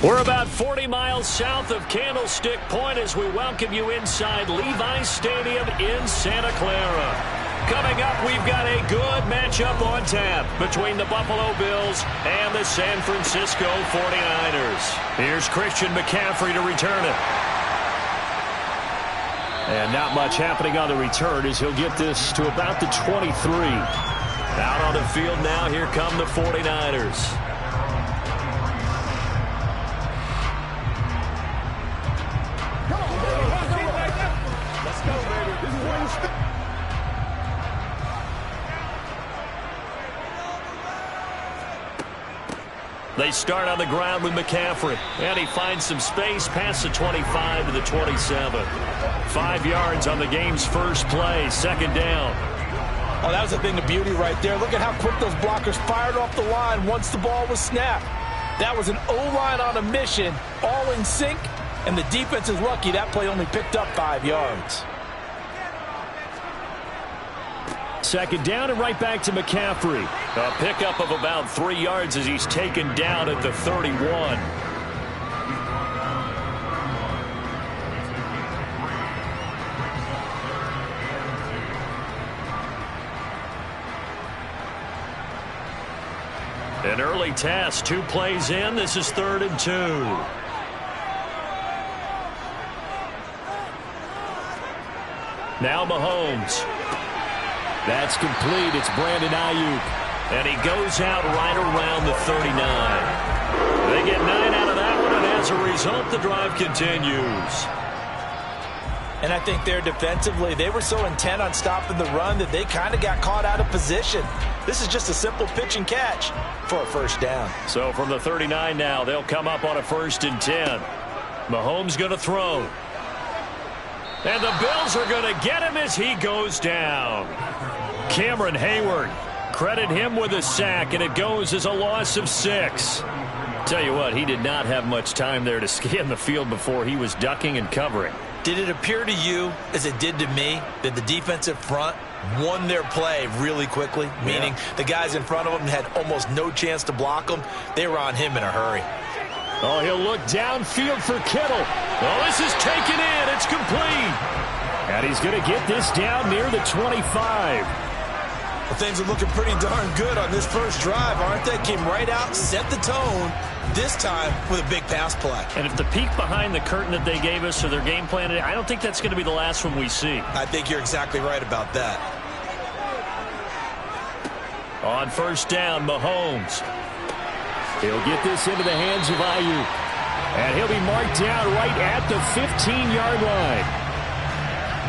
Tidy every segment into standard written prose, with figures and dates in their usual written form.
We're about 40 miles south of Candlestick Point as we welcome you inside Levi's Stadium in Santa Clara. Coming up, we've got a good matchup on tap between the Buffalo Bills and the San Francisco 49ers. Here's Christian McCaffrey to return it. And not much happening on the return as he'll get this to about the 23. Out on the field now, here come the 49ers. They start on the ground with McCaffrey, and he finds some space past the 25 to the 27. 5 yards on the game's first play, second down. Oh, that was a thing of beauty right there. Look at how quick those blockers fired off the line once the ball was snapped. That was an O-line on a mission, all in sync, and the defense is lucky that play only picked up 5 yards. Second down and right back to McCaffrey. A pickup of about 3 yards as he's taken down at the 31. An early test, 2 plays in. This is 3rd and 2. Now Mahomes. That's complete. It's Brandon Ayuk. And he goes out right around the 39. They get 9 out of that one, and as a result, the drive continues. And I think there defensively, they were so intent on stopping the run that they kind of got caught out of position. This is just a simple pitch and catch for a first down. So from the 39 now, they'll come up on a 1st and 10. Mahomes going to throw. And the Bills are going to get him as he goes down. Cameron Hayward, credit him with a sack, and it goes as a loss of 6. Tell you what, he did not have much time there to scan the field before he was ducking and covering. Did it appear to you, as it did to me, that the defensive front won their play really quickly? Meaning the guys in front of them had almost no chance to block them. They were on him in a hurry. Oh, he'll look downfield for Kittle. Oh, this is taken in. It's complete. And he's going to get this down near the 25. Well, things are looking pretty darn good on this first drive, aren't they? Came right out, set the tone, this time with a big pass play. And if the peek behind the curtain that they gave us or their game plan, I don't think that's going to be the last one we see. I think you're exactly right about that. On first down, Mahomes. He'll get this into the hands of Ayuk. And he'll be marked down right at the 15-yard line.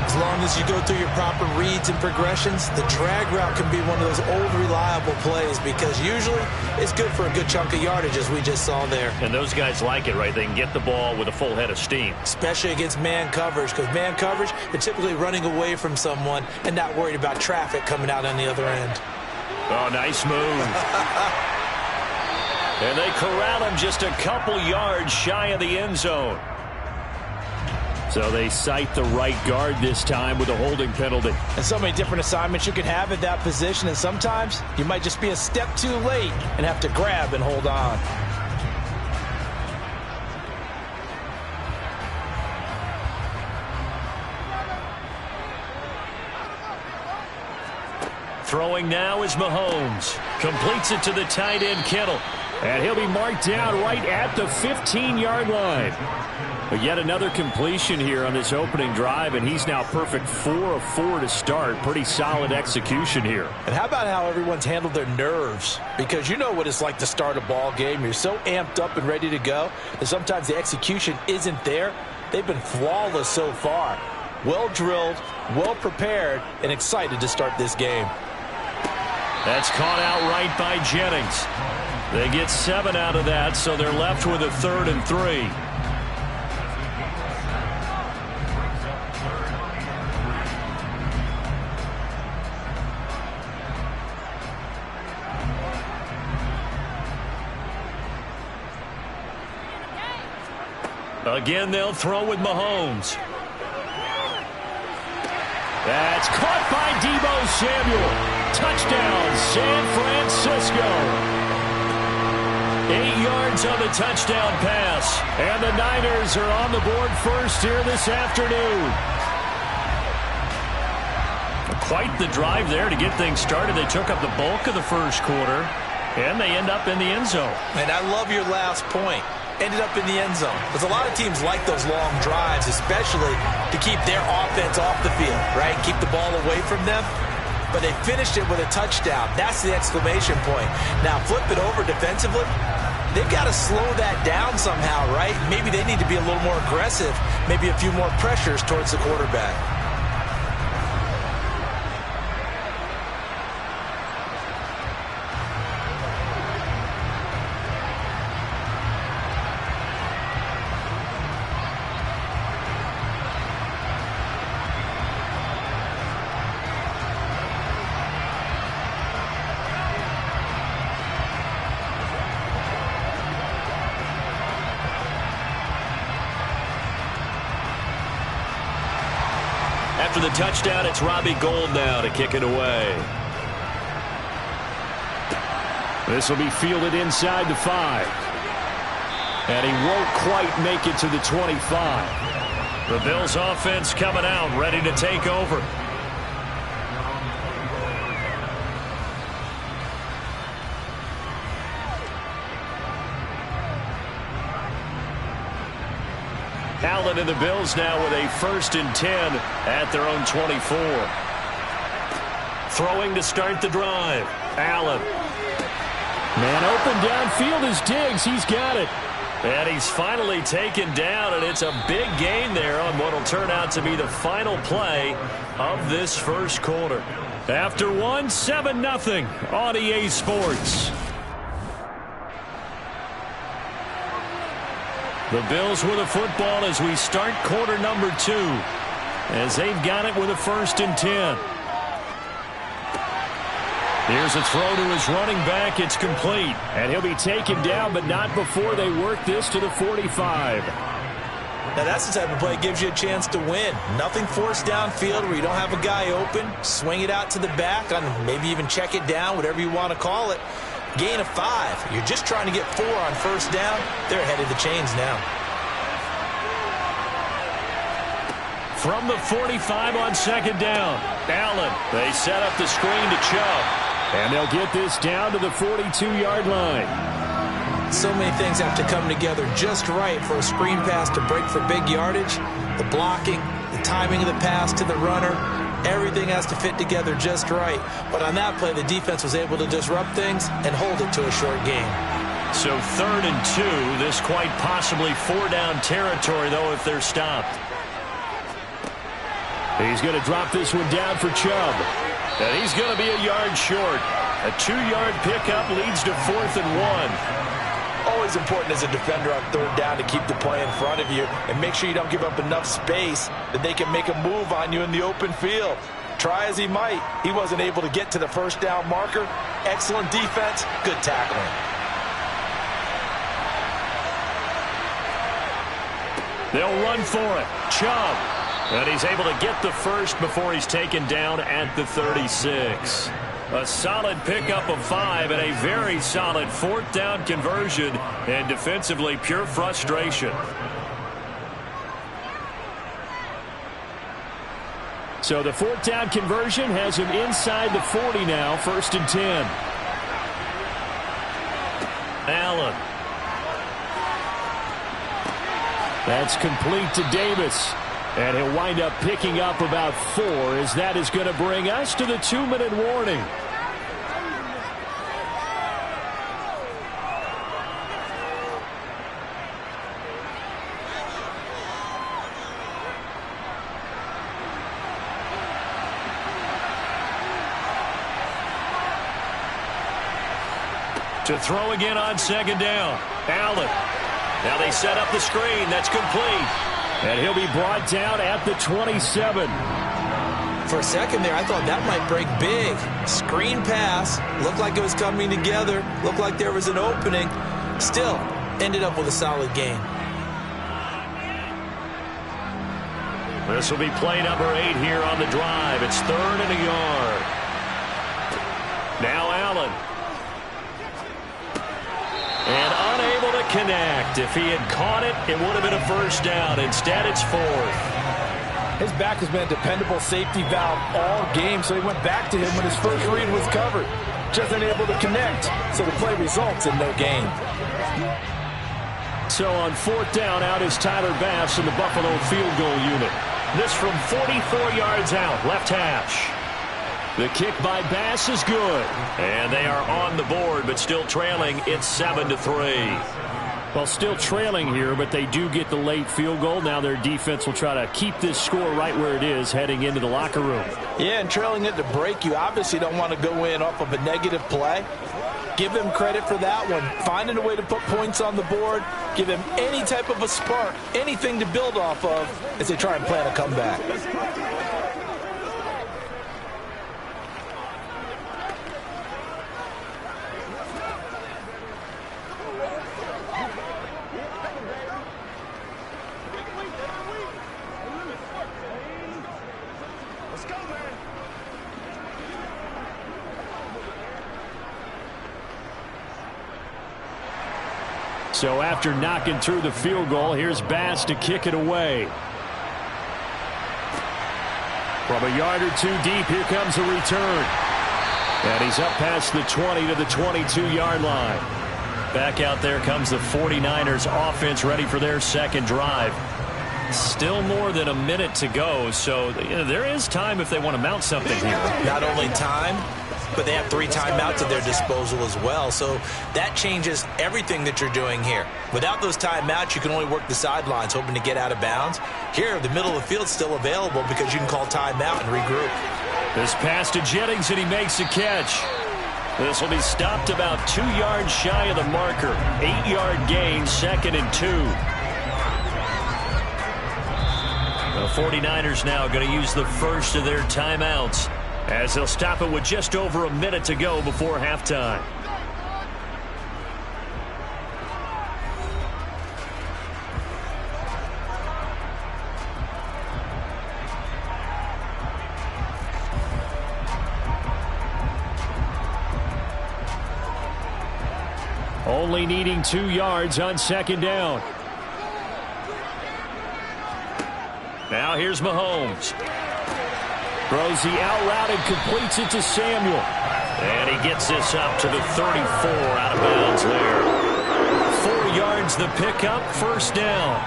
As long as you go through your proper reads and progressions, the drag route can be one of those old reliable plays because usually it's good for a good chunk of yardage as we just saw there. And those guys like it, right? They can get the ball with a full head of steam. Especially against man coverage, because man coverage, they're typically running away from someone and not worried about traffic coming out on the other end. Oh, nice move. And they corral him just a couple yards shy of the end zone. So they cite the right guard this time with a holding penalty. And so many different assignments you can have at that position, and sometimes you might just be a step too late and have to grab and hold on. Throwing now is Mahomes. Completes it to the tight end, Kittle. And he'll be marked down right at the 15-yard line. But yet another completion here on this opening drive, and he's now perfect 4 of 4 to start. Pretty solid execution here. And how about how everyone's handled their nerves? Because you know what it's like to start a ball game. You're so amped up and ready to go that sometimes the execution isn't there. They've been flawless so far. Well drilled, well prepared, and excited to start this game. That's caught out right by Jennings. They get 7 out of that, so they're left with a 3rd and 3. Again, they'll throw with Mahomes. That's caught by Deebo Samuel. Touchdown, San Francisco. 8 yards on the touchdown pass. And the Niners are on the board first here this afternoon. Quite the drive there to get things started. They took up the bulk of the first quarter, and they end up in the end zone. And I love your last point. Ended up in the end zone. Because a lot of teams like those long drives, especially to keep their offense off the field, right? Keep the ball away from them. But they finished it with a touchdown. That's the exclamation point. Now, flip it over defensively. They've got to slow that down somehow, right? Maybe they need to be a little more aggressive. Maybe a few more pressures towards the quarterback. After the touchdown, it's Robbie Gould now to kick it away. This will be fielded inside the 5. And he won't quite make it to the 25. The Bills offense coming out, ready to take over. Allen and the Bills now with a 1st and 10 at their own 24. Throwing to start the drive. Allen. Man open downfield is Diggs. He's got it. And he's finally taken down, and it's a big gain there on what will turn out to be the final play of this first quarter. After one, 7-0 on EA Sports. The Bills with a football as we start quarter number 2, as they've got it with a 1st and 10. Here's a throw to his running back. It's complete. And he'll be taken down, but not before they work this to the 45. Now that's the type of play that gives you a chance to win. Nothing forced downfield where you don't have a guy open. Swing it out to the back, and maybe even check it down, whatever you want to call it. Gain of 5. You're just trying to get 4 on 1st down. They're ahead of the chains now. From the 45 on 2nd down. Allen. They set up the screen to Chubb. And they'll get this down to the 42-yard line. So many things have to come together just right for a screen pass to break for big yardage. The blocking, the timing of the pass to the runner. Everything has to fit together just right. But on that play, the defense was able to disrupt things and hold it to a short game. So 3rd and 2. This quite possibly 4-down territory, though, if they're stopped. He's going to drop this one down for Chubb. And he's going to be a yard short. A 2-yard pickup leads to 4th and 1. Always important as a defender on 3rd down to keep the play in front of you and make sure you don't give up enough space that they can make a move on you in the open field. Try as he might, he wasn't able to get to the 1st down marker. Excellent defense, good tackling. They'll run for it. Chubb. And he's able to get the 1st before he's taken down at the 36. A solid pickup of 5 and a very solid 4th down conversion, and defensively pure frustration. So the 4th down conversion has him inside the 40 now, 1st and 10. Allen. That's complete to Davis. And he'll wind up picking up about 4, as that is going to bring us to the 2-minute warning. To throw again on 2nd down. Allen. Now they set up the screen. That's complete. And he'll be brought down at the 27. For a second there, I thought that might break big. Screen pass. Looked like it was coming together. Looked like there was an opening. Still, ended up with a solid game. This will be play number 8 here on the drive. It's 3rd and a yard. Now Allen. And connect. If he had caught it, it would have been a first down. Instead, it's fourth. His back has been a dependable safety valve all game, so he went back to him when his first read was covered. Just unable to connect, so the play results in no gain. So on fourth down, out is Tyler Bass in the Buffalo field goal unit. This from 44 yards out, left hash. The kick by Bass is good. And they are on the board, but still trailing. It's 7-3. Well, still trailing here, but they do get the late field goal. Now their defense will try to keep this score right where it is heading into the locker room. Yeah, and trailing at the break, you obviously don't want to go in off of a negative play. Give them credit for that one. Finding a way to put points on the board. Give them any type of a spark, anything to build off of as they try and plan a comeback. So after knocking through the field goal, here's Bass to kick it away. From a yard or two deep, here comes a return. And he's up past the 20 to the 22-yard line. Back out there comes the 49ers offense ready for their second drive. Still more than a minute to go, so there is time if they want to mount something here. Not only time, but they have 3 timeouts at their disposal as well. So that changes everything that you're doing here. Without those timeouts, you can only work the sidelines, hoping to get out of bounds. Here, the middle of the field's still available because you can call timeout and regroup. This pass to Jennings, and he makes a catch. This will be stopped about 2 yards shy of the marker. 8-yard gain, 2nd and 2. The 49ers now going to use the first of their timeouts, as they'll stop it with just over a minute to go before halftime. Only needing 2 yards on second down. Now here's Mahomes. Throws the out route and completes it to Samuel. And he gets this up to the 34, out of bounds there. 4 yards the pickup, first down.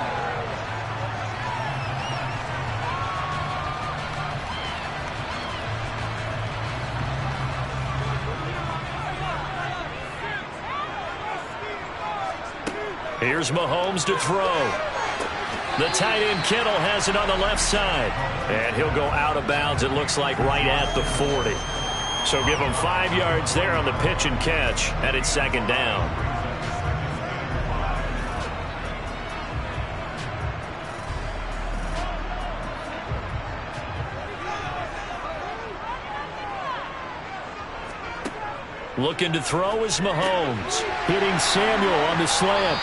Here's Mahomes to throw. The tight end Kittle has it on the left side. And he'll go out of bounds, it looks like, right at the 40. So give him 5 yards there on the pitch and catch, and it's second down. Looking to throw is Mahomes. Hitting Samuel on the slant.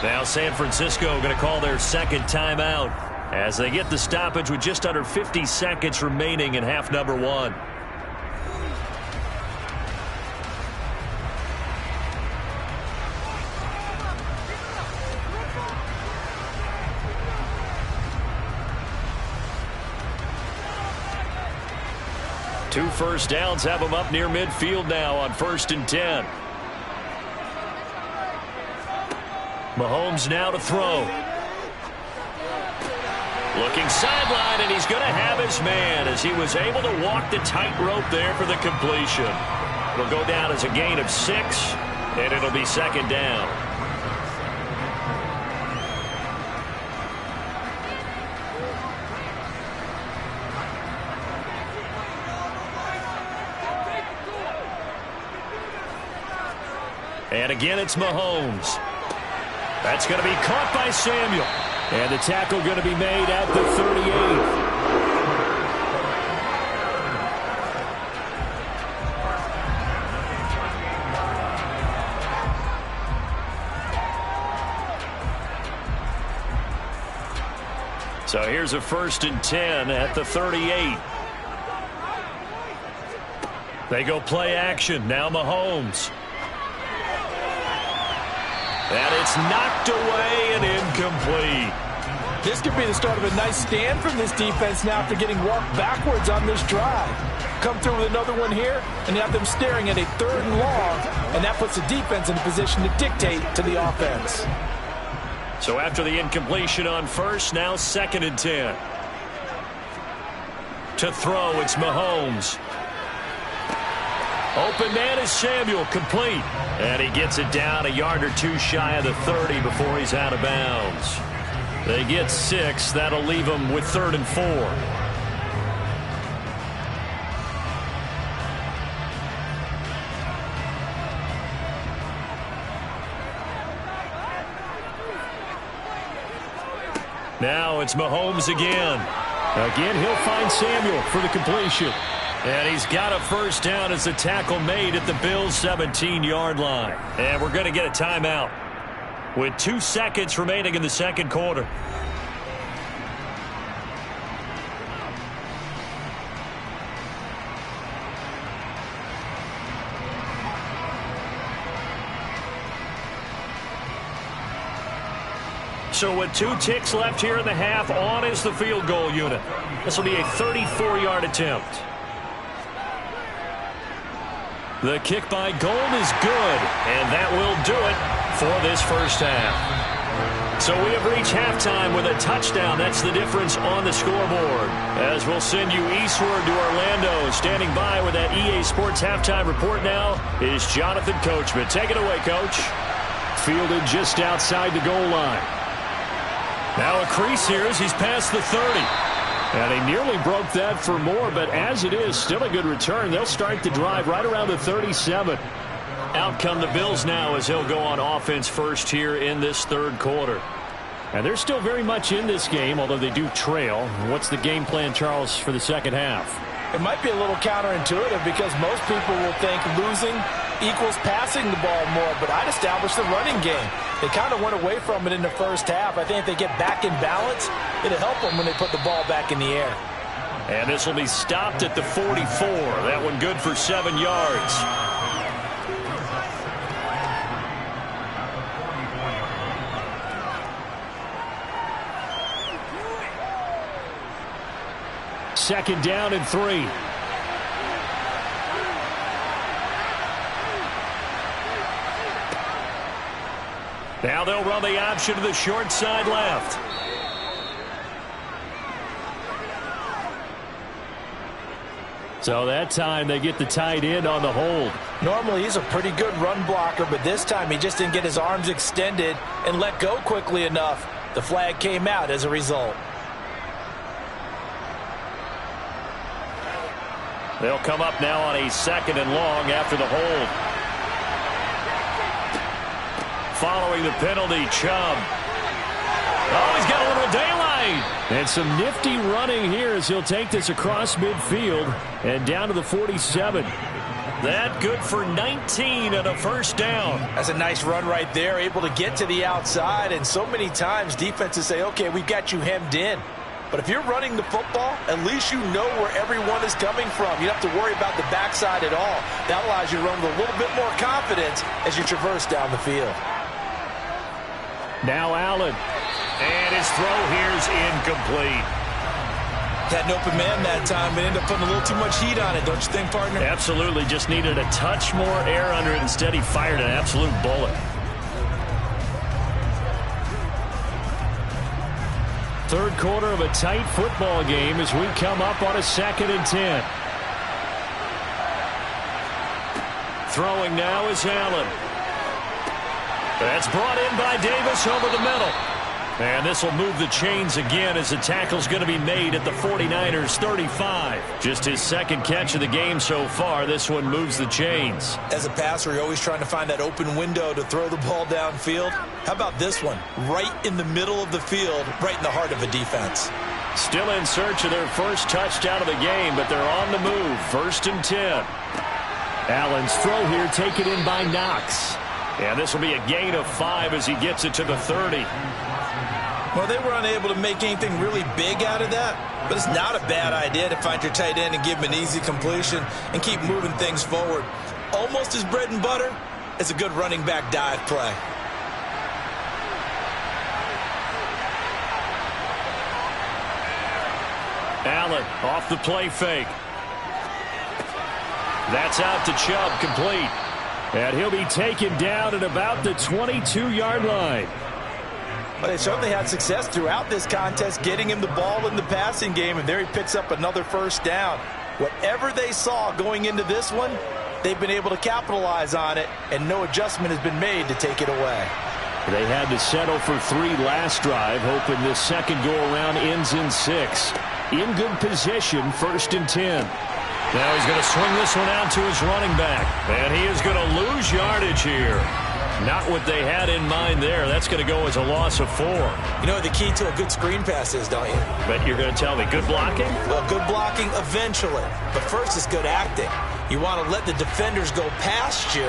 Now San Francisco going to call their second timeout as they get the stoppage with just under 50 seconds remaining in half number 1. Two first downs have them up near midfield now on 1st and 10. Mahomes now to throw. Looking sideline, and he's going to have his man as he was able to walk the tightrope there for the completion. It'll go down as a gain of 6, and it'll be second down. And again, it's Mahomes. That's going to be caught by Samuel. And the tackle going to be made at the 38. So here's a 1st and 10 at the 38. They go play action. Now Mahomes. And it's knocked away and incomplete. This could be the start of a nice stand from this defense now after getting walked backwards on this drive. Come through with another one here and have them staring at a 3rd and long, and that puts the defense in a position to dictate to the offense. So after the incompletion on first, now 2nd and 10. To throw, it's Mahomes. Open man is Samuel, complete. And he gets it down a yard or two shy of the 30 before he's out of bounds. They get 6. That'll leave them with 3rd and 4. Now it's Mahomes again. Again, he'll find Samuel for the completion. And he's got a first down as the tackle made at the Bills' 17-yard line. And we're going to get a timeout with 2 seconds remaining in the 2nd quarter. So with 2 ticks left here in the half, on is the field goal unit. This will be a 34-yard attempt. The kick by Gold is good, and that will do it for this first half. So we have reached halftime with a touchdown. That's the difference on the scoreboard. As we'll send you eastward to Orlando. Standing by with that EA Sports halftime report now is Jonathan Coachman. Take it away, Coach. Fielded just outside the goal line. Now a crease here as he's past the 30. And he nearly broke that for more, but as it is, still a good return. They'll start the drive right around the 37. Out come the Bills now as he'll go on offense first here in this 3rd quarter. And they're still very much in this game, although they do trail. What's the game plan, Charles, for the 2nd half? It might be a little counterintuitive because most people will think losing equals passing the ball more, but I'd establish the running game. They kind of went away from it in the first half. I think if they get back in balance, it'll help them when they put the ball back in the air. And this will be stopped at the 44. That one good for 7 yards. Second down and 3. Now they'll run the option to the short side left. So that time they get the tight end on the hold. Normally he's a pretty good run blocker, but this time he just didn't get his arms extended and let go quickly enough. The flag came out as a result. They'll come up now on a 2nd and long after the hold. Following the penalty, Chubb. Oh, he's got a little daylight. And some nifty running here as he'll take this across midfield and down to the 47. That good for 19 and a first down. That's a nice run right there, able to get to the outside. And so many times defenses say, okay, we've got you hemmed in. But if you're running the football, at least you know where everyone is coming from. You don't have to worry about the backside at all. That allows you to run with a little bit more confidence as you traverse down the field. Now Allen. And his throw here's incomplete. Had an open man that time, but ended up putting a little too much heat on it, don't you think, partner? Absolutely. Just needed a touch more air under it. Instead, he fired an absolute bullet. Third quarter of a tight football game as we come up on a 2nd and 10. Throwing now is Allen. That's brought in by Davis over the middle. And this will move the chains again as the tackle's going to be made at the 49ers 35. Just his 2nd catch of the game so far. This one moves the chains. As a passer, you're always trying to find that open window to throw the ball downfield. How about this one? Right in the middle of the field, right in the heart of a defense. Still in search of their first touchdown of the game, but they're on the move. 1st and 10. Allen's throw here taken in by Knox. And this will be a gain of 5 as he gets it to the 30. Well, they were unable to make anything really big out of that, but it's not a bad idea to find your tight end and give him an easy completion and keep moving things forward. Almost as bread and butter as a good running back dive play. Allen off the play fake. That's out to Chubb, complete. And he'll be taken down at about the 22-yard line. Well, they certainly had success throughout this contest getting him the ball in the passing game, and there he picks up another first down. Whatever they saw going into this one, they've been able to capitalize on it, and no adjustment has been made to take it away. They had to settle for 3 last drive, hoping this second go-around ends in 6. In good position, 1st and 10. Now he's going to swing this one out to his running back, and he is going to lose yardage here. Not what they had in mind there. That's going to go as a loss of 4. You know what the key to a good screen pass is, don't you? But you're going to tell me good blocking? Well, good blocking eventually. But first is good acting. You want to let the defenders go past you,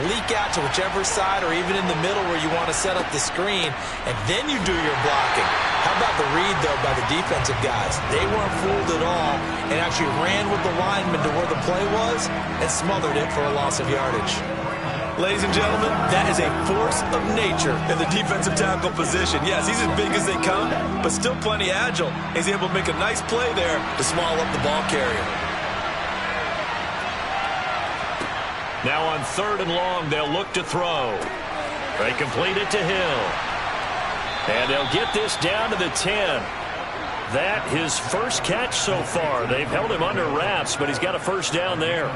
leak out to whichever side or even in the middle where you want to set up the screen, and then you do your blocking. How about the read, though, by the defensive guys? They weren't fooled at all and actually ran with the lineman to where the play was and smothered it for a loss of yardage. Ladies and gentlemen, that is a force of nature in the defensive tackle position. Yes, he's as big as they come, but still plenty agile. He's able to make a nice play there to swallow up the ball carrier. Now on 3rd and long, they'll look to throw. They complete it to Hill. And they'll get this down to the 10. That his first catch so far. They've held him under wraps, but he's got a first down there.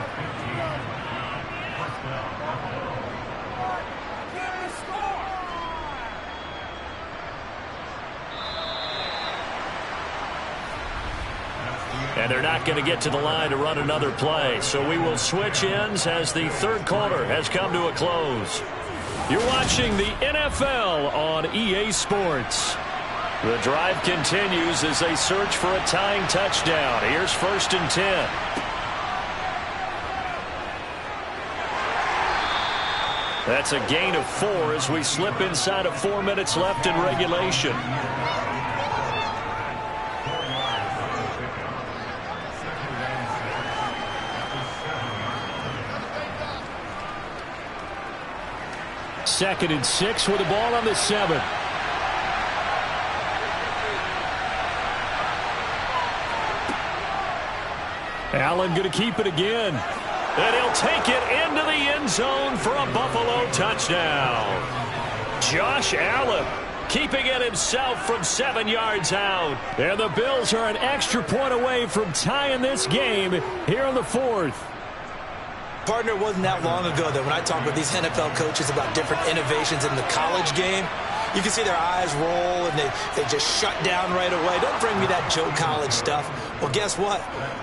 And they're not going to get to the line to run another play. So we will switch ends as the 3rd quarter has come to a close. You're watching the NFL on EA Sports. The drive continues as they search for a tying touchdown. Here's 1st and 10. That's a gain of 4 as we slip inside of 4 minutes left in regulation. Second and 6 with the ball on the 7. Allen going to keep it again. And he'll take it into the end zone for a Buffalo touchdown. Josh Allen keeping it himself from 7 yards out. And the Bills are an extra point away from tying this game here in the 4th. Partner, it wasn't that long ago that when I talk with these NFL coaches about different innovations in the college game, you can see their eyes roll and they just shut down right away. Don't bring me that Joe College stuff. Well, guess what?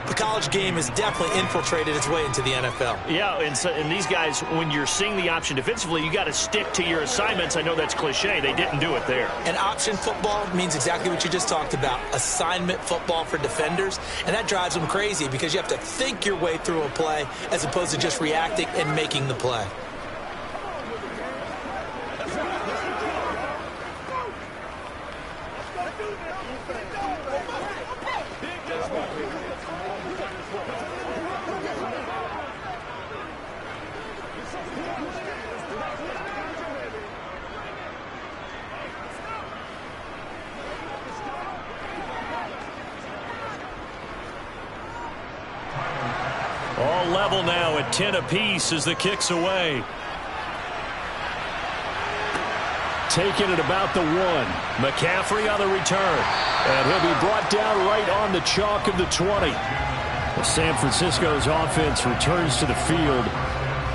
The college game has definitely infiltrated its way into the NFL. Yeah, and these guys, when you're seeing the option defensively, you got to stick to your assignments. I know that's cliche. They didn't do it there. And option football means exactly what you just talked about, assignment football for defenders. And that drives them crazy because you have to think your way through a play as opposed to just reacting and making the play. All level now at 10 apiece as the kick's away. Taking it about the 1. McCaffrey on the return. And he'll be brought down right on the chalk of the 20. San Francisco's offense returns to the field.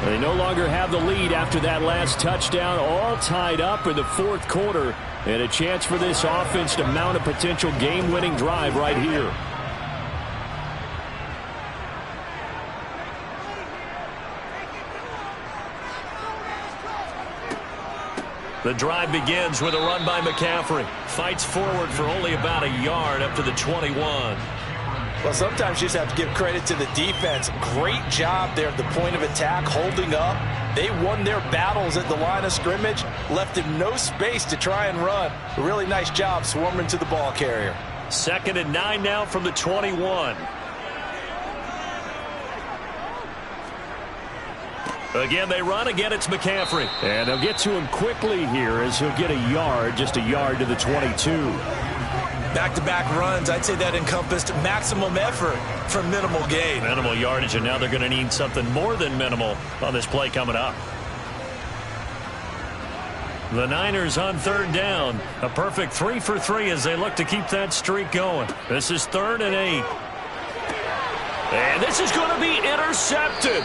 They no longer have the lead after that last touchdown. All tied up in the 4th quarter. And a chance for this offense to mount a potential game-winning drive right here. The drive begins with a run by McCaffrey. Fights forward for only about a yard up to the 21. Well, sometimes you just have to give credit to the defense. Great job there at the point of attack, holding up. They won their battles at the line of scrimmage, left him no space to try and run. A really nice job swarming to the ball carrier. 2nd and 9 now from the 21. Again, they run. Again, it's McCaffrey. And they'll get to him quickly here as he'll get a yard, just a yard to the 22. Back-to-back runs, I'd say that encompassed maximum effort for minimal gain. Minimal yardage, and now they're going to need something more than minimal on this play coming up. The Niners on third down. A perfect 3 for 3 as they look to keep that streak going. This is 3rd and 8. And this is going to be intercepted.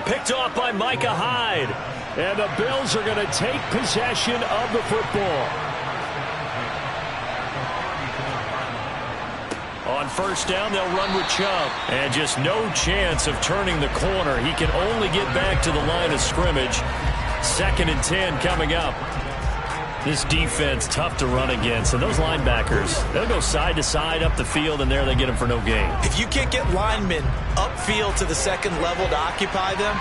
Picked off by Micah Hyde. And the Bills are going to take possession of the football. On first down, they'll run with Chubb. And just no chance of turning the corner. He can only get back to the line of scrimmage. 2nd and 10 coming up. This defense tough to run against. And those linebackers, they'll go side to side up the field, and there they get them for no gain. If you can't get linemen upfield to the second level to occupy them,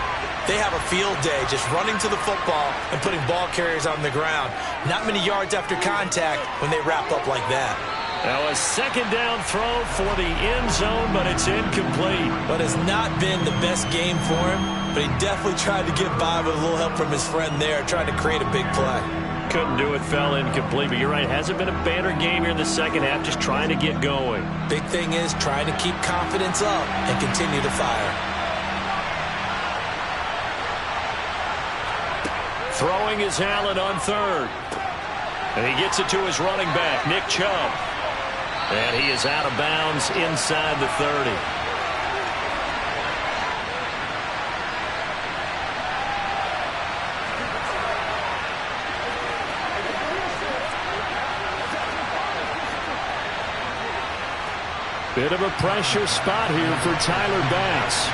they have a field day just running to the football and putting ball carriers on the ground. Not many yards after contact when they wrap up like that. Now a 2nd down throw for the end zone, but it's incomplete. But it's not been the best game for him, but he definitely tried to get by with a little help from his friend there, trying to create a big play. Couldn't do it, fell incomplete, but you're right, hasn't been a banner game here in the second half, just trying to get going. Big thing is trying to keep confidence up and continue to fire. Throwing is Allen on third. And he gets it to his running back, Nick Chubb. And he is out of bounds inside the 30. Bit of a pressure spot here for Tyler Bass.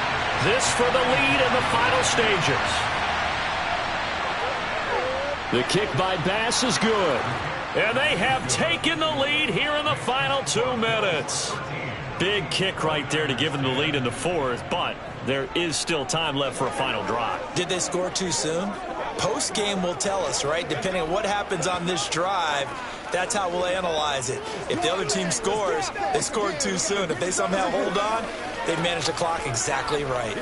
This for the lead in the final stages. The kick by Bass is good. And they have taken the lead here in the final 2 minutes. Big kick right there to give them the lead in the 4th, but there is still time left for a final drive. Did they score too soon? Post-game will tell us, right? Depending on what happens on this drive, that's how we'll analyze it. If the other team scores, they scored too soon. If they somehow hold on, they manage the clock exactly right.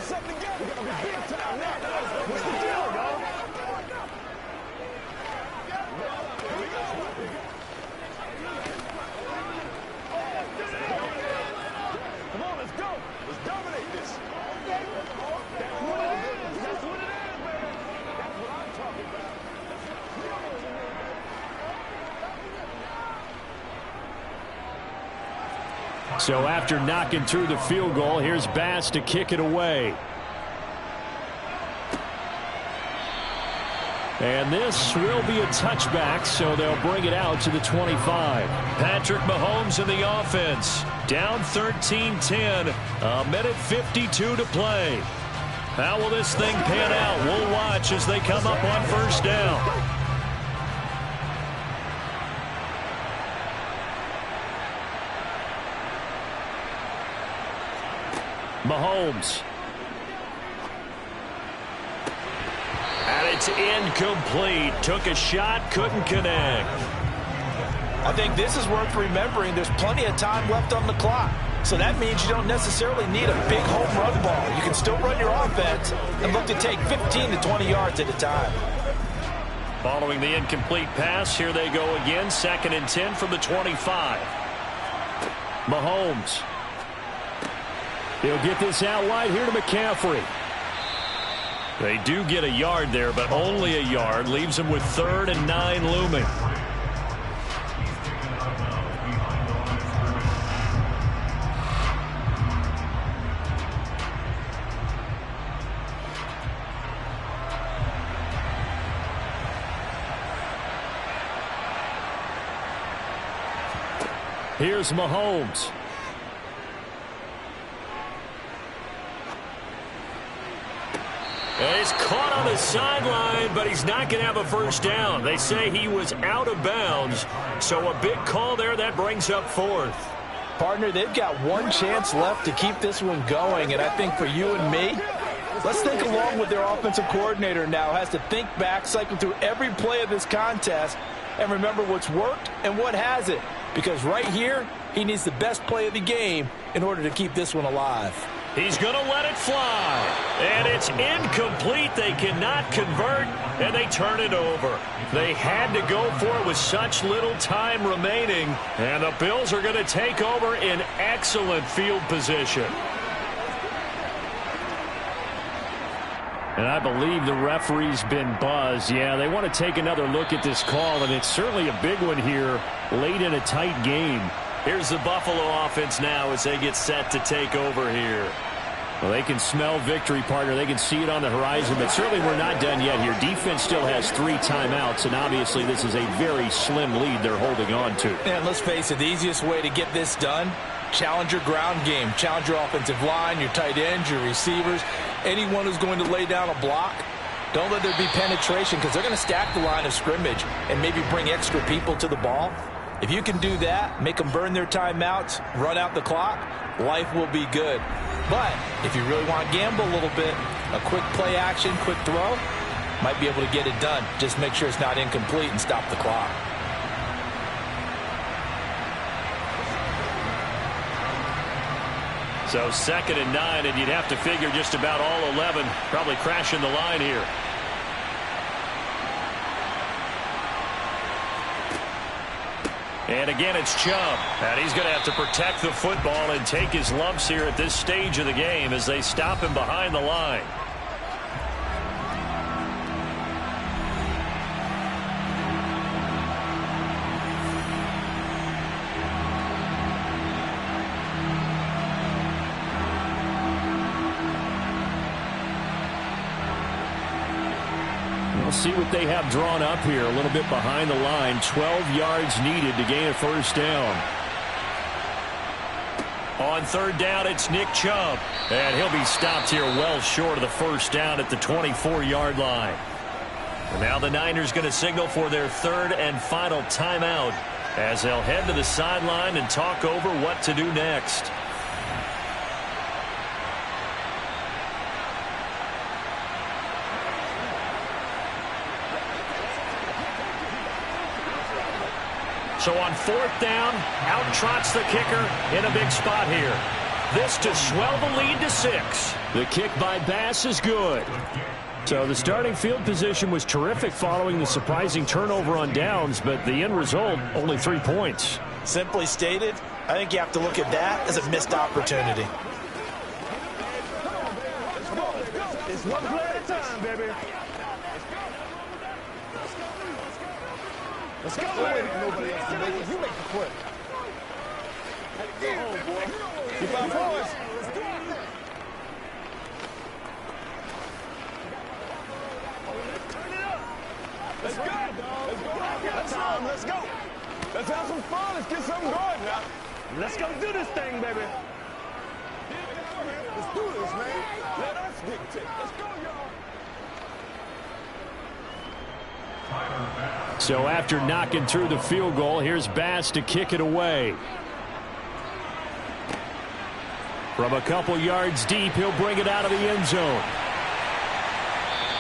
So after knocking through the field goal, here's Bass to kick it away. And this will be a touchback, so they'll bring it out to the 25. Patrick Mahomes in the offense. Down 13-10. 1:52 to play. How will this thing pan out? We'll watch as they come up on first down. Mahomes. And it's incomplete. Took a shot, couldn't connect. I think this is worth remembering. There's plenty of time left on the clock. So that means you don't necessarily need a big home run ball. You can still run your offense and look to take 15 to 20 yards at a time. Following the incomplete pass, here they go again. 2nd and 10 from the 25. Mahomes. He'll get this out wide here to McCaffrey. They do get a yard there, but only a yard. Leaves them with 3rd and 9 looming. Here's Mahomes. And he's caught on the sideline, but he's not going to have a first down. They say he was out of bounds, so a big call there. That brings up 4th. Partner, they've got one chance left to keep this one going, and I think for you and me, let's think along with their offensive coordinator now. Has to think back, cycle through every play of this contest, and remember what's worked and what hasn't. Because right here, he needs the best play of the game in order to keep this one alive. He's going to let it fly. And it's incomplete. They cannot convert, and they turn it over. They had to go for it with such little time remaining, and the Bills are going to take over in excellent field position. And I believe the referee's been buzzed. Yeah, they want to take another look at this call, and it's certainly a big one here late in a tight game. Here's the Buffalo offense now as they get set to take over here. Well, they can smell victory, partner. They can see it on the horizon, but certainly we're not done yet here. Defense still has 3 timeouts, and obviously this is a very slim lead they're holding on to. And let's face it, the easiest way to get this done, challenge your ground game. Challenge your offensive line, your tight ends, your receivers, anyone who's going to lay down a block. Don't let there be penetration because they're going to stack the line of scrimmage and maybe bring extra people to the ball. If you can do that, make them burn their timeouts, run out the clock, life will be good. But if you really want to gamble a little bit, a quick play action, quick throw, might be able to get it done. Just make sure it's not incomplete and stop the clock. So 2nd and 9, and you'd have to figure just about all 11 probably crashing the line here. And again, it's Chubb. And he's going to have to protect the football and take his lumps here at this stage of the game as they stop him behind the line. We'll see what they have drawn up here a little bit behind the line. 12 yards needed to gain a first down. On 3rd down, it's Nick Chubb. And he'll be stopped here well short of the first down at the 24-yard line. And now the Niners going to signal for their 3rd and final timeout as they'll head to the sideline and talk over what to do next. So on 4th down, out trots the kicker in a big spot here. This to swell the lead to 6. The kick by Bass is good. So the starting field position was terrific following the surprising turnover on downs, but the end result, only 3 points. Simply stated, I think you have to look at that as a missed opportunity. It's one play at a time, baby. Let's go. Nobody else to make it. You make the play. Go home, boy. Keep our points. Let's go. Let's go. Let's go. Let's go. Let's have some fun. Let's get something going now. Let's go do this thing, baby. Let's do this, man. Let us dictate. Let's go, y'all. So after knocking through the field goal, here's Bass to kick it away. From a couple yards deep, he'll bring it out of the end zone.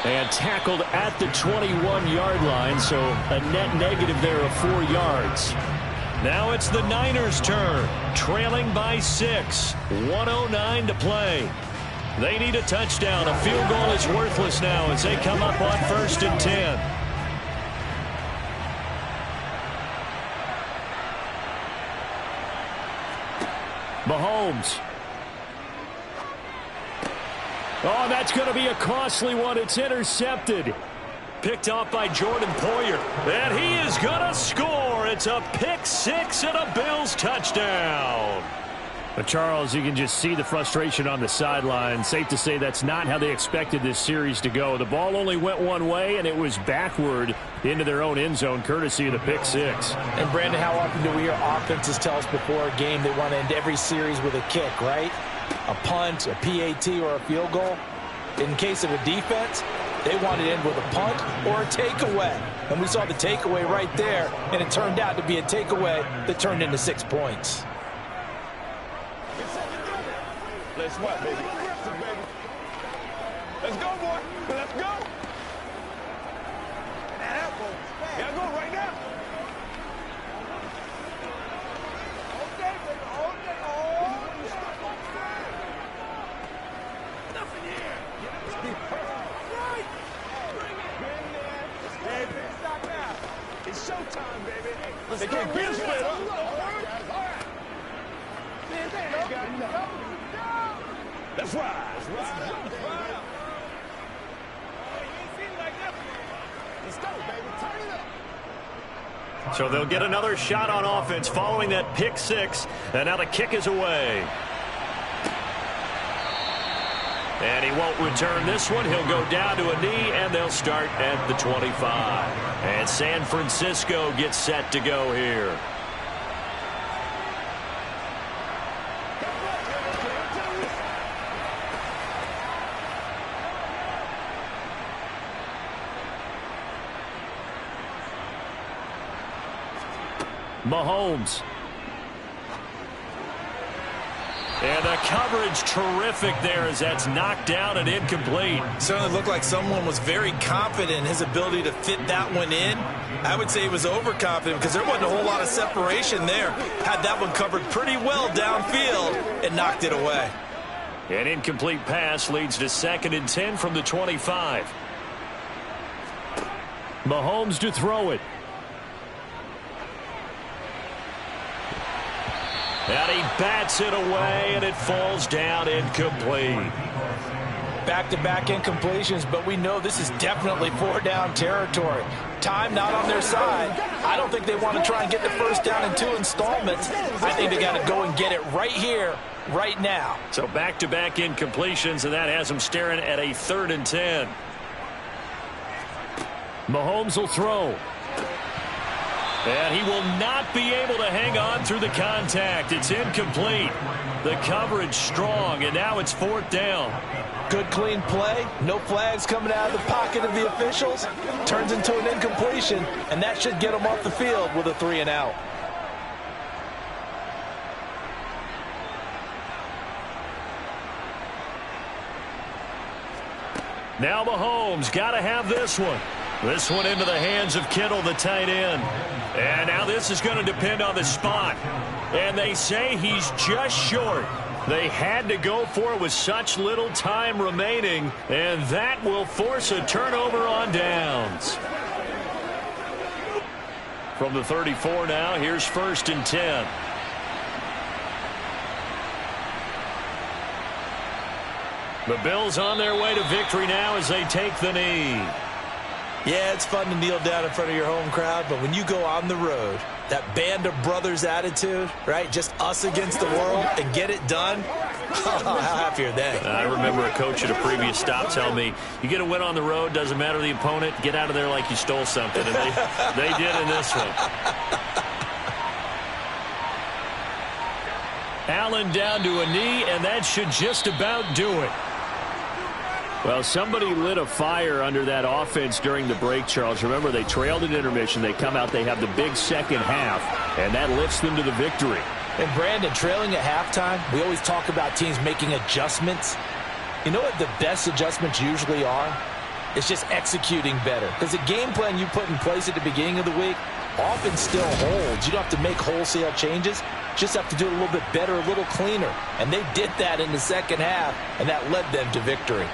And tackled at the 21-yard line, so a net negative there of 4 yards. Now it's the Niners' turn, trailing by 6. 1:09 to play. They need a touchdown. A field goal is worthless now as they come up on 1st and 10. Mahomes. Oh, that's going to be a costly one. It's intercepted. Picked off by Jordan Poyer. And he is going to score. It's a pick 6 and a Bills touchdown. But Charles, you can just see the frustration on the sideline. Safe to say that's not how they expected this series to go. The ball only went one way, and it was backward into their own end zone, courtesy of the pick 6. And, Brandon, how often do we hear offenses tell us before a game they want to end every series with a kick, right? A punt, a PAT, or a field goal. In case of a defense, they want to end with a punt or a takeaway. And we saw the takeaway right there, and it turned out to be a takeaway that turned into 6 points. Let's what, baby? Let's go, boy. Let's go. Yeah, go right now. Let's ride. Let's go, baby. Turn it up. So they'll get another shot on offense following that pick six. And now the kick is away. And he won't return this one. He'll go down to a knee, and they'll start at the 25. And San Francisco gets set to go here. Mahomes. And the coverage terrific there as that's knocked down and incomplete. Certainly looked like someone was very confident in his ability to fit that one in. I would say he was overconfident because there wasn't a whole lot of separation there. Had that one covered pretty well downfield and knocked it away. An incomplete pass leads to 2nd and 10 from the 25. Mahomes to throw it. And he bats it away, and it falls down incomplete. Back-to-back incompletions, but we know this is definitely 4-down territory. Time not on their side. I don't think they want to try and get the first down in 2 installments. I think they got to go and get it right here, right now. So back-to-back incompletions, and that has them staring at a 3rd and 10. Mahomes will throw. And he will not be able to hang on through the contact. It's incomplete. The coverage strong, and now it's 4th down. Good, clean play. No flags coming out of the pocket of the officials. Turns into an incompletion, and that should get them off the field with a 3 and out. Now Mahomes got to have this one. This one into the hands of Kittle, the tight end. And now this is going to depend on the spot. And they say he's just short. They had to go for it with such little time remaining. And that will force a turnover on downs. From the 34 now, here's 1st and 10. The Bills on their way to victory now as they take the knee. Yeah, it's fun to kneel down in front of your home crowd, but when you go on the road, that band of brothers attitude, right, just us against the world and get it done, how happy are they? I remember a coach at a previous stop telling me, you get a win on the road, doesn't matter the opponent, get out of there like you stole something. And they did in this one. Allen down to a knee, and that should just about do it. Well, somebody lit a fire under that offense during the break, Charles. Remember, they trailed at intermission. They come out, they have the big second half, and that lifts them to the victory. And, Brandon, trailing at halftime, we always talk about teams making adjustments. You know what the best adjustments usually are? It's just executing better. Because the game plan you put in place at the beginning of the week often still holds. You don't have to make wholesale changes. Just have to do it a little bit better, a little cleaner. And they did that in the second half, and that led them to victory.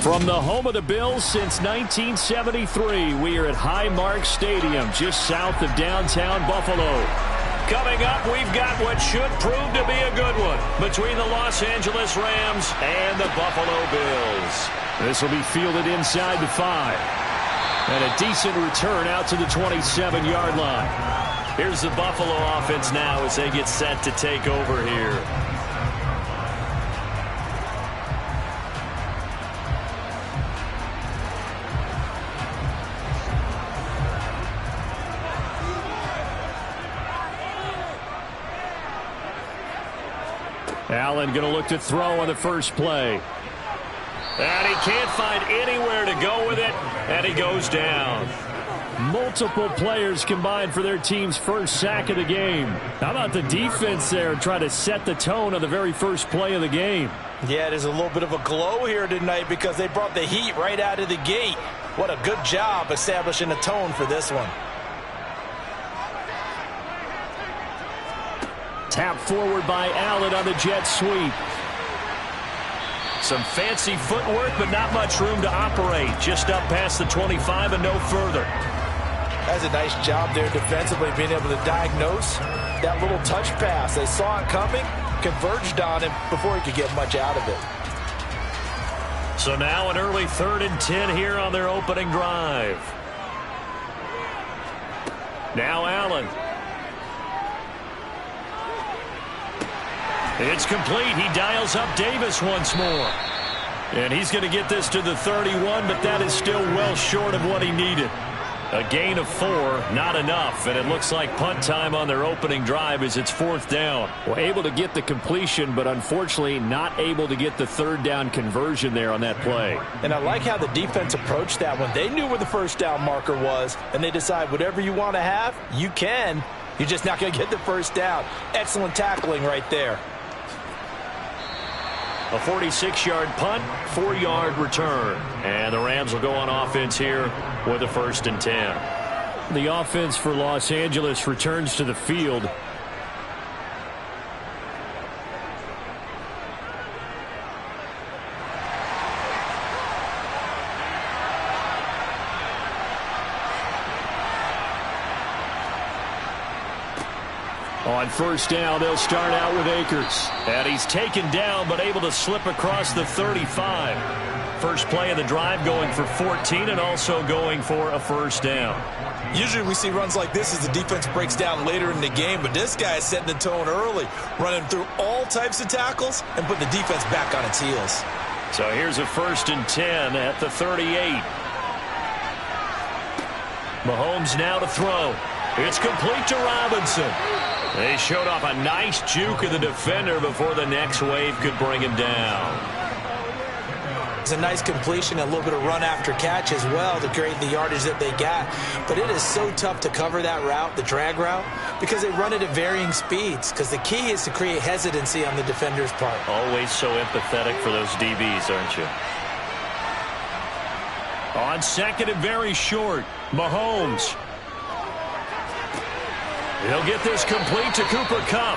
From the home of the Bills since 1973, we are at Highmark Stadium, just south of downtown Buffalo. Coming up, we've got what should prove to be a good one between the Los Angeles Rams and the Buffalo Bills. This will be fielded inside the 5. And a decent return out to the 27-yard line. Here's the Buffalo offense now as they get set to take over here. Allen going to look to throw on the first play. And he can't find anywhere to go with it, and he goes down. Multiple players combined for their team's first sack of the game. How about the defense there trying to set the tone on the very first play of the game? Yeah, there's a little bit of a glow here tonight because they brought the heat right out of the gate. What a good job establishing a tone for this one. Tap forward by Allen on the jet sweep. Some fancy footwork, but not much room to operate. Just up past the 25 and no further. That's a nice job there defensively, being able to diagnose that little touch pass. They saw it coming, converged on him before he could get much out of it. So now an early 3rd and 10 here on their opening drive. Now Allen. It's complete. He dials up Davis once more. And he's going to get this to the 31, but that is still well short of what he needed. A gain of 4, not enough, and it looks like punt time on their opening drive as it's 4th down. Well, able to get the completion, but unfortunately not able to get the 3rd down conversion there on that play. And I like how the defense approached that one. They knew where the first down marker was, and they decide whatever you want to have, you can. You're just not going to get the first down. Excellent tackling right there. A 46-yard punt, 4-yard return. And the Rams will go on offense here with a 1st and 10. The offense for Los Angeles returns to the field. On 1st down, they'll start out with Akers. And he's taken down, but able to slip across the 35. First play of the drive going for 14 and also going for a 1st down. Usually we see runs like this as the defense breaks down later in the game, but this guy is setting the tone early, running through all types of tackles and putting the defense back on its heels. So here's a 1st and 10 at the 38. Mahomes now to throw. It's complete to Robinson. They showed off a nice juke of the defender before the next wave could bring him down. It's a nice completion, a little bit of run after catch as well to create the yardage that they got. But it is so tough to cover that route, the drag route, because they run it at varying speeds. Because the key is to create hesitancy on the defender's part. Always so empathetic for those DBs, aren't you? On 2nd and very short, Mahomes. He'll get this complete to Cooper Kupp.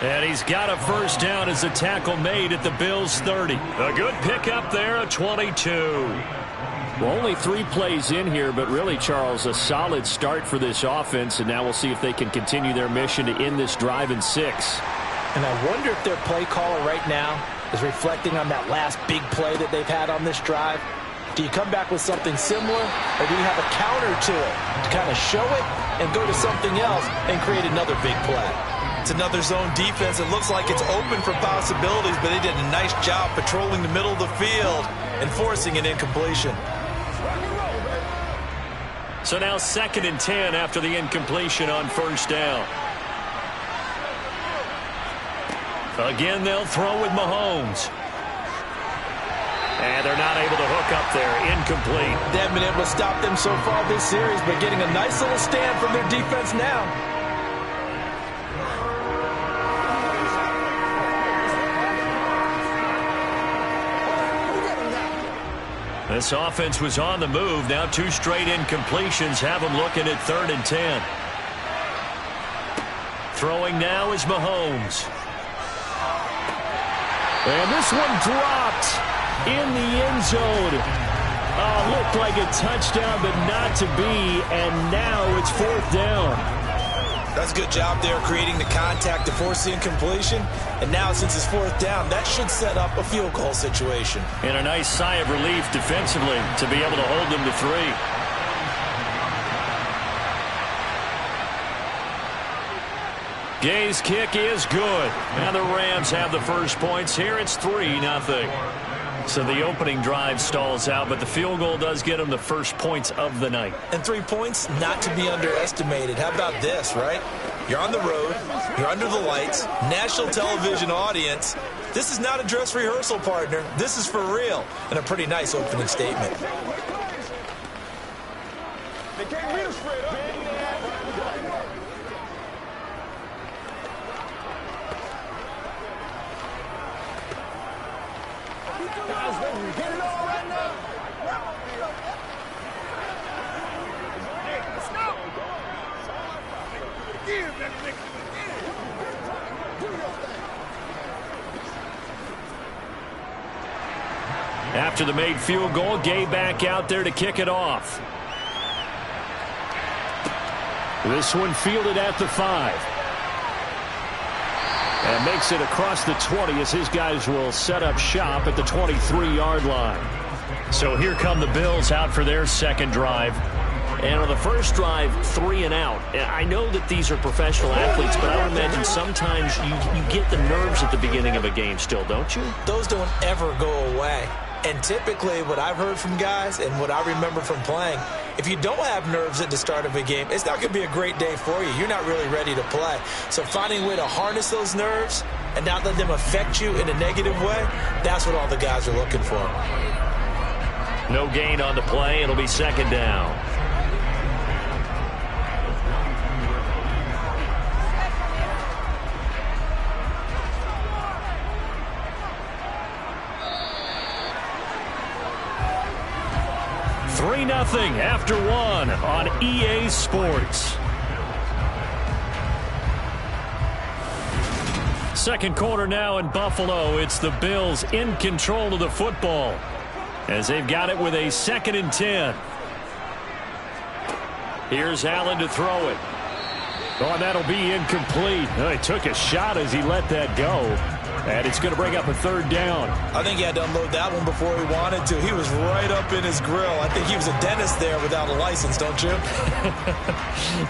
And he's got a 1st down as a tackle made at the Bills' 30. A good pickup there, a 22. Well, only 3 plays in here, but really, Charles, a solid start for this offense. And now we'll see if they can continue their mission to end this drive in 6. And I wonder if their play caller right now is reflecting on that last big play that they've had on this drive. Do you come back with something similar, or do you have a counter to it to kind of show it and go to something else and create another big play? It's another zone defense. It looks like it's open for possibilities, but they did a nice job patrolling the middle of the field and forcing an incompletion. So now 2nd and 10 after the incompletion on 1st down. Again, they'll throw with Mahomes. And they're not able to hook up there. Incomplete. They haven't been able to stop them so far this series, but getting a nice little stand from their defense now. This offense was on the move. Now 2 straight incompletions have them looking at 3rd and 10. Throwing now is Mahomes. And this one dropped. in the end zone. Oh, looked like a touchdown, but not to be, and now it's 4th down. That's a good job there creating the contact to force the incompletion. And now since it's 4th down, that should set up a field goal situation. And a nice sigh of relief defensively to be able to hold them to 3. Gay's kick is good. And the Rams have the first points here. It's 3-0. So the opening drive stalls out, but the field goal does get them the first points of the night. And 3 points, not to be underestimated. How about this, right? You're on the road. You're under the lights. National television audience. This is not a dress rehearsal, partner. This is for real. And a pretty nice opening statement. They can't beat us straight up. Get it all right now. Let's go. Again, baby. Do your thing. After the made field goal, Gay back out there to kick it off. This one fielded at the 5. And makes it across the 20 as his guys will set up shop at the 23-yard line. So here come the Bills out for their second drive. And on the first drive, 3 and out. I know that these are professional athletes, but I would imagine sometimes you get the nerves at the beginning of a game still, don't you? Those don't ever go away. And typically what I've heard from guys and what I remember from playing, if you don't have nerves at the start of a game, it's not going to be a great day for you. You're not really ready to play. So finding a way to harness those nerves and not let them affect you in a negative way, that's what all the guys are looking for. No gain on the play. It'll be 2nd down. Nothing after 1 on EA Sports. Second quarter now in Buffalo. It's the Bills in control of the football as they've got it with a 2nd and 10. Here's Allen to throw it. Oh, and that'll be incomplete. Oh, he took a shot as he let that go. And it's going to bring up a 3rd down. I think he had to unload that one before he wanted to. He was right up in his grill. I think he was a dentist there without a license, don't you?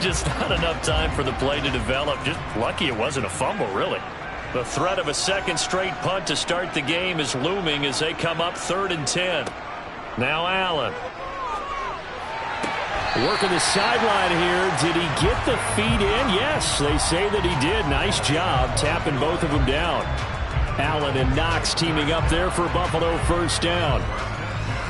Just not enough time for the play to develop. Just lucky it wasn't a fumble, really. The threat of a second straight punt to start the game is looming as they come up 3rd and 10. Now Allen. Working the sideline here. Did he get the feet in? Yes, they say that he did. Nice job tapping both of them down. Allen and Knox teaming up there for Buffalo 1st down.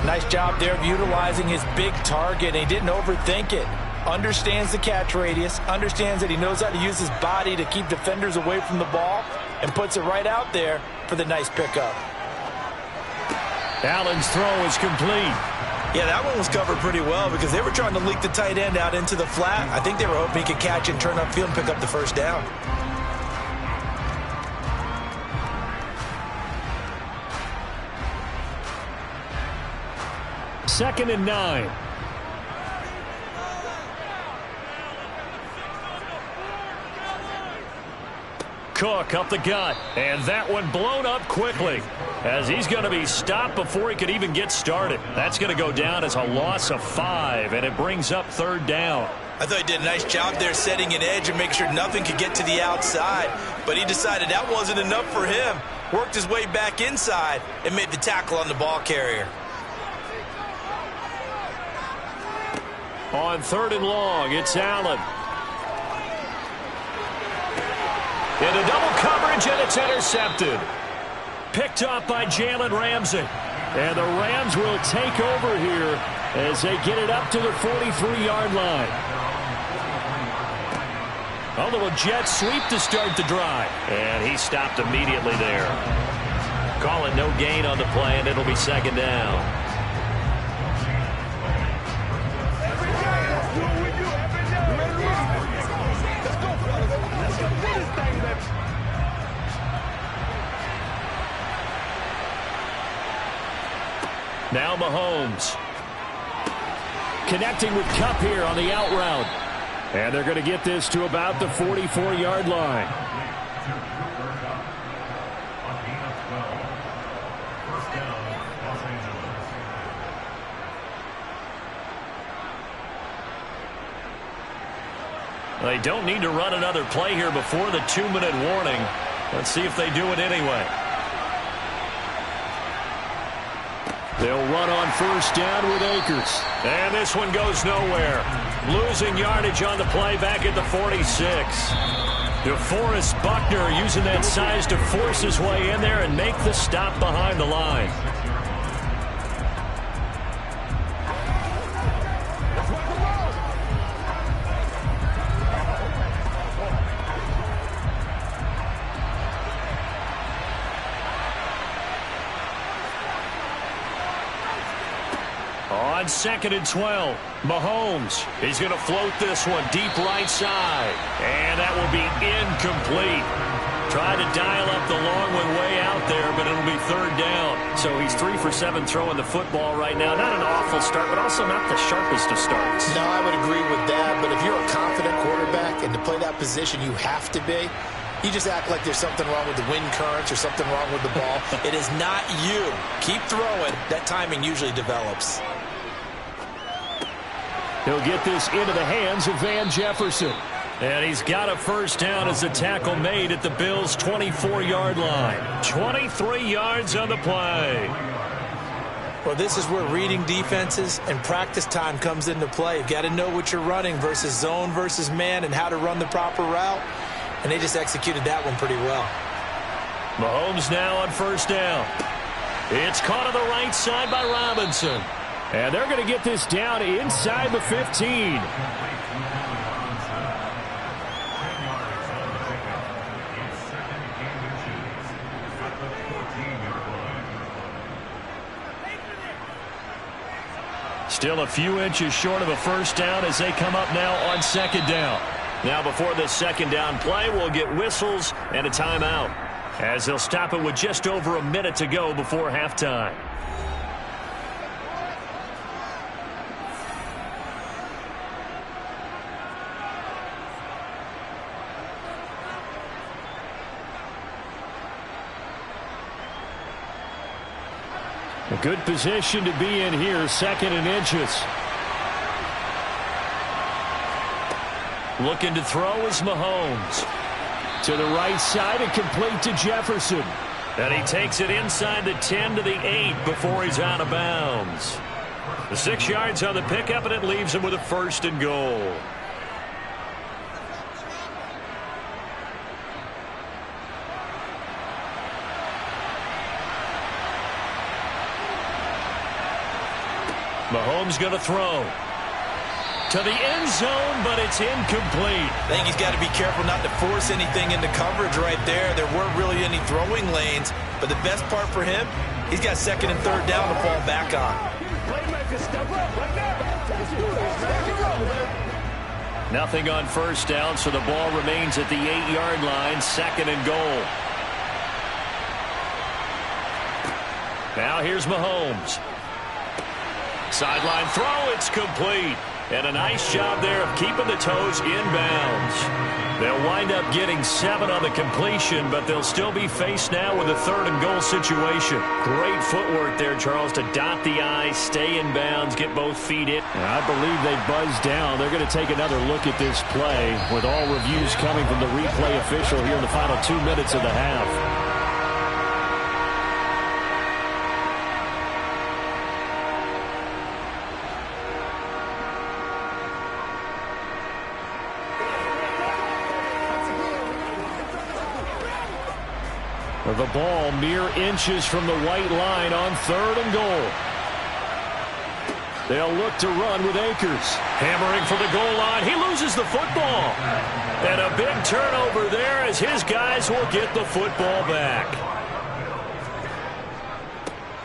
Nice job there of utilizing his big target. He didn't overthink it. Understands the catch radius. Understands that he knows how to use his body to keep defenders away from the ball. And puts it right out there for the nice pickup. Allen's throw is complete. Yeah, that one was covered pretty well because they were trying to leak the tight end out into the flat. I think they were hoping he could catch and turn upfield and pick up the 1st down. Second and 9. Cook up the gut, and that one blown up quickly as he's going to be stopped before he could even get started. That's going to go down as a loss of 5, and it brings up 3rd down. I thought he did a nice job there setting an edge and making sure nothing could get to the outside, but he decided that wasn't enough for him. Worked his way back inside and made the tackle on the ball carrier. On 3rd and long, it's Allen. Into double coverage, and it's intercepted. Picked off by Jalen Ramsey. And the Rams will take over here as they get it up to the 43-yard line. A little jet sweep to start the drive. And he stopped immediately there. Calling no gain on the play, and it'll be 2nd down. Now Mahomes. Connecting with Kupp here on the out route. And they're going to get this to about the 44-yard line. They don't need to run another play here before the 2-minute warning. Let's see if they do it anyway. They'll run on first down with Akers. And this one goes nowhere. Losing yardage on the play back at the 46. DeForest Buckner using that size to force his way in there and make the stop behind the line. On 2nd and 12, Mahomes. He's going to float this one deep right side. And that will be incomplete. Tried to dial up the long one way out there, but it'll be 3rd down. So he's 3 for 7 throwing the football right now. Not an awful start, but also not the sharpest of starts. No, I would agree with that. But if you're a confident quarterback and to play that position you have to be, you just act like there's something wrong with the wind currents or something wrong with the ball. It is not you. Keep throwing. That timing usually develops. He'll get this into the hands of Van Jefferson. And he's got a first down as the tackle made at the Bills' 24-yard line. 23 yards on the play. Well, this is where reading defenses and practice time comes into play. You've got to know what you're running versus zone versus man and how to run the proper route. And they just executed that one pretty well. Mahomes now on first down. It's caught on the right side by Robinson. And they're going to get this down inside the 15. Still a few inches short of a first down as they come up now on 2nd down. Now before this 2nd down play, we'll get whistles and a timeout, as they'll stop it with just over a minute to go before halftime. A good position to be in here, 2nd and inches. Looking to throw is Mahomes. To the right side and complete to Jefferson. And he takes it inside the 10 to the 8 before he's out of bounds. The 6 yards on the pickup, and it leaves him with a 1st and goal. Mahomes going to throw to the end zone, but it's incomplete. I think he's got to be careful not to force anything into coverage right there. There weren't really any throwing lanes, but the best part for him, he's got 2nd and 3rd down to fall back on. Nothing on first down, so the ball remains at the 8-yard line, 2nd and goal. Now here's Mahomes. Sideline throw, it's complete. And a nice job there of keeping the toes inbounds. They'll wind up getting 7 on the completion, but they'll still be faced now with a 3rd and goal situation. Great footwork there, Charles, to dot the I, stay in bounds, get both feet in. And I believe they buzzed down. They're going to take another look at this play, with all reviews coming from the replay official here in the final 2 minutes of the half. The ball mere inches from the white line on 3rd and goal. They'll look to run with Akers. Hammering for the goal line. He loses the football. And a big turnover there as his guys will get the football back.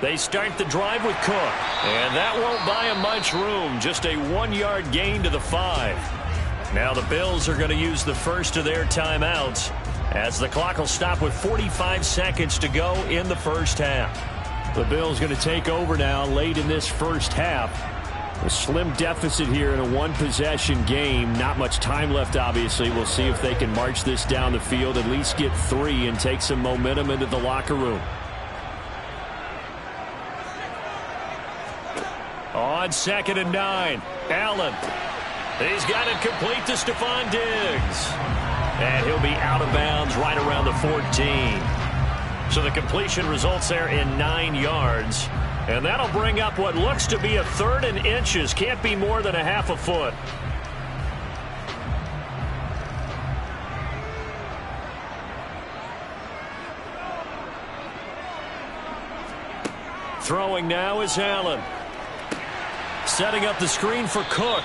They start the drive with Cook. And that won't buy him much room. Just a 1-yard gain to the 5. Now the Bills are going to use the first of their timeouts, as the clock will stop with 45 seconds to go in the first half. The Bills going to take over now late in this first half. A slim deficit here in a one-possession game. Not much time left, obviously. We'll see if they can march this down the field, at least get 3, and take some momentum into the locker room. On 2nd and 9, Allen. He's got it complete to Stephon Diggs. And he'll be out of bounds right around the 14. So the completion results there in 9 yards. And that'll bring up what looks to be a 3rd and inches. Can't be more than a half a foot. Throwing now is Allen. Setting up the screen for Cook.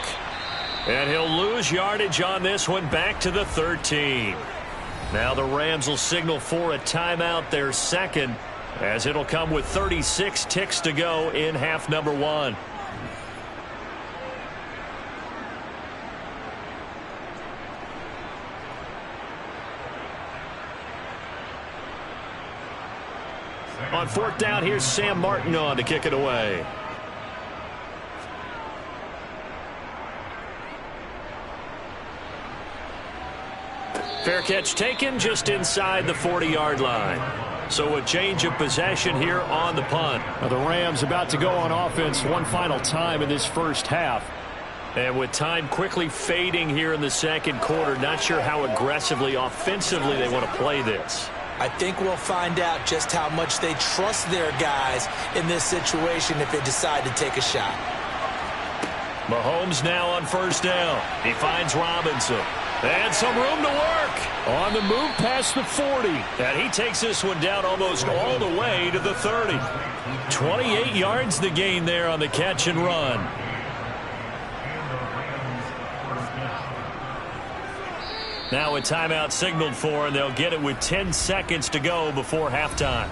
And he'll lose yardage on this one, back to the 13. Now the Rams will signal for a timeout, their second, as it'll come with 36 ticks to go in half number 1. On 4th down, here's Sam Martin on to kick it away. Fair catch taken just inside the 40-yard line. So a change of possession here on the punt. Now the Rams about to go on offense one final time in this first half. And with time quickly fading here in the second quarter, not sure how aggressively, offensively they want to play this. I think we'll find out just how much they trust their guys in this situation if they decide to take a shot. Mahomes now on 1st down. He finds Robinson. And some room to work. On the move past the 40. And he takes this one down almost all the way to the 30. 28 yards the gain there on the catch and run. Now a timeout signaled for, and they'll get it with 10 seconds to go before halftime.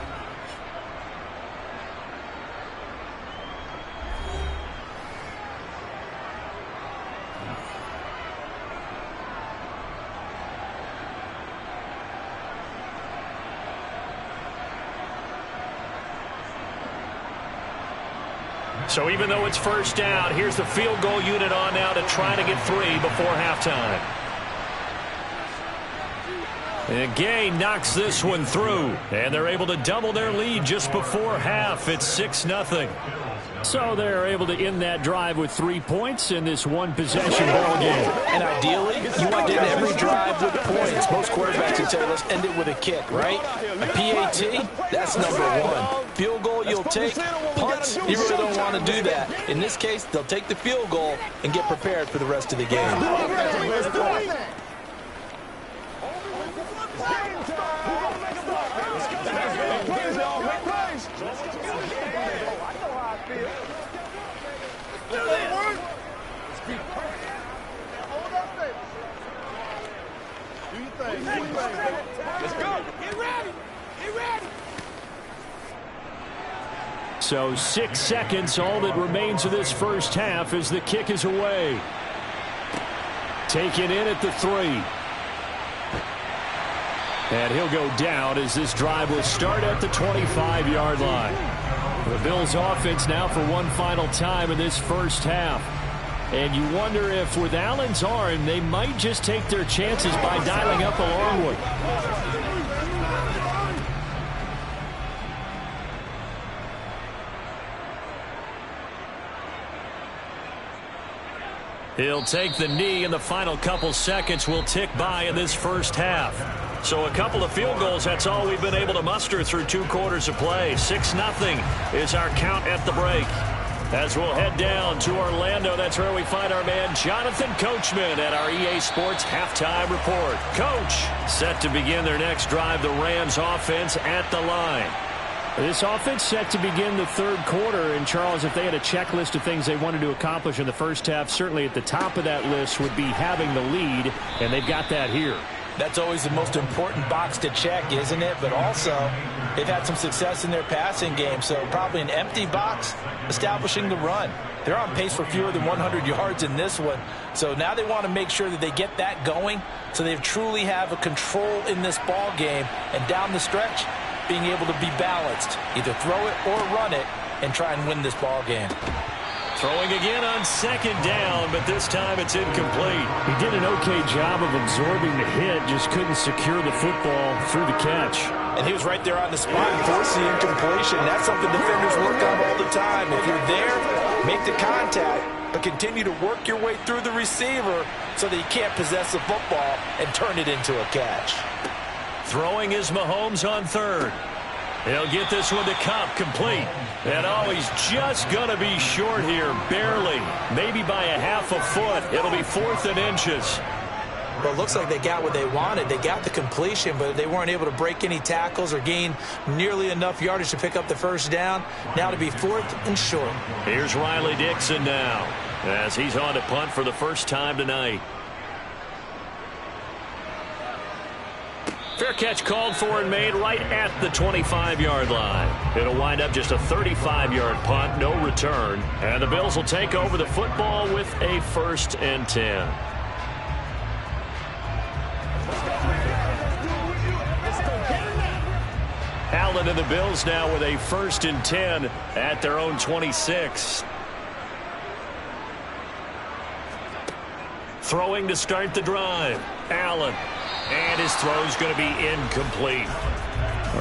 So even though it's 1st down, here's the field goal unit on now to try to get 3 before halftime. And Gay knocks this one through, and they're able to double their lead just before half. It's 6-0. So they're able to end that drive with 3 points in this one-possession ball game. And ideally, you want to end every drive with points. Most quarterbacks would say, let's end it with a kick, right? A PAT, that's number 1. Field goal, you'll take. Punts, you really don't want to do that. In this case, they'll take the field goal and get prepared for the rest of the game. Let's go. Get ready. Get ready. So 6 seconds, all that remains of this first half as the kick is away. Taken in at the 3. And he'll go down as this drive will start at the 25-yard line. The Bills offense now for one final time in this first half. And you wonder if with Allen's arm, they might just take their chances by dialing up a long one. He'll take the knee, and the final couple seconds will tick by in this first half. So a couple of field goals, that's all we've been able to muster through 2 quarters of play. 6-0 is our count at the break. As we'll head down to Orlando, that's where we find our man Jonathan Coachman at our EA Sports Halftime Report. Coach, set to begin their next drive, the Rams offense at the line. This offense set to begin the 3rd quarter, and Charles, if they had a checklist of things they wanted to accomplish in the first half, certainly at the top of that list would be having the lead, and they've got that here. That's always the most important box to check, isn't it? But also, they've had some success in their passing game, so probably an empty box establishing the run. They're on pace for fewer than 100 yards in this one, so now they want to make sure that they get that going so they truly have a control in this ball game. And down the stretch, being able to be balanced, either throw it or run it, and try and win this ball game. Throwing again on second down, but this time it's incomplete. He did an okay job of absorbing the hit, just couldn't secure the football through the catch. And he was right there on the spot and forced the incompletion. That's something defenders work on all the time. If you're there, make the contact, but continue to work your way through the receiver so that you can't possess the football and turn it into a catch. Throwing is Mahomes on third. He'll get this one to Kupp, complete. And he's just going to be short here, barely. Maybe by a half a foot. It'll be 4th and inches. Well, it looks like they got what they wanted. They got the completion, but they weren't able to break any tackles or gain nearly enough yardage to pick up the first down. Now to be 4th and short. Here's Riley Dixon now, as he's on to punt for the first time tonight. Fair catch called for and made right at the 25-yard line. It'll wind up just a 35-yard punt, no return. And the Bills will take over the football with a 1st and 10. Allen and the Bills now with a 1st and 10 at their own 26. Throwing to start the drive. Allen. And his throw's going to be incomplete.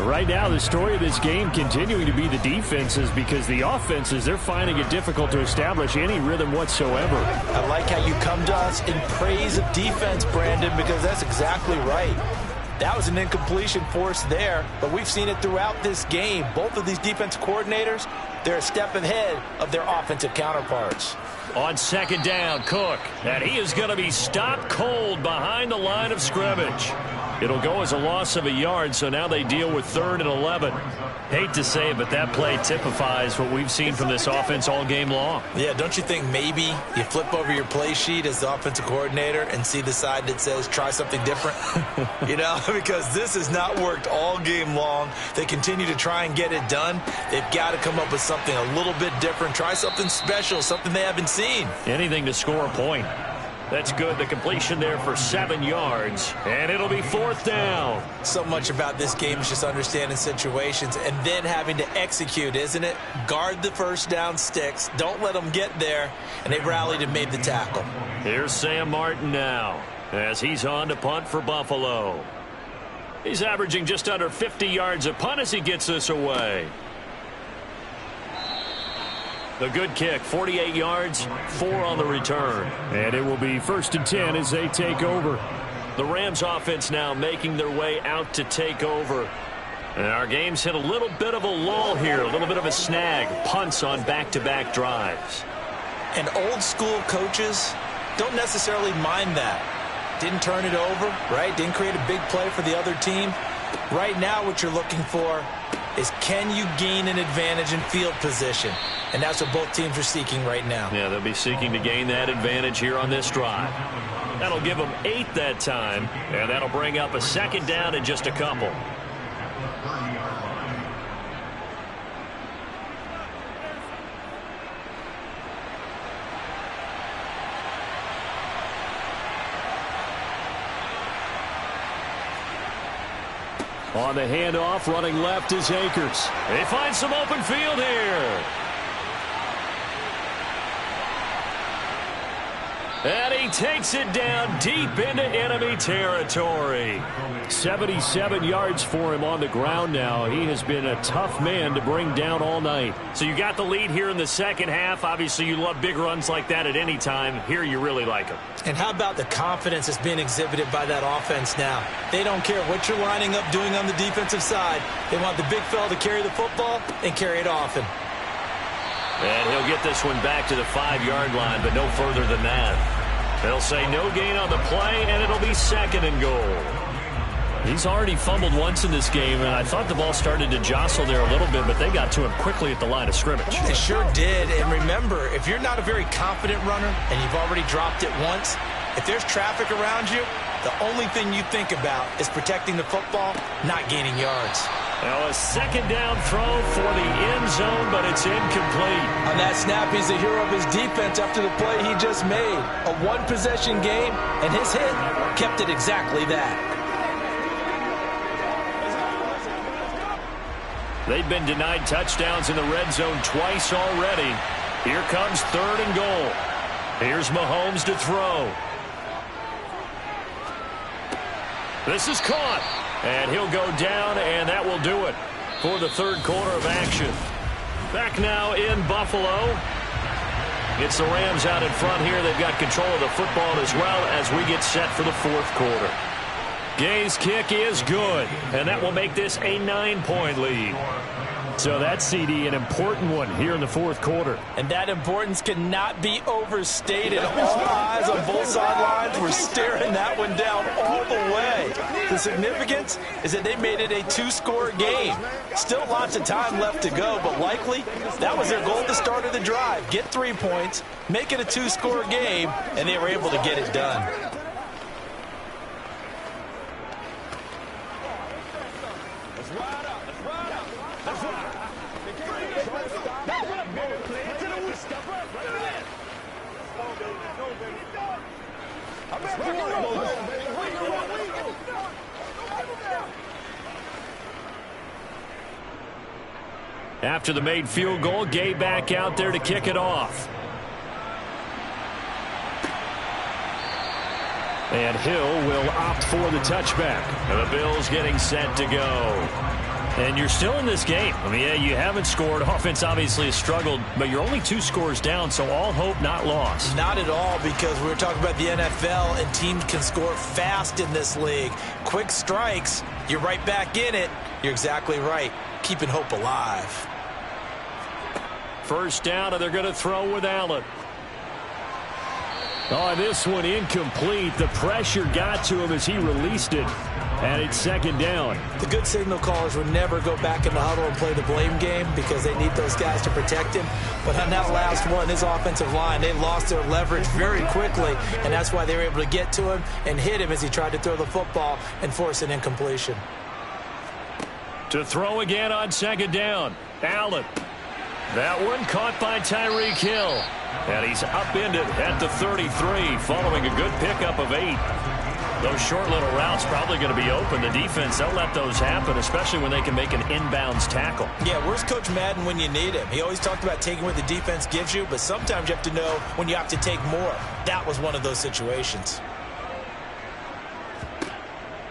Right now, the story of this game continuing to be the defenses, because the offenses, they're finding it difficult to establish any rhythm whatsoever. I like how you come to us in praise of defense, Brandon, because that's exactly right. That was an incompletion forced there, but we've seen it throughout this game. Both of these defense coordinators, they're a step ahead of their offensive counterparts. On second down, Cook, and he is going to be stopped cold behind the line of scrimmage. It'll go as a loss of a yard, so now they deal with 3rd and 11. Hate to say it, but that play typifies what we've seen from this offense all game long. Yeah, don't you think maybe you flip over your play sheet as the offensive coordinator and see the side that says try something different? You know, because this has not worked all game long. They continue to try and get it done. They've got to come up with something a little bit different. Try something special, something they haven't seen. Anything to score a point. That's good. The completion there for 7 yards. And it'll be 4th down. So much about this game is just understanding situations and then having to execute, isn't it? Guard the first down sticks. Don't let them get there. And they rallied and made the tackle. Here's Sam Martin now as he's on to punt for Buffalo. He's averaging just under 50 yards a punt as he gets this away. The good kick, 48 yards, 4 on the return. And it will be 1st and 10 as they take over. The Rams offense now making their way out to take over. And our game's hit a little bit of a lull here, a little bit of a snag. Punts on back-to-back drives. And old school coaches don't necessarily mind that. Didn't turn it over, right? Didn't create a big play for the other team. Right now what you're looking for is, can you gain an advantage in field position? And that's what both teams are seeking right now. Yeah, they'll be seeking to gain that advantage here on this drive. That'll give them 8 that time, and that'll bring up a 2nd down in just a couple. On the handoff, running left is Akers. They find some open field here. And he takes it down deep into enemy territory. 77 yards for him on the ground now. He has been a tough man to bring down all night. So you got the lead here in the second half. Obviously, you love big runs like that at any time. Here you really like them. And how about the confidence that's being exhibited by that offense now? They don't care what you're lining up doing on the defensive side. They want the big fella to carry the football and carry it often. And he'll get this one back to the 5-yard line, but no further than that. They'll say no gain on the play, and it'll be 2nd and goal. He's already fumbled once in this game, and I thought the ball started to jostle there a little bit, but they got to him quickly at the line of scrimmage. They sure did. And remember, if you're not a very confident runner and you've already dropped it once, if there's traffic around you, the only thing you think about is protecting the football, not gaining yards. Now a 2nd down throw for the end zone, but it's incomplete. On that snap, he's the hero of his defense after the play he just made. A one-possession game, and his hit kept it exactly that. They've been denied touchdowns in the red zone twice already. Here comes 3rd and goal. Here's Mahomes to throw. This is caught. And he'll go down, and that will do it for the 3rd quarter of action. Back now in Buffalo. It's the Rams out in front here. They've got control of the football as well as we get set for the 4th quarter. Gay's kick is good, and that will make this a 9-point lead. So that's, CD, an important one here in the 4th quarter. And that importance cannot be overstated. All eyes on both sidelines were staring that one down all the way. The significance is that they made it a 2-score game. Still lots of time left to go, but likely that was their goal at the start of the drive. Get 3 points, make it a 2-score game, and they were able to get it done. After the made field goal, Gay back out there to kick it off. And Hill will opt for the touchback. And the Bills getting set to go. And you're still in this game. I mean, yeah, you haven't scored. Offense obviously has struggled, but you're only 2 scores down, so all hope not lost. Not at all, because we were talking about the NFL, and teams can score fast in this league. Quick strikes, you're right back in it. You're exactly right. Keeping hope alive. 1st down, and they're going to throw with Allen. Oh, this one incomplete. The pressure got to him as he released it. And it's 2nd down. The good signal callers would never go back in the huddle and play the blame game because they need those guys to protect him. But on that last one, his offensive line, they lost their leverage very quickly, and that's why they were able to get to him and hit him as he tried to throw the football and force an incompletion. To throw again on 2nd down. Allen. That one caught by Tyreek Hill. And he's upended at the 33 following a good pickup of 8. Those short little routes probably going to be open. The defense, they'll let those happen, especially when they can make an inbounds tackle. Yeah, where's Coach Madden when you need him? He always talked about taking what the defense gives you, but sometimes you have to know when you have to take more. That was one of those situations.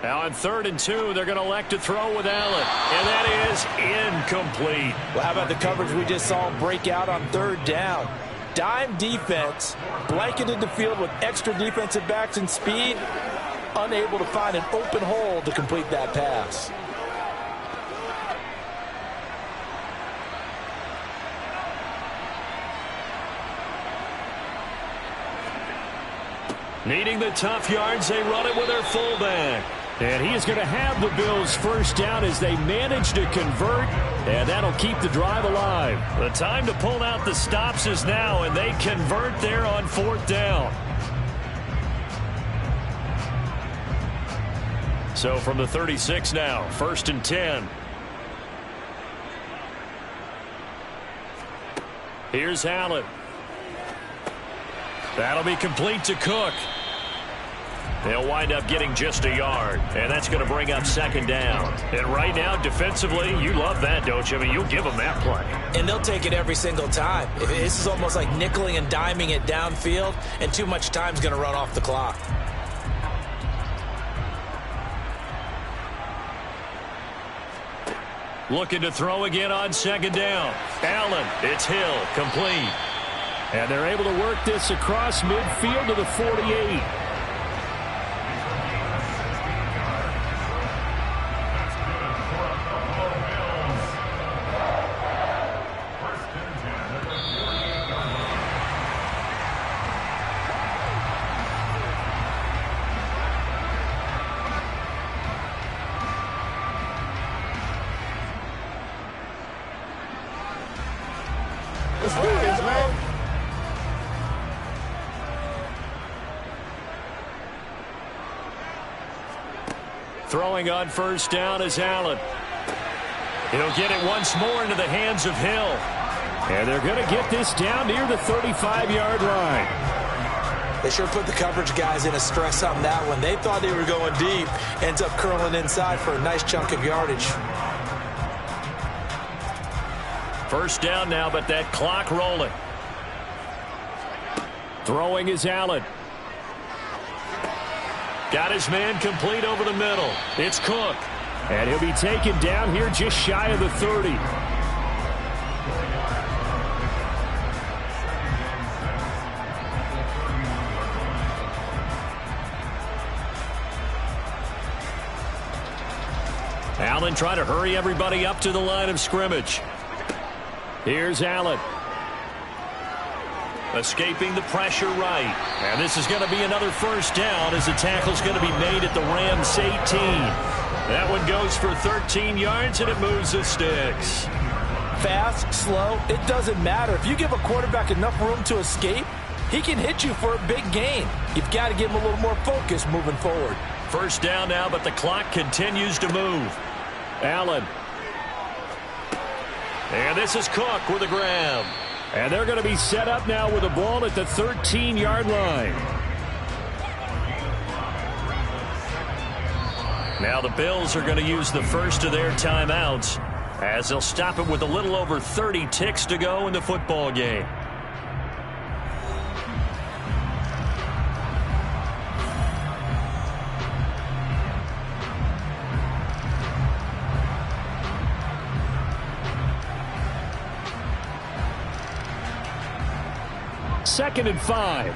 Now on 3rd and 2, they're going to elect to throw with Allen. And that is incomplete. Well, how about the coverage we just saw break out on 3rd down? Dime defense, blanketed the field with extra defensive backs and speed, unable to find an open hole to complete that pass. Needing the tough yards, they run it with their fullback. And he is going to have the Bills 1st down as they manage to convert, and that'll keep the drive alive. The time to pull out the stops is now, and they convert there on 4th down. So from the 36 now, 1st and 10. Here's Allen. That'll be complete to Cook. They'll wind up getting just a yard, and that's going to bring up 2nd down. And right now, defensively, you love that, don't you? I mean, you'll give them that play. And they'll take it every single time. This is almost like nickeling and diming it downfield, and too much time's going to run off the clock. Looking to throw again on 2nd down. Allen, it's Hill, complete. And they're able to work this across midfield to the 48. Let's do this, man. Throwing on 1st down is Allen. He'll get it once more into the hands of Hill. And they're going to get this down near the 35-yard line. They sure put the coverage guys in a stress on that one. They thought they were going deep. Ends up curling inside for a nice chunk of yardage. First down now, but that clock rolling. Throwing is Allen. Got his man complete over the middle. It's Cook. And he'll be taken down here just shy of the 30. Allen trying to hurry everybody up to the line of scrimmage. Here's Allen. Escaping the pressure right. And this is going to be another first down as the tackle's going to be made at the Rams 18. That one goes for 13 yards, and it moves the sticks. Fast, slow, it doesn't matter. If you give a quarterback enough room to escape, he can hit you for a big gain. You've got to give him a little more focus moving forward. First down now, but the clock continues to move. Allen. And this is Cook with a grab. And they're going to be set up now with the ball at the 13-yard line. Now the Bills are going to use the first of their timeouts as they'll stop it with a little over 30 ticks to go in the football game. Second and 5.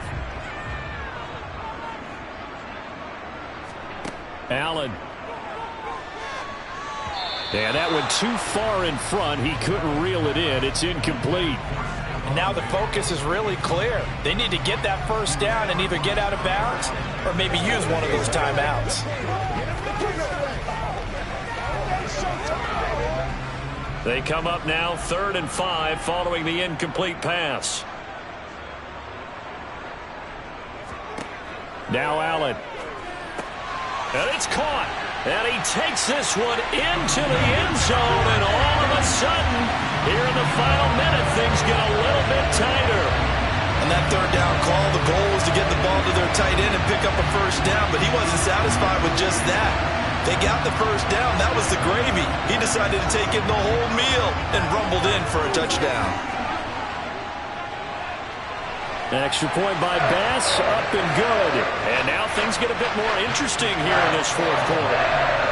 Allen. Yeah, that went too far in front. He couldn't reel it in. It's incomplete. And now the focus is really clear. They need to get that first down and either get out of bounds or maybe use one of those timeouts. They come up now 3rd and 5 following the incomplete pass. Now Allen. And it's caught. And he takes this one into the end zone. And all of a sudden, here in the final minute, things get a little bit tighter. On that third down call, the goal was to get the ball to their tight end and pick up a first down. But he wasn't satisfied with just that. They got the first down. That was the gravy. He decided to take in the whole meal and rumbled in for a touchdown. Extra point by Bass, up and good. And now things get a bit more interesting here in this fourth quarter.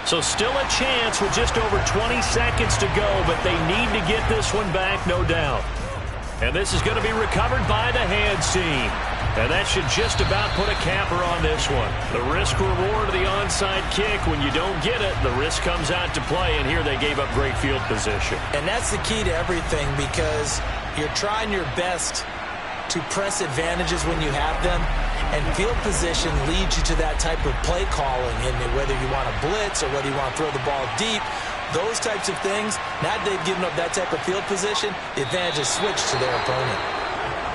So still a chance with just over 20 seconds to go, but they need to get this one back, no doubt. And this is going to be recovered by the hands team. And that should just about put a capper on this one. The risk-reward of the onside kick, when you don't get it, the risk comes out to play, and here they gave up great field position. And that's the key to everything, because you're trying your best to press advantages when you have them, and field position leads you to that type of play calling, and whether you want to blitz or whether you want to throw the ball deep, those types of things, now that they've given up that type of field position, the advantage is switched to their opponent.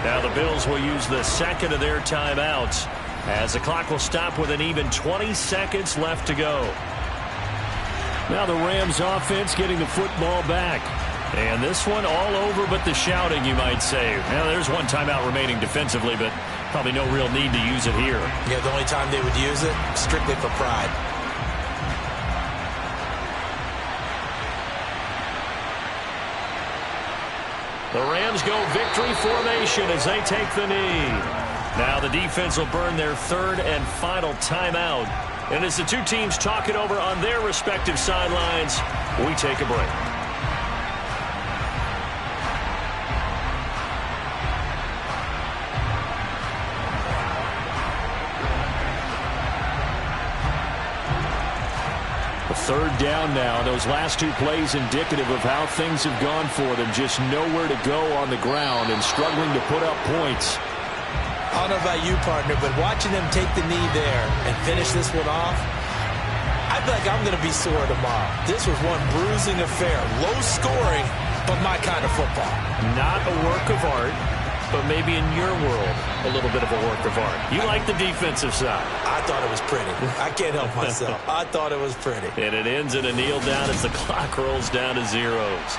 Now the Bills will use the second of their timeouts as the clock will stop with an even 20 seconds left to go. Now the Rams offense getting the football back. And this one all over but the shouting, you might say. Now there's one timeout remaining defensively, but probably no real need to use it here. Yeah, the only time they would use it, strictly for pride. The Rams go victory formation as they take the knee. Now the defense will burn their third and final timeout. And as the two teams talk it over on their respective sidelines, we take a break. Third down now. Those last two plays indicative of how things have gone for them. Just nowhere to go on the ground and struggling to put up points. I don't know about you, partner, but watching them take the knee there and finish this one off, I feel like I'm going to be sore tomorrow. This was one bruising affair. Low scoring, but my kind of football. Not a work of art, but maybe in your world, a little bit of a work of art. You like the defensive side. I thought it was pretty. I can't help myself. I thought it was pretty. And it ends in a kneel down as the clock rolls down to zeros.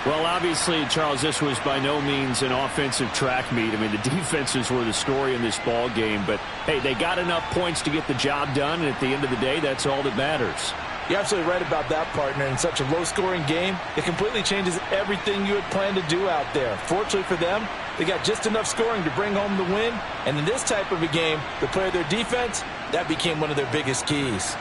Well, obviously, Charles, this was by no means an offensive track meet. I mean, the defenses were the story in this ball game. But, hey, they got enough points to get the job done, and at the end of the day, that's all that matters. You're absolutely right about that, partner. In such a low-scoring game, it completely changes everything you had planned to do out there. Fortunately for them, they got just enough scoring to bring home the win. And in this type of a game, to play their defense, that became one of their biggest keys.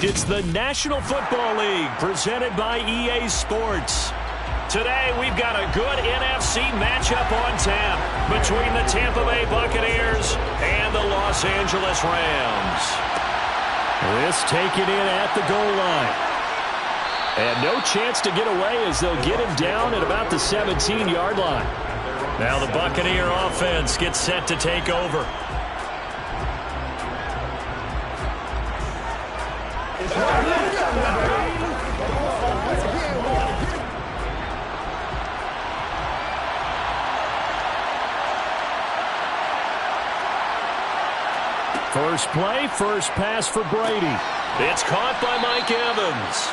It's the National Football League presented by EA Sports. Today, we've got a good NFC matchup on tap between the Tampa Bay Buccaneers and the Los Angeles Rams. This taken in at the goal line. And no chance to get away as they'll get him down at about the 17-yard line. Now the Buccaneer offense gets set to take over. First play, first pass for Brady. It's caught by Mike Evans.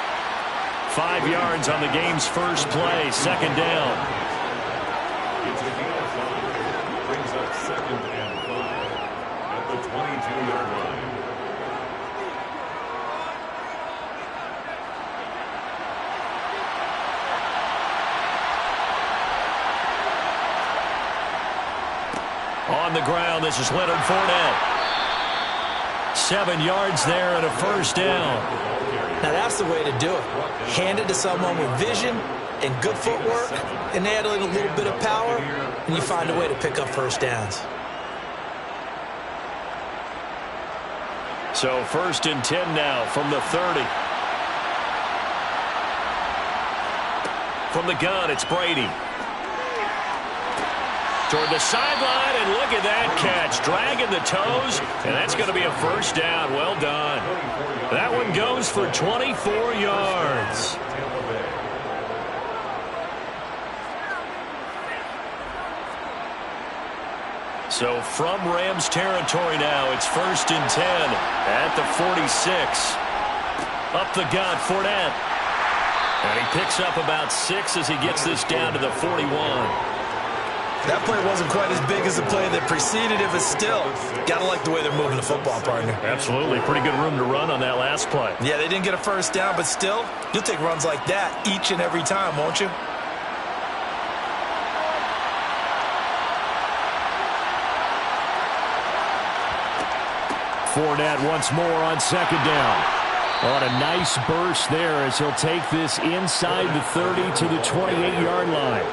5 yards on the game's first play, second down. Brings up 2nd and 5 at the 22-yard line. On the ground, this is Leonard Fournette. 7 yards there and a first down. Now that's the way to do it. Hand it to someone with vision and good footwork, and add in a little bit of power, and you find a way to pick up first downs. So 1st and 10 now from the 30. From the gun, it's Brady. Toward the sideline, and look at that catch. Dragging the toes, and that's going to be a first down. Well done. That one goes for 24 yards. So from Rams territory now, it's 1st and 10 at the 46. Up the gut, Fournette. And he picks up about 6 as he gets this down to the 41. That play wasn't quite as big as the play that preceded it, but still, got to like the way they're moving the football, partner. Absolutely. Pretty good room to run on that last play. Yeah, they didn't get a first down, but still, you'll take runs like that each and every time, won't you? Fournette once more on second down. On a nice burst there as he'll take this inside the 30 to the 28-yard line.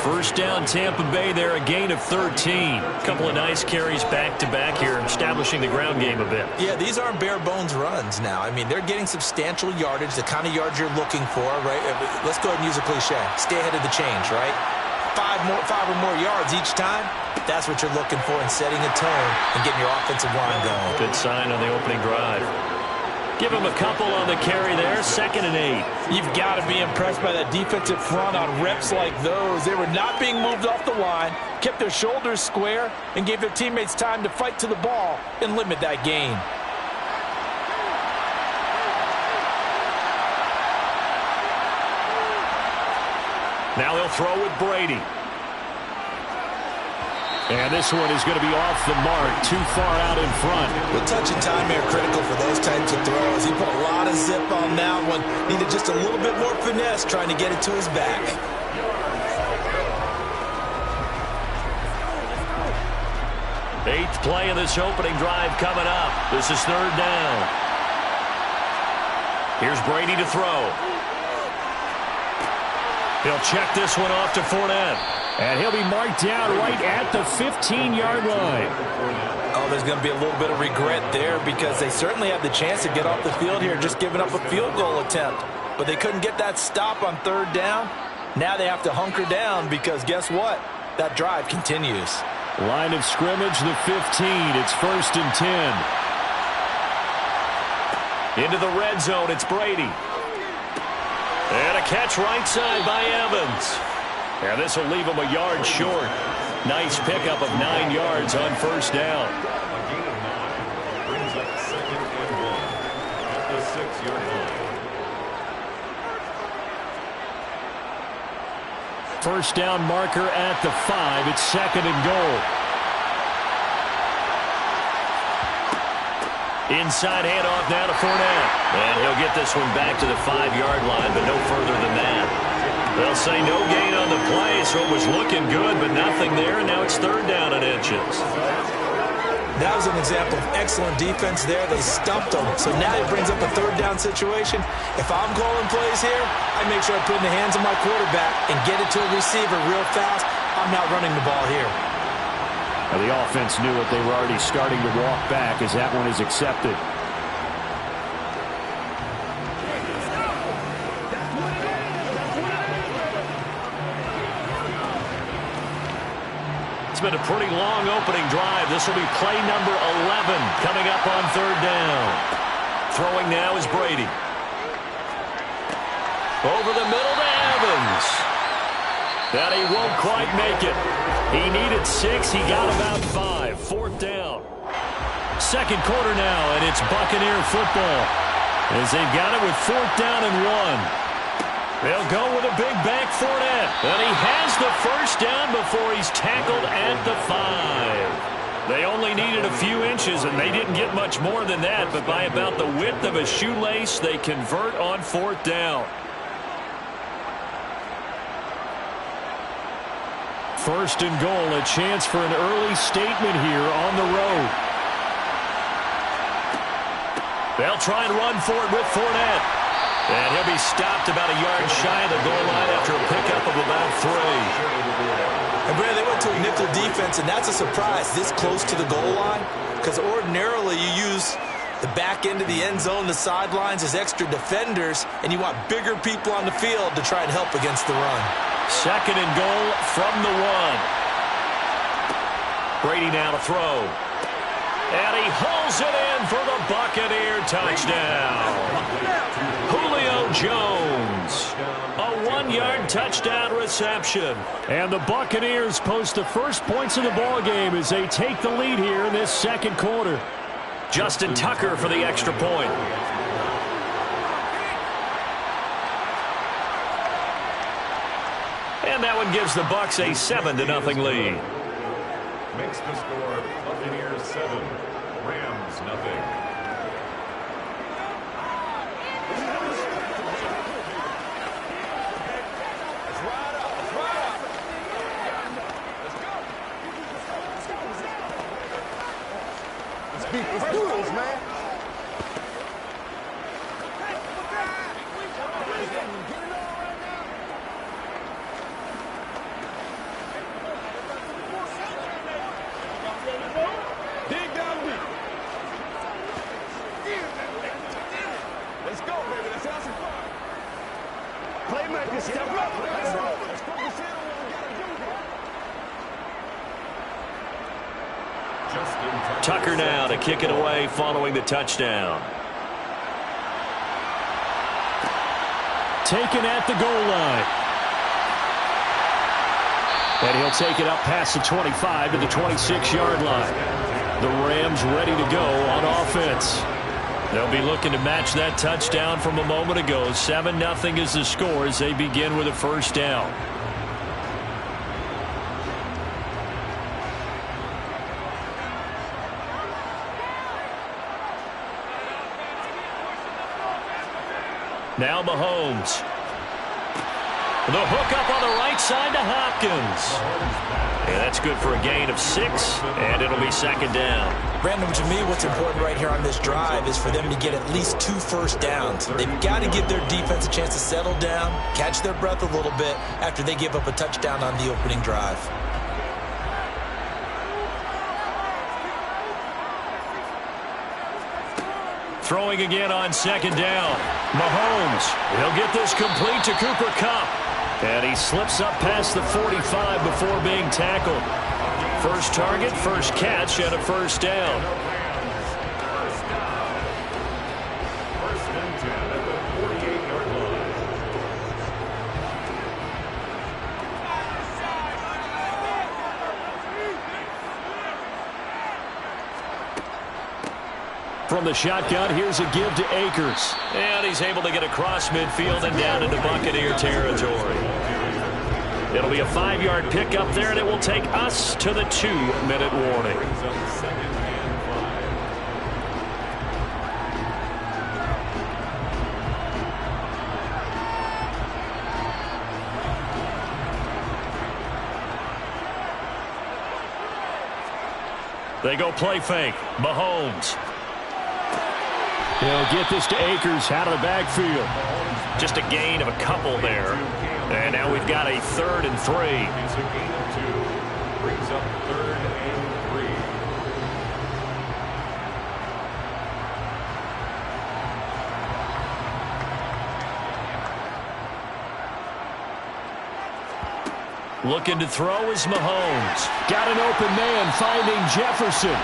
First down, Tampa Bay there, a gain of 13. A couple of nice carries back-to-back here, establishing the ground game a bit. Yeah, these aren't bare-bones runs now. I mean, they're getting substantial yardage, the kind of yards you're looking for, right? Let's go ahead and use a cliche. Stay ahead of the change, right? 5 or more yards each time. That's what you're looking for in setting a tone and getting your offensive line going. Good sign on the opening drive. Give him a couple on the carry there, 2nd and 8. You've got to be impressed by that defensive front on reps like those. They were not being moved off the line, kept their shoulders square, and gave their teammates time to fight to the ball and limit that gain. Now they'll throw with Brady. And this one is going to be off the mark, too far out in front. Well, touch and time are critical for those types of throws. He put a lot of zip on that one. Needed just a little bit more finesse trying to get it to his back. Eighth play of this opening drive coming up. This is 3rd down. Here's Brady to throw. He'll check this one off to Fournette. And he'll be marked down right at the 15-yard line. Oh, there's going to be a little bit of regret there because they certainly had the chance to get off the field here, just giving up a field goal attempt. But they couldn't get that stop on 3rd down. Now they have to hunker down because guess what? That drive continues. Line of scrimmage, the 15. It's 1st and 10. Into the red zone, it's Brady. And a catch right side by Evans. And this will leave him a yard short. Nice pickup of 9 yards on 1st down. A gain of 9. Brings up 2nd and 1 at the 6-yard line. First down marker at the 5. It's 2nd and goal. Inside handoff now to Fournette. And he'll get this one back to the 5-yard line, but no further than that. They'll say no gain on the play, so it was looking good, but nothing there, and now it's 3rd down and inches. That was an example of excellent defense there. They stumped them. So now it brings up a third down situation. If I'm calling plays here, I make sure I put it in the hands of my quarterback and get it to a receiver real fast. I'm not running the ball here. Now, the offense knew it. They were already starting to walk back as that one is accepted. It's been a pretty long opening drive. This will be play number 11 coming up on third down. Throwing now is Brady. Over the middle to Evans. And he won't quite make it. He needed 6. He got about 5. Fourth down. Second quarter now, and it's Buccaneer football as they've got it with fourth down and 1. They'll go with a big bank Fournette. And he has the first down before he's tackled at the 5. They only needed a few inches, and they didn't get much more than that. But by about the width of a shoelace, they convert on fourth down. First and goal, a chance for an early statement here on the road. They'll try and run for it with Fournette. And he'll be stopped about a yard shy of the goal line after a pickup of about 3. And, Brad, they went to a nickel defense, and that's a surprise this close to the goal line, because ordinarily you use the back end of the end zone, the sidelines as extra defenders, and you want bigger people on the field to try and help against the run. Second and goal from the 1. Brady now to throw. And he hauls it in for the Buccaneer touchdown. Julio Jones. A 1-yard touchdown reception. And the Buccaneers post the first points of the ball game as they take the lead here in this second quarter. Justin Tucker for the extra point. And that one gives the Bucs a 7-0 lead. Makes the score Buccaneers 7, Rams nothing. Let's ride up. Let's ride up. Let's go. Let's do this, man. Tucker now to kick it away following the touchdown. Taken at the goal line. And he'll take it up past the 25 to the 26-yard line. The Rams ready to go on offense. They'll be looking to match that touchdown from a moment ago. 7-0 is the score as they begin with a first down. Now Mahomes. The hook up on the right side to Hopkins. And that's good for a gain of 6, and it'll be second down. Brandon, to me, what's important right here on this drive is for them to get at least 2 first downs. They've got to give their defense a chance to settle down, catch their breath a little bit after they give up a touchdown on the opening drive. Throwing again on second down. Mahomes, he'll get this complete to Cooper Kupp. And he slips up past the 45 before being tackled. First target, first catch, and a first down. First and 10 at the 48-yard line. From the shotgun, here's a give to Akers. And he's able to get across midfield and down into Buccaneer territory. It'll be a 5-yard pickup there, and it will take us to the 2-minute warning. They go play fake. Mahomes. He'll get this to Akers out of the backfield. Just a gain of a couple there. And now we've got a 3rd and 3. It's a gain of 2. Brings up 3rd and 3. Looking to throw is Mahomes. Got an open man finding Jefferson.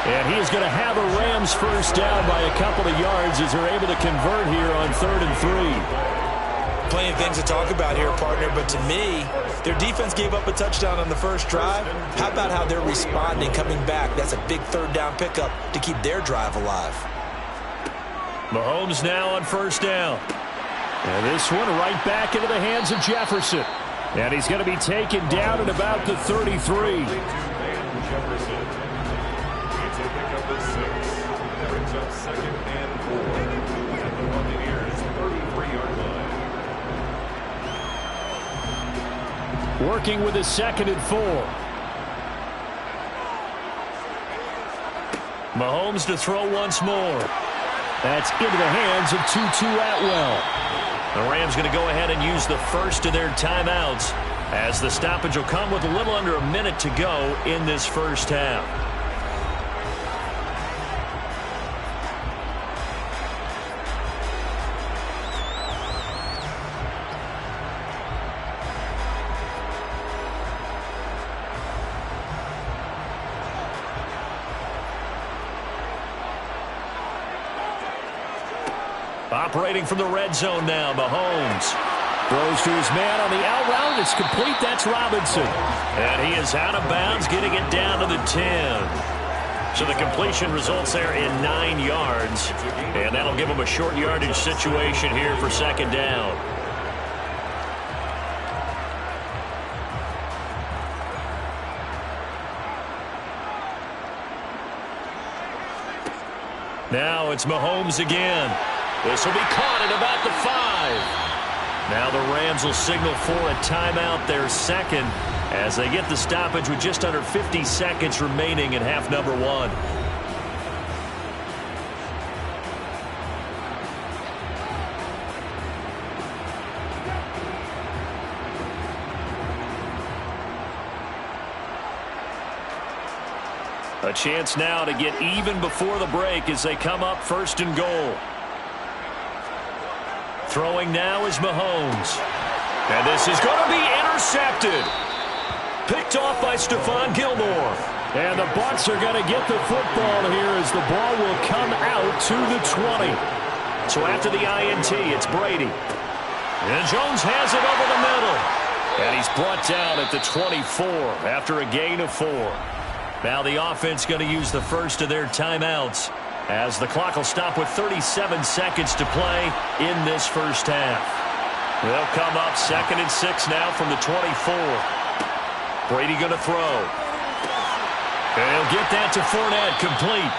And he is going to have a Rams first down by a couple of yards as they're able to convert here on 3rd and 3. Plenty of things to talk about here, partner, but to me, their defense gave up a touchdown on the first drive. How about how they're responding, coming back? That's a big 3rd down pickup to keep their drive alive. Mahomes now on first down. And this one right back into the hands of Jefferson. And he's going to be taken down at about the 33. Jefferson. It's a pickup of 6. Brings up 2nd and 4. At the Buccaneers' 33-yard line. Working with his 2nd and 4. Mahomes to throw once more. That's into the hands of Tutu Atwell. The Rams going to go ahead and use the first of their timeouts as the stoppage will come with a little under a minute to go in this first half. Operating from the red zone now, Mahomes. Throws to his man on the out route. It's complete. That's Robinson. And he is out of bounds, getting it down to the 10. So the completion results there in 9 yards. And that'll give him a short yardage situation here for 2nd down. Now it's Mahomes again. This will be caught at about the 5. Now the Rams will signal for a timeout, their 2nd, as they get the stoppage with just under 50 seconds remaining in half number 1. A chance now to get even before the break as they come up 1st and goal. Throwing now is Mahomes. And this is going to be intercepted. Picked off by Stephon Gilmore. And the Bucs are going to get the football here as the ball will come out to the 20. So after the INT, it's Brady. And Jones has it over the middle. And he's brought down at the 24 after a gain of 4. Now the offense going to use the first of their timeouts as the clock will stop with 37 seconds to play in this first half. They'll come up 2nd and 6 now from the 24. Brady going to throw. And he'll get that to Fournette, complete.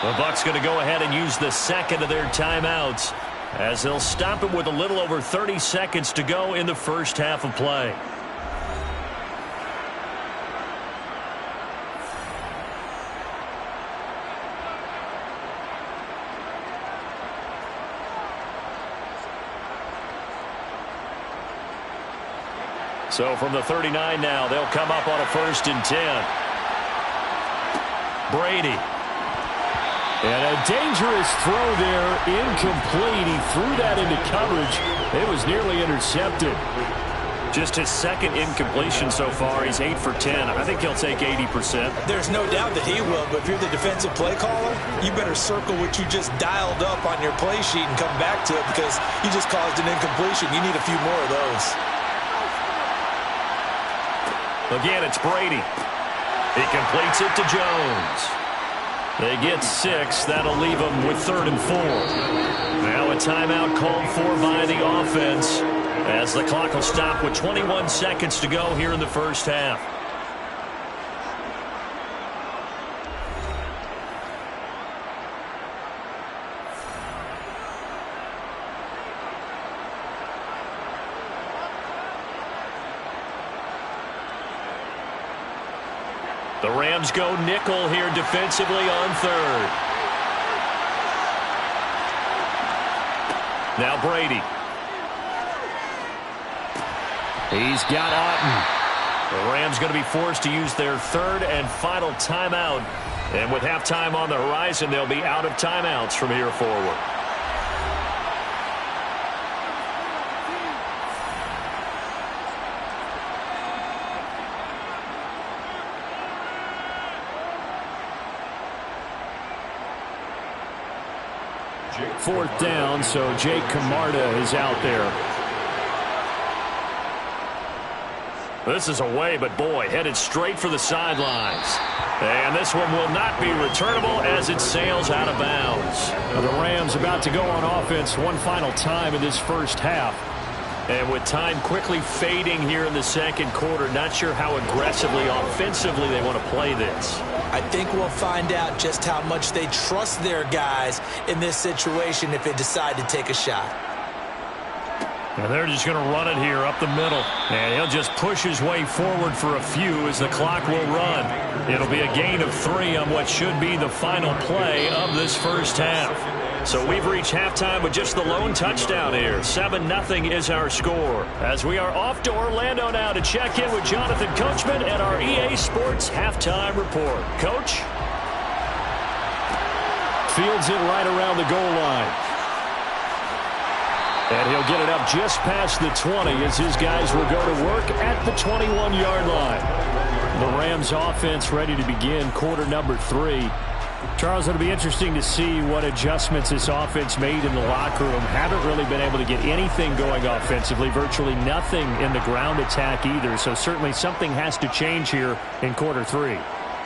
The Bucs going to go ahead and use the 2nd of their timeouts as they'll stop it with a little over 30 seconds to go in the first half of play. So from the 39 now, they'll come up on a 1st and 10. Brady. And a dangerous throw there, incomplete. He threw that into coverage. It was nearly intercepted. Just his 2nd incompletion so far. He's 8 for 10. I think he'll take 80%. There's no doubt that he will, but if you're the defensive play caller, you better circle what you just dialed up on your play sheet and come back to it because you just caused an incompletion. You need a few more of those. Again, it's Brady. He completes it to Jones. They get 6. That'll leave them with 3rd and 4. Now a timeout called for by the offense as the clock will stop with 21 seconds to go here in the first half. The Rams go nickel here defensively on third. Now Brady. He's got Otten. The Rams going to be forced to use their third and final timeout. And with halftime on the horizon, they'll be out of timeouts from here forward. Fourth down, so Jake Camarda is out there. This is away, but boy, headed straight for the sidelines. And this one will not be returnable as it sails out of bounds. The Rams about to go on offense one final time in this first half. And with time quickly fading here in the second quarter, not sure how aggressively, offensively they want to play this. I think we'll find out just how much they trust their guys in this situation if they decide to take a shot. And they're just going to run it here up the middle. And he'll just push his way forward for a few as the clock will run. It'll be a gain of 3 on what should be the final play of this first half. So we've reached halftime with just the lone touchdown here. 7-0 is our score. As we are off to Orlando now to check in with Jonathan Coachman and our EA Sports Halftime Report. Coach? Fields it right around the goal line. And he'll get it up just past the 20 as his guys will go to work at the 21-yard line. The Rams offense ready to begin quarter number 3. Charles, it'll be interesting to see what adjustments this offense made in the locker room. Haven't really been able to get anything going offensively, virtually nothing in the ground attack either. So certainly something has to change here in quarter 3.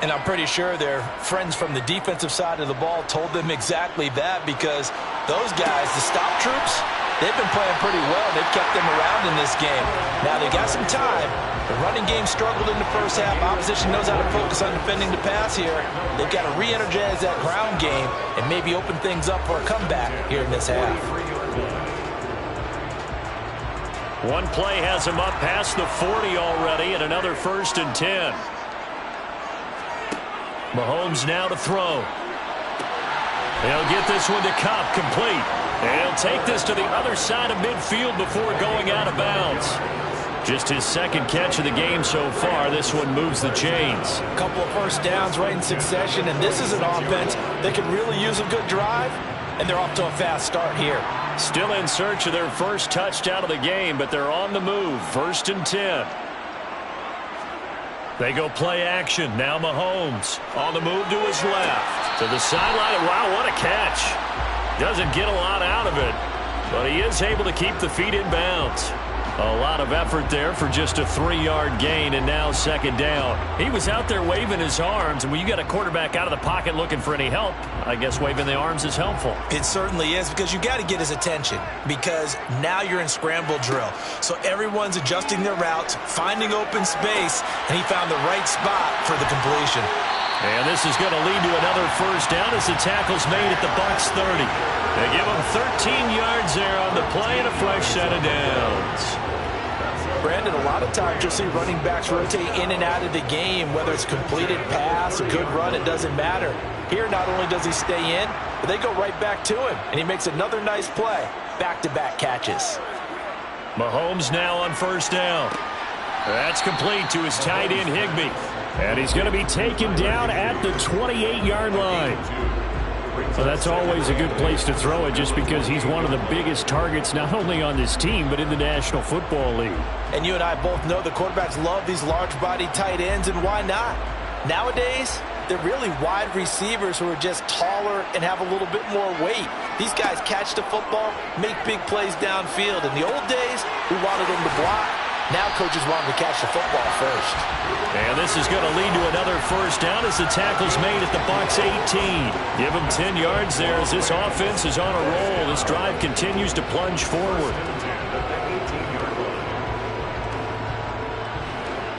And I'm pretty sure their friends from the defensive side of the ball told them exactly that, because those guys, the stop troops, they've been playing pretty well. They've kept them around in this game. Now they got some time. The running game struggled in the first half. Opposition knows how to focus on defending the pass here. They've got to re-energize that ground game and maybe open things up for a comeback here in this half. One play has him up past the 40 already, and another 1st and 10. Mahomes now to throw. He'll get this one to Kupp, complete. And he'll take this to the other side of midfield before going out of bounds. Just his second catch of the game so far. This one moves the chains. A couple of first downs right in succession, and this is an offense that could really use a good drive, and they're off to a fast start here. Still in search of their first touchdown of the game, but they're on the move. 1st and 10. They go play action. Now Mahomes on the move to his left. To the sideline. Wow, what a catch. Doesn't get a lot out of it, but he is able to keep the feet in bounds. A lot of effort there for just a 3-yard gain, and now 2nd down. He was out there waving his arms, and when you got a quarterback out of the pocket looking for any help, I guess waving the arms is helpful. It certainly is, because you got to get his attention, because now you're in scramble drill. So everyone's adjusting their routes, finding open space, and he found the right spot for the completion. And this is going to lead to another 1st down as the tackle's made at the Bucs 30. They give him 13 yards there on the play and a fresh set of downs. Brandon, a lot of times you'll see running backs rotate in and out of the game, whether it's completed pass, a good run, it doesn't matter. Here, not only does he stay in, but they go right back to him, and he makes another nice play. Back-to-back catches. Mahomes now on 1st down. That's complete to his tight end, Higbee. And he's going to be taken down at the 28-yard line. So that's always a good place to throw it, just because he's one of the biggest targets not only on this team but in the National Football League. And you and I both know the quarterbacks love these large-body tight ends, and why not? Nowadays, they're really wide receivers who are just taller and have a little bit more weight. These guys catch the football, make big plays downfield. In the old days, we wanted them to block. Now coaches want them to catch the football first. And this is going to lead to another 1st down as the tackle's made at the Bucs 18. Give them 10 yards there as this offense is on a roll. This drive continues to plunge forward.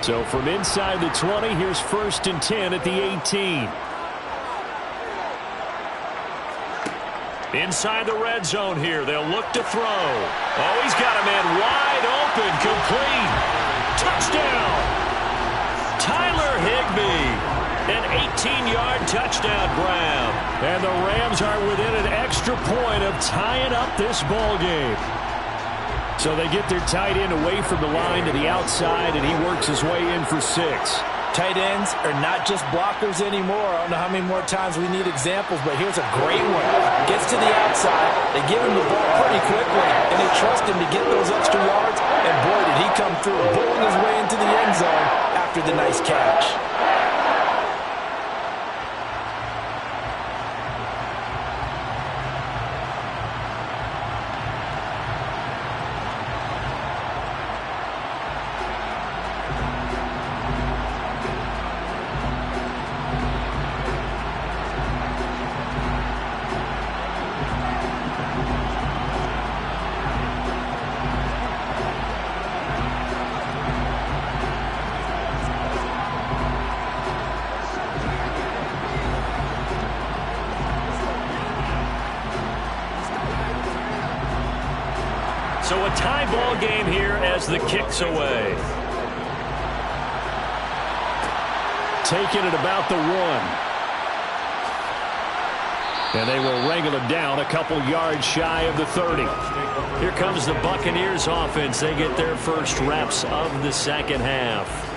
So from inside the 20, here's 1st and 10 at the 18. Inside the red zone here. They'll look to throw. Oh, he's got a man wide open. Complete. Touchdown. Tyler Higbee. An 18-yard touchdown grab. And the Rams are within an extra point of tying up this ball game. So they get their tight end away from the line to the outside, and he works his way in for 6. Tight ends are not just blockers anymore. I don't know how many more times we need examples, but here's a great one. Gets to the outside. They give him the ball pretty quickly, and they trust him to get those extra yards. And boy, did he come through, bulling his way into the end zone after the nice catch. So a tie ball game here as the kick's away. Taking it about the 1. And they will wrangle it down a couple yards shy of the 30. Here comes the Buccaneers offense. They get their first reps of the second half.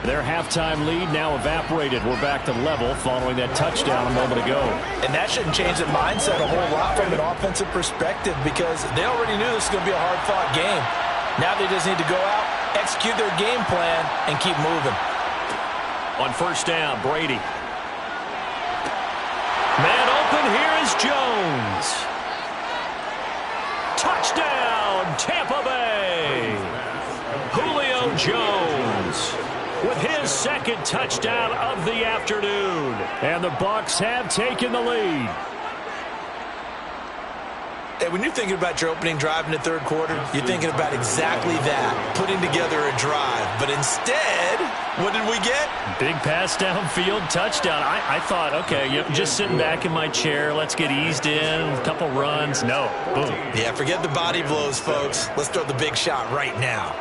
Their halftime lead now evaporated. We're back to level following that touchdown a moment ago. And that shouldn't change the mindset a whole lot from an offensive perspective because they already knew this was going to be a hard-fought game. Now they just need to go out, execute their game plan, and keep moving. On first down, Brady. Man open, here is Jones. Touchdown, Tampa Bay. Julio Jones with his second touchdown of the afternoon. And the Bucs have taken the lead. Hey, when you're thinking about your opening drive in the third quarter, you're thinking about exactly that, putting together a drive. But instead, what did we get? Big pass downfield, touchdown. I thought, okay, just sitting back in my chair, let's get eased in, a couple runs. No, boom. Yeah, forget the body blows, folks. Let's throw the big shot right now.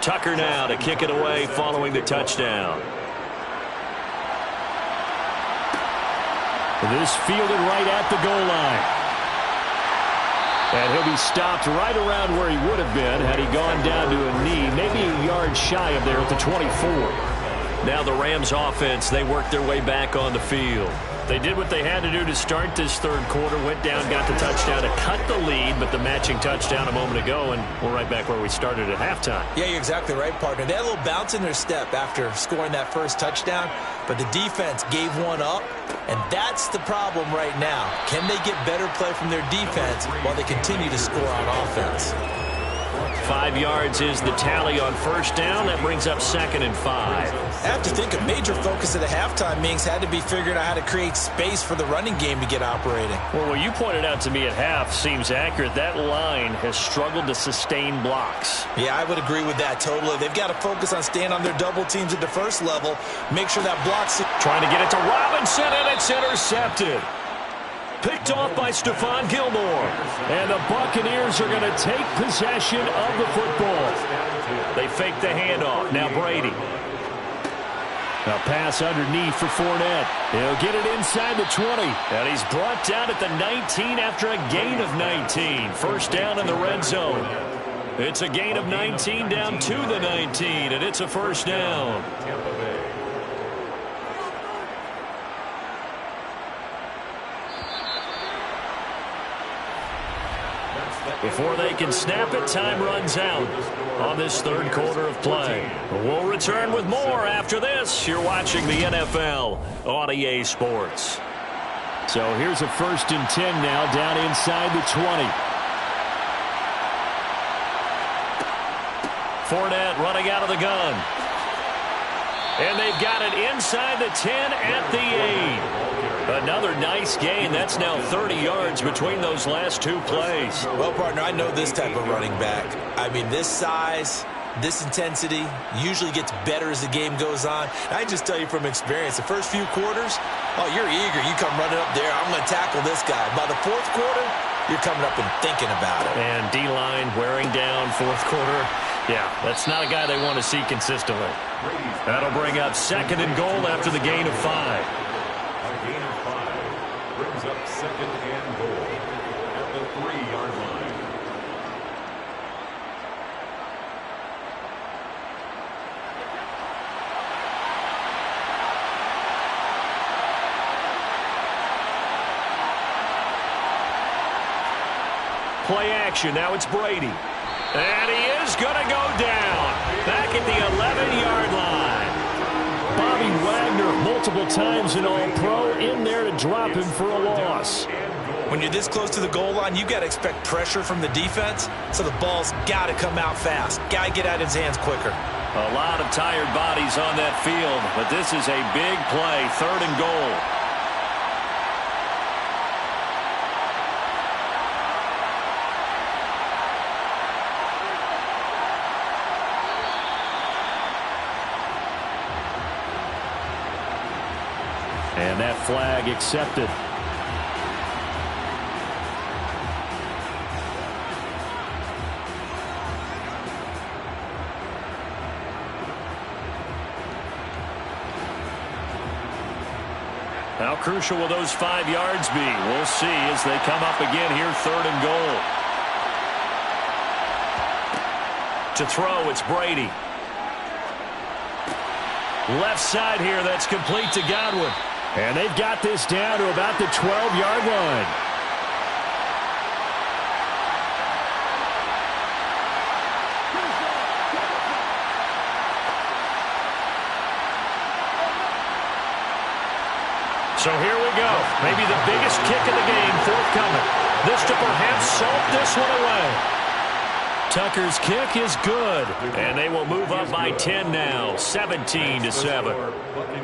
Tucker now to kick it away following the touchdown. This fielded right at the goal line. And he'll be stopped right around where he would have been had he gone down to a knee, maybe a yard shy of there at the 24. Now the Rams offense, they work their way back on the field. They did what they had to do to start this third quarter, went down, got the touchdown to cut the lead, but the matching touchdown a moment ago, and we're right back where we started at halftime. Yeah, you're exactly right, partner. They had a little bounce in their step after scoring that first touchdown, but the defense gave one up, and that's the problem right now. Can they get better play from their defense while they continue to score on offense? 5 yards is the tally on first down. That brings up 2nd and 5. I have to think a major focus at the halftime meetings had to be figuring out how to create space for the running game to get operating. Well, what you pointed out to me at half seems accurate. That line has struggled to sustain blocks. Yeah, I would agree with that totally. They've got to focus on staying on their double teams at the first level. Make sure that block's... Trying to get it to Robinson, and it's intercepted. Picked off by Stephon Gilmore. And the Buccaneers are going to take possession of the football. They fake the handoff. Now Brady. A pass underneath for Fournette. He'll get it inside the 20. And he's brought down at the 19 after a gain of 19. First down in the red zone. It's a gain of 19 down to the 19, and it's a first down. Before they can snap it, time runs out on this third quarter of play. We'll return with more after this. You're watching the NFL on EA Sports. So here's a 1st and 10 now, down inside the 20. Fournette running out of the gun. And they've got it inside the 10 at the 8. Another nice gain. That's now 30 yards between those last 2 plays. Well, partner, I know this type of running back. I mean, this size, this intensity usually gets better as the game goes on. And I just tell you from experience, the first few quarters, oh, you're eager. You come running up there. I'm going to tackle this guy. By the 4th quarter, you're coming up and thinking about it. And D-line wearing down 4th quarter. Yeah, that's not a guy they want to see consistently. That'll bring up 2nd and goal after the gain of 5. A gain of 5 brings up 2nd and goal at the 3-yard line. Play action. Now it's Brady. And he is going to go down back at the 11-yard line. Bobby Wagner, multiple times an All-Pro, in there to drop him for a loss. When you're this close to the goal line, you got to expect pressure from the defense, so the ball's got to come out fast. Got to get out of his hands quicker. A lot of tired bodies on that field, but this is a big play, 3rd and goal. And that flag accepted. How crucial will those 5 yards be? We'll see as they come up again here, 3rd and goal. To throw, it's Brady. Left side here, that's complete to Godwin. And they've got this down to about the 12-yard line. So here we go. Maybe the biggest kick of the game forthcoming. This to perhaps salt this one away. Tucker's kick is good, and they will move up by 10 now, 17-7.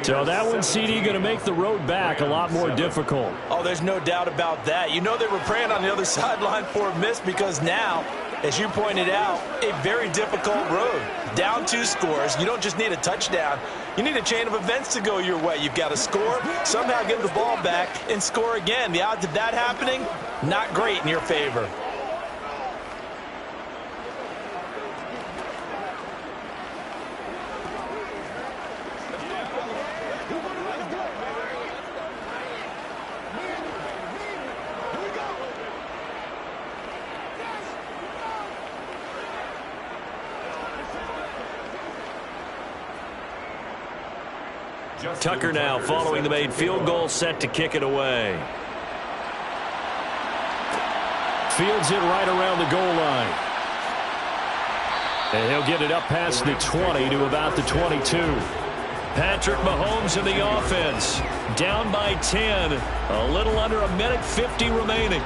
So that one, CD, going to make the road back a lot more difficult. Oh, there's no doubt about that. You know they were praying on the other sideline for a miss because now, as you pointed out, a very difficult road. Down 2 scores. You don't just need a touchdown. You need a chain of events to go your way. You've got to score, somehow get the ball back, and score again. The odds of that happening, not great in your favor. Tucker now following the made field goal, set to kick it away. Fields it right around the goal line. And he'll get it up past the 20 to about the 22. Patrick Mahomes in the offense. Down by 10. A little under a minute 50 remaining.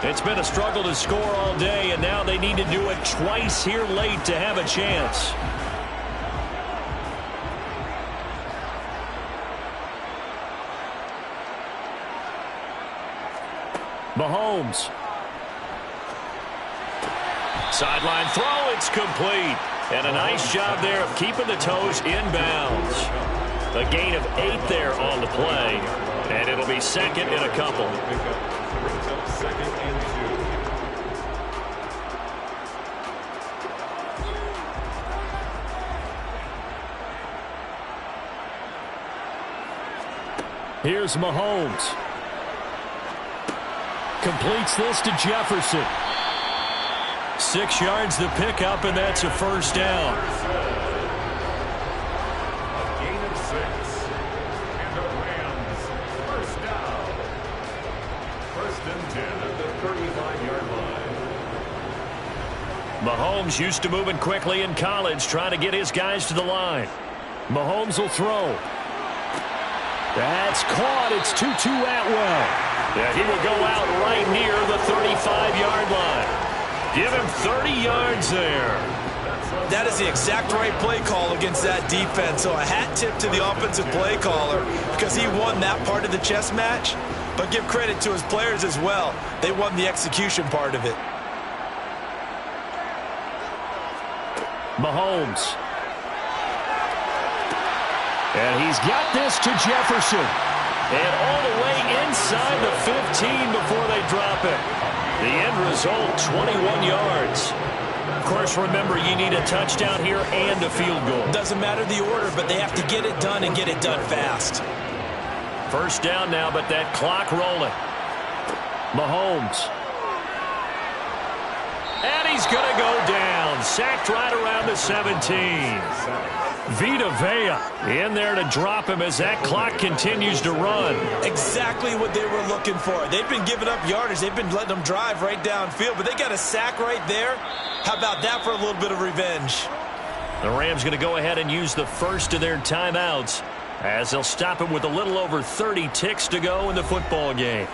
It's been a struggle to score all day, and now they need to do it twice here late to have a chance. Mahomes. Sideline throw, it's complete. And a nice job there of keeping the toes inbounds. A gain of 8 there on the play. And it'll be 2nd and a couple. Brings up 2nd and 2. Here's Mahomes. Completes this to Jefferson. 6 yards the pickup, and that's a first down. A gain of 6. And the Rams, first down. 1st and 10 at the 35-yard line. Mahomes used to moving quickly in college, trying to get his guys to the line. Mahomes will throw. That's caught. It's Tutu Atwell. Yeah, he will go out right near the 35-yard line. Give him 30 yards there. That is the exact right play call against that defense. So a hat tip to the offensive play caller because he won that part of the chess match. But give credit to his players as well. They won the execution part of it. Mahomes. And he's got this to Jefferson. And all the way inside the 15 before they drop it. The end result, 21 yards. Of course, remember, you need a touchdown here and a field goal. Doesn't matter the order, but they have to get it done and get it done fast. First down now, but that clock rolling. Mahomes. And he's going to go down. Sacked right around the 17. Vita Vea in there to drop him as that clock continues to run. Exactly what they were looking for. They've been giving up yardage. They've been letting them drive right downfield, but they got a sack right there. How about that for a little bit of revenge? The Rams going to go ahead and use the first of their timeouts as they'll stop him with a little over 30 ticks to go in the football game.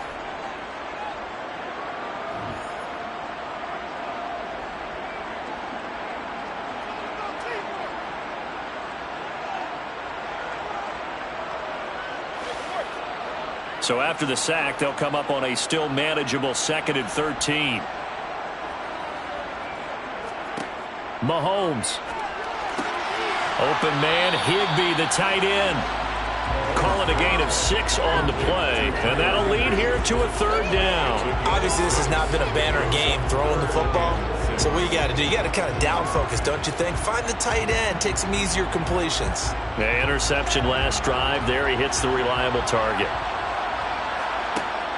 So after the sack, they'll come up on a still manageable 2nd and 13. Mahomes. Open man, Higbee, the tight end. Call it a gain of 6 on the play, and that'll lead here to a 3rd down. Obviously, this has not been a banner game throwing the football. So what you got to do, you got to kind of down focus, don't you think? Find the tight end, take some easier completions. The interception last drive. There he hits the reliable target.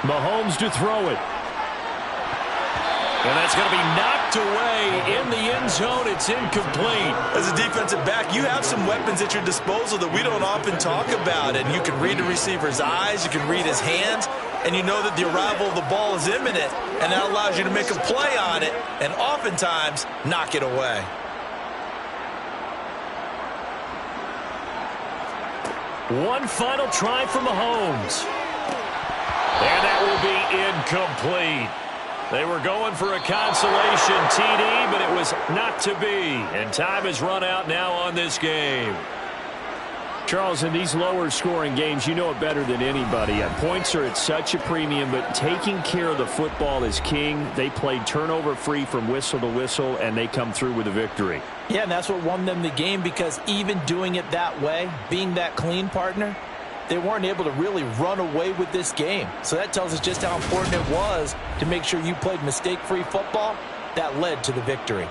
Mahomes to throw it. And that's going to be knocked away in the end zone. It's incomplete. As a defensive back, you have some weapons at your disposal that we don't often talk about. And you can read the receiver's eyes, you can read his hands, and you know that the arrival of the ball is imminent. And that allows you to make a play on it and oftentimes knock it away. One final try for Mahomes. And that will be incomplete. They were going for a consolation TD, but it was not to be. And time has run out now on this game. Charles, in these lower scoring games, you know it better than anybody. Points are at such a premium, but taking care of the football is king. They played turnover free from whistle to whistle, and they come through with a victory. Yeah, and that's what won them the game, because even doing it that way, being that clean partner, they weren't able to really run away with this game. So that tells us just how important it was to make sure you played mistake-free football. That led to the victory.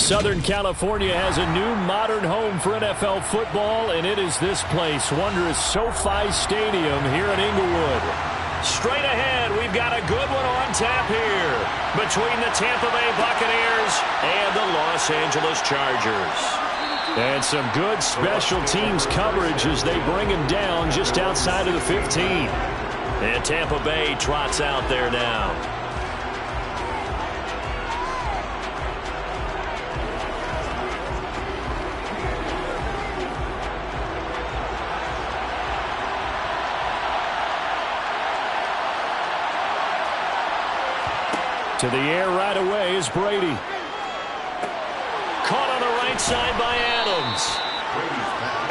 Southern California has a new modern home for NFL football, and it is this place, wondrous SoFi Stadium here in Inglewood. Straight ahead, we've got a good one on tap here between the Tampa Bay Buccaneers and the Los Angeles Chargers. And some good special teams coverage as they bring him down just outside of the 15. And Tampa Bay trots out there now. To the air right away is Brady. Caught on the right side by Adams.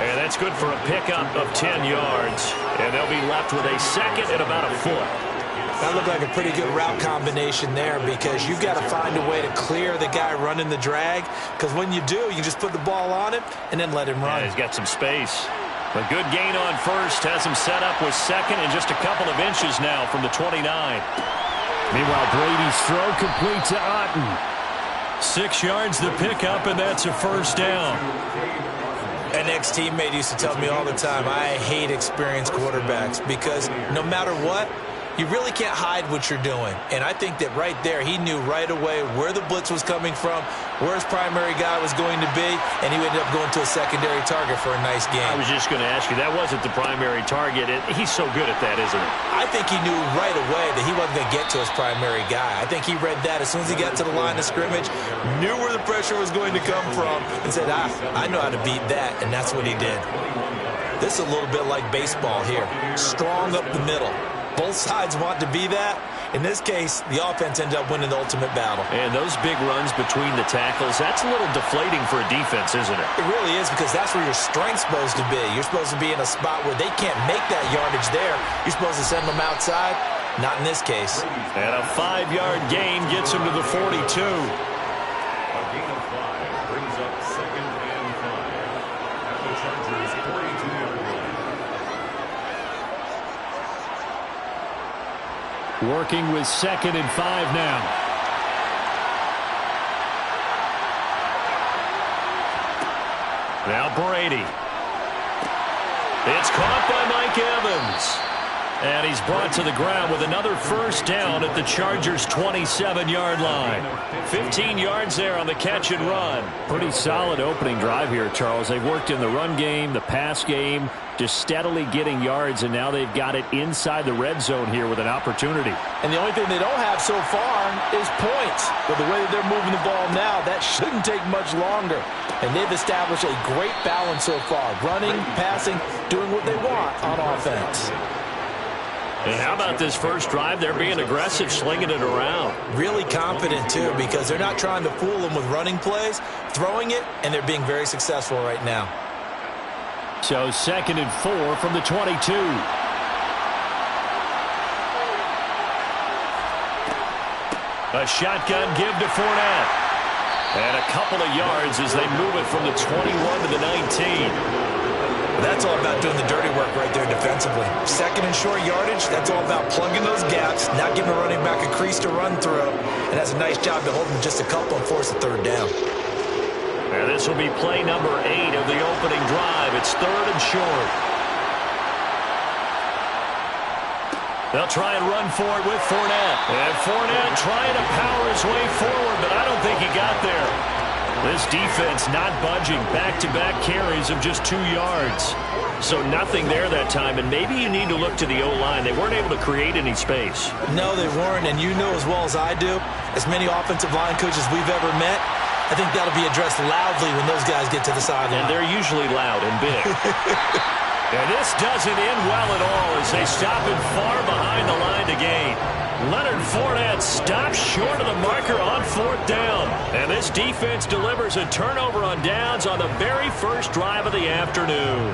And that's good for a pickup of 10 yards. And they'll be left with a second and about a foot. That looked like a pretty good route combination there because you've got to find a way to clear the guy running the drag. Because when you do, you just put the ball on him and then let him run. Yeah, he's got some space. A good gain on first has him set up with second and just a couple of inches now from the 29. Meanwhile, Brady's throw complete to Otten. 6 yards the pickup, and that's a first down. An ex-teammate used to tell me all the time, I hate experienced quarterbacks because no matter what, you really can't hide what you're doing. And I think that right there, he knew right away where the blitz was coming from, where his primary guy was going to be, and he ended up going to a secondary target for a nice game. I was just going to ask you, that wasn't the primary target. He's so good at that, isn't he? I think he knew right away that he wasn't going to get to his primary guy. I think he read that as soon as he got to the line of scrimmage, knew where the pressure was going to come from, and said, I know how to beat that, and that's what he did. This is a little bit like baseball here. Strong up the middle. Both sides want to be that. In this case, the offense ended up winning the ultimate battle. And those big runs between the tackles, that's a little deflating for a defense, isn't it? It really is because that's where your strength's supposed to be. You're supposed to be in a spot where they can't make that yardage there. You're supposed to send them outside. Not in this case. And a 5-yard gain gets him to the 42. A gain of 5 brings up second and 5 at the Chargers' 42-yard line. Working with second and 5 now. Now Brady. It's caught by Mike Evans. And he's brought to the ground with another first down at the Chargers' 27-yard line. 15 yards there on the catch and run. Pretty solid opening drive here, Charles. They've worked in the run game, the pass game, just steadily getting yards, and now they've got it inside the red zone here with an opportunity. And the only thing they don't have so far is points. But the way that they're moving the ball now, that shouldn't take much longer. And they've established a great balance so far. Running, passing, doing what they want on offense. And how about this first drive? They're being aggressive, slinging it around. Really confident, too, because they're not trying to fool them with running plays, throwing it, and they're being very successful right now. So second and 4 from the 22. A shotgun give to Fournette. And a couple of yards as they move it from the 21 to the 19. That's all about doing the dirty work right there defensively. Second and short yardage, that's all about plugging those gaps, not giving a running back a crease to run through, and that's a nice job to hold them just a couple and force a third down. And this will be play number 8 of the opening drive. It's third and short. They'll try and run for it with Fournette. And Fournette trying to power his way forward, but I don't think he got there. This defense not budging. Back-to-back carries of just 2 yards. So nothing there that time, and maybe you need to look to the O-line. They weren't able to create any space. No, they weren't, and you know as well as I do, as many offensive line coaches we've ever met, I think that'll be addressed loudly when those guys get to the sideline. And they're usually loud and big. And this doesn't end well at all as they stop him far behind the line to gain. Leonard Fournette stops short of the marker on 4th down. And this defense delivers a turnover on downs on the very first drive of the afternoon.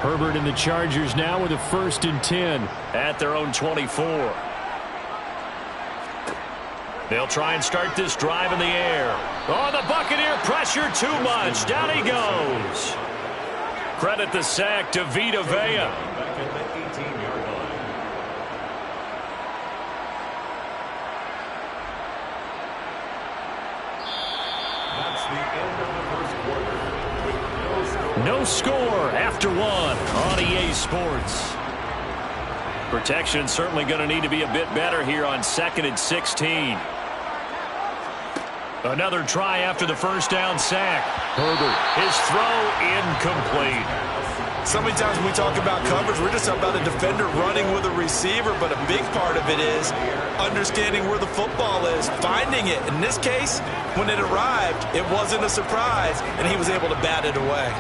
Herbert and the Chargers now with a 1st and 10 at their own 24. They'll try and start this drive in the air. Oh, the Buccaneer pressure too much. Down he goes. Credit the sack to Vita Vea. Back at the 18-yard line. end of the first quarter with No score after one on EA Sports. Protection certainly going to need to be a bit better here on 2nd and 16. Another try after the first down sack. Herbert, his throw incomplete. So many times when we talk about coverage, we're just about a defender running with a receiver, but a big part of it is understanding where the football is, finding it. In this case, when it arrived, it wasn't a surprise, and he was able to bat it away.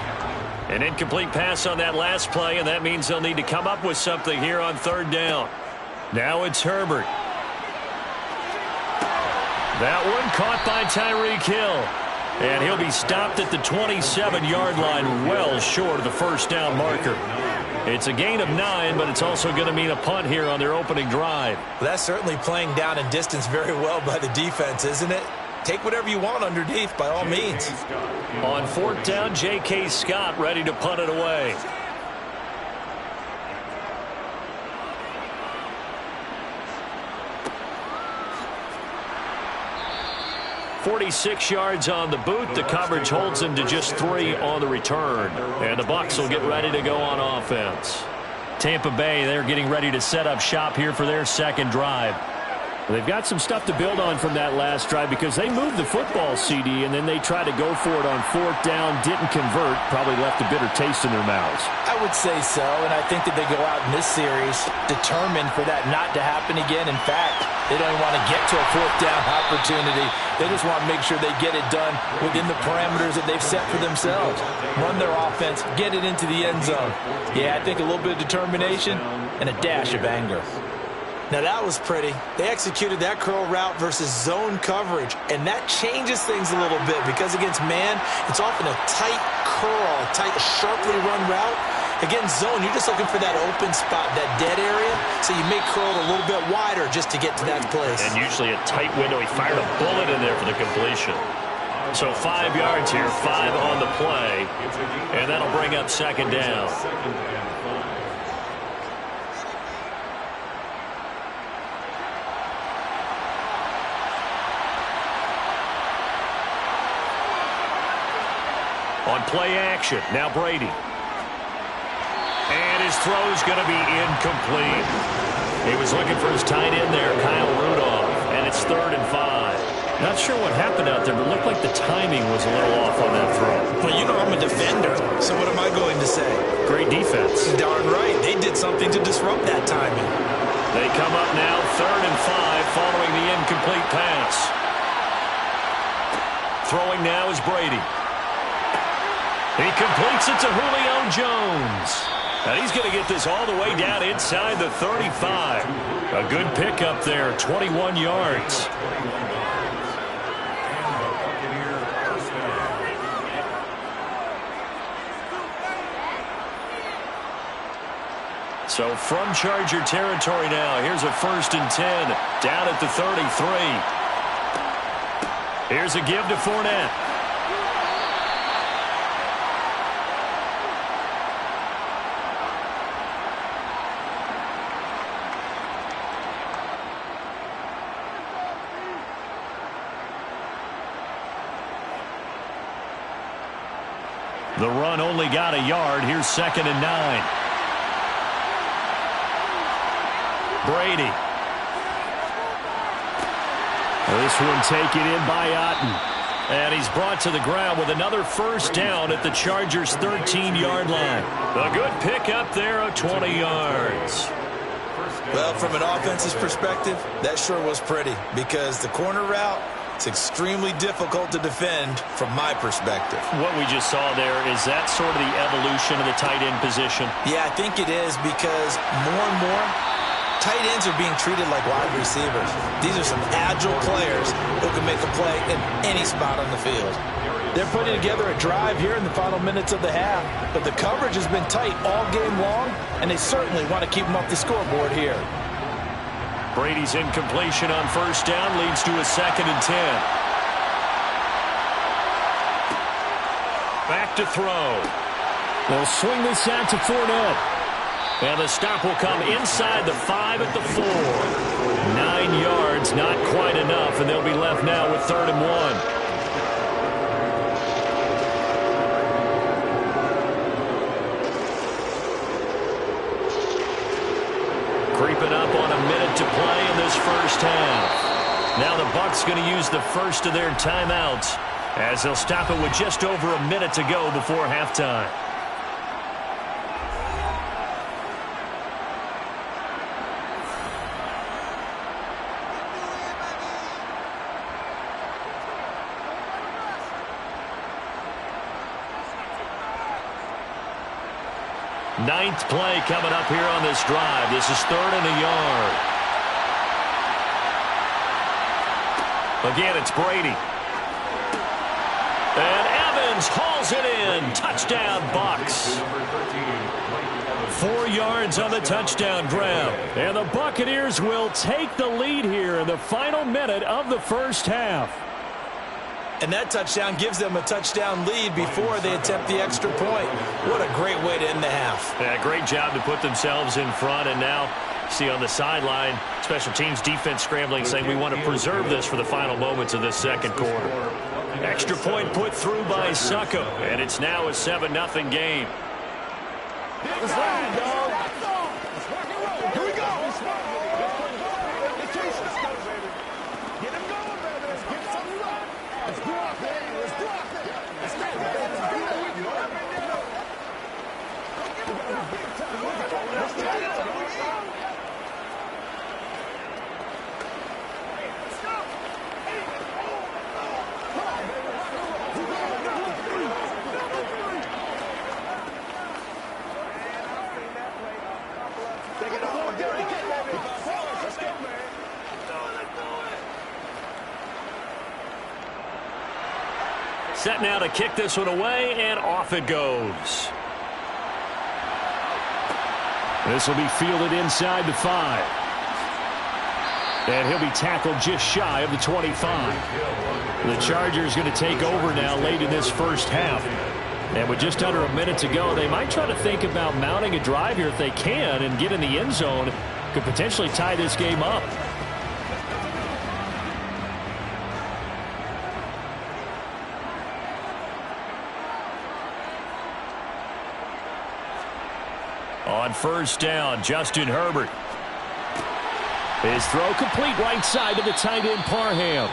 An incomplete pass on that last play, and that means they'll need to come up with something here on 3rd down. Now it's Herbert. That one caught by Tyreek Hill. And he'll be stopped at the 27-yard line, well short of the first down marker. It's a gain of 9, but it's also going to mean a punt here on their opening drive. Well, that's certainly playing down in distance very well by the defense, isn't it? Take whatever you want underneath, by all means. On 4th down, J.K. Scott ready to punt it away. .46 yards on the boot. The coverage holds him to just 3 on the return. And the Bucs will get ready to go on offense. Tampa Bay, they're getting ready to set up shop here for their second drive. They've got some stuff to build on from that last drive because they moved the football, CD, and then they tried to go for it on 4th down, didn't convert, probably left a bitter taste in their mouths. I would say so, and I think that they go out in this series determined for that not to happen again. In fact, they don't even want to get to a 4th down opportunity. They just want to make sure they get it done within the parameters that they've set for themselves. Run their offense, get it into the end zone. Yeah, I think a little bit of determination and a dash of anger. Now that was pretty. They executed that curl route versus zone coverage, and that changes things a little bit because against man, it's often a tight curl, tight, sharply run route. Against zone, you're just looking for that open spot, that dead area, so you may curl it a little bit wider just to get to that place. And usually a tight window. He fired a bullet in there for the completion. So 5 yards here, 5 on the play, and that'll bring up 2nd down. On play action, now Brady. And his throw's going to be incomplete. He was looking for his tight end there, Kyle Rudolph, and it's 3rd and 5. Not sure what happened out there, but it looked like the timing was a little off on that throw. Well, you know I'm a defender, so what am I going to say? Great defense. Darn right. They did something to disrupt that timing. They come up now 3rd and 5 following the incomplete pass. Throwing now is Brady. He completes it to Julio Jones. And he's going to get this all the way down inside the 35. A good pickup there, 21 yards. So from Charger territory now, here's a 1st and 10 down at the 33. Here's a give to Fournette. The run only got a yard. Here's 2nd and 9. Brady. This one taken in by Otten. And he's brought to the ground with another 1st down at the Chargers' 13-yard line. A good pickup there of 20 yards. Well, from an offense's perspective, that sure was pretty because the corner route, it's extremely difficult to defend from my perspective. What we just saw there, is that sort of the evolution of the tight end position? Yeah, I think it is because more and more, tight ends are being treated like wide receivers. These are some agile players who can make a play in any spot on the field. They're putting together a drive here in the final minutes of the half, but the coverage has been tight all game long, and they certainly want to keep them off the scoreboard here. Brady's incompletion on 1st down leads to a 2nd and 10. Back to throw. They'll swing this out to Fournette. And the stop will come inside the 5 at the 4. 9 yards, not quite enough, and they'll be left now with 3rd and 1. Creeping up on a minute to play in this first half. Now the Bucs going to use the first of their timeouts as they'll stop it with just over a minute to go before halftime. Ninth play coming up here on this drive. This is 3rd and a yard. Again, it's Brady. And Evans hauls it in. Touchdown, Bucs. 4 yards on the touchdown grab. And the Buccaneers will take the lead here in the final minute of the first half. And that touchdown gives them a touchdown lead before they attempt the extra point. What a great way to end the half. Yeah, great job to put themselves in front. And now, see on the sideline, special teams defense scrambling, saying we want to preserve this for the final moments of this second quarter. Extra point put through by Succop. And it's now a 7-0 game. Let's ride, dog. Here we go. Get him going, baby. Let's get something right. Let's go out there. Let's go out there. Let's go, baby. Let's do that with you. Let's try it. Set now to kick this one away, and off it goes. This will be fielded inside the 5. And he'll be tackled just shy of the 25. The Chargers going to take over now late in this first half. And with just under a minute to go, they might try to think about mounting a drive here if they can and get in the end zone. Could potentially tie this game up. On first down, Justin Herbert. His throw complete right side to the tight end, Parham.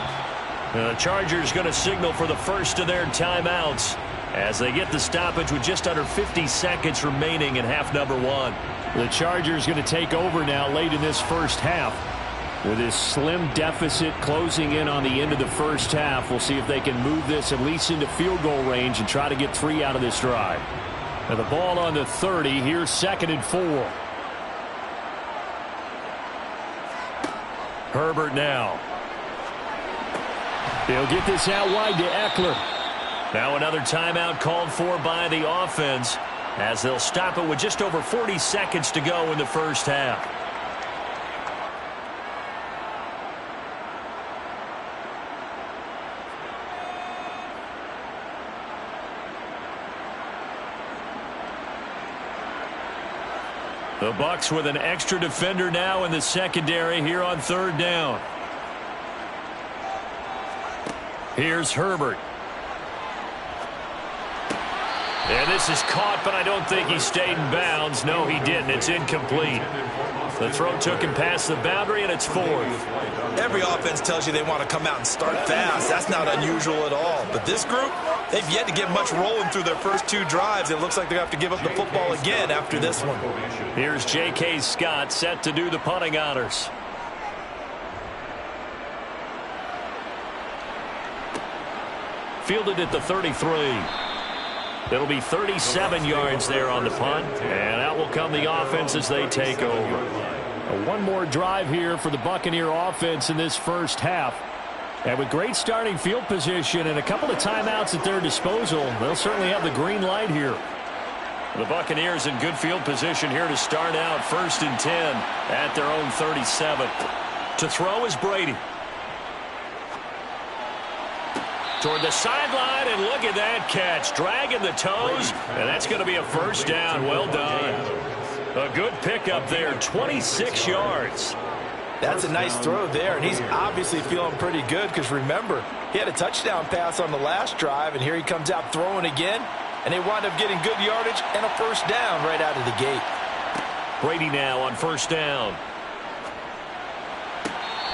The Chargers going to signal for the first of their timeouts as they get the stoppage with just under 50 seconds remaining in half number 1. The Chargers going to take over now late in this first half. With this slim deficit closing in on the end of the first half, we'll see if they can move this at least into field goal range and try to get 3 out of this drive. Now the ball on the 30. Here's 2nd and 4. Herbert now. He'll get this out wide to Eckler. Now another timeout called for by the offense as they'll stop it with just over 40 seconds to go in the first half. The Bucs with an extra defender now in the secondary here on 3rd down. Here's Herbert. And this is caught, but I don't think he stayed in bounds. No, he didn't. It's incomplete. The throw took him past the boundary, and it's 4th. Every offense tells you they want to come out and start fast. That's not unusual at all. But this group, they've yet to get much rolling through their first 2 drives. It looks like they're going to have to give up the football again after this one. Here's J.K. Scott set to do the punting honors. Fielded at the 33. It'll be 37 yards there on the punt, and out will come the offense as they take over. One more drive here for the Buccaneer offense in this first half. And with great starting field position and a couple of timeouts at their disposal, they'll certainly have the green light here. The Buccaneers in good field position here to start out 1st and 10 at their own 37. To throw is Brady. Toward the sideline, and look at that catch. Dragging the toes, and that's going to be a first down. Well done. A good pickup there, 26 yards. That's a nice throw there, and he's obviously feeling pretty good because, remember, he had a touchdown pass on the last drive, and here he comes out throwing again, and they wind up getting good yardage and a first down right out of the gate. Brady now on first down.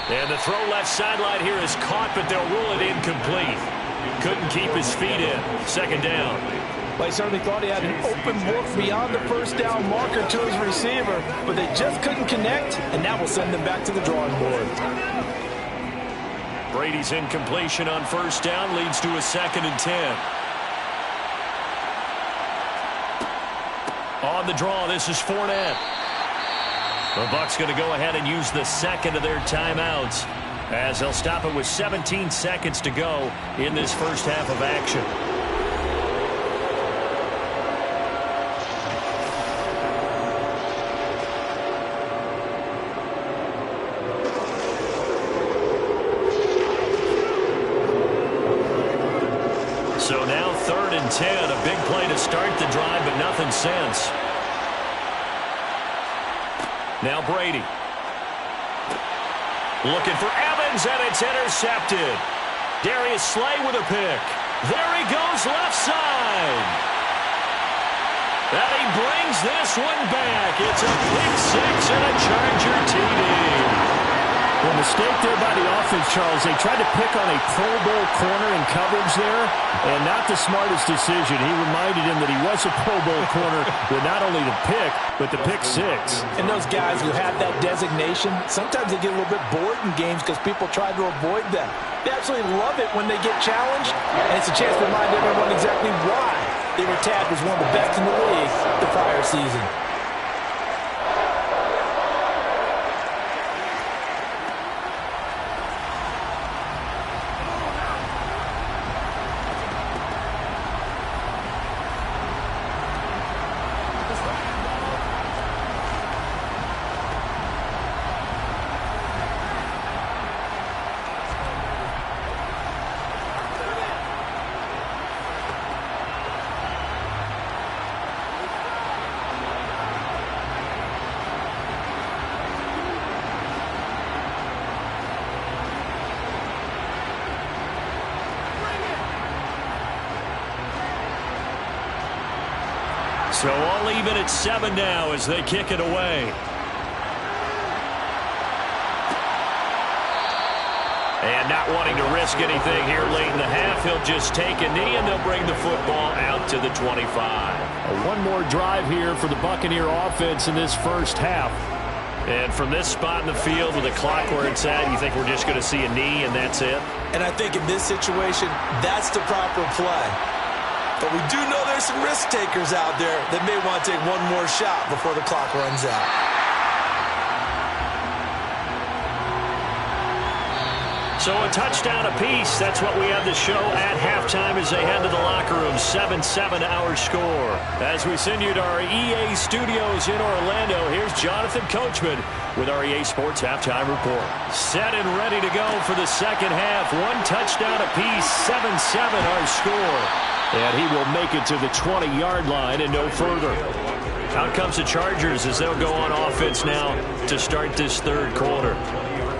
And the throw left sideline here is caught, but they'll rule it incomplete. Couldn't keep his feet in. Second down. Well, he certainly thought he had an open look beyond the first down marker to his receiver, but they just couldn't connect, and that will send them back to the drawing board. Brady's incompletion on first down leads to a 2nd and 10. On the draw, this is Fournette. The Bucs going to go ahead and use the second of their timeouts as they'll stop it with 17 seconds to go in this first half of action. So now 3rd and 10, a big play to start the drive, but nothing since. Now Brady. Looking for Evans, and it's intercepted. Darius Slay with a pick. There he goes, left side. And he brings this one back. It's a pick six and a Charger TD. Well, mistake there by the offense, Charles. They tried to pick on a Pro Bowl corner in coverage there, and not the smartest decision. He reminded him that he was a Pro Bowl corner with not only the pick, but the pick six. And those guys who have that designation, sometimes they get a little bit bored in games because people try to avoid them. They absolutely love it when they get challenged, and it's a chance to remind everyone exactly why they were tagged as one of the best in the league the prior season. So all even at 7 now as they kick it away. And not wanting to risk anything here late in the half, he'll just take a knee and they'll bring the football out to the 25. One more drive here for the Buccaneer offense in this first half. And from this spot in the field with the clock where it's at, you think we're just going to see a knee and that's it? And I think in this situation, that's the proper play. But we do know there's some risk takers out there that may want to take one more shot before the clock runs out. So a touchdown apiece. That's what we have to show at halftime as they head to the locker room. 7-7 our score. As we send you to our EA studios in Orlando, here's Jonathan Coachman with our EA Sports Halftime Report. Set and ready to go for the second half. One touchdown apiece. 7-7 our score. And he will make it to the 20-yard line and no further. Out comes the Chargers as they'll go on offense now to start this third quarter.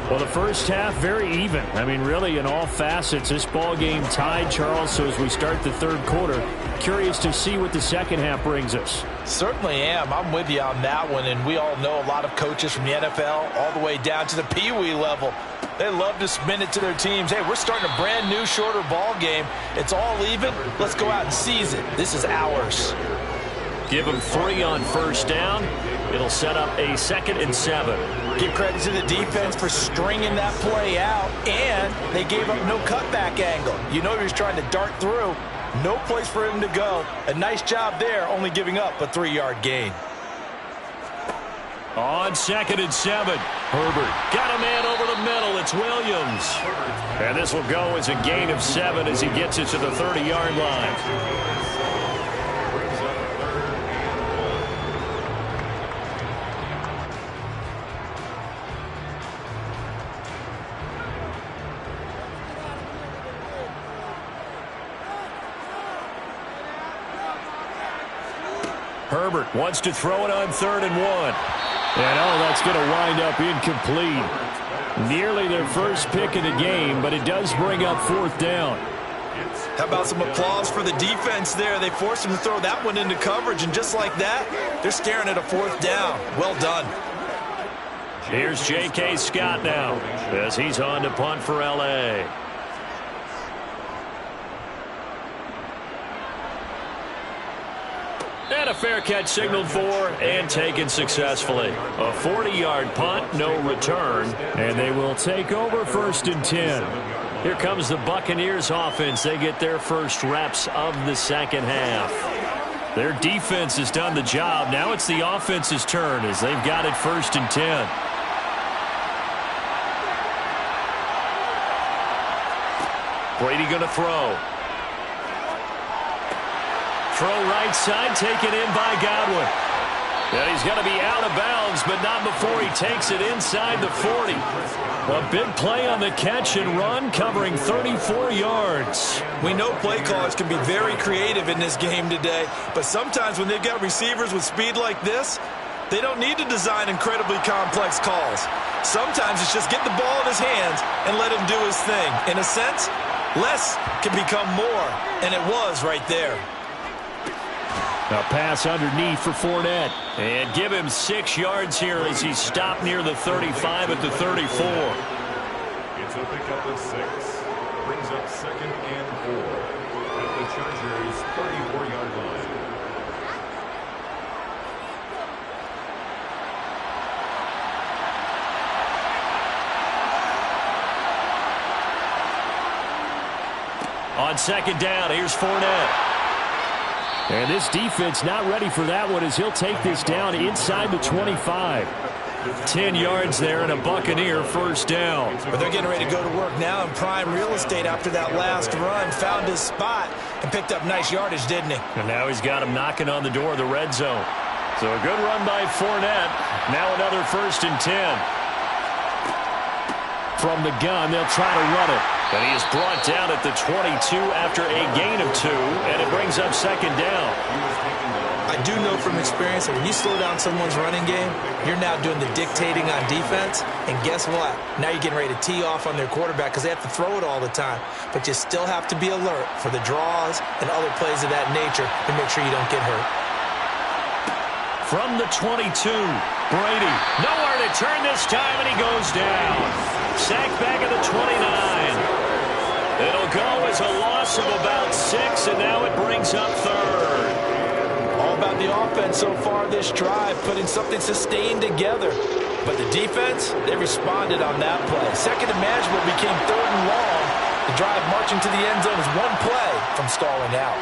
Well, the first half, very even. I mean, really, in all facets, this ball game tied, Charles. So as we start the third quarter, curious to see what the second half brings us. Certainly am. I'm with you on that one. And we all know a lot of coaches from the NFL all the way down to the Pee Wee level. They love to spin it to their teams. Hey, we're starting a brand new, shorter ball game. It's all even. Let's go out and seize it. This is ours. Give them 3 on first down. It'll set up a 2nd and 7. Give credit to the defense for stringing that play out, and they gave up no cutback angle. You know he was trying to dart through. No place for him to go. A nice job there, only giving up a 3-yard gain. On 2nd and 7, Herbert got a man over the middle. It's Williams. And this will go as a gain of 7 as he gets it to the 30-yard line. Herbert wants to throw it on 3rd and 1. And that's going to wind up incomplete. Nearly their first pick of the game, but it does bring up 4th down. How about some applause for the defense there? They forced him to throw that one into coverage, and just like that, they're staring at a 4th down. Well done. Here's J.K. Scott now as he's on to punt for L.A. And a fair catch signaled for and taken successfully. A 40-yard punt, no return, and they will take over 1st and 10. Here comes the Buccaneers offense. They get their first reps of the second half. Their defense has done the job. Now it's the offense's turn as they've got it 1st and 10. Brady going to throw. Throw right side, taken in by Godwin. And he's going to be out of bounds, but not before he takes it inside the 40. A big play on the catch and run, covering 34 yards. We know play callers can be very creative in this game today, but sometimes when they've got receivers with speed like this, they don't need to design incredibly complex calls. Sometimes it's just get the ball in his hands and let him do his thing. In a sense, less can become more, and it was right there. A pass underneath for Fournette. And give him 6 yards here as he's stopped near the 35 at the 34. It's a pickup of 6. Brings up 2nd and 4 at the Chargers' 34-yard line. On 2nd down, here's Fournette. And this defense not ready for that one as he'll take this down inside the 25. 10 yards there and a Buccaneer first down. But they're getting ready to go to work now in prime real estate after that last run. Found his spot and picked up nice yardage, didn't he? And now he's got him knocking on the door of the red zone. So a good run by Fournette. Now another 1st and 10. From the gun, they'll try to run it. And he is brought down at the 22 after a gain of 2, and it brings up 2nd down. I do know from experience that when you slow down someone's running game, you're now doing the dictating on defense. And guess what? Now you're getting ready to tee off on their quarterback because they have to throw it all the time. But you still have to be alert for the draws and other plays of that nature to make sure you don't get hurt. From the 22, Brady. Nowhere to turn this time, and he goes down. Sacked back at the 29. It'll go as a loss of about 6, and now it brings up 3rd. All about the offense so far this drive, putting something sustained together. But the defense, they responded on that play. 2nd and manageable became 3rd and long. The drive marching to the end zone is one play from stalling out.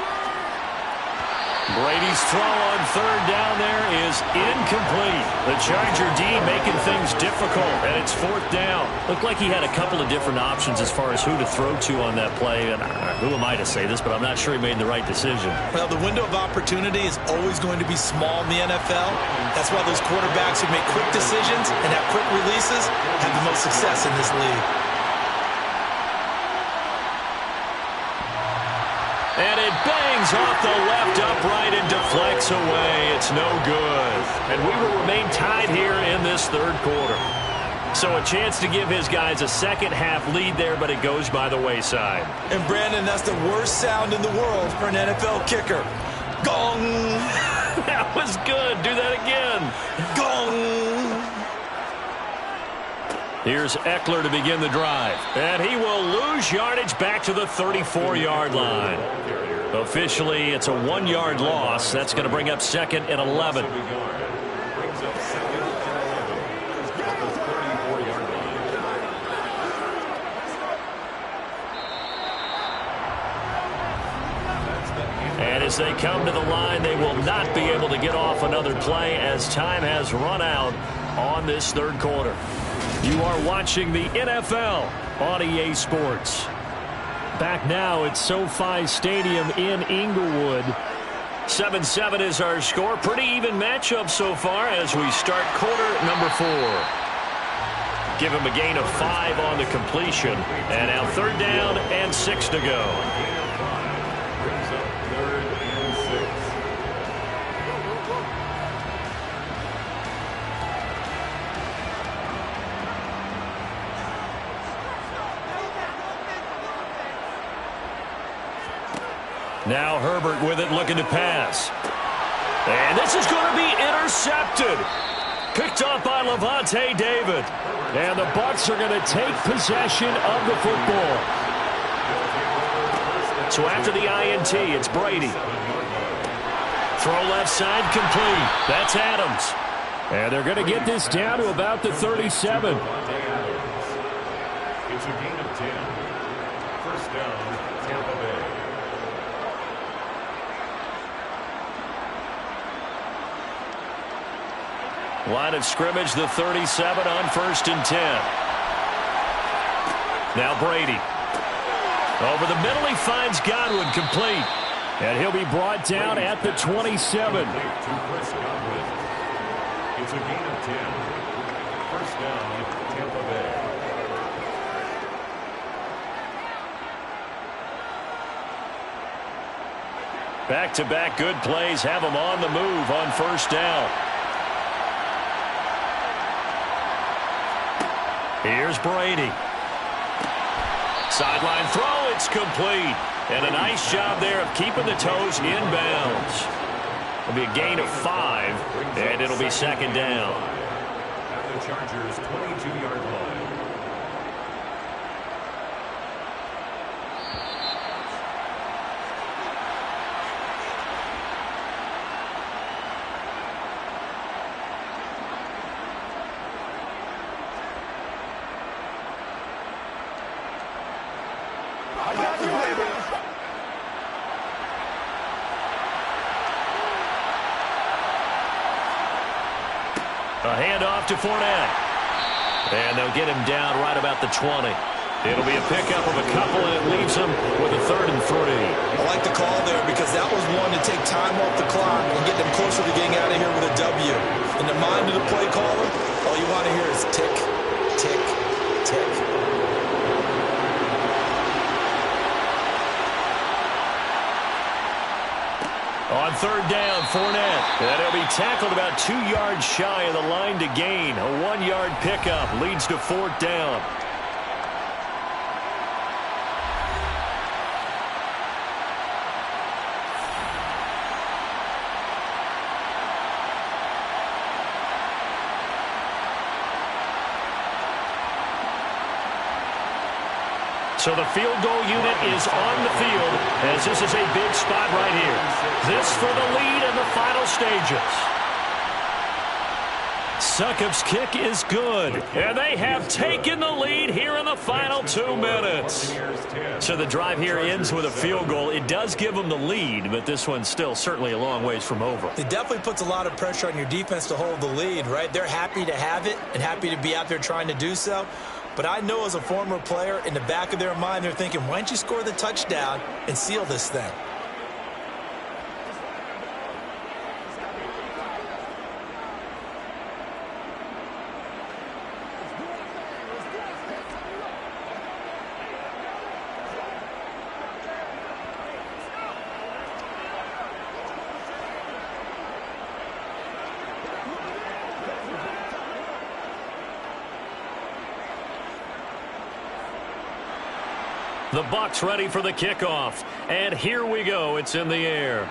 Brady's throw on 3rd down there is incomplete. The Charger D making things difficult, and it's 4th down. Looked like he had a couple of different options as far as who to throw to on that play. And who am I to say this, but I'm not sure he made the right decision. Well, the window of opportunity is always going to be small in the NFL. That's why those quarterbacks who make quick decisions and have quick releases have the most success in this league. And it bangs off the left upright and deflects away. It's no good. And we will remain tied here in this 3rd quarter. So a chance to give his guys a second-half lead there, but it goes by the wayside. And, Brandon, that's the worst sound in the world for an NFL kicker. Gong! That was good. Do that again. Gong! Here's Eckler to begin the drive. And he will lose yardage back to the 34-yard line. Officially, it's a 1-yard loss. That's going to bring up 2nd and 11. And as they come to the line, they will not be able to get off another play as time has run out on this 3rd quarter. You are watching the NFL on EA Sports. Back now at SoFi Stadium in Inglewood. 7-7 is our score. Pretty even matchup so far as we start quarter number 4. Give him a gain of 5 on the completion. And now 3rd down and 6 to go. Now Herbert with it, looking to pass. And this is going to be intercepted. Picked off by Lavonte David. And the Bucs are going to take possession of the football. So after the INT, it's Brady. Throw left side complete. That's Adams. And they're going to get this down to about the 37. It's a gain of 10. First down, Tampa Bay. Line of scrimmage, the 37 on 1st and 10. Now Brady. Over the middle, he finds Godwin complete. And he'll be brought down at the 27. It's a gain of 10. First down, Tampa Bay. Back-to-back good plays have them on the move on 1st down. Here's Brady. Sideline throw, it's complete. And a nice job there of keeping the toes in bounds. It'll be a gain of 5, and it'll be 2nd down. At the Chargers' 22-yard line. A handoff to Fournette. And they'll get him down right about the 20. It'll be a pickup of a couple, and it leaves him with a 3rd and 3. I like the call there because that was one to take time off the clock and get them closer to getting out of here with a W. In the mind of the play caller, all you want to hear is tick, tick, tick. On 3rd down, Fournette. And he'll be tackled about 2 yards shy of the line to gain. A 1-yard pickup leads to 4th down. So the field goal unit is on the field as this is a big spot right here. This for the lead in the final stages. Succop's kick is good, and they have taken the lead here in the final 2 minutes. So the drive here ends with a field goal. It does give them the lead, but this one's still certainly a long ways from over. It definitely puts a lot of pressure on your defense to hold the lead, right? They're happy to have it and happy to be out there trying to do so. But I know as a former player, in the back of their mind, they're thinking, why don't you score the touchdown and seal this thing? The Bucs ready for the kickoff. And here we go. It's in the air.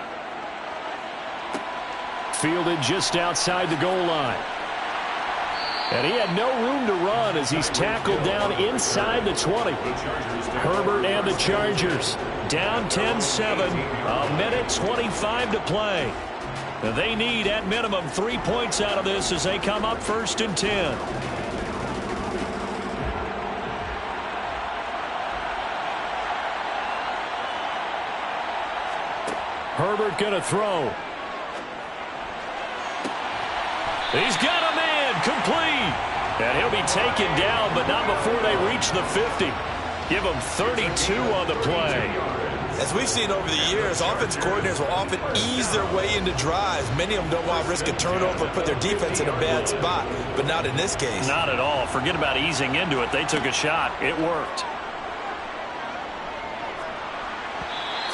Fielded just outside the goal line. And he had no room to run as he's tackled down inside the 20. Herbert and the Chargers down 10-7. A minute 25 to play. They need at minimum 3 points out of this as they come up 1st and 10. Herbert going to throw. He's got a man complete. And he'll be taken down, but not before they reach the 50. Give him 32 on the play. As we've seen over the years, offense coordinators will often ease their way into drives. Many of them don't want to risk a turnover or put their defense in a bad spot, but not in this case. Not at all. Forget about easing into it. They took a shot. It worked.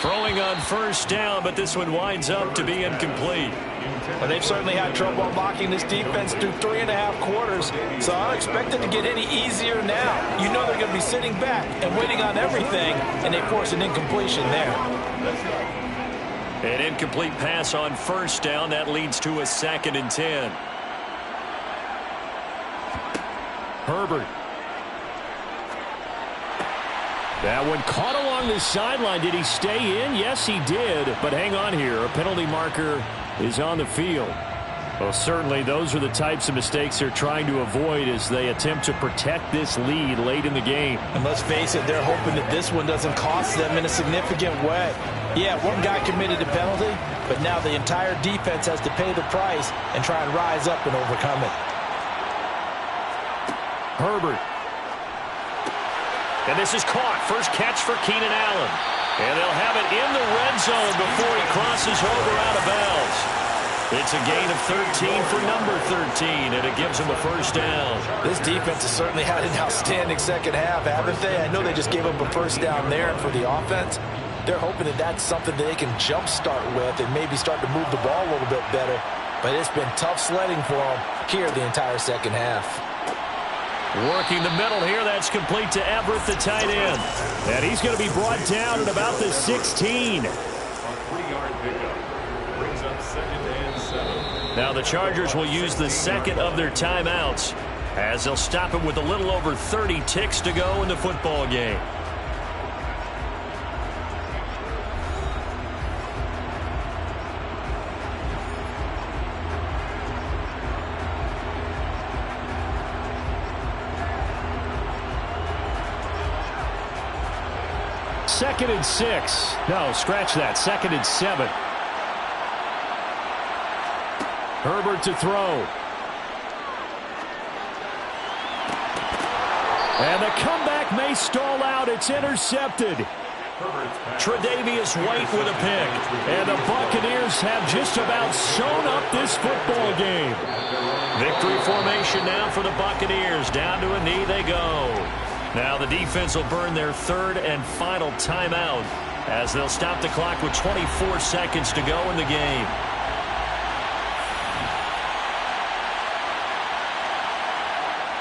Throwing on 1st down, but this one winds up to be incomplete. Well, they've certainly had trouble unlocking this defense through 3.5 quarters, so I don't expect it to get any easier now. You know they're going to be sitting back and waiting on everything, and they force an incompletion there. An incomplete pass on 1st down. That leads to a 2nd and 10. Herbert. That one caught along the sideline. Did he stay in? Yes, he did. But hang on here. A penalty marker is on the field. Well, certainly those are the types of mistakes they're trying to avoid as they attempt to protect this lead late in the game. And let's face it, they're hoping that this one doesn't cost them in a significant way. Yeah, one guy committed a penalty, but now the entire defense has to pay the price and try and rise up and overcome it. Herbert. And this is caught. First catch for Keenan Allen. And they'll have it in the red zone before he crosses over out of bounds. It's a gain of 13 for number 13, and it gives him a first down. This defense has certainly had an outstanding second half, haven't they? I know they just gave up a first down there, and for the offense, they're hoping that that's something that they can jumpstart with and maybe start to move the ball a little bit better. But it's been tough sledding for them here the entire second half. Working the middle here, that's complete to Everett, the tight end. And he's going to be brought down at about the 16. A 3-yard pickup brings up 2nd and 7. Now the Chargers will use the second of their timeouts as they'll stop it with a little over 30 ticks to go in the football game. Second and 6. No, scratch that. 2nd and 7. Herbert to throw. And the comeback may stall out. It's intercepted. Tre'Davious White with a pick. And the Buccaneers have just about sewn up this football game. Victory formation now for the Buccaneers. Down to a knee they go. Now the defense will burn their third and final timeout as they'll stop the clock with 24 seconds to go in the game.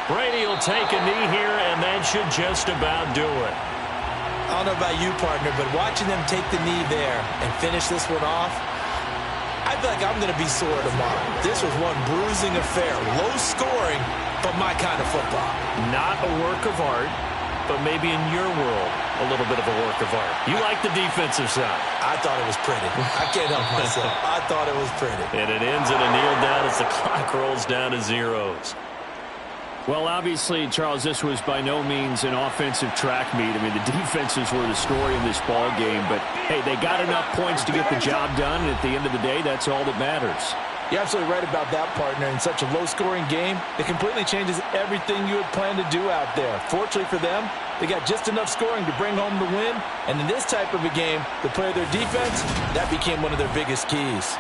Brady will take a knee here, and that should just about do it. I don't know about you, partner, but watching them take the knee there and finish this one off, I feel like I'm going to be sore tomorrow. This was one bruising affair. Low scoring, but my kind of football. Not a work of art, but maybe in your world, a little bit of a work of art. You like the defensive side. I thought it was pretty. I can't help myself. I thought it was pretty. And it ends in a kneel down as the clock rolls down to zeros. Well, obviously, Charles, this was by no means an offensive track meet. I mean, the defenses were the story in this ball game. But, hey, they got enough points to get the job done. And at the end of the day, that's all that matters. You're absolutely right about that, partner. In such a low-scoring game, it completely changes everything you had planned to do out there. Fortunately for them, they got just enough scoring to bring home the win. And in this type of a game, to play their defense, that became one of their biggest keys.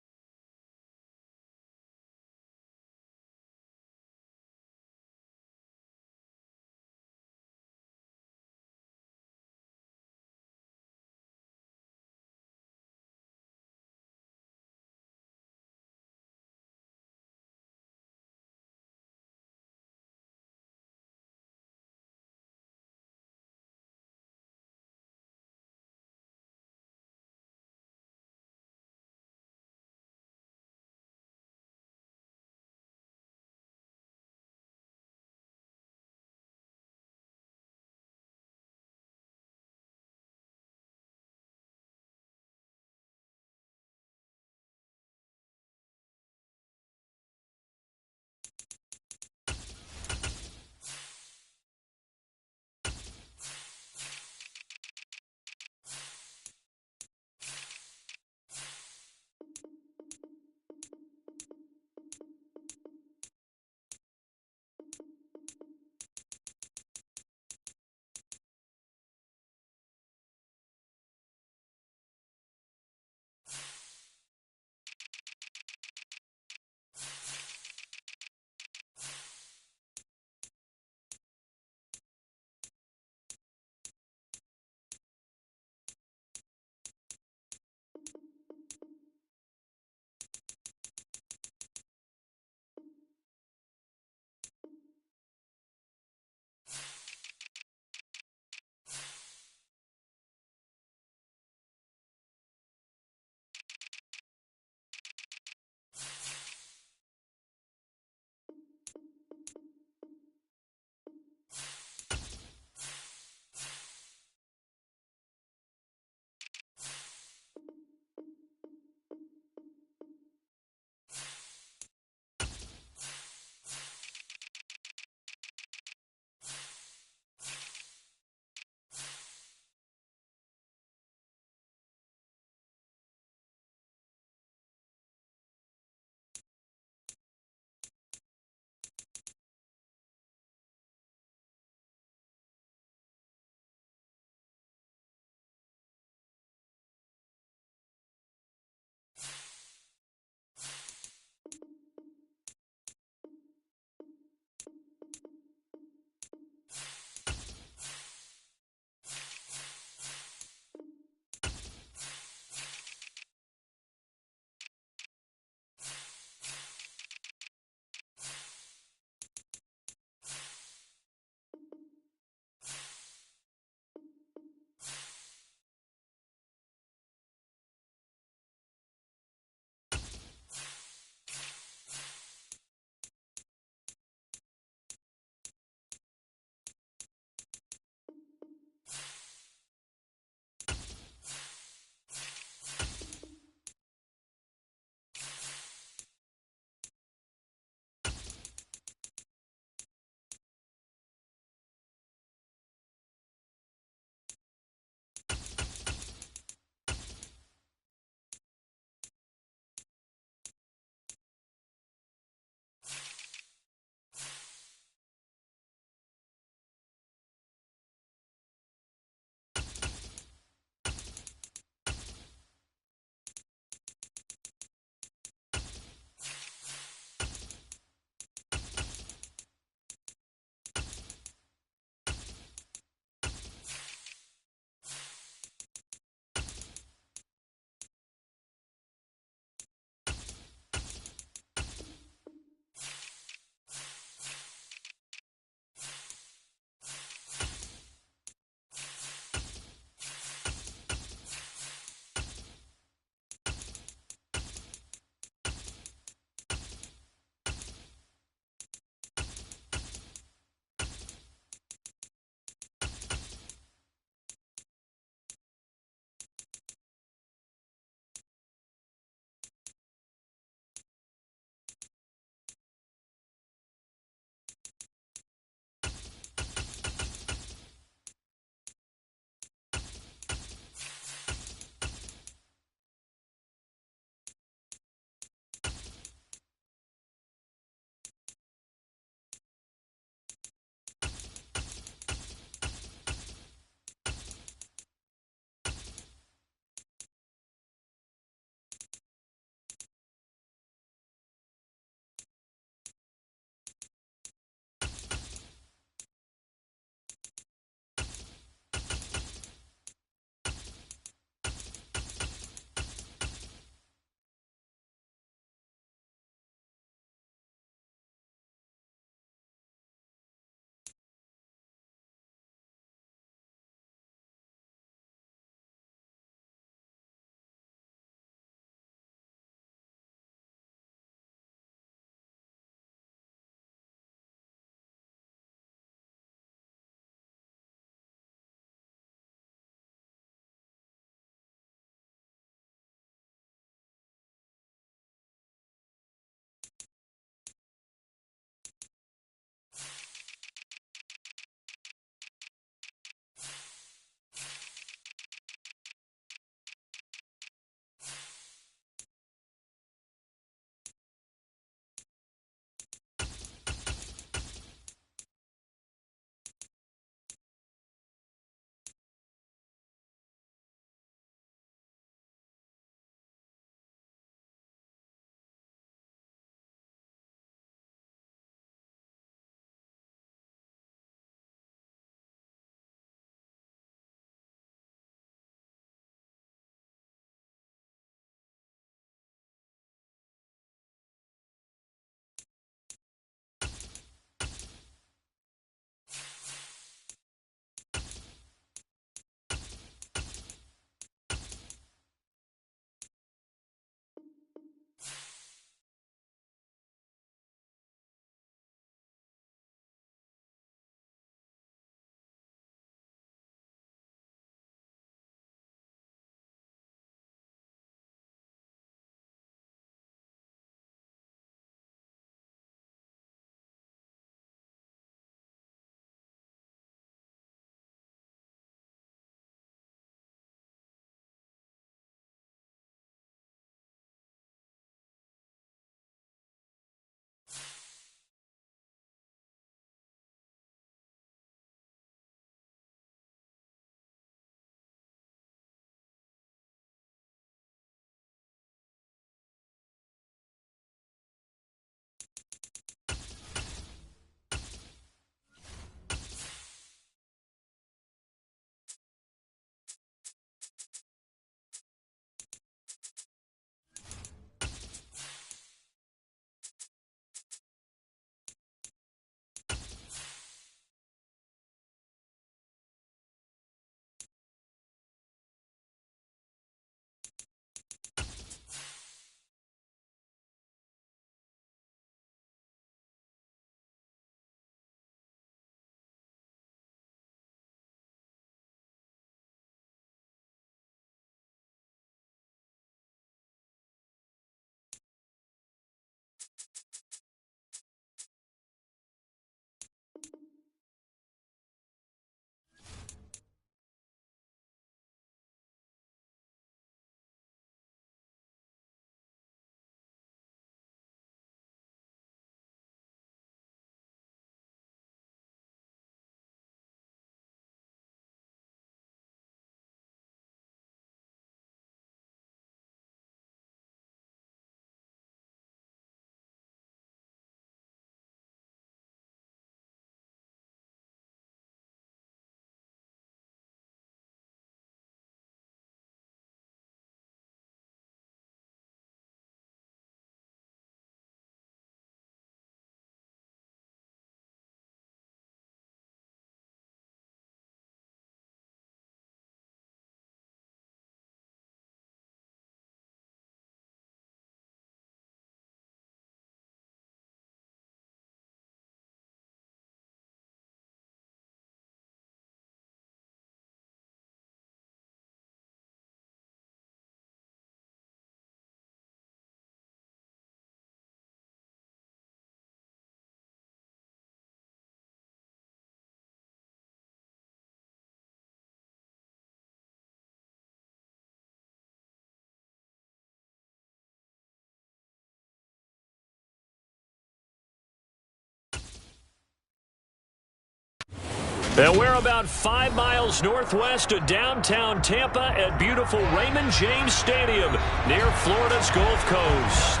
And we're about 5 miles northwest of downtown Tampa at beautiful Raymond James Stadium near Florida's Gulf Coast.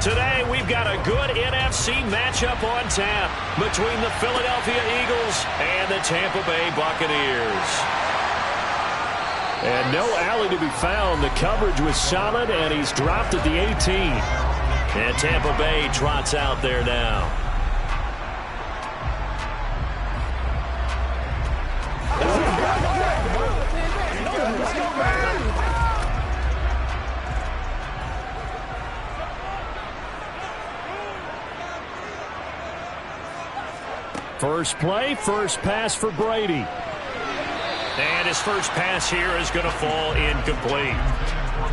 Today, we've got a good NFC matchup on tap between the Philadelphia Eagles and the Tampa Bay Buccaneers. And no alley to be found. The coverage was solid, and he's dropped at the 18. And Tampa Bay trots out there now. First play, first pass for Brady. And his first pass here is going to fall incomplete.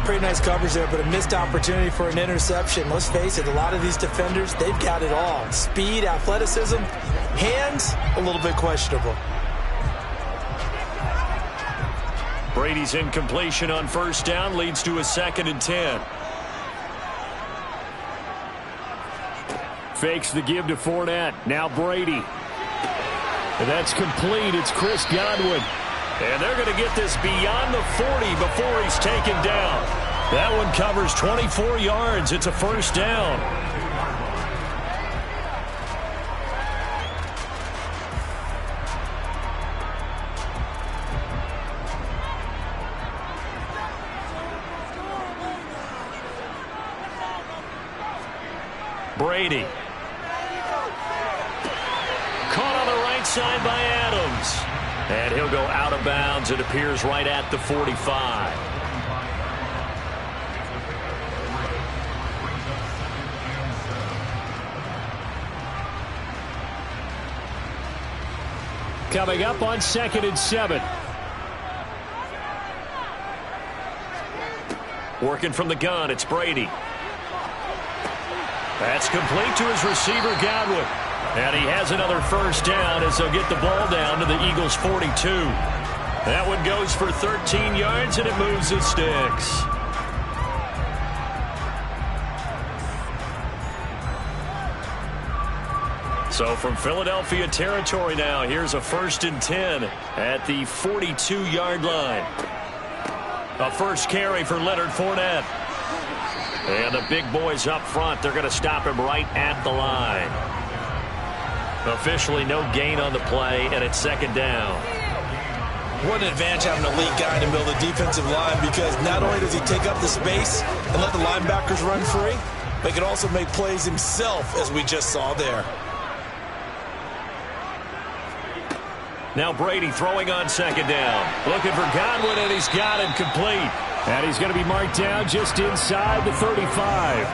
Pretty nice coverage there, but a missed opportunity for an interception. Let's face it, a lot of these defenders, they've got it all. Speed, athleticism, hands, a little bit questionable. Brady's incompletion on first down leads to a 2nd and 10. Fakes the give to Fournette. Now Brady. And that's complete. It's Chris Godwin. And they're going to get this beyond the 40 before he's taken down. That one covers 24 yards. It's a first down. Brady. Caught on the right side by Adams. And he'll go out of bounds. It appears right at the 45. Coming up on 2nd and 7. Working from the gun, it's Brady. That's complete to his receiver, Godwin. And he has another first down as they'll get the ball down to the Eagles' 42. That one goes for 13 yards, and it moves the sticks. So from Philadelphia territory now, here's a 1st and 10 at the 42-yard line. A first carry for Leonard Fournette. And the big boys up front, they're going to stop him right at the line. Officially no gain on the play, and it's 2nd down. What an advantage having a elite guy in the middle of the defensive line, because not only does he take up the space and let the linebackers run free, but he can also make plays himself, as we just saw there. Now Brady throwing on 2nd down. Looking for Godwin, and he's got him complete. And he's going to be marked down just inside the 35.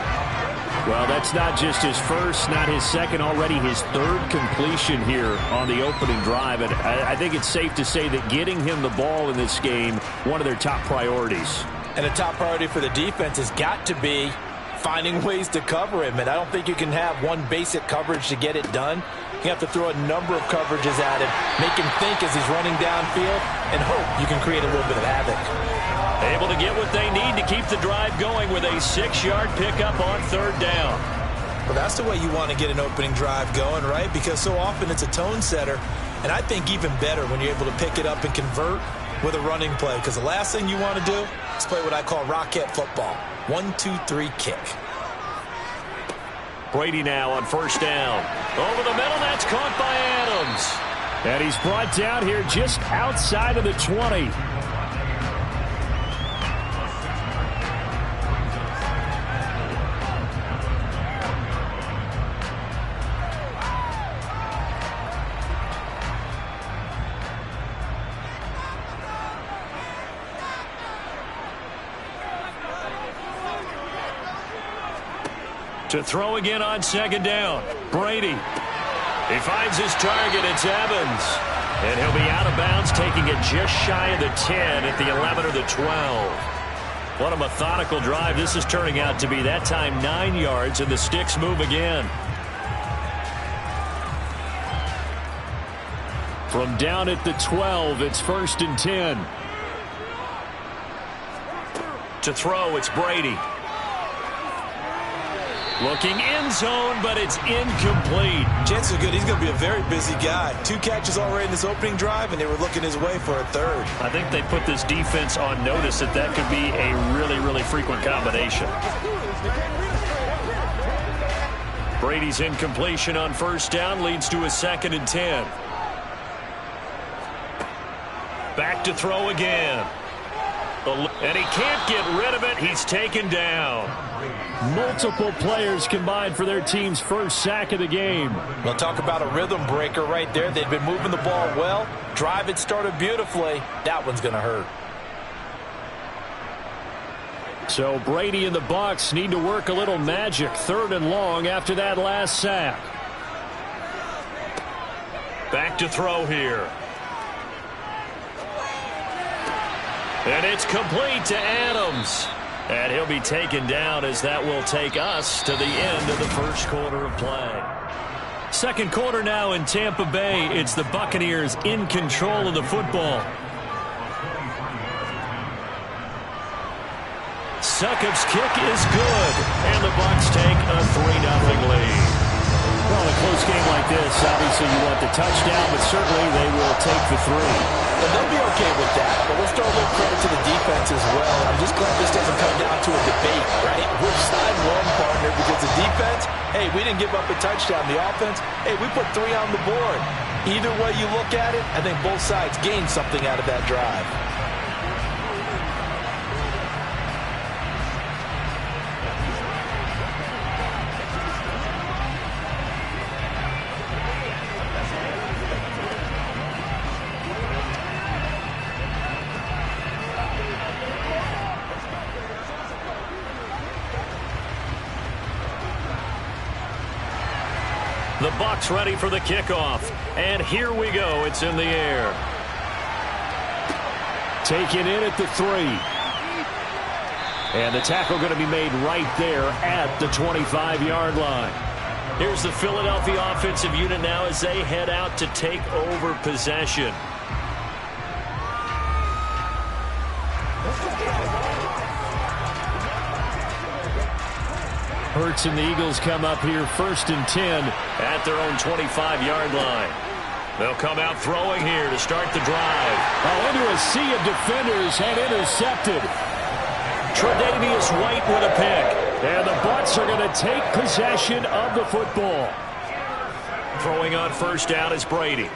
Well, that's not just his first, not his second, already his 3rd completion here on the opening drive. And I think it's safe to say that getting him the ball in this game, one of their top priorities. And a top priority for the defense has got to be finding ways to cover him. And I don't think you can have one basic coverage to get it done. You have to throw a number of coverages at him, make him think as he's running downfield, and hope you can create a little bit of havoc. Able to get what they need to keep the drive going with a 6-yard pickup on 3rd down. Well, that's the way you want to get an opening drive going, right? Because so often it's a tone setter. And I think even better when you're able to pick it up and convert with a running play. Because the last thing you want to do is play what I call rocket football. 1, 2, 3, kick. Brady now on 1st down. Over the middle, that's caught by Adams. And he's brought down here just outside of the 20. To throw again on 2nd down. Brady. He finds his target. It's Evans. And he'll be out of bounds, taking it just shy of the 10 at the 11 or the 12. What a methodical drive this is turning out to be. That time 9 yards, and the sticks move again. From down at the 12, it's 1st and 10. To throw, it's Brady. Looking end zone, but it's incomplete. Chances are good he's going to be a very busy guy. 2 catches already in this opening drive, and they were looking his way for a third. I think they put this defense on notice that could be a really, really frequent combination. Brady's incompletion on first down leads to a 2nd and 10. Back to throw again. And he can't get rid of it. He's taken down. Multiple players combined for their team's first sack of the game. We'll talk about a rhythm breaker right there. They've been moving the ball well. Drive it started beautifully. That one's going to hurt. So Brady and the Bucs need to work a little magic. 3rd and long after that last sack. Back to throw here. And it's complete to Adams. And he'll be taken down as that will take us to the end of the first quarter of play. Second quarter now in Tampa Bay. It's the Buccaneers in control of the football. Succop's kick is good. And the Bucs take a 3-0 lead. Well, in a close game like this, obviously you want the touchdown, but certainly they will take the 3. And they'll be okay with that, but let's throw a little credit to the defense as well. I'm just glad this doesn't come down to a debate, right? Which side won, partner? Because the defense, hey, we didn't give up a touchdown. The offense, hey, we put 3 on the board. Either way you look at it, I think both sides gained something out of that drive. The Bucs ready for the kickoff. And here we go. It's in the air. Taken in at the 3. And the tackle going to be made right there at the 25-yard line. Here's the Philadelphia offensive unit now as they head out to take over possession. Hurts and the Eagles come up here 1st and 10 at their own 25-yard line. They'll come out throwing here to start the drive. Oh, into a sea of defenders and intercepted. Tre'Davious White with a pick. And the Bucs are going to take possession of the football. Throwing on first down is Brady.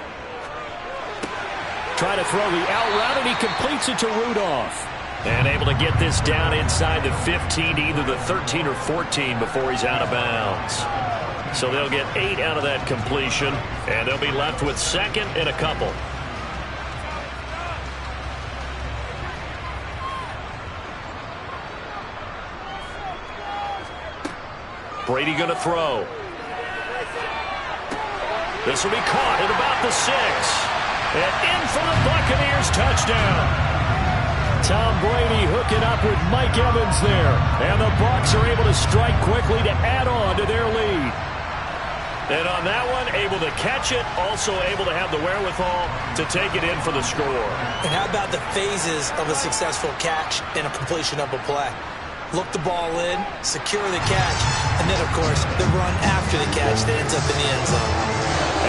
Trying to throw the out route, and he completes it to Rudolph. And able to get this down inside the 15 to either the 13 or 14 before he's out of bounds. So they'll get 8 out of that completion, and they'll be left with 2nd and a couple. Brady going to throw. This will be caught at about the 6. And in for the Buccaneers touchdown. Tom Brady hooking up with Mike Evans there. And the Bucs are able to strike quickly to add on to their lead. And on that one, able to catch it, also able to have the wherewithal to take it in for the score. And how about the phases of a successful catch and a completion of a play? Look the ball in, secure the catch, and then, of course, the run after the catch that ends up in the end zone.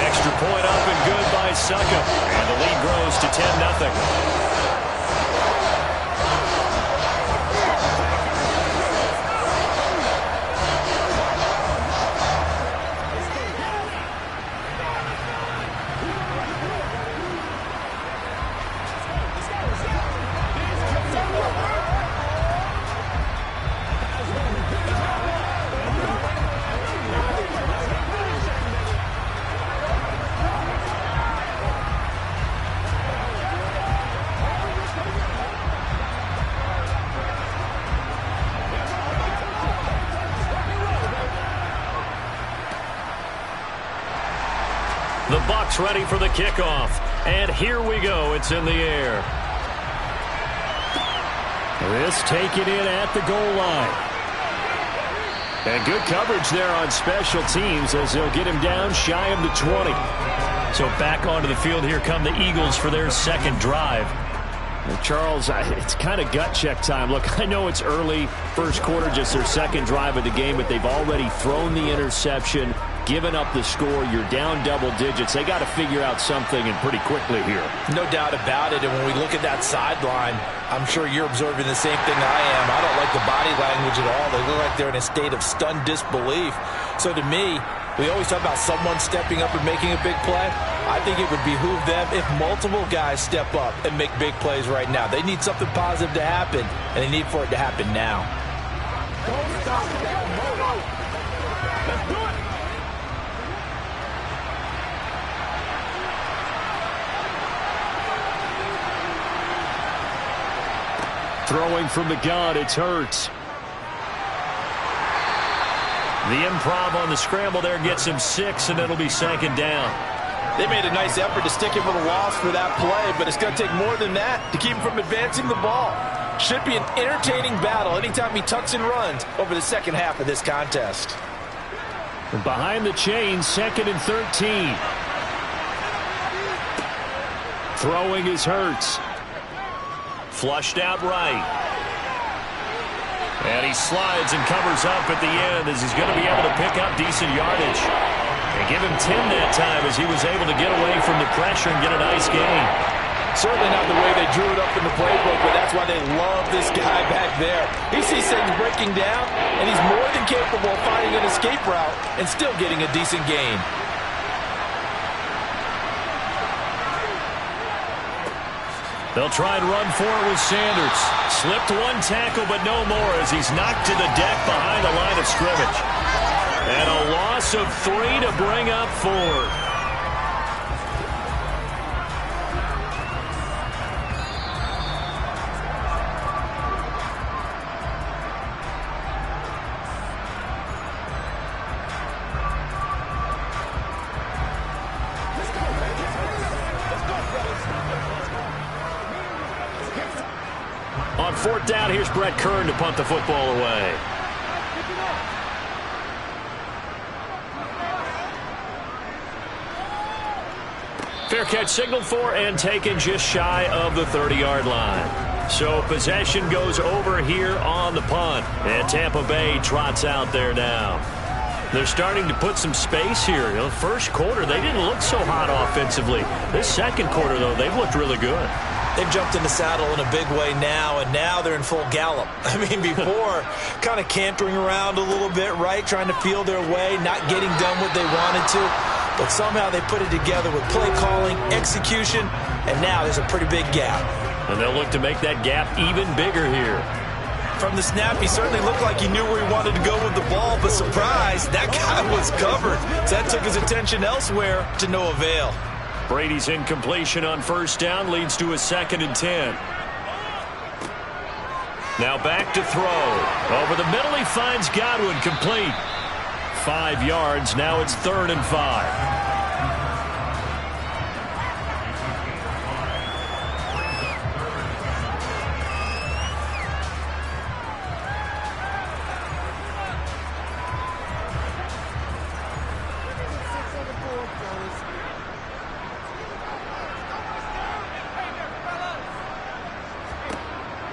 Extra point up and good by Succop. And the lead grows to 10-0. The Bucs ready for the kickoff. And here we go. It's in the air. This taken in at the goal line. And good coverage there on special teams as they'll get him down shy of the 20. So back onto the field, here come the Eagles for their second drive. Charles, it's kind of gut check time. Look, I know it's early, first quarter, just their second drive of the game, but they've already thrown the interception, given up the score. You're down double digits. They got to figure out something, and pretty quickly here. No doubt about it. And when we look at that sideline, I'm sure you're observing the same thing I am. I don't like the body language at all. They look like they're in a state of stunned disbelief. So to me, we always talk about someone stepping up and making a big play. I think it would behoove them if multiple guys step up and make big plays right now. They need something positive to happen, and they need for it to happen now. Don't stop that motor. Let's do it. Throwing from the gun, it's Hurts. The improv on the scramble there gets him 6, and it'll be second down. They made a nice effort to stick him with a loss for that play, but it's going to take more than that to keep him from advancing the ball. Should be an entertaining battle anytime he tucks and runs over the second half of this contest. And behind the chains, 2nd and 13. Throwing is Hurts. Flushed out right. And he slides and covers up at the end as he's going to be able to pick up decent yardage. And give him 10 that time as he was able to get away from the pressure and get a nice gain. Certainly not the way they drew it up in the playbook, but that's why they love this guy back there. He sees things breaking down, and he's more than capable of finding an escape route and still getting a decent gain. They'll try and run for it with Sanders. Slipped one tackle, but no more as he's knocked to the deck behind the line of scrimmage. And a loss of 3 to bring up 4. On 4th down, here's Brett Kern to punt the football away. Fair catch signaled for and taken just shy of the 30-yard line. So possession goes over here on the punt. And Tampa Bay trots out there now. They're starting to put some space here. You know, first quarter, they didn't look so hot offensively. This second quarter, though, they've looked really good. They've jumped in the saddle in a big way now, and now they're in full gallop. I mean, before, kind of cantering around a little bit, right? Trying to feel their way, not getting done what they wanted to. But somehow they put it together with play calling, execution, and now there's a pretty big gap. And they'll look to make that gap even bigger here. From the snap, he certainly looked like he knew where he wanted to go with the ball, but surprise, that guy was covered. So that took his attention elsewhere to no avail. Brady's incompletion on 1st down leads to a 2nd and 10. Now back to throw. Over the middle, he finds Godwin, complete. 5 yards. Now it's 3rd and 5.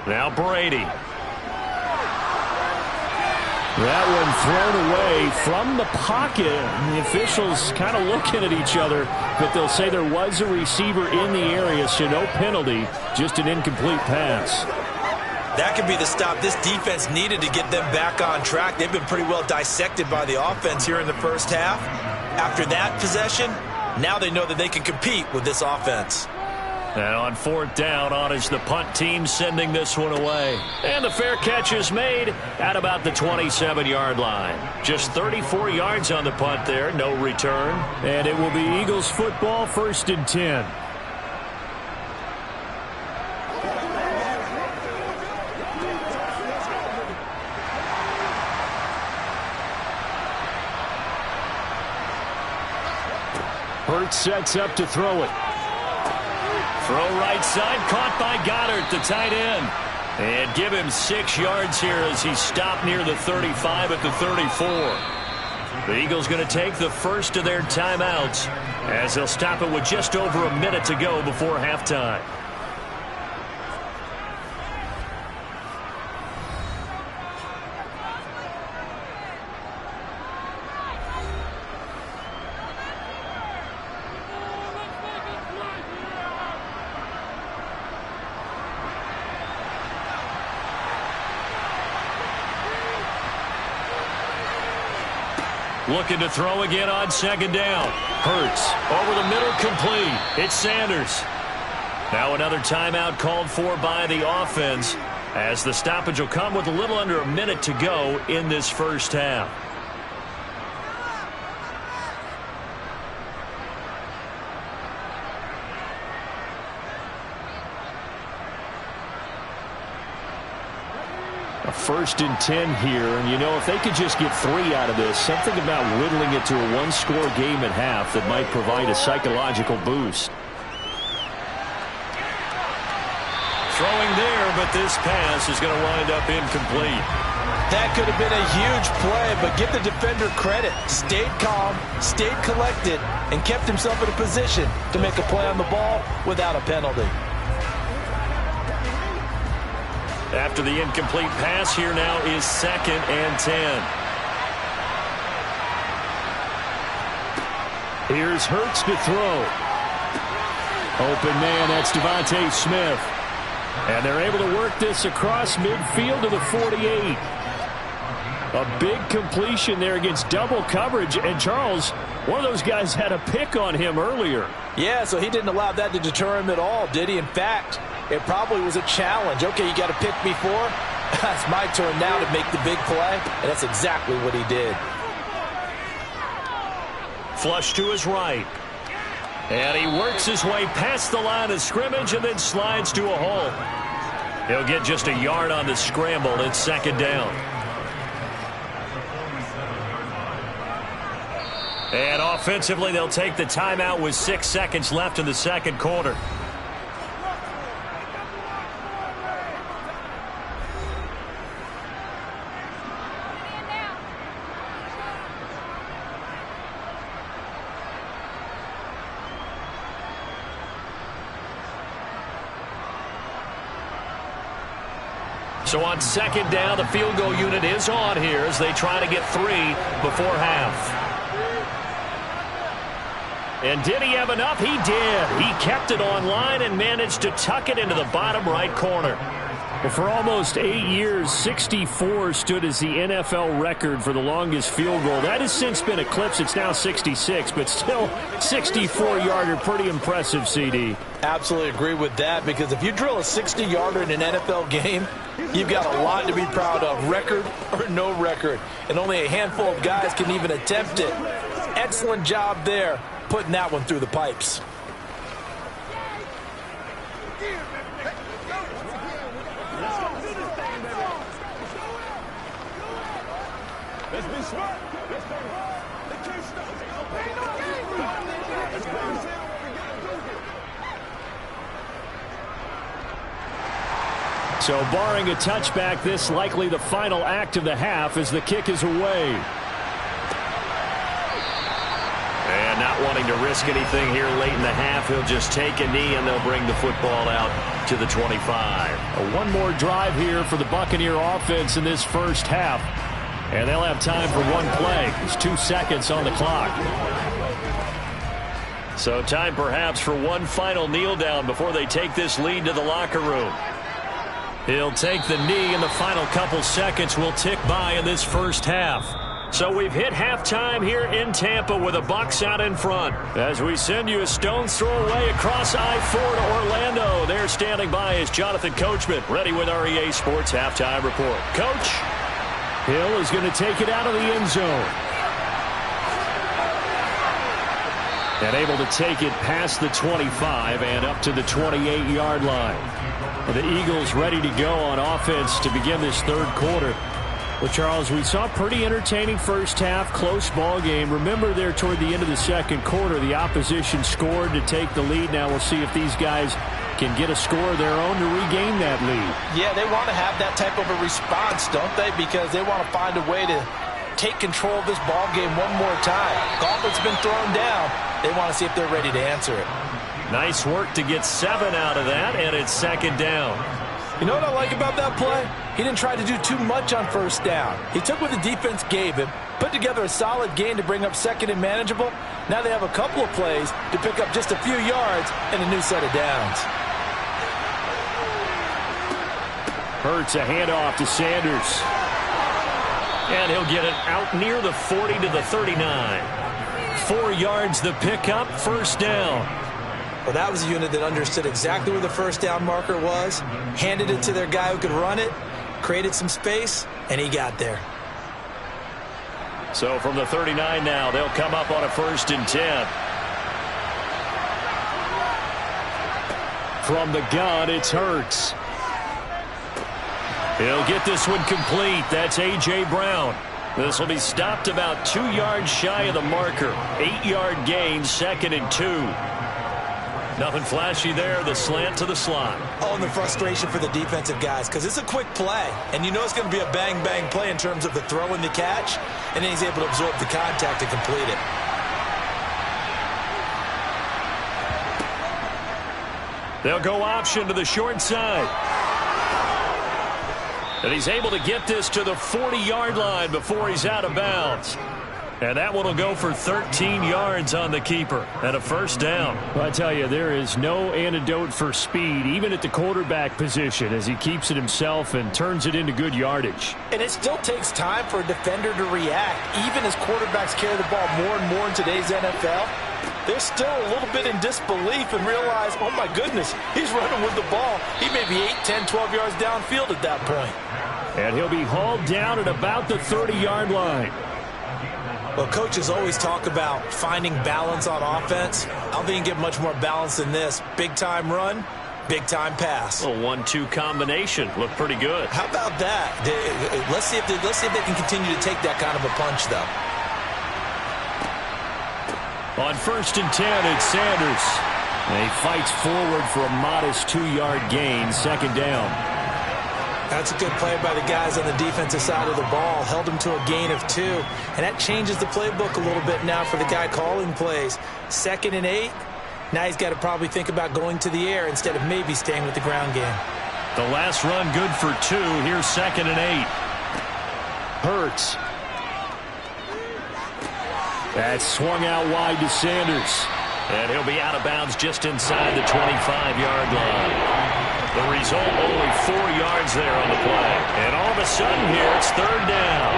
Now Brady. That one thrown away from the pocket. The officials kind of looking at each other, but they'll say there was a receiver in the area, so no penalty, just an incomplete pass. That could be the stop this defense needed to get them back on track. They've been pretty well dissected by the offense here in the first half. After that possession, now they know that they can compete with this offense. And on 4th down, on is the punt team sending this one away. And the fair catch is made at about the 27-yard line. Just 34 yards on the punt there, no return. And it will be Eagles football, 1st and 10. Hurts sets up to throw it. Throw right side, caught by Goddard, the tight end. And give him 6 yards here as he stopped near the 35 at the 34. The Eagles going to take the first of their timeouts as they'll stop it with just over a minute to go before halftime. Looking to throw again on second down. Hurts over the middle, complete. It's Sanders. Now another timeout called for by the offense, as the stoppage will come with a little under a minute to go in this first half. A 1st and 10 here, and you know, if they could just get 3 out of this, something about whittling it to a one-score game at half that might provide a psychological boost. Throwing there, but this pass is going to wind up incomplete. That could have been a huge play, but give the defender credit. Stayed calm, stayed collected, and kept himself in a position to make a play on the ball without a penalty. After the incomplete pass, here now is 2nd and 10. Here's Hurts to throw. Open man, that's Devontae Smith. And they're able to work this across midfield to the 48. A big completion there against double coverage. And Charles, one of those guys had a pick on him earlier. Yeah, so he didn't allow that to deter him at all, did he? In fact, it probably was a challenge. Okay, you got to pick me 4. That's my turn now to make the big play, and that's exactly what he did. Flush to his right. And he works his way past the line of scrimmage and then slides to a hole. He'll get just a yard on the scramble. It's 2nd down. And offensively, they'll take the timeout with 6 seconds left in the second quarter. So on 2nd down, the field goal unit is on here as they try to get 3 before half. And did he have enough? He did. He kept it on line and managed to tuck it into the bottom right corner. Well, for almost 8 years, 64 stood as the NFL record for the longest field goal. That has since been eclipsed. It's now 66, but still 64-yarder. Pretty impressive, CD. Absolutely agree with that, because if you drill a 60-yarder in an NFL game, you've got a lot to be proud of, record or no record. And only a handful of guys can even attempt it. Excellent job there, putting that one through the pipes. Let's be smart. Let's go. They can't stop. So barring a touchback, this likely the final act of the half as the kick is away. And not wanting to risk anything here late in the half, he'll just take a knee and they'll bring the football out to the 25. One more drive here for the Buccaneer offense in this first half. And they'll have time for one play. There's 2 seconds on the clock. So time perhaps for one final kneel down before they take this lead to the locker room. He'll take the knee, and the final couple seconds will tick by in this first half. So we've hit halftime here in Tampa with the Bucs out in front. As we send you a stone's throw away across I-4 to Orlando. There standing by is Jonathan Coachman, ready with our EA Sports Halftime Report. Coach? Hill is going to take it out of the end zone. And able to take it past the 25 and up to the 28-yard line. The Eagles ready to go on offense to begin this third quarter. Well, Charles, we saw a pretty entertaining first half, close ball game. Remember there toward the end of the second quarter, the opposition scored to take the lead. Now we'll see if these guys can get a score of their own to regain that lead. Yeah, they want to have that type of a response, don't they? Because they want to find a way to take control of this ball game one more time. Gauntlet's been thrown down. They want to see if they're ready to answer it. Nice work to get 7 out of that, and it's second down. You know what I like about that play? He didn't try to do too much on first down. He took what the defense gave him, put together a solid gain to bring up second and manageable. Now they have a couple of plays to pick up just a few yards and a new set of downs. Hurts a handoff to Sanders. And he'll get it out near the 40 to the 39. 4 yards the pickup, first down. Well, that was a unit that understood exactly where the first down marker was, handed it to their guy who could run it, created some space, and he got there. So from the 39 now, they'll come up on a 1st and 10. From the gun, it's Hurts. He'll get this one complete. That's A.J. Brown. This will be stopped about 2 yards shy of the marker. 8-yard gain, 2nd and 2. Nothing flashy there. The slant to the slot. Oh, and the frustration for the defensive guys, because it's a quick play, and you know it's going to be a bang-bang play in terms of the throw and the catch, and then he's able to absorb the contact to complete it. They'll go option to the short side. And he's able to get this to the 40-yard line before he's out of bounds. And that one will go for 13 yards on the keeper and a first down. Well, I tell you, there is no antidote for speed, even at the quarterback position, as he keeps it himself and turns it into good yardage. And it still takes time for a defender to react. Even as quarterbacks carry the ball more and more in today's NFL, they're still a little bit in disbelief and realize, oh my goodness, he's running with the ball. He may be 8, 10, 12 yards downfield at that point. And he'll be hauled down at about the 30-yard line. Well, coaches always talk about finding balance on offense. I don't think you can get much more balance than this. Big-time run, big-time pass. A 1-2 combination. Looked pretty good. How about that? Let's see if they can continue to take that kind of a punch, though. On 1st and 10, it's Sanders. And he fights forward for a modest 2-yard gain, 2nd down. That's a good play by the guys on the defensive side of the ball. Held him to a gain of 2. And that changes the playbook a little bit now for the guy calling plays. 2nd and 8. Now he's got to probably think about going to the air instead of maybe staying with the ground game. The last run good for 2. Here's 2nd and 8. Hurts. That's swung out wide to Sanders. And he'll be out of bounds just inside the 25-yard line. The result, only 4 yards there on the play. And all of a sudden here, it's 3rd down.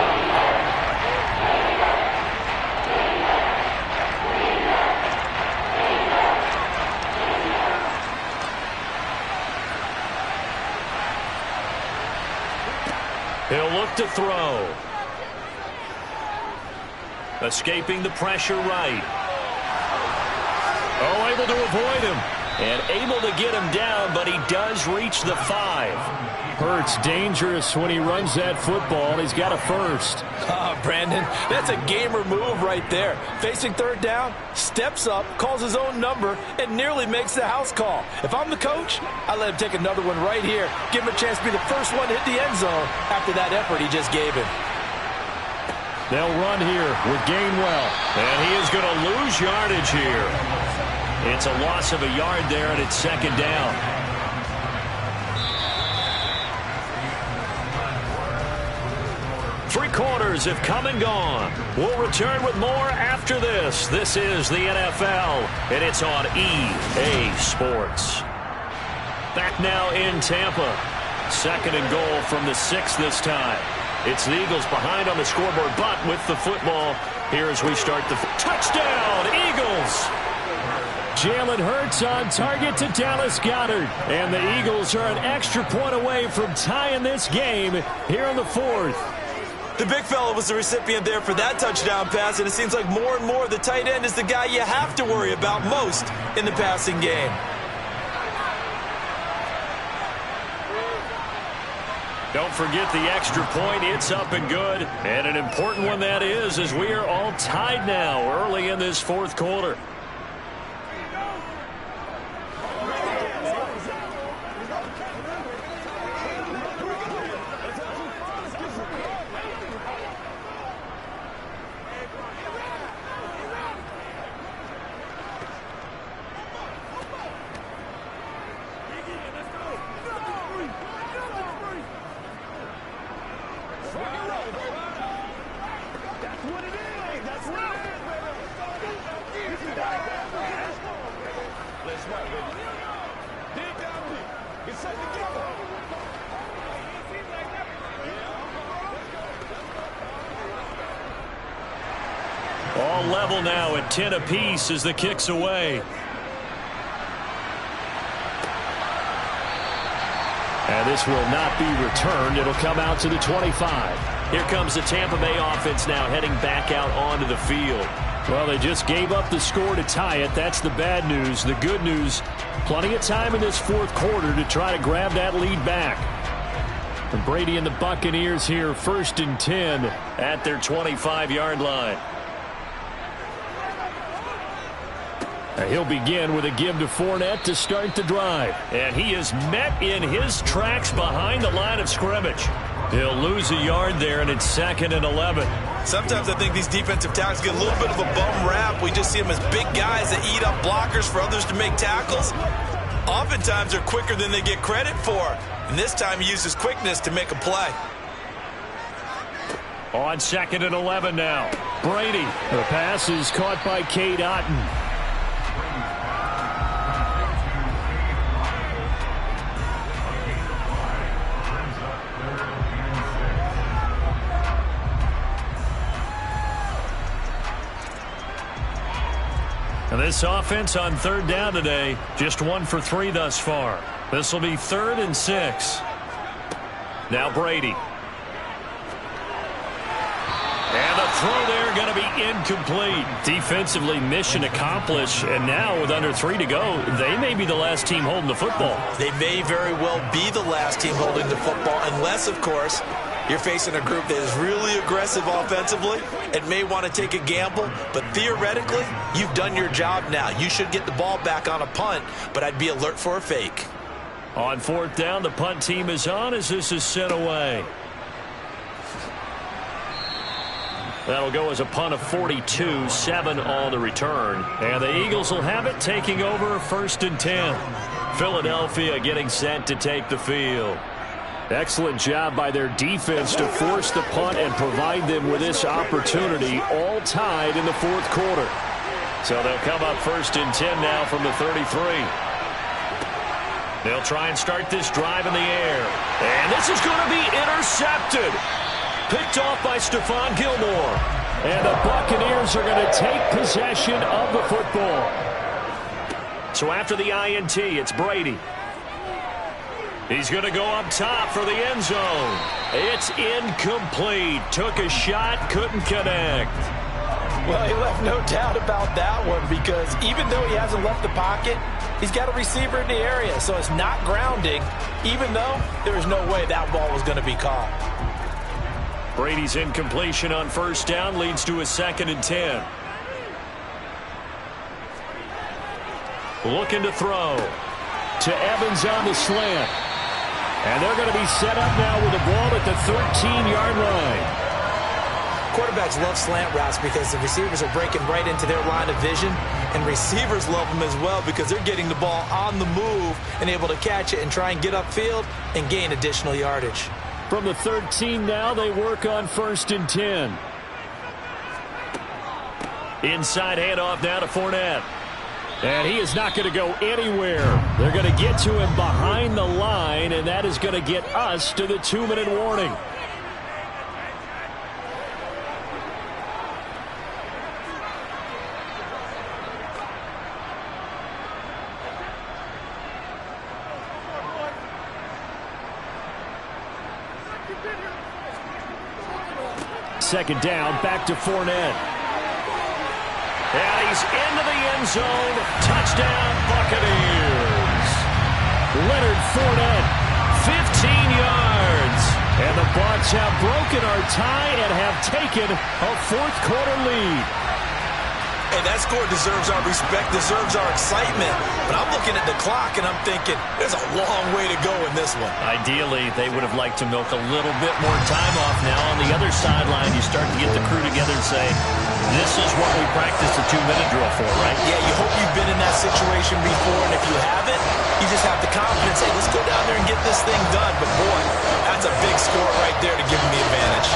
He'll look to throw. Escaping the pressure right. Oh, able to avoid him. And able to get him down, but he does reach the 5. Hurts dangerous when he runs that football. He's got a first. Oh, Brandon, that's a gamer move right there. Facing 3rd down, steps up, calls his own number, and nearly makes the house call. If I'm the coach, I let him take another one right here. Give him a chance to be the first one to hit the end zone after that effort he just gave him. They'll run here with Gainwell. And he is going to lose yardage here. It's a loss of a yard there, and it's 2nd down. Three quarters have come and gone. We'll return with more after this. This is the NFL, and it's on EA Sports. Back now in Tampa. 2nd and goal from the 6 this time. It's the Eagles behind on the scoreboard, but with the football here as we start the touchdown, Eagles! Jalen Hurts on target to Dallas Goedert. And the Eagles are an extra point away from tying this game here in the 4th. The big fella was the recipient there for that touchdown pass, and it seems like more and more the tight end is the guy you have to worry about most in the passing game. Don't forget the extra point. It's up and good. And an important one that is, as we are all tied now early in this 4th quarter. All level now at 10 apiece as the kick's away. And this will not be returned. It'll come out to the 25. Here comes the Tampa Bay offense now heading back out onto the field. Well, they just gave up the score to tie it. That's the bad news. The good news, plenty of time in this fourth quarter to try to grab that lead back. And Brady and the Buccaneers here, 1st and 10 at their 25-yard line. He'll begin with a give to Fournette to start the drive. And he is met in his tracks behind the line of scrimmage. He'll lose a yard there, and it's 2nd and 11. Sometimes I think these defensive tackles get a little bit of a bum rap. We just see them as big guys that eat up blockers for others to make tackles. Oftentimes they're quicker than they get credit for. And this time he uses quickness to make a play. On 2nd and 11 now. Brady. The pass is caught by Cade Otton. And this offense on 3rd down today, just 1 for 3 thus far. This will be 3rd and 6. Now Brady. And the throw there going to be incomplete. Defensively, mission accomplished. And now with under 3 to go, they may be the last team holding the football. They may very well be the last team holding the football, unless, of course, you're facing a group that is really aggressive offensively and may want to take a gamble. But theoretically, you've done your job now. You should get the ball back on a punt, but I'd be alert for a fake. On 4th down, the punt team is on as this is sent away. That'll go as a punt of 42, 7 on the return. And the Eagles will have it, taking over 1st and 10. Philadelphia getting set to take the field. Excellent job by their defense to force the punt and provide them with this opportunity, all tied in the 4th quarter. So they'll come up 1st and 10 now from the 33. They'll try and start this drive in the air. And this is going to be intercepted. Picked off by Stephon Gilmore. And the Buccaneers are going to take possession of the football. So after the INT, it's Brady. He's going to go up top for the end zone. It's incomplete. Took a shot, couldn't connect. Well, he left no doubt about that one, because even though he hasn't left the pocket, he's got a receiver in the area, so it's not grounding, even though there was no way that ball was going to be caught. Brady's incompletion on 1st down leads to a 2nd and 10. Looking to throw to Evans on the slant. And they're going to be set up now with the ball at the 13-yard line. Quarterbacks love slant routes because the receivers are breaking right into their line of vision, and receivers love them as well because they're getting the ball on the move and able to catch it and try and get upfield and gain additional yardage. From the 13 now, they work on 1st and 10. Inside handoff now to Fournette. And he is not going to go anywhere. They're going to get to him behind the line, and that is going to get us to the 2-minute warning. Second down, back to Fournette. And he's into the end zone. Touchdown, Buccaneers. Leonard Fournette, 15 yards. And the Bucs have broken our tie and have taken a 4th quarter lead. Hey, that score deserves our respect, deserves our excitement. But I'm looking at the clock and I'm thinking there's a long way to go in this one. Ideally, they would have liked to milk a little bit more time off now. On the other sideline, you start to get the crew together and say, this is what we practiced the 2-minute drill for, right? Yeah, you hope you've been in that situation before, and if you haven't, you just have the confidence, hey, let's go down there and get this thing done. But boy, that's a big score right there to give them the advantage.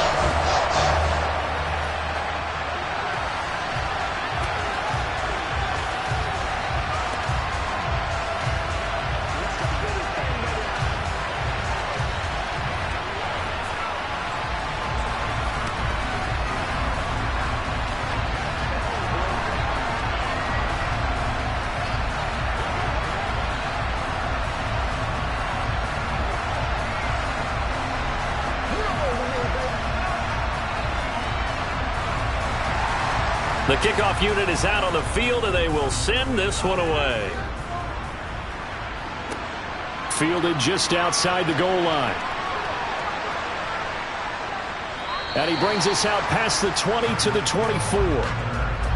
The kickoff unit is out on the field, and they will send this one away. Fielded just outside the goal line. And he brings us out past the 20 to the 24.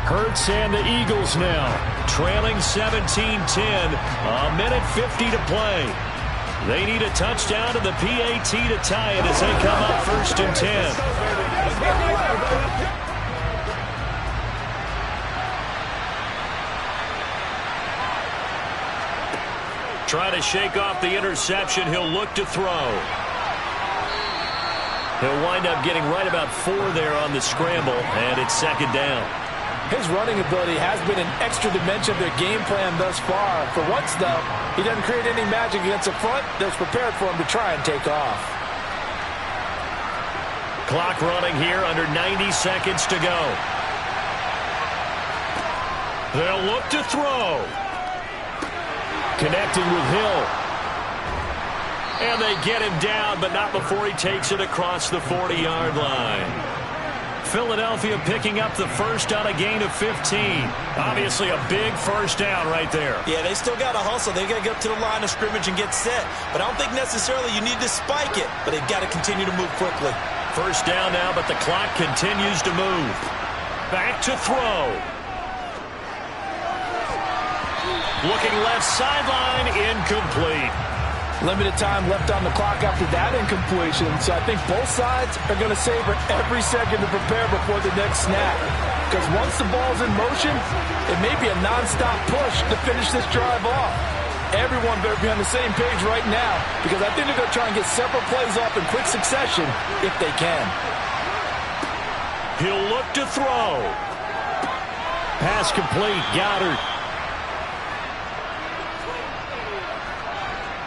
Hurts and the Eagles now trailing 17-10. A minute 50 to play. They need a touchdown to the PAT to tie it as they come up 1st and 10. Try to shake off the interception. He'll look to throw. He'll wind up getting right about 4 there on the scramble, and it's 2nd down. His running ability has been an extra dimension of their game plan thus far. For once, though, he doesn't create any magic against the front that's prepared for him to try and take off. Clock running here, under 90 seconds to go. They'll look to throw. Connecting with Hill. And they get him down, but not before he takes it across the 40-yard line. Philadelphia picking up the first on a gain of 15. Obviously a big first down right there. Yeah, they still got to hustle. They got to get up to the line of scrimmage and get set. But I don't think necessarily you need to spike it. But they've got to continue to move quickly. First down now, but the clock continues to move. Back to throw. Looking left sideline, incomplete. Limited time left on the clock after that incompletion, so I think both sides are going to savor every second to prepare before the next snap. Because once the ball's in motion, it may be a nonstop push to finish this drive off. Everyone better be on the same page right now, because I think they're going to try and get several plays off in quick succession if they can. He'll look to throw. Pass complete, Goddard.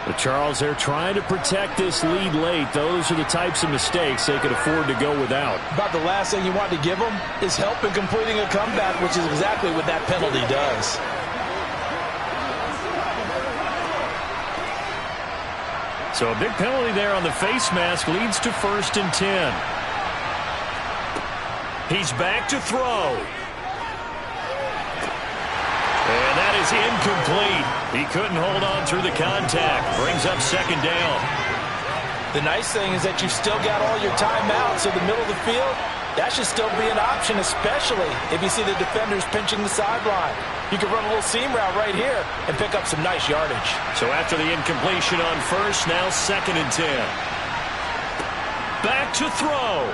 The Charles, they're trying to protect this lead late. Those are the types of mistakes they could afford to go without. About the last thing you want to give them is help in completing a comeback, which is exactly what that penalty does. So a big penalty there on the face mask leads to 1st and 10. He's back to throw. And that is incomplete. He couldn't hold on through the contact. Brings up 2nd down. The nice thing is that you've still got all your timeouts, so the middle of the field, that should still be an option, especially if you see the defenders pinching the sideline. You can run a little seam route right here and pick up some nice yardage. So after the incompletion on first, now 2nd and 10. Back to throw.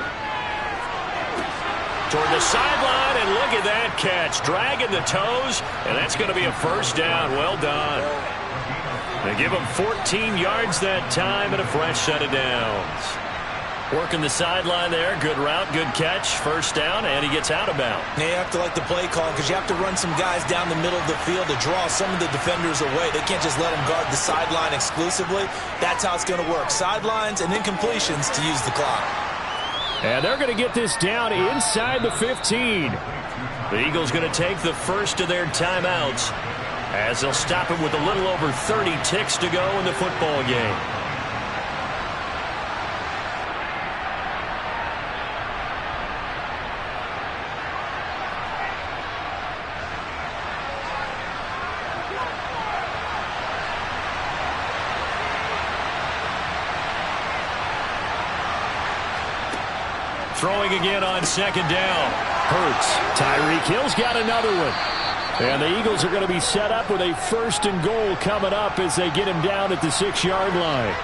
Toward the sideline, and look at that catch. Dragging the toes, and that's going to be a first down. Well done. They give him 14 yards that time and a fresh set of downs. Working the sideline there. Good route, good catch. First down, and he gets out of bounds. They have to like the play call because you have to run some guys down the middle of the field to draw some of the defenders away. They can't just let them guard the sideline exclusively. That's how it's going to work. Sidelines and incompletions to use the clock. And they're going to get this down inside the 15. The Eagles going to take the first of their timeouts as they'll stop him with a little over 30 ticks to go in the football game. Throwing again on 2nd down. Hurts. Tyreek Hill's got another one. And the Eagles are going to be set up with a 1st and goal coming up as they get him down at the 6-yard line.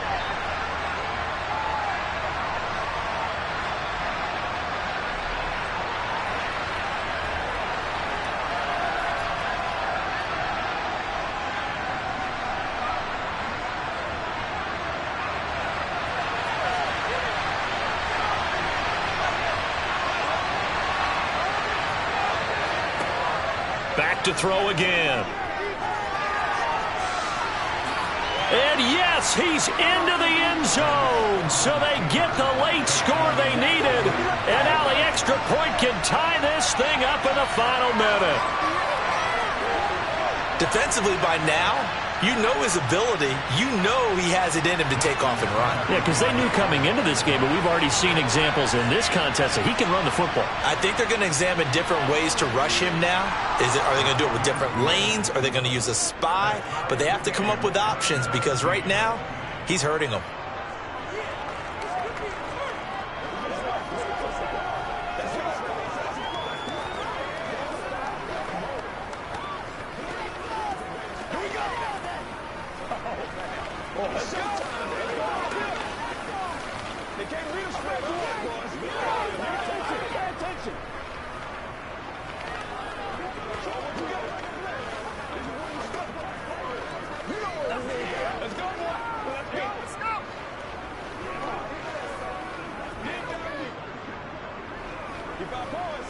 Back to throw again. And yes, he's into the end zone. So they get the late score they needed. And now the extra point can tie this thing up in the final minute. Defensively by now, You know his ability. You know he has it in him to take off and run. Yeah, because they knew coming into this game, but we've already seen examples in this contest that he can run the football. I think they're going to examine different ways to rush him now. Are they going to do it with different lanes? Are they going to use a spy? But they have to come up with options because right now, he's hurting them. Keep our boys.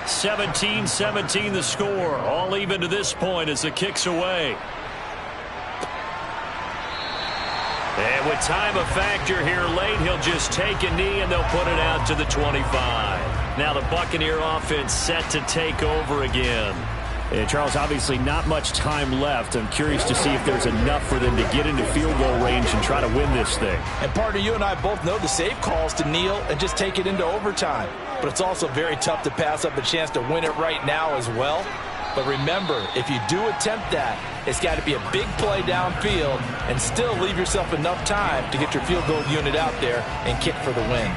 17-17 the score. All even to this point as the kick's away. And with time a factor here late, he'll just take a knee and they'll put it out to the 25. Now the Buccaneer offense set to take over again. And Charles, obviously not much time left. I'm curious to see if there's enough for them to get into field goal range and try to win this thing. And partner, you and I both know the safe calls to kneel and just take it into overtime. But it's also very tough to pass up a chance to win it right now as well. But remember, if you do attempt that, it's got to be a big play downfield and still leave yourself enough time to get your field goal unit out there and kick for the win.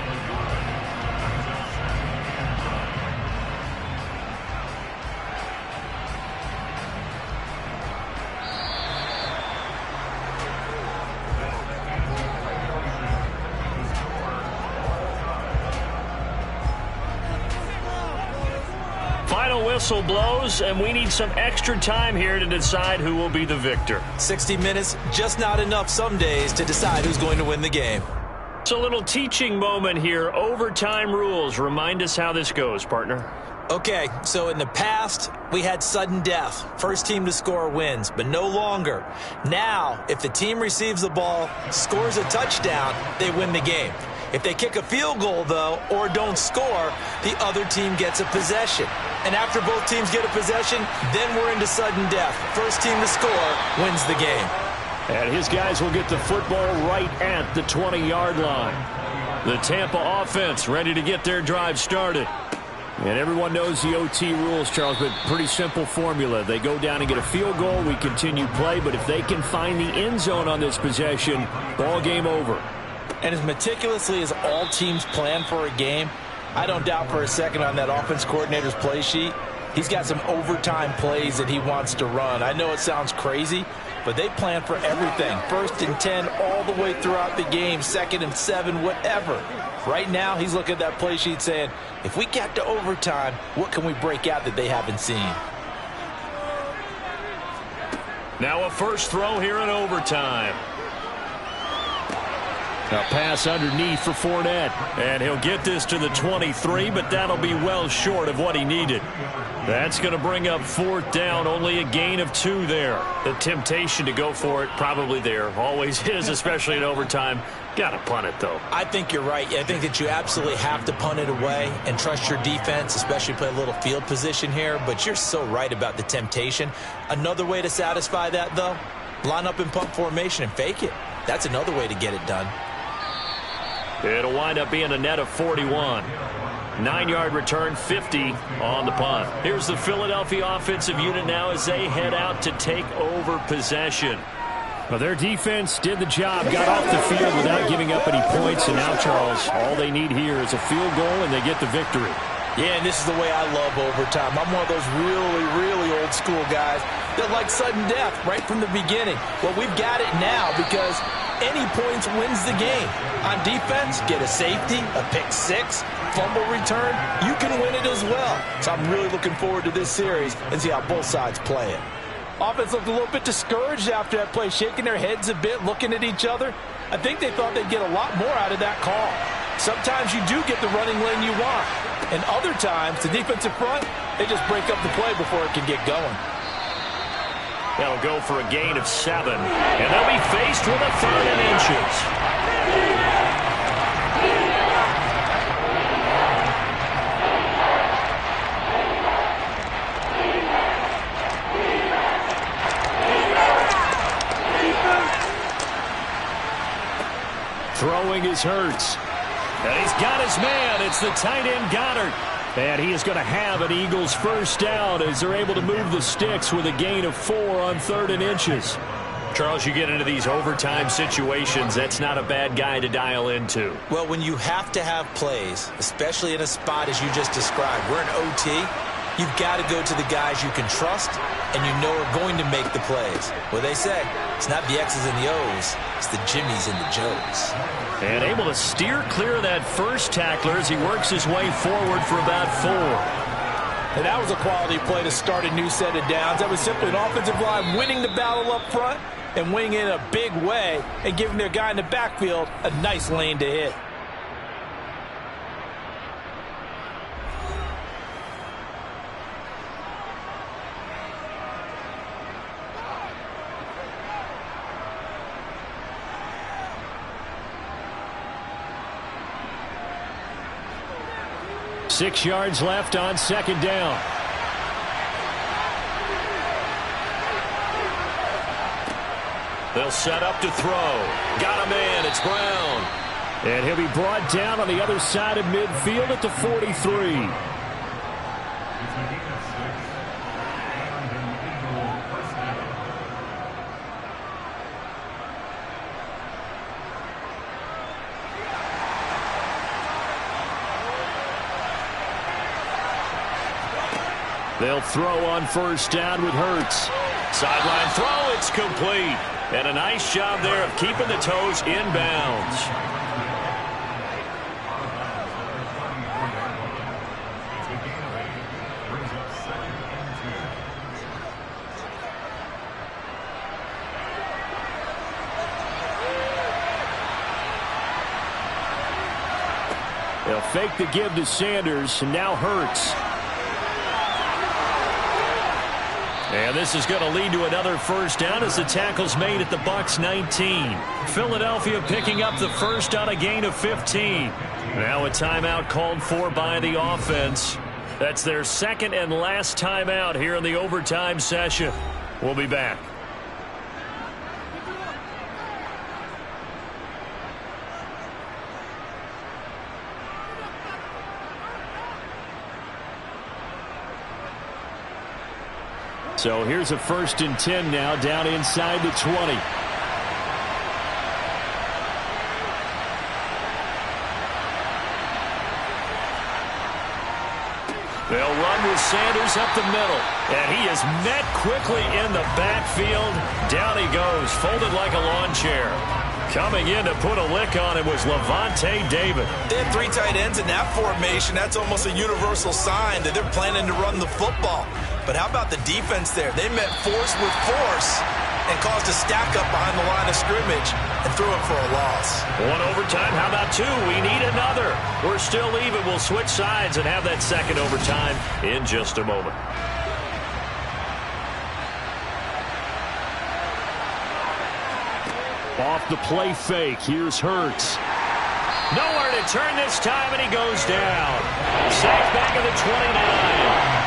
Final whistle blows, and we need some extra time here to decide who will be the victor. 60 minutes, just not enough some days to decide who's going to win the game. It's a little teaching moment here. Overtime rules. Remind us how this goes, partner. Okay, so in the past, we had sudden death. First team to score wins, but no longer. Now, if the team receives the ball, scores a touchdown, they win the game. If they kick a field goal, though, or don't score, the other team gets a possession. And after both teams get a possession, then we're into sudden death. First team to score wins the game. And his guys will get the football right at the 20-yard line. The Tampa offense ready to get their drive started. And everyone knows the OT rules, Charles, but pretty simple formula. They go down and get a field goal, we continue play, but if they can find the end zone on this possession, ball game over. And as meticulously as all teams plan for a game, I don't doubt for a second on that offense coordinator's play sheet, he's got some overtime plays that he wants to run. I know it sounds crazy, but they plan for everything. 1st and 10 all the way throughout the game, 2nd and 7, whatever. Right now, he's looking at that play sheet saying, if we get to overtime, what can we break out that they haven't seen? Now a first throw here in overtime. A pass underneath for Fournette. And he'll get this to the 23, but that'll be well short of what he needed. That's going to bring up 4th down, only a gain of 2 there. The temptation to go for it probably there. Always is, especially in overtime. Got to punt it, though. I think you're right. I think that you absolutely have to punt it away and trust your defense, especially play a little field position here. But you're so right about the temptation. Another way to satisfy that, though, line up in punt formation and fake it. That's another way to get it done. It'll wind up being a net of 41. 9-yard return, 50 on the punt. Here's the Philadelphia offensive unit now as they head out to take over possession. Well, their defense did the job, got off the field without giving up any points, and now, Charles, all they need here is a field goal, and they get the victory. Yeah, and this is the way I love overtime. I'm one of those really, really old school guys that like sudden death right from the beginning. Well, we've got it now because any points wins the game. On defense, get a safety, a pick 6, fumble return, you can win it as well. So I'm really looking forward to this series and see how both sides play it. Offense looked a little bit discouraged after that play, shaking their heads a bit, looking at each other. I think they thought they'd get a lot more out of that call. Sometimes you do get the running lane you want. And other times, the defensive front, they just break up the play before it can get going. They'll go for a gain of 7. And they'll be faced with a 3rd and inches. throwing is Hurts. And he's got his man. It's the tight end Goddard. And he is going to have an Eagles first down as they're able to move the sticks with a gain of 4 on 3rd and inches. Charles, you get into these overtime situations, that's not a bad guy to dial into. Well, when you have to have plays, especially in a spot as you just described, we're in OT, you've got to go to the guys you can trust and you know are going to make the plays. Well, they say it's not the X's and the O's, it's the Jimmies and the Joes. And able to steer clear of that first tackler as he works his way forward for about 4. And that was a quality play to start a new set of downs. That was simply an offensive line winning the battle up front and winning in a big way and giving their guy in the backfield a nice lane to hit. Six yards left on 2nd down. They'll set up to throw. Got a man. It's Brown. And he'll be brought down on the other side of midfield at the 43. They'll throw on first down with Hurts. Sideline throw. It's complete. And a nice job there of keeping the toes in bounds. They'll fake the give to Sanders, and now Hurts. And this is going to lead to another first down as the tackle's made at the Bucs 19. Philadelphia picking up the first on a gain of 15. Now a timeout called for by the offense. That's their second and last timeout here in the overtime session. We'll be back. So here's a 1st and 10 now down inside the 20. They'll run with Sanders up the middle. And he is met quickly in the backfield. Down he goes, folded like a lawn chair. Coming in to put a lick on him was Lavonte David. They had 3 tight ends in that formation. That's almost a universal sign that they're planning to run the football. But how about the defense there? They met force with force and caused a stack up behind the line of scrimmage and threw it for a loss. 1 overtime. How about 2? We need another. We're still even. We'll switch sides and have that second overtime in just a moment. Off the play fake. Here's Hurts. Nowhere to turn this time, and he goes down. Sacked back at the 29.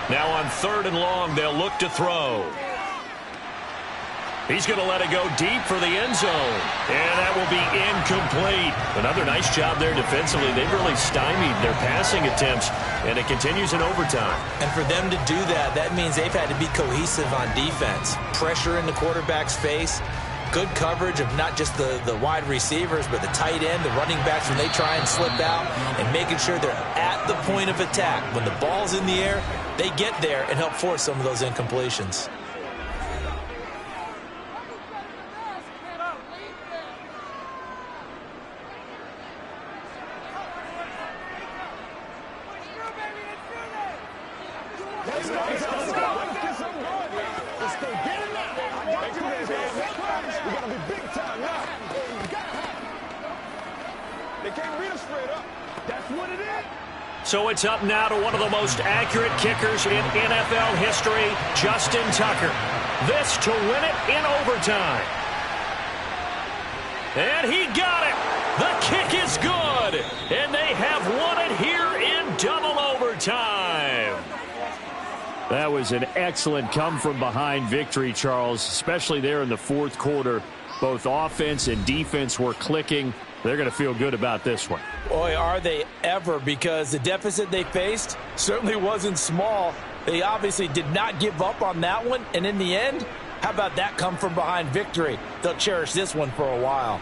Now on 3rd and long, they'll look to throw. He's going to let it go deep for the end zone. And that will be incomplete. Another nice job there defensively. They've really stymied their passing attempts, and it continues in overtime. And for them to do that, that means they've had to be cohesive on defense. Pressure in the quarterback's face. Good coverage of not just the wide receivers, but the tight end, the running backs when they try and slip out, and making sure they're at the point of attack. When the ball's in the air, they get there and help force some of those incompletions. So it's up now to one of the most accurate kickers in NFL history, Justin Tucker. This to win it in overtime. And he got it. The kick is good. And they have won it here in double overtime. That was an excellent come-from-behind victory, Charles, especially there in the fourth quarter. Both offense and defense were clicking. They're going to feel good about this one. Boy, are they ever, because the deficit they faced certainly wasn't small. They obviously did not give up on that one, and in the end, how about that come-from-behind victory? They'll cherish this one for a while.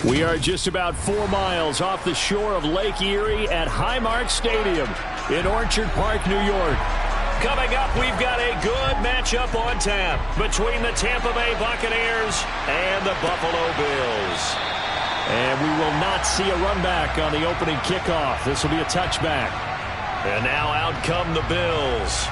We are just about 4 miles off the shore of Lake Erie at Highmark Stadium in Orchard Park, New York. Coming up, we've got a good matchup on tap between the Tampa Bay Buccaneers and the Buffalo Bills. And we will not see a run back on the opening kickoff. This will be a touchback. And now out come the Bills.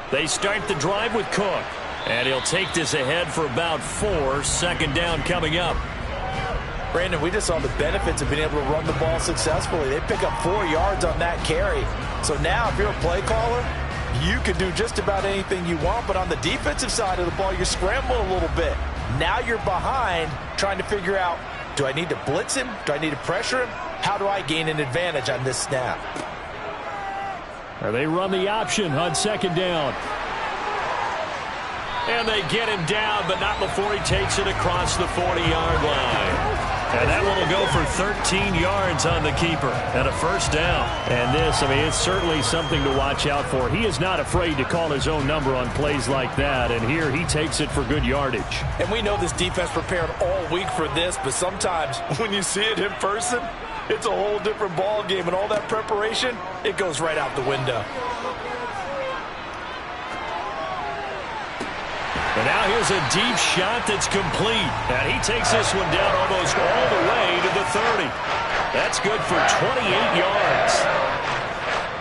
They start the drive with Cook. And he'll take this ahead for about 4. Second down coming up. Brandon, we just saw the benefits of being able to run the ball successfully. They pick up 4 yards on that carry. So now if you're a play caller, you can do just about anything you want. But on the defensive side of the ball, you're scrambling a little bit. Now you're behind trying to figure out, do I need to blitz him? Do I need to pressure him? How do I gain an advantage on this snap? They run the option on second down. And they get him down, but not before he takes it across the 40-yard line. And that one will go for 13 yards on the keeper and a first down. And this, it's certainly something to watch out for. He is not afraid to call his own number on plays like that. And here he takes it for good yardage. And we know this defense prepared all week for this, but sometimes when you see it in person, it's a whole different ball game, and all that preparation, it goes right out the window. And now here's a deep shot that's complete. And he takes this one down almost all the way to the 30. That's good for 28 yards.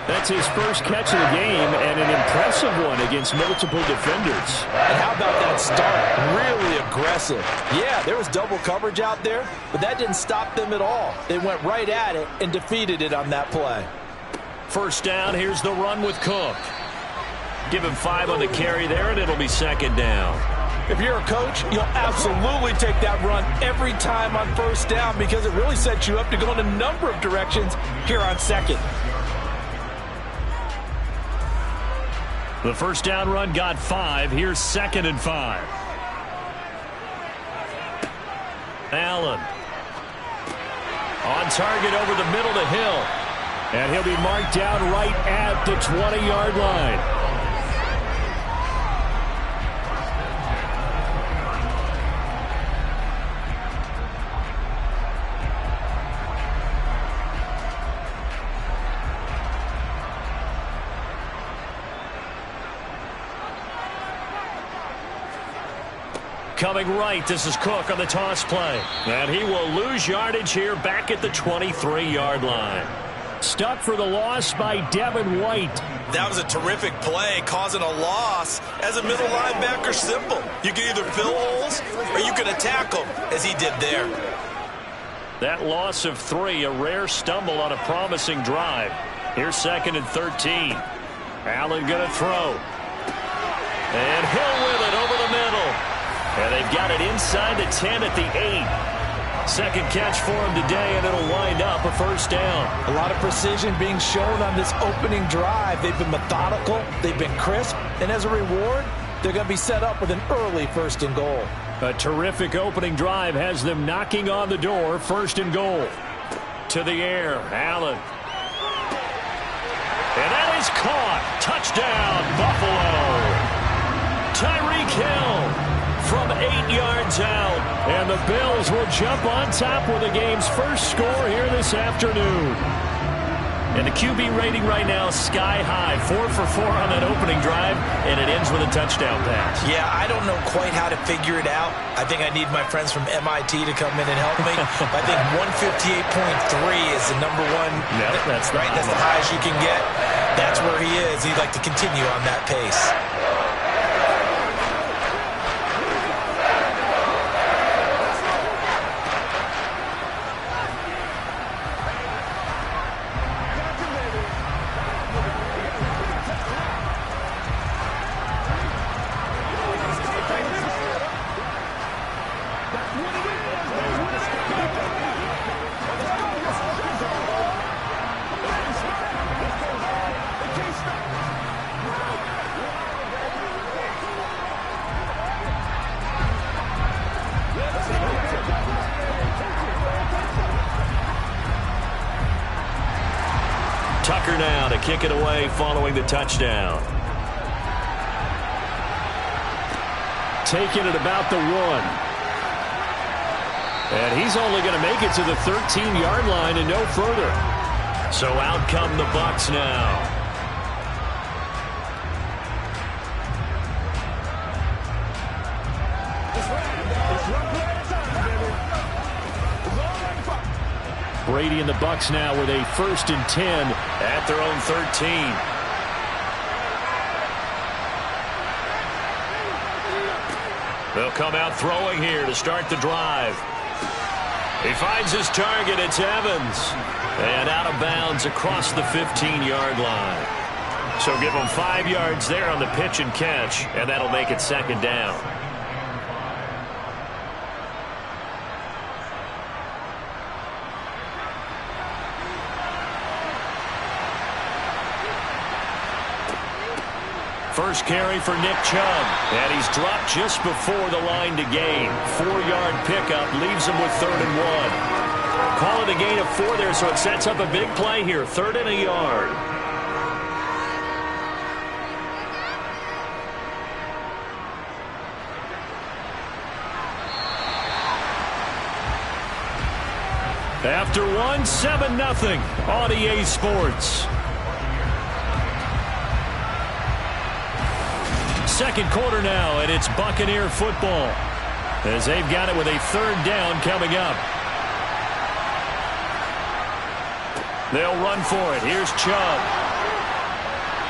That's his first catch of the game, and an impressive one against multiple defenders. And how about that start? Really aggressive. Yeah, there was double coverage out there, but that didn't stop them at all. They went right at it and defeated it on that play. First down, here's the run with Cook. Give him 5 on the carry there, and it'll be second down. If you're a coach, you'll absolutely take that run every time on first down because it really sets you up to go in a number of directions here on second. The first down run got 5. Here's second and 5. Allen. On target over the middle to Hill. And he'll be marked down right at the 20-yard line. Coming right, this is Cook on the toss play. And he will lose yardage here back at the 23-yard line. Stuck for the loss by Devin White. That was a terrific play, causing a loss. As a middle linebacker, simple. You can either fill holes or you can attack them, as he did there. That loss of 3, a rare stumble on a promising drive. Here's second and 13. Allen going to throw. And Hill with it over the middle. And they've got it inside the 10 at the 8. Second catch for him today, and it'll wind up a first down. A lot of precision being shown on this opening drive. They've been methodical, they've been crisp, and as a reward, they're going to be set up with an early first and goal. A terrific opening drive has them knocking on the door, first and goal. To the air, Allen. And that is caught. Touchdown, Buffalo. Tyreek Hill from 8 yards out. And the Bills will jump on top with the game's first score here this afternoon. And the QB rating right now sky high. 4 for 4 on that opening drive, and it ends with a touchdown pass. Yeah, I don't know quite how to figure it out. I think I need my friends from MIT to come in and help me. I think 158.3 is the number one. No, that's right. That's the highest you can get. That's where he is. He'd like to continue on that pace. Tucker now to kick it away following the touchdown. Taking it about the 1. And he's only going to make it to the 13-yard line and no further. So out come the Bucs now. Brady and the Bucs now with a 1st and 10 at their own 13. They'll come out throwing here to start the drive. He finds his target. It's Evans. And out of bounds across the 15-yard line. So give him 5 yards there on the pitch and catch, and that'll make it 2nd down. First carry for Nick Chubb, and he's dropped just before the line to gain. 4-yard pickup leaves him with 3rd and 1. Call it a gain of 4 there, so it sets up a big play here. 3rd and a yard. After 1, 7-0 on EA Sports. Second quarter now, and it's Buccaneer football as they've got it with a 3rd down coming up. They'll run for it. Here's Chubb.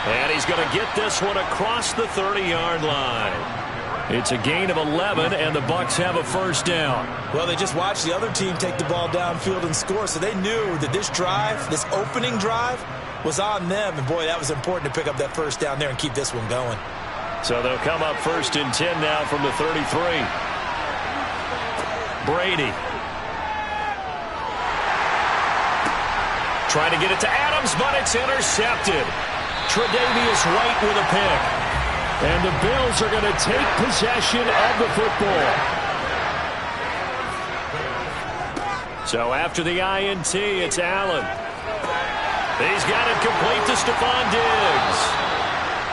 And he's going to get this one across the 30-yard line. It's a gain of 11, and the Bucs have a 1st down. Well, they just watched the other team take the ball downfield and score, so they knew that this drive, this opening drive, was on them. And, boy, that was important to pick up that 1st down there and keep this one going. So they'll come up 1st and 10 now from the 33. Brady. Trying to get it to Adams, but it's intercepted. Tre'Davious White with a pick. And the Bills are going to take possession of the football. So after the INT, it's Allen. He's got it complete to Stephon Diggs.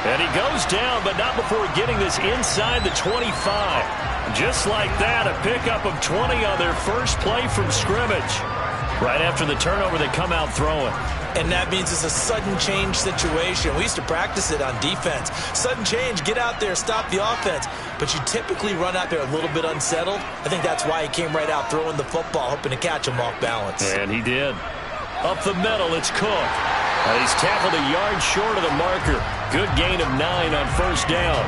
And he goes down, but not before getting this inside the 25. Just like that, a pickup of 20 on their first play from scrimmage. Right after the turnover, they come out throwing. And that means it's a sudden change situation. We used to practice it on defense. Sudden change, get out there, stop the offense. But you typically run out there a little bit unsettled. I think that's why he came right out throwing the football, hoping to catch him off balance. And he did. Up the middle, it's Cook. He's tackled a yard short of the marker. Good gain of 9 on 1st down.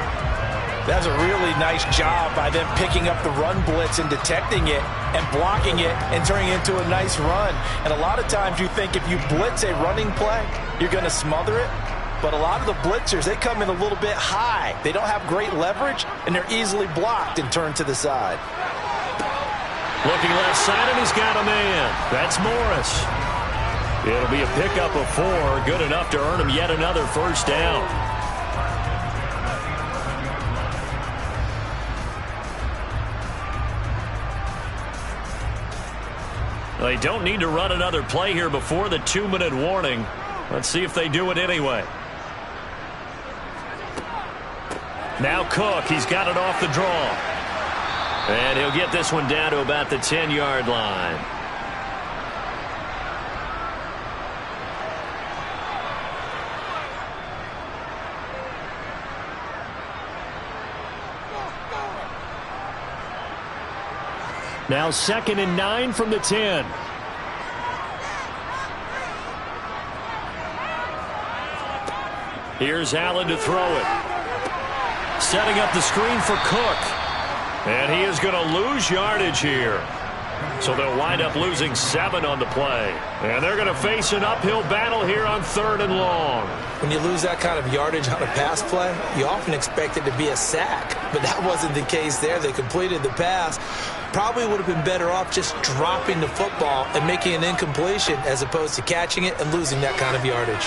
That's a really nice job by them picking up the run blitz and detecting it and blocking it and turning it into a nice run. And a lot of times you think if you blitz a running play, you're going to smother it. But a lot of the blitzers, they come in a little bit high. They don't have great leverage, and they're easily blocked and turned to the side. Looking left side, and he's got a man. That's Morris. It'll be a pickup of 4, good enough to earn him yet another 1st down. They don't need to run another play here before the 2-minute warning. Let's see if they do it anyway. Now Cook, he's got it off the draw. And he'll get this one down to about the 10-yard line. Now 2nd and 9 from the 10. Here's Allen to throw it. Setting up the screen for Cook. And he is going to lose yardage here. So they'll wind up losing 7 on the play. And they're going to face an uphill battle here on 3rd and long. When you lose that kind of yardage on a pass play, you often expect it to be a sack. But that wasn't the case there. They completed the pass. Probably would have been better off just dropping the football and making an incompletion as opposed to catching it and losing that kind of yardage.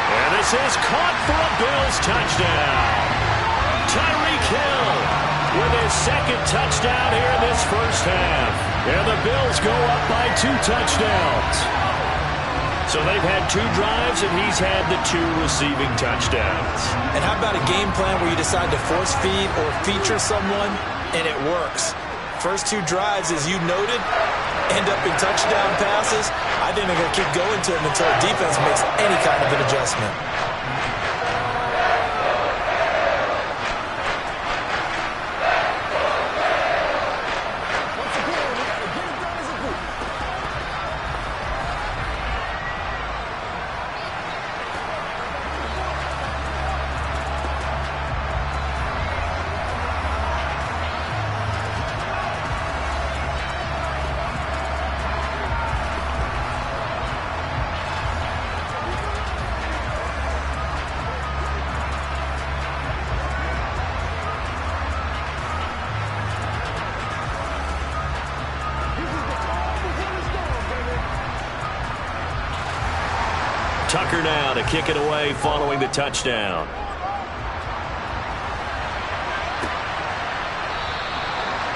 And this is caught for a Bills touchdown. Tyreek Hill with his 2nd touchdown here in this 1st half. And the Bills go up by 2 touchdowns. So they've had 2 drives, and he's had the 2 receiving touchdowns. And how about a game plan where you decide to force feed or feature someone, and it works? First 2 drives, as you noted, end up in touchdown passes. I think they're going to keep going to them until the defense makes any kind of an adjustment. Tucker now to kick it away following the touchdown.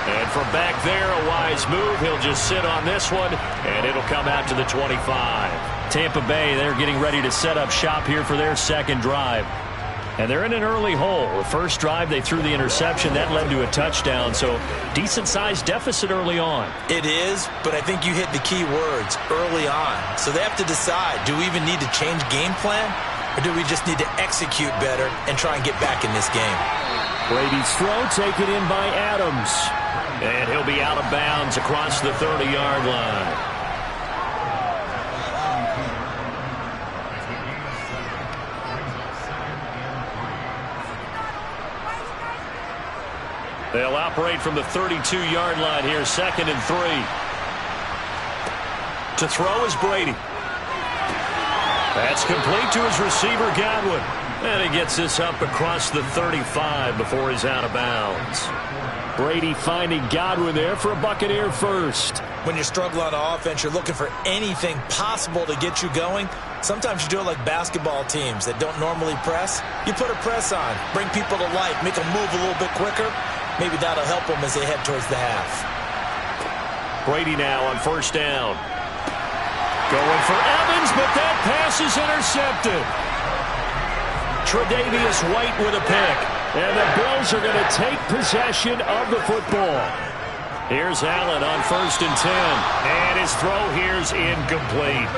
And from back there, a wise move. He'll just sit on this one, and it'll come out to the 25. Tampa Bay, they're getting ready to set up shop here for their second drive. And they're in an early hole. The first drive, they threw the interception. That led to a touchdown, so decent-sized deficit early on. It is, but I think you hit the key words, early on. So they have to decide, do we even need to change game plan, or do we just need to execute better and try and get back in this game? Brady's throw taken in by Adams. And he'll be out of bounds across the 30-yard line. They'll operate from the 32-yard line here, 2nd and 3. To throw is Brady. That's complete to his receiver, Godwin. And he gets this up across the 35 before he's out of bounds. Brady finding Godwin there for a Buccaneer first. When you're struggling on offense, you're looking for anything possible to get you going. Sometimes you do it like basketball teams that don't normally press. You put a press on, bring people to life, make them move a little bit quicker. Maybe that'll help them as they head towards the half. Brady now on first down. Going for Evans, but that pass is intercepted. Tre'Davious White with a pick. And the Bills are going to take possession of the football. Here's Allen on 1st and 10. And his throw here's incomplete.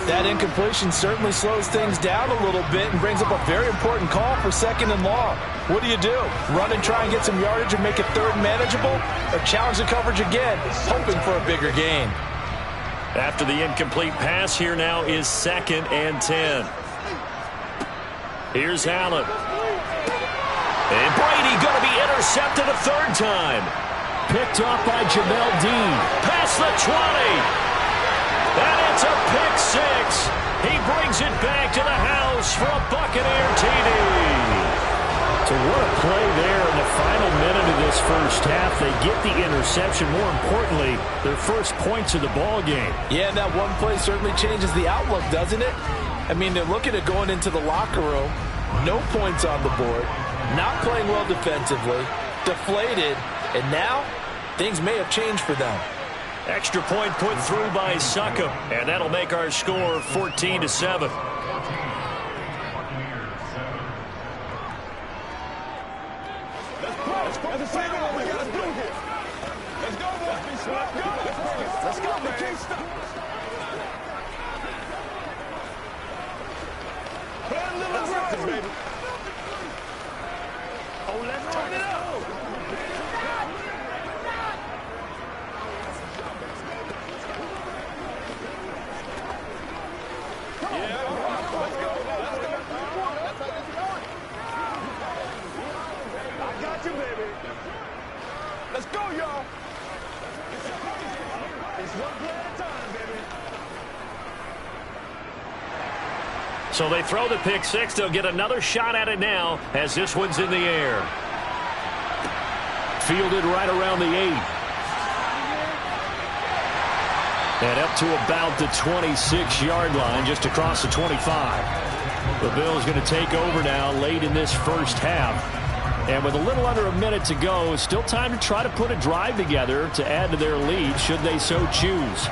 That incompletion certainly slows things down a little bit and brings up a very important call for 2nd and long. What do? Run and try and get some yardage and make it 3rd manageable? Or challenge the coverage again, hoping for a bigger gain? After the incomplete pass, here now is 2nd and 10. Here's Allen. And Brady going to be intercepted a 3rd time. Picked off by Jamel Dean. Past the 20. And it's a pick 6. He brings it back to the house for a Buccaneer TD. So what a play there in the final minute of this first half. They get the interception. More importantly, their first points of the ball game. Yeah, and that one play certainly changes the outlook, doesn't it? I mean, they're looking at going into the locker room. No points on the board. Not playing well defensively. Deflated. And now, things may have changed for them. Extra point put through by Succop. And that'll make our score 14-7. Let's go, man. Can't stop. Play a little aggressive, baby. Oh, let's turn it up. I got you, baby. Let's go, y'all. It's one play at a time, baby. So they throw the pick 6. They'll get another shot at it now as this one's in the air. Fielded right around the 8. And up to about the 26-yard line, just across the 25. The Bills going to take over now late in this first half. And with a little under a minute to go, still time to try to put a drive together to add to their lead should they so choose.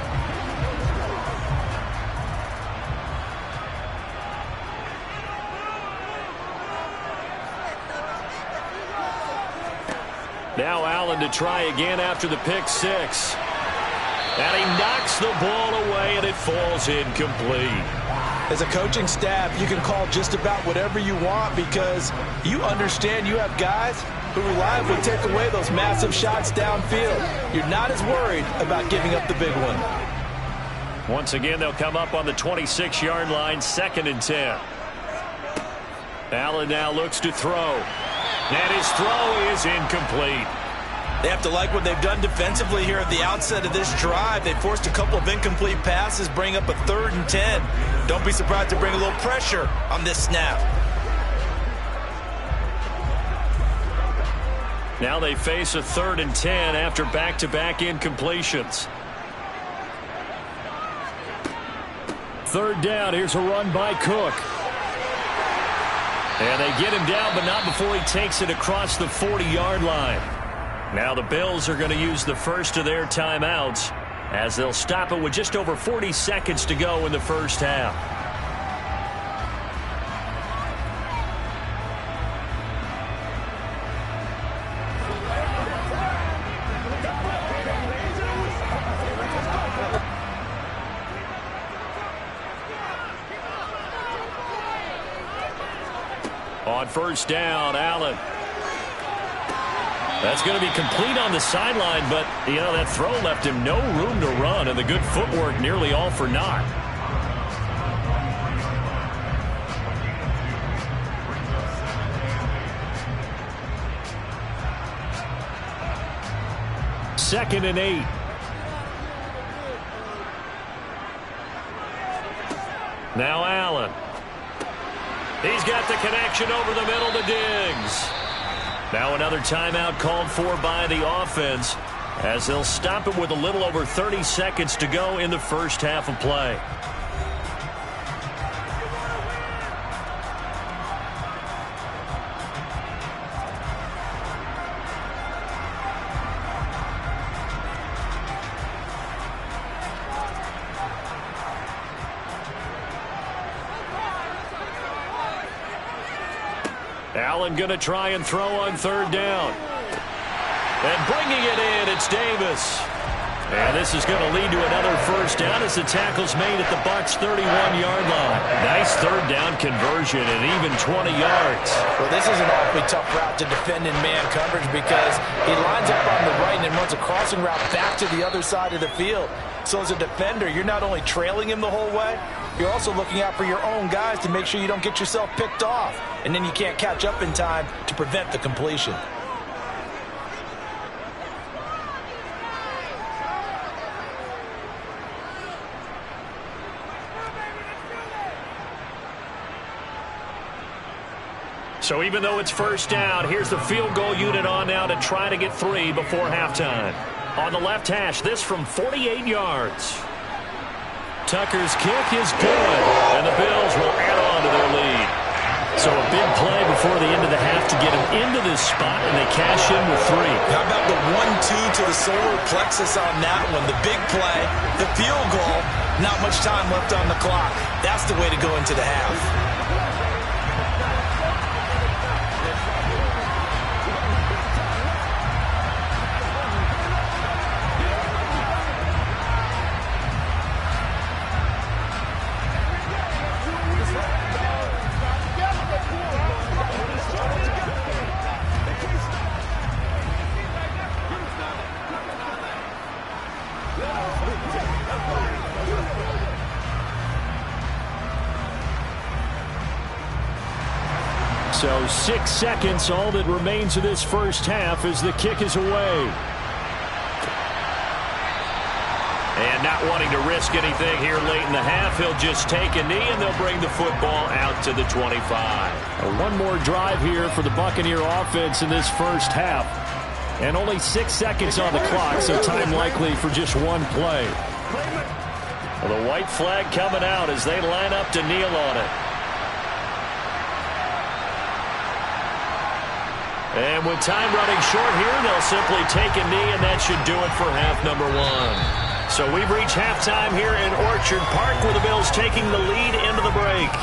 Now Allen to try again after the pick six. And he knocks the ball away, and it falls incomplete. As a coaching staff, you can call just about whatever you want because you understand you have guys who reliably take away those massive shots downfield. You're not as worried about giving up the big one. Once again, they'll come up on the 26-yard line, 2nd and 10. Allen now looks to throw. And his throw is incomplete. They have to like what they've done defensively here at the outset of this drive. They forced a couple of incomplete passes, bring up a 3rd and 10. Don't be surprised to bring a little pressure on this snap. Now they face a 3rd and 10 after back-to-back incompletions. 3rd down. Here's a run by Cook. And they get him down, but not before he takes it across the 40-yard line. Now the Bills are going to use the first of their timeouts as they'll stop it with just over 40 seconds to go in the first half. On first down, Allen. That's going to be complete on the sideline, but, you know, that throw left him no room to run, and the good footwork nearly all for naught. Second and 8. Now Allen. He's got the connection over the middle to Diggs. Now another timeout called for by the offense as they'll stop it with a little over 30 seconds to go in the first half of play. Allen going to try and throw on 3rd down. And bringing it in, it's Davis. And this is going to lead to another first down as the tackle's made at the Bucs' 31-yard line. Nice 3rd down conversion and even 20 yards. Well, this is an awfully tough route to defend in man coverage because he lines up on the right and then runs a crossing route back to the other side of the field. So as a defender, you're not only trailing him the whole way, you're also looking out for your own guys to make sure you don't get yourself picked off. And then you can't catch up in time to prevent the completion. So even though it's first down, here's the field goal unit on now to try to get 3 before halftime. On the left hash, this from 48 yards. Tucker's kick is good, and the Bills will add on to their lead. So a big play before the end of the half to get him into this spot, and they cash in with 3. How about the 1-2 to the solar plexus on that one? The big play, the field goal, not much time left on the clock. That's the way to go into the half. So 6 seconds, all that remains of this first half as the kick is away. And not wanting to risk anything here late in the half, he'll just take a knee and they'll bring the football out to the 25. One more drive here for the Buccaneer offense in this first half. And only 6 seconds on the clock, so time likely for just one play. Well, the white flag coming out as they line up to kneel on it. And with time running short here, they'll simply take a knee, and that should do it for half number 1. So we've reached halftime here in Orchard Park with the Bills taking the lead into the break.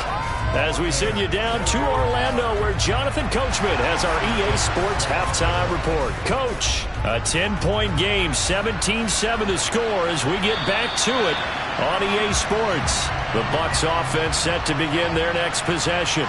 As we send you down to Orlando, where Jonathan Coachman has our EA Sports halftime report. Coach, a 10-point game, 17-7 the score as we get back to it on EA Sports. The Bucs offense set to begin their next possession.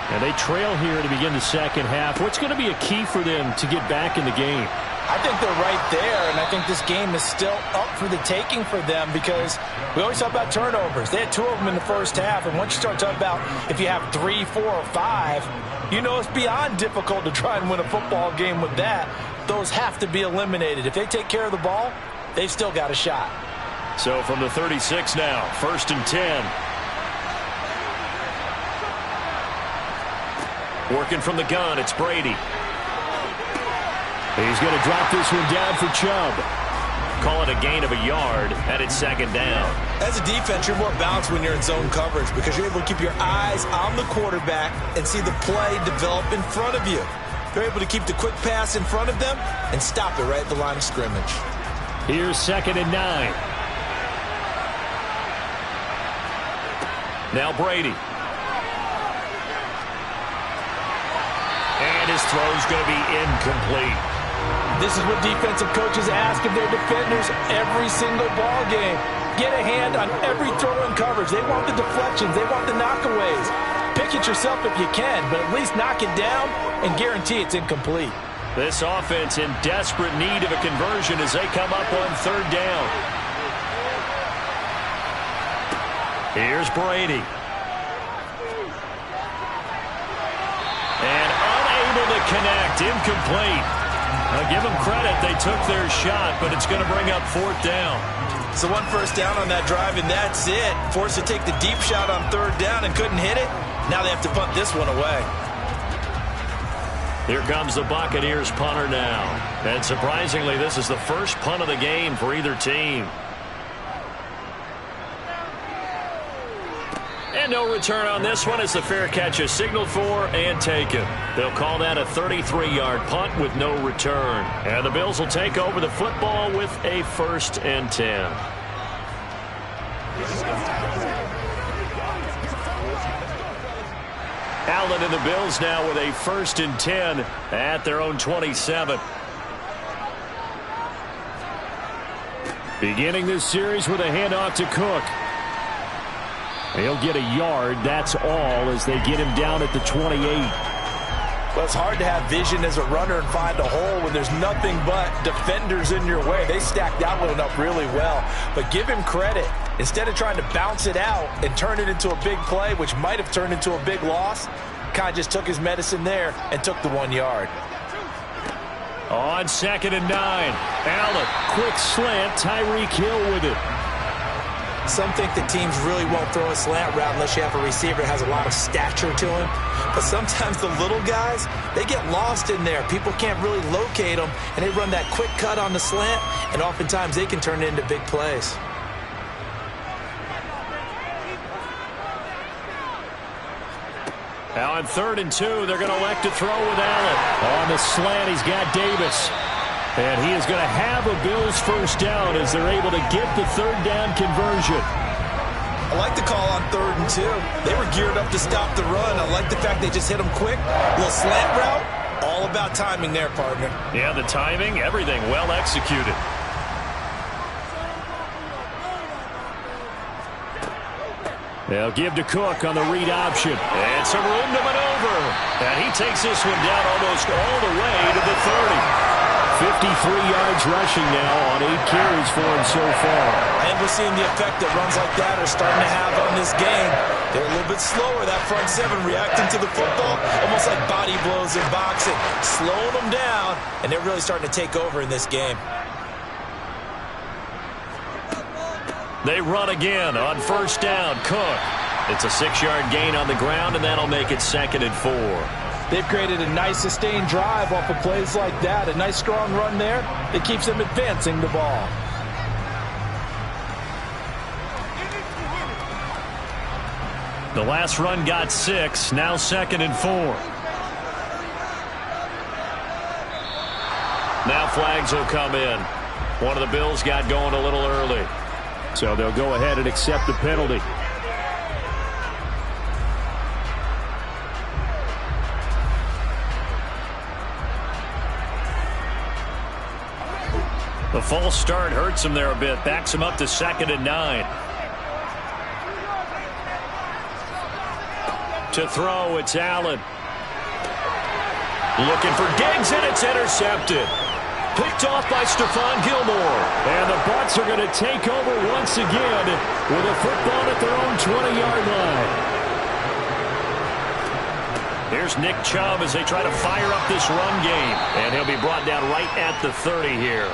And they trail here to begin the second half. What's going to be a key for them to get back in the game? I think they're right there, and I think this game is still up for the taking for them because we always talk about turnovers. They had 2 of them in the first half, and once you start talking about if you have 3, 4, or 5, you know it's beyond difficult to try and win a football game with that. Those have to be eliminated. If they take care of the ball, they've still got a shot. So from the 36 now, 1st and 10. Working from the gun, it's Brady. He's going to drop this one down for Chubb. Call it a gain of a yard, and it's 2nd down. As a defense, you're more balanced when you're in zone coverage because you're able to keep your eyes on the quarterback and see the play develop in front of you. You're able to keep the quick pass in front of them and stop it right at the line of scrimmage. Here's 2nd and 9. Now Brady. And his throw's going to be incomplete. This is what defensive coaches ask of their defenders every single ball game. Get a hand on every throw in coverage. They want the deflections. They want the knockaways. Pick it yourself if you can, but at least knock it down and guarantee it's incomplete. This offense in desperate need of a conversion as they come up on 3rd down. Here's Brady. And unable to connect, incomplete. I'll give them credit. They took their shot, but it's going to bring up 4th down. So 1 first down on that drive, and that's it. Forced to take the deep shot on 3rd down and couldn't hit it. Now they have to punt this one away. Here comes the Buccaneers punter now. And surprisingly, this is the first punt of the game for either team. And no return on this one as the fair catch is signaled for and taken. They'll call that a 33-yard punt with no return. And the Bills will take over the football with a 1st and 10. Allen and the Bills now with a 1st and 10 at their own 27. Beginning this series with a handoff to Cook. He'll get a yard, that's all, as they get him down at the 28. Well, it's hard to have vision as a runner and find a hole when there's nothing but defenders in your way. They stacked that one up really well. But give him credit. Instead of trying to bounce it out and turn it into a big play, which might have turned into a big loss, kind of just took his medicine there and took the 1 yard. On 2nd and 9. Allen, quick slant, Tyreek Hill with it. Some think that teams really won't throw a slant route unless you have a receiver that has a lot of stature to him. But sometimes the little guys, they get lost in there. People can't really locate them, and they run that quick cut on the slant, and oftentimes they can turn it into big plays. Now on 3rd and 2, they're going to elect to throw with Allen. On the slant, he's got Davis. And he is going to have a Bills 1st down as they're able to get the 3rd down conversion. I like the call on 3rd and 2. They were geared up to stop the run. I like the fact they just hit them quick. A little slant route. All about timing there, partner. Yeah, the timing, everything well executed. They'll give to Cook on the read option. And some room to maneuver. And he takes this one down almost all the way to the 30. 53 yards rushing now on 8 carries for him so far. And we're seeing the effect that runs like that are starting to have on this game. They're a little bit slower, that front 7 reacting to the football, almost like body blows in boxing, slowing them down, and they're really starting to take over in this game. They run again on 1st down. Cook. It's a 6-yard gain on the ground, and that'll make it 2nd and 4. They've created a nice sustained drive off of plays like that. A nice strong run there that keeps them advancing the ball. The last run got 6. Now 2nd and 4. Now flags will come in. One of the Bills got going a little early. So they'll go ahead and accept the penalty. The false start hurts him there a bit. Backs him up to 2nd and 9. To throw, it's Allen. Looking for Diggs, and it's intercepted. Picked off by Stephon Gilmore. And the Bucs are going to take over once again with a football at their own 20-yard line. Here's Nick Chubb as they try to fire up this run game. And he'll be brought down right at the 30 here.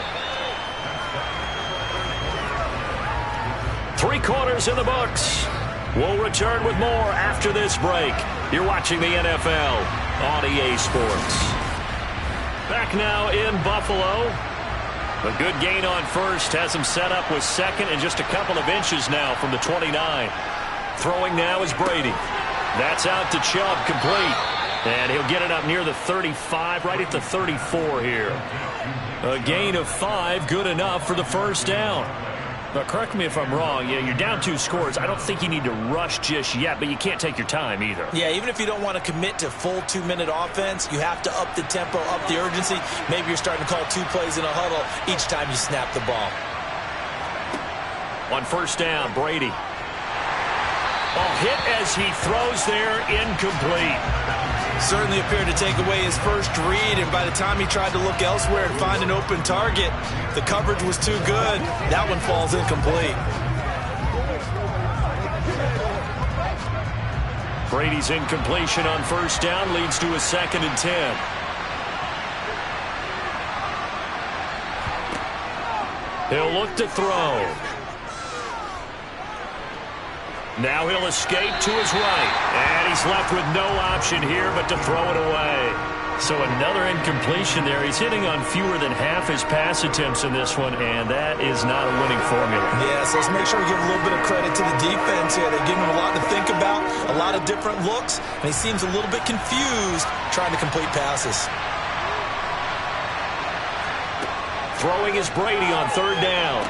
3 quarters in the books. We'll return with more after this break. You're watching the NFL on EA Sports. Back now in Buffalo. A good gain on first has him set up with 2nd and just a couple of inches now from the 29. Throwing now is Brady. That's out to Chubb, complete. And he'll get it up near the 35, right at the 34 here. A gain of 5, good enough for the first down. Now, correct me if I'm wrong. Yeah, you're down 2 scores. I don't think you need to rush just yet, but you can't take your time either. Yeah, even if you don't want to commit to full 2-minute offense, you have to up the tempo, up the urgency. Maybe you're starting to call 2 plays in a huddle each time you snap the ball. On first down, Brady. Hit as he throws there, incomplete. Certainly appeared to take away his first read, and by the time he tried to look elsewhere and find an open target, the coverage was too good. That one falls incomplete. Brady's incompletion on first down leads to a 2nd and 10. He'll look to throw. Now he'll escape to his right. And he's left with no option here but to throw it away. So another incompletion there. He's hitting on fewer than half his pass attempts in this one, and that is not a winning formula. Yeah, so let's make sure we give a little bit of credit to the defense here. They're giving him a lot to think about, a lot of different looks, and he seems a little bit confused trying to complete passes. Throwing is Brady on 3rd down.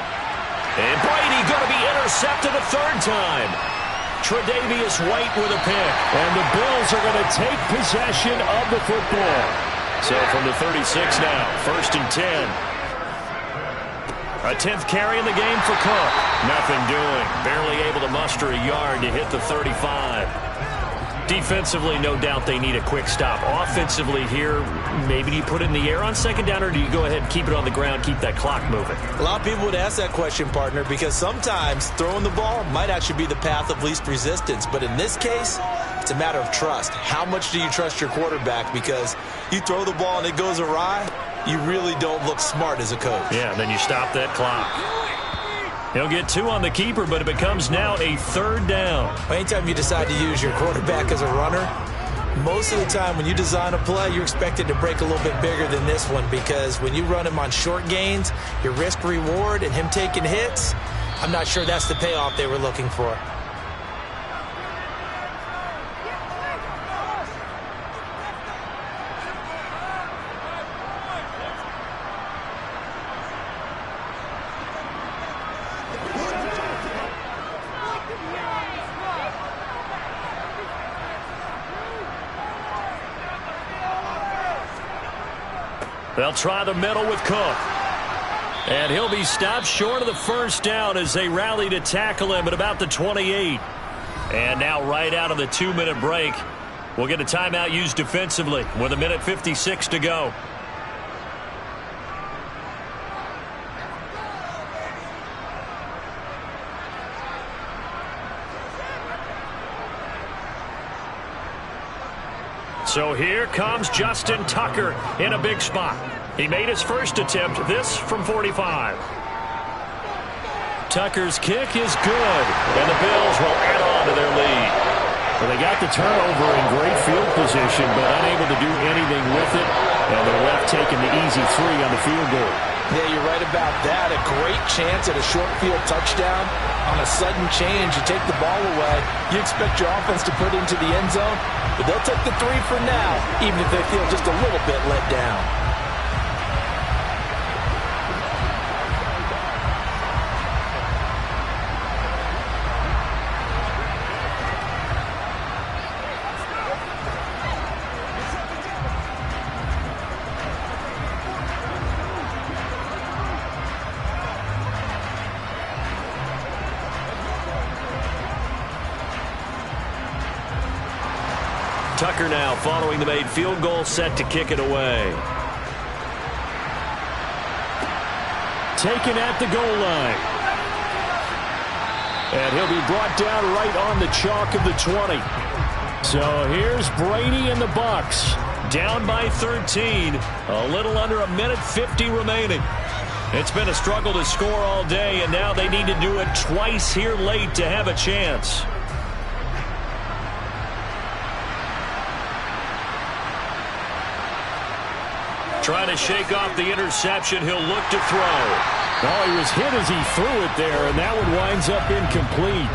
And Brady going to be intercepted a 3rd time. Tre'Davious White with a pick. And the Bills are going to take possession of the football. So from the 36 now, 1st and 10. A 10th carry in the game for Cook. Nothing doing. Barely able to muster a yard to hit the 35. Defensively, no doubt they need a quick stop. Offensively here, maybe do you put it in the air on 2nd down, or do you go ahead and keep it on the ground, keep that clock moving? A lot of people would ask that question, partner, because sometimes throwing the ball might actually be the path of least resistance. But in this case, it's a matter of trust. How much do you trust your quarterback? Because you throw the ball and it goes awry, you really don't look smart as a coach. Yeah, then you stop that clock. He'll get 2 on the keeper, but it becomes now a 3rd down. Anytime you decide to use your quarterback as a runner, most of the time when you design a play, you're expected to break a little bit bigger than this one, because when you run him on short gains, your risk-reward and him taking hits, I'm not sure that's the payoff they were looking for. They'll try the middle with Cook. And he'll be stopped short of the first down as they rally to tackle him at about the 28. And now right out of the 2-minute break, we'll get a timeout used defensively with 1:56 to go. So here comes Justin Tucker in a big spot. He made his first attempt, this from 45. Tucker's kick is good, and the Bills will add on to their lead. Well, they got the turnover in great field position, but unable to do anything with it, and the ref taking the easy 3 on the field goal. Yeah, you're right about that. A great chance at a short field touchdown. On a sudden change, you take the ball away. You expect your offense to put it into the end zone, but they'll take the 3 for now, even if they feel just a little bit let down. Tucker now following the made field goal, set to kick it away. Taken at the goal line. And he'll be brought down right on the chalk of the 20. So here's Brady and the Bucs. Down by 13. A little under a minute 50 remaining. It's been a struggle to score all day, and now they need to do it twice here late to have a chance. Trying to shake off the interception. He'll look to throw. Oh, he was hit as he threw it there, and that one winds up incomplete.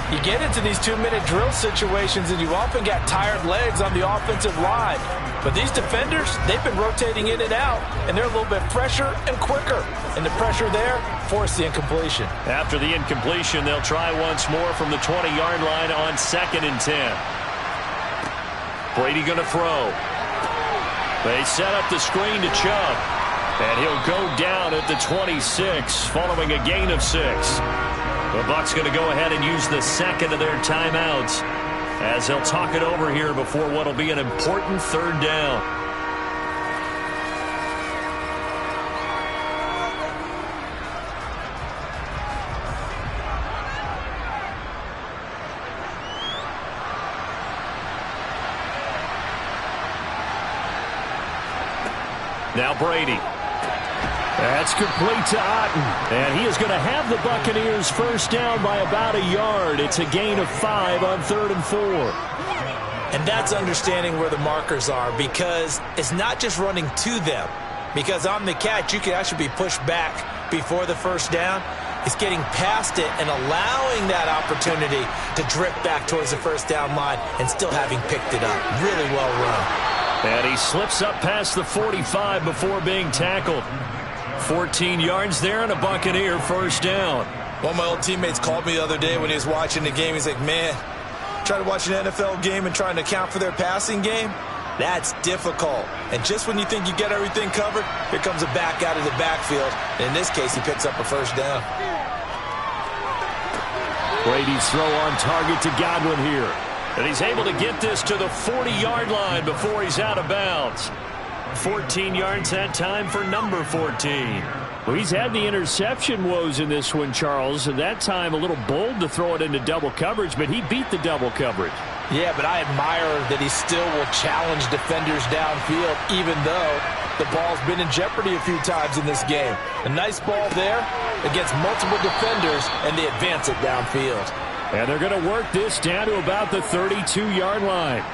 You get into these 2-minute drill situations, and you often got tired legs on the offensive line. But these defenders, they've been rotating in and out, and they're a little bit fresher and quicker. And the pressure there forced the incompletion. After the incompletion, they'll try once more from the 20-yard line on 2nd and 10. Brady going to throw. They set up the screen to Chubb. And he'll go down at the 26 following a gain of 6. The Bucs going to go ahead and use the second of their timeouts as they'll talk it over here before what will be an important 3rd down. Now Brady. That's complete to Otten. And he is going to have the Buccaneers first down by about a yard. It's a gain of 5 on 3rd and 4. And that's understanding where the markers are, because it's not just running to them. Because on the catch, you can actually be pushed back before the first down. It's getting past it and allowing that opportunity to drip back towards the first down line and still having picked it up. Really well run. And he slips up past the 45 before being tackled. 14 yards there and a Buccaneer first down. One of my old teammates called me the other day when he was watching the game. He's like, man, trying to watch an NFL game and trying to account for their passing game, that's difficult. And just when you think you get everything covered, here comes a back out of the backfield. And in this case, he picks up a first down. Brady's throw on target to Godwin here. And he's able to get this to the 40-yard line before he's out of bounds. 14 yards that time for number 14. Well, he's had the interception woes in this one, Charles, and that time a little bold to throw it into double coverage, but he beat the double coverage. Yeah, but I admire that he still will challenge defenders downfield, even though the ball's been in jeopardy a few times in this game. A nice ball there against multiple defenders, and they advance it downfield. And they're going to work this down to about the 32-yard line.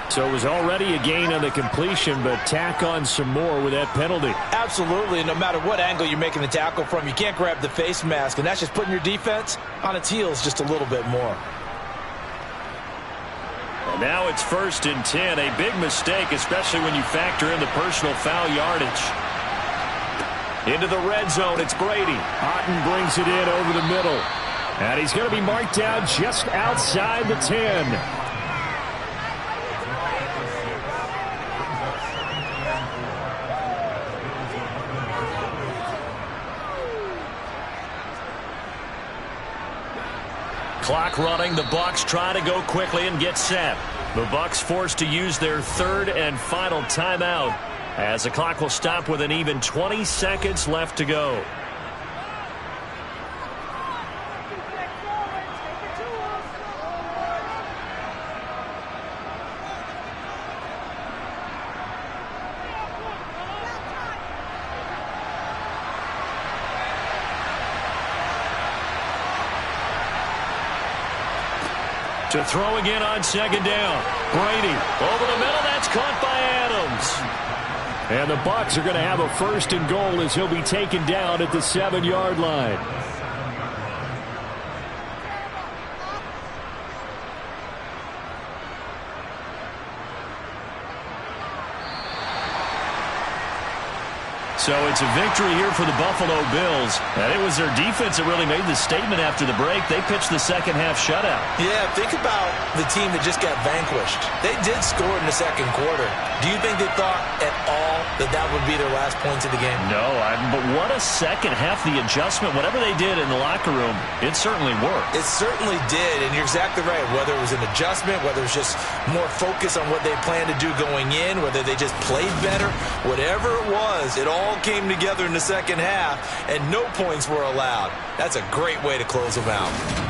So it was already a gain on the completion, but tack on some more with that penalty. Absolutely. No matter what angle you're making the tackle from, you can't grab the face mask, and that's just putting your defense on its heels just a little bit more. And now it's 1st and 10. A big mistake, especially when you factor in the personal foul yardage. Into the red zone, it's Brady. Otten brings it in over the middle. And he's going to be marked down just outside the 10. Clock running. The Bucs try to go quickly and get set. The Bucs forced to use their 3rd and final timeout as the clock will stop with an even 20 seconds left to go. To throw again on 2nd down. Brady over the middle. That's caught by Adams. And the Bucs are going to have a 1st and goal as he'll be taken down at the 7-yard line. So it's a victory here for the Buffalo Bills. And it was their defense that really made the statement after the break. They pitched the second half shutout. Yeah, think about the team that just got vanquished. They did score in the second quarter. Do you think they thought at all that that would be their last points of the game? No, but what a second half. The adjustment, whatever they did in the locker room, it certainly worked. It certainly did, and you're exactly right. Whether it was an adjustment, whether it was just more focus on what they planned to do going in, whether they just played better, whatever it was, it all came together in the second half, and no points were allowed. That's a great way to close them out.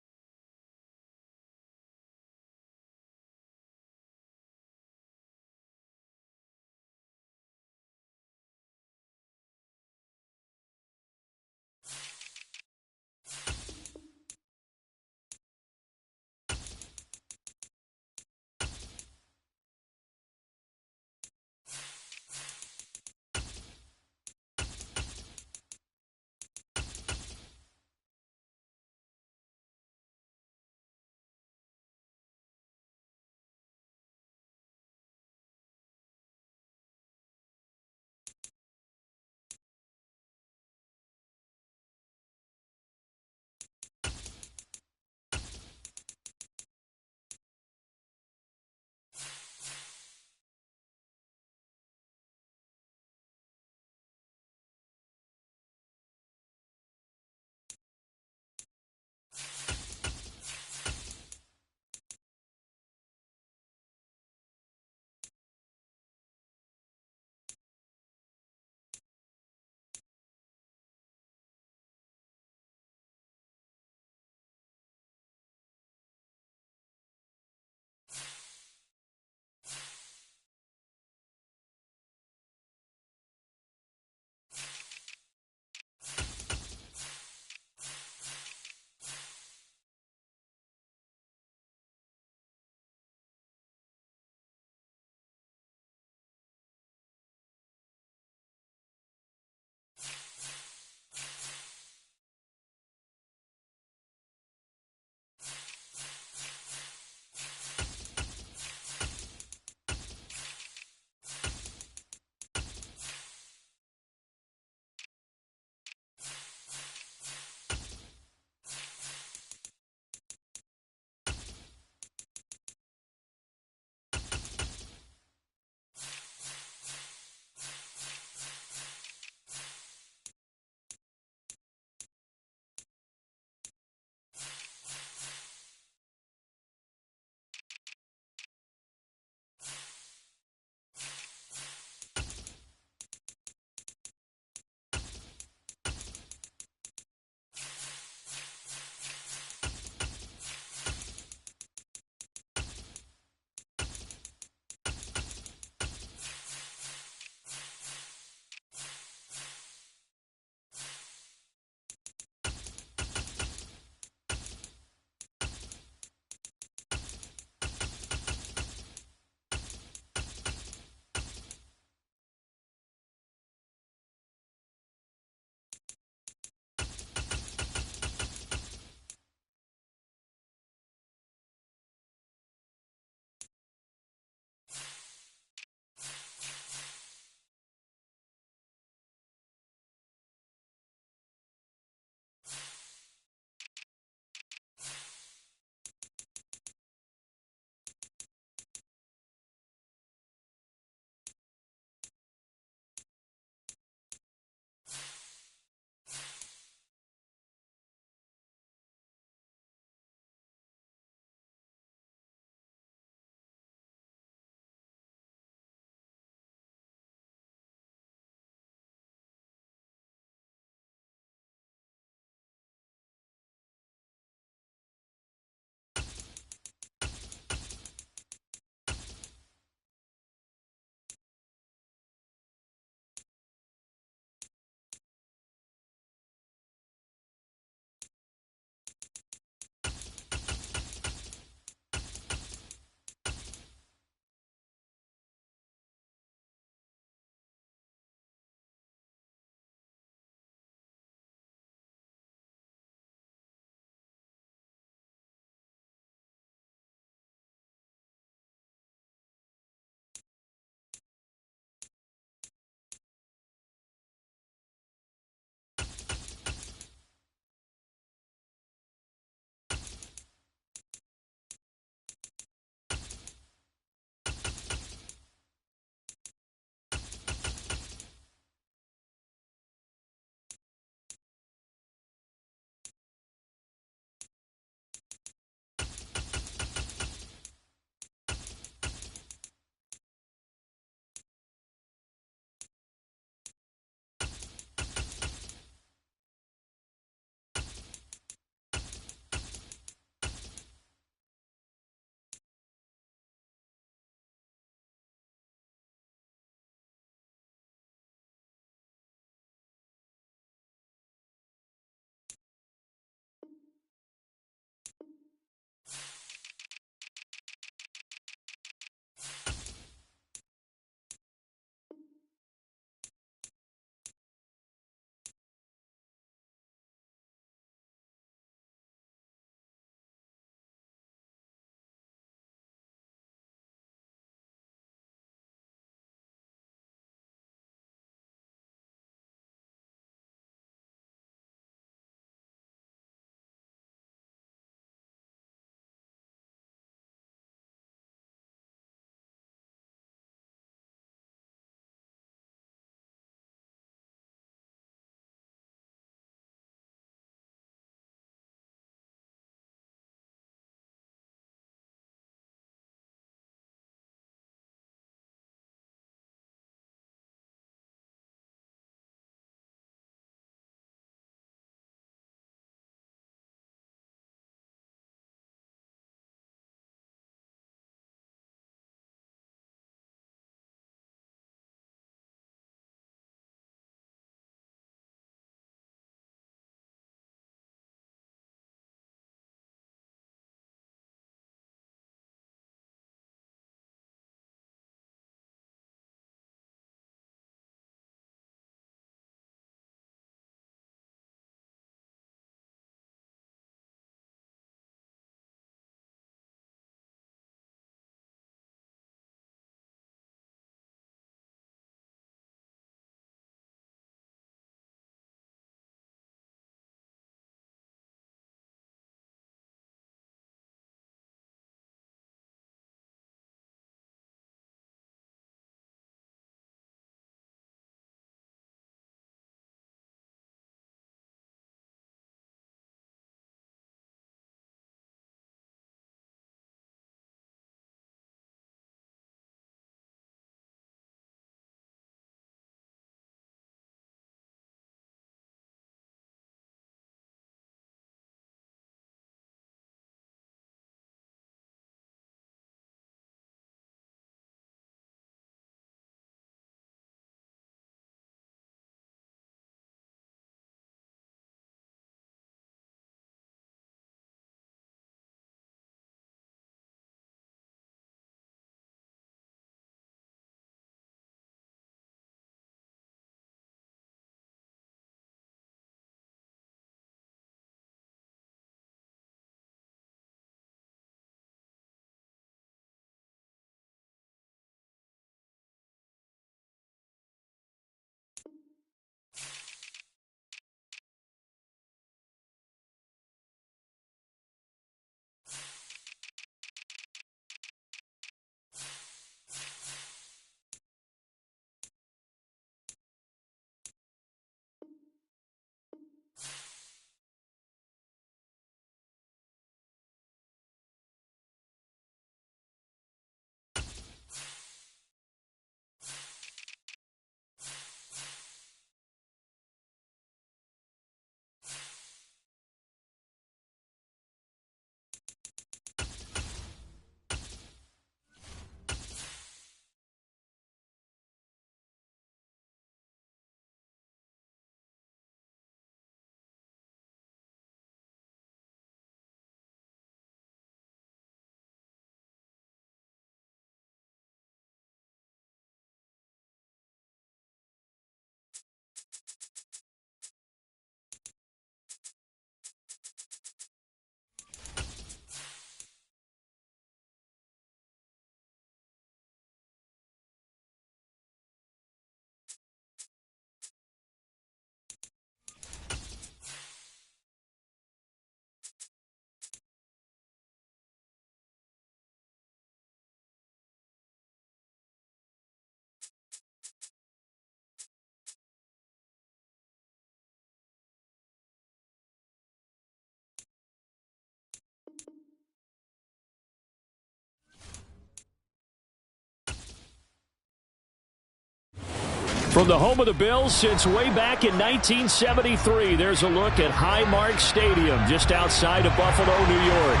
From the home of the Bills since way back in 1973, there's a look at Highmark Stadium just outside of Buffalo, New York.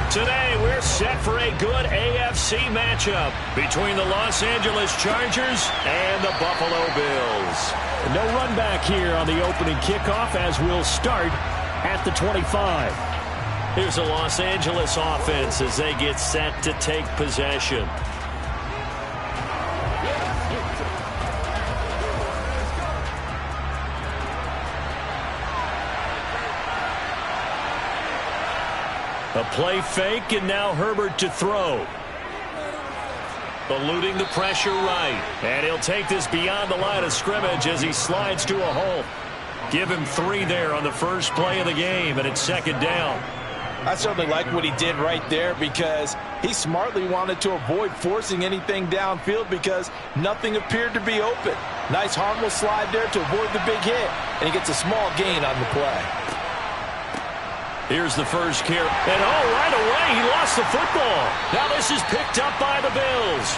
Today, we're set for a good AFC matchup between the Los Angeles Chargers and the Buffalo Bills. No run back here on the opening kickoff as we'll start at the 25. Here's the Los Angeles offense as they get set to take possession. A play fake, and now Herbert to throw. Eluding the pressure right. And he'll take this beyond the line of scrimmage as he slides to a hole. Give him 3 there on the first play of the game, and it's second down. I certainly like what he did right there because he smartly wanted to avoid forcing anything downfield because nothing appeared to be open. Nice harmless slide there to avoid the big hit, and he gets a small gain on the play. Here's the first carry. And right away, he lost the football. Now this is picked up by the Bills.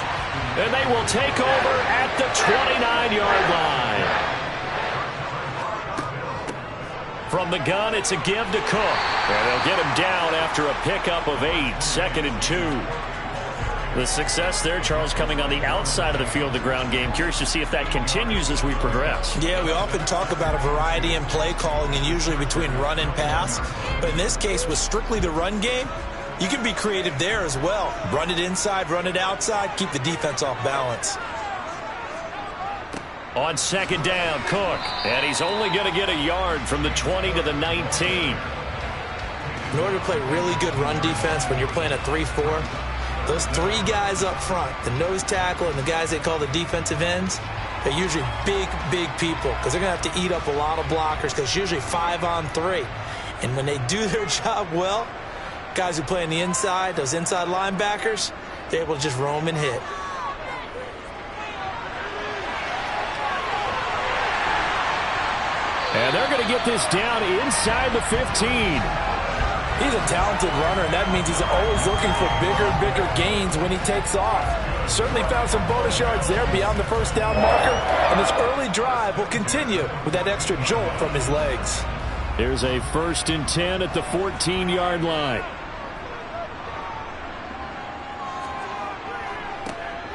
And they will take over at the 29-yard line. From the gun, it's a give to Cook. And they'll get him down after a pickup of 8, 2nd and 2. The success there, Charles, coming on the outside of the field, the ground game. Curious to see if that continues as we progress. Yeah, we often talk about a variety in play calling and usually between run and pass. But in this case, with strictly the run game, you can be creative there as well. Run it inside, run it outside, keep the defense off balance. On second down, Cook. And he's only going to get a yard from the 20 to the 19. In order to play really good run defense when you're playing a 3-4, those 3 guys up front, the nose tackle and the guys they call the defensive ends, they're usually big, big people because they're going to have to eat up a lot of blockers because it's usually 5 on 3. And when they do their job well, guys who play on the inside, those inside linebackers, they're able to just roam and hit. And they're going to get this down inside the 15. He's a talented runner, and that means he's always looking for bigger and bigger gains when he takes off. Certainly found some bonus yards there beyond the first down marker, and this early drive will continue with that extra jolt from his legs. There's a 1st and 10 at the 14-yard line.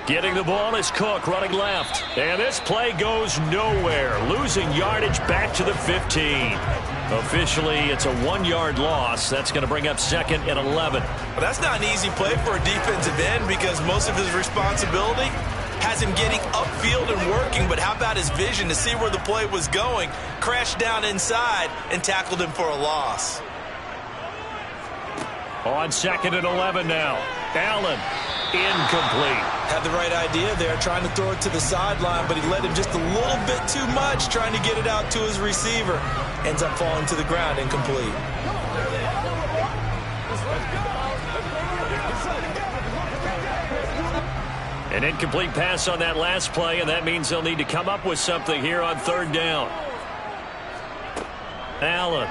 Getting the ball is Cook running left. And this play goes nowhere. Losing yardage back to the 15. Officially, it's a 1-yard loss. That's going to bring up 2nd and 11. Well, that's not an easy play for a defensive end because most of his responsibility has him getting upfield and working. But how about his vision to see where the play was going? Crashed down inside and tackled him for a loss. On 2nd and 11 now. Allen. Incomplete. Had the right idea there, trying to throw it to the sideline, but he let him just a little bit too much, trying to get it out to his receiver. Ends up falling to the ground, incomplete. An incomplete pass on that last play, and that means they'll need to come up with something here on 3rd down. Allen.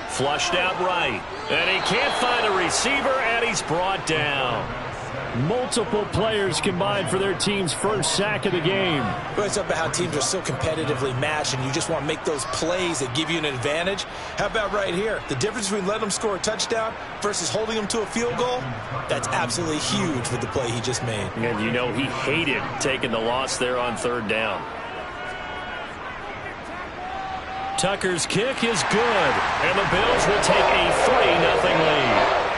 Flushed out right. And he can't find a receiver, and he's brought down. Multiple players combined for their team's first sack of the game. Well, it's about how teams are so competitively matched, and you just want to make those plays that give you an advantage. How about right here? The difference between letting them score a touchdown versus holding them to a field goal, that's absolutely huge with the play he just made. And you know he hated taking the loss there on 3rd down. Tucker's kick is good, and the Bills will take a 3-0 lead.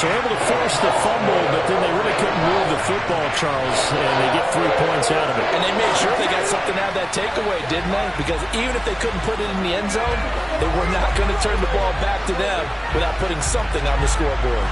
So able to force the fumble, but then they really couldn't move the football, Charles, and they get 3 points out of it. And they made sure they got something out of that takeaway, didn't they? Because even if they couldn't put it in the end zone, they were not going to turn the ball back to them without putting something on the scoreboard.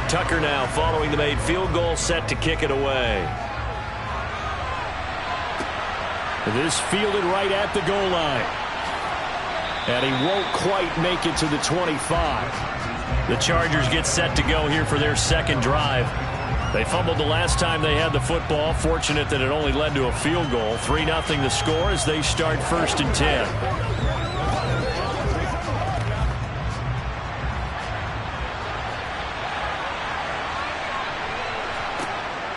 Tucker now following the made field goal, set to kick it away. This fielded right at the goal line. And he won't quite make it to the 25. The Chargers get set to go here for their second drive. They fumbled the last time they had the football. Fortunate that it only led to a field goal. 3-0 the score as they start 1st and 10.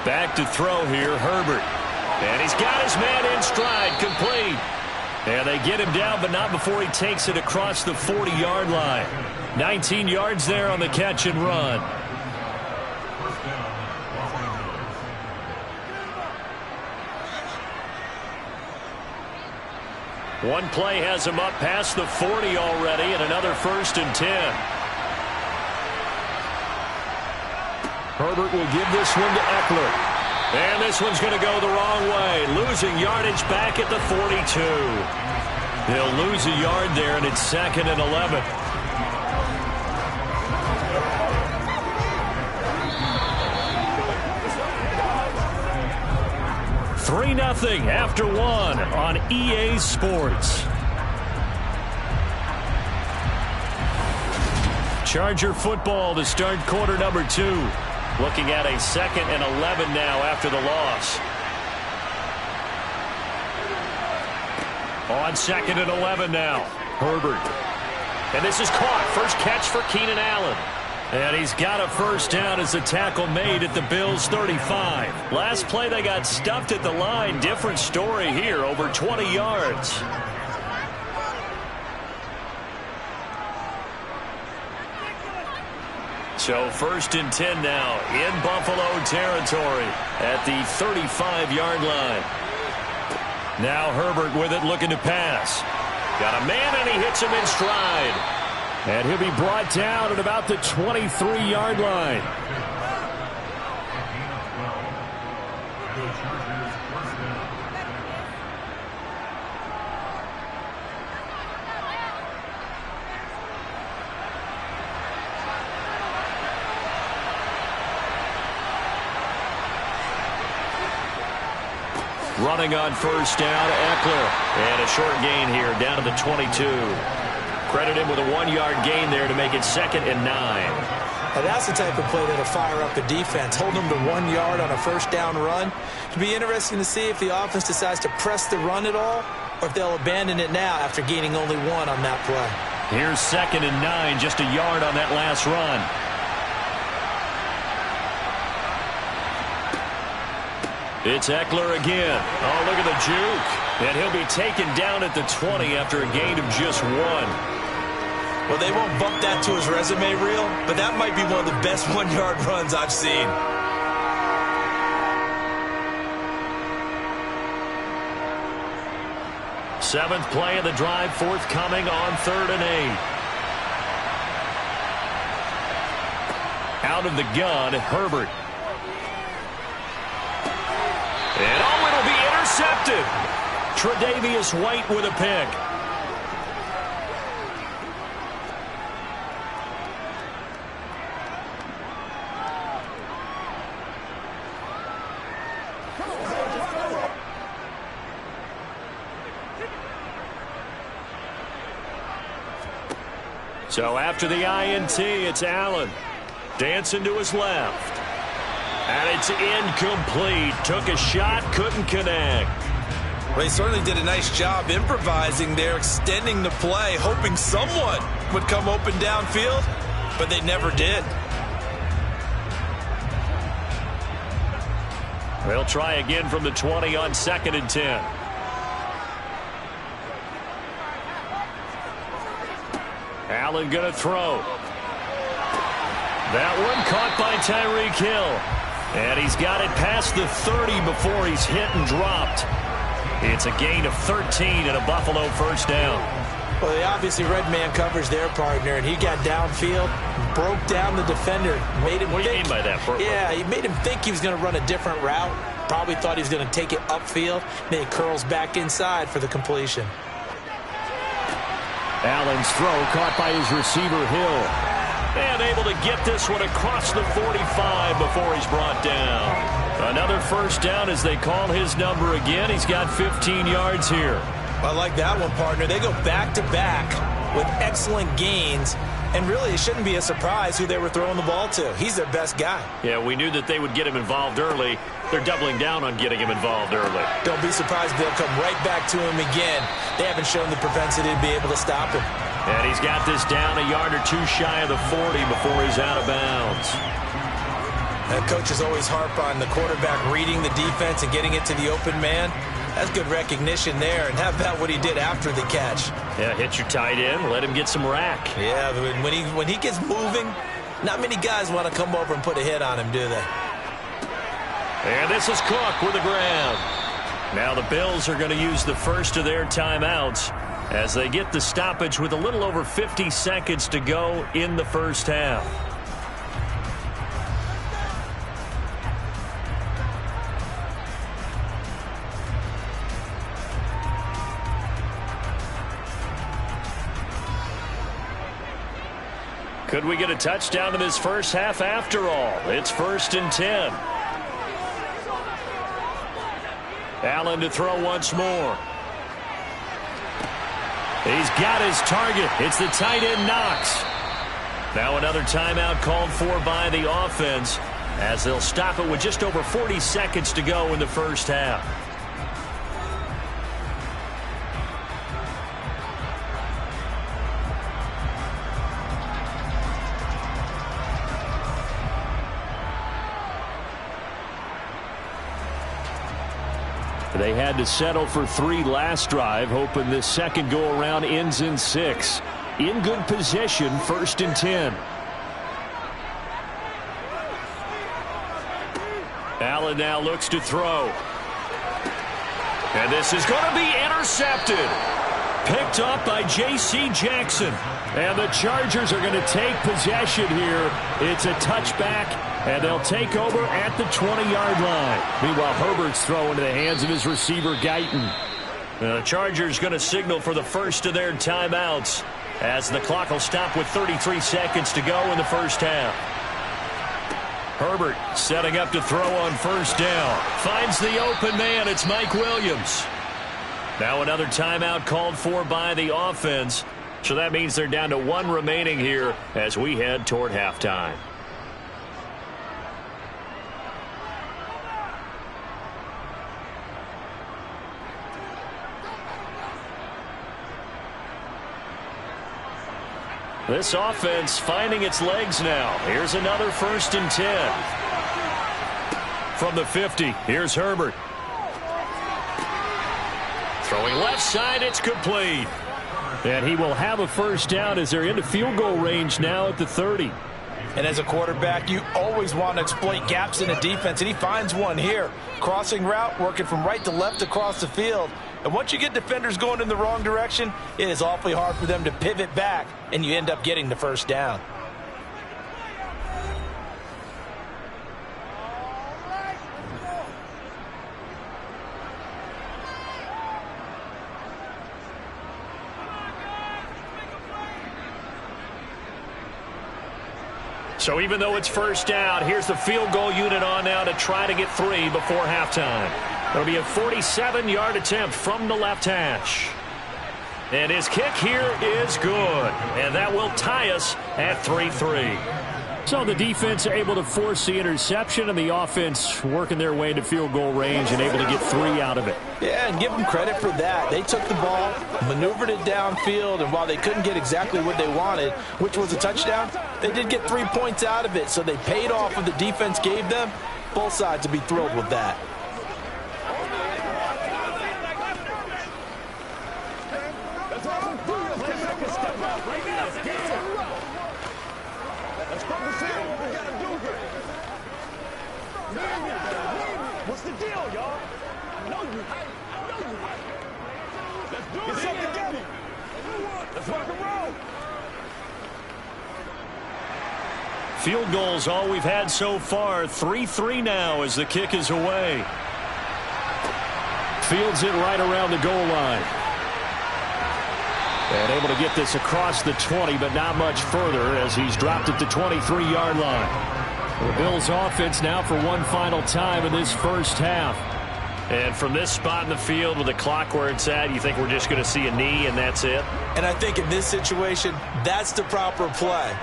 Back to throw here, Herbert. And he's got his man in stride, complete. And they get him down, but not before he takes it across the 40-yard line. 19 yards there on the catch and run. One play has him up past the 40 already, and another 1st and 10. Herbert will give this one to Eckler. And this one's going to go the wrong way. Losing yardage back at the 42. They'll lose a yard there, and it's 2nd and 11. Three 3-0 after one on EA Sports. Charger football to start quarter number 2. Looking at a 2nd and 11 now after the loss. On 2nd and 11 now. Herbert. And this is caught. First catch for Keenan Allen. And he's got a first down as the tackle made at the Bills' 35. Last play they got stuffed at the line. Different story here. Over 20 yards. So 1st and 10 now in Buffalo territory at the 35-yard line. Now Herbert with it, looking to pass. Got a man, and he hits him in stride. And he'll be brought down at about the 23-yard line. Running on first down, Eckler. And a short gain here, down to the 22. Credit him with a 1-yard gain there to make it 2nd and 9. Now that's the type of play that'll fire up the defense. Hold them to 1 yard on a first down run. It'll be interesting to see if the offense decides to press the run at all, or if they'll abandon it now after gaining only 1 on that play. Here's 2nd and 9, just a yard on that last run. It's Eckler again. Oh, look at the juke. And he'll be taken down at the 20 after a gain of just 1. Well, they won't bump that to his resume reel, but that might be one of the best 1-yard runs I've seen. Seventh play of the drive forthcoming on 3rd and 8. Out of the gun, Herbert. And oh, it'll be intercepted. Tre'Davious White with a pick. So after the INT, it's Allen. Dancing to his left. And it's incomplete. Took a shot, couldn't connect. Well, he certainly did a nice job improvising there, extending the play, hoping someone would come open downfield, but they never did. They'll try again from the 20 on 2nd and 10. Allen going to throw. That one caught by Tyreek Hill. And he's got it past the 30 before he's hit and dropped. It's a gain of 13 and a Buffalo first down. Well, they obviously read man coverage their partner, and he got downfield, broke down the defender, made him What do you mean by that? Yeah, he made him think he was going to run a different route. Probably thought he was going to take it upfield. Then he curls back inside for the completion. Allen's throw caught by his receiver, Hill. And able to get this one across the 45 before he's brought down. Another another first down as they call his number again. He's got 15 yards here. I like that one, partner. They go back-to-back with excellent gains, and really it shouldn't be a surprise who they were throwing the ball to. He's their best guy. Yeah, we knew that they would get him involved early. They're doubling down on getting him involved early. Don't be surprised they'll come right back to him again. They haven't shown the propensity to be able to stop him. And he's got this down a yard or two shy of the 40 before he's out of bounds. Coaches always harp on the quarterback reading the defense and getting it to the open man. That's good recognition there. And how about what he did after the catch? Yeah, hit your tight end, let him get some rack. Yeah, when he gets moving, not many guys want to come over and put a hit on him, do they? And this is Cook with the ground. Now the Bills are going to use the first of their timeouts as they get the stoppage with a little over 50 seconds to go in the first half. Could we get a touchdown in this first half after all? It's 1st and 10. Allen to throw once more. He's got his target. It's the tight end Knox. Now another timeout called for by the offense as they'll stop it with just over 40 seconds to go in the first half. They had to settle for 3 last drive, hoping this second go-around ends in 6. In good position, 1st and 10. Allen now looks to throw. And this is going to be intercepted. Picked up by J.C. Jackson. And the Chargers are going to take possession here. It's a touchback, and they'll take over at the 20-yard line. Meanwhile, Herbert's throw into the hands of his receiver, Guyton. The Chargers going to signal for the first of their timeouts as the clock will stop with 33 seconds to go in the first half. Herbert setting up to throw on first down. Finds the open man. It's Mike Williams. Now another timeout called for by the offense. So that means they're down to 1 remaining here as we head toward halftime. This offense finding its legs now. Here's another 1st and 10. From the 50, here's Herbert. Throwing left side, it's complete. And he will have a first down as they're into field goal range now at the 30. And as a quarterback, you always want to exploit gaps in a defense, and he finds one here. Crossing route, working from right to left across the field. And once you get defenders going in the wrong direction, it is awfully hard for them to pivot back, and you end up getting the first down. So even though it's first down, here's the field goal unit on now to try to get 3 before halftime. It'll be a 47-yard attempt from the left hash. And his kick here is good. And that will tie us at 3-3. So the defense able to force the interception, and the offense working their way into field goal range and able to get 3 out of it. Yeah, and give them credit for that. They took the ball, maneuvered it downfield, and while they couldn't get exactly what they wanted, which was a touchdown, they did get 3 points out of it, so they paid off what the defense gave them. Both sides will be thrilled with that. What's the deal, y'all? I know you hype. Let's do it. Get something together. Let's rock and roll. Field goals all we've had so far. 3-3 now as the kick is away. Fields it right around the goal line. And able to get this across the 20, but not much further as he's dropped at the 23-yard line. The Bills offense now for one final time in this first half. And from this spot in the field with the clock where it's at, you think we're just going to see a knee and that's it? And I think in this situation, that's the proper play.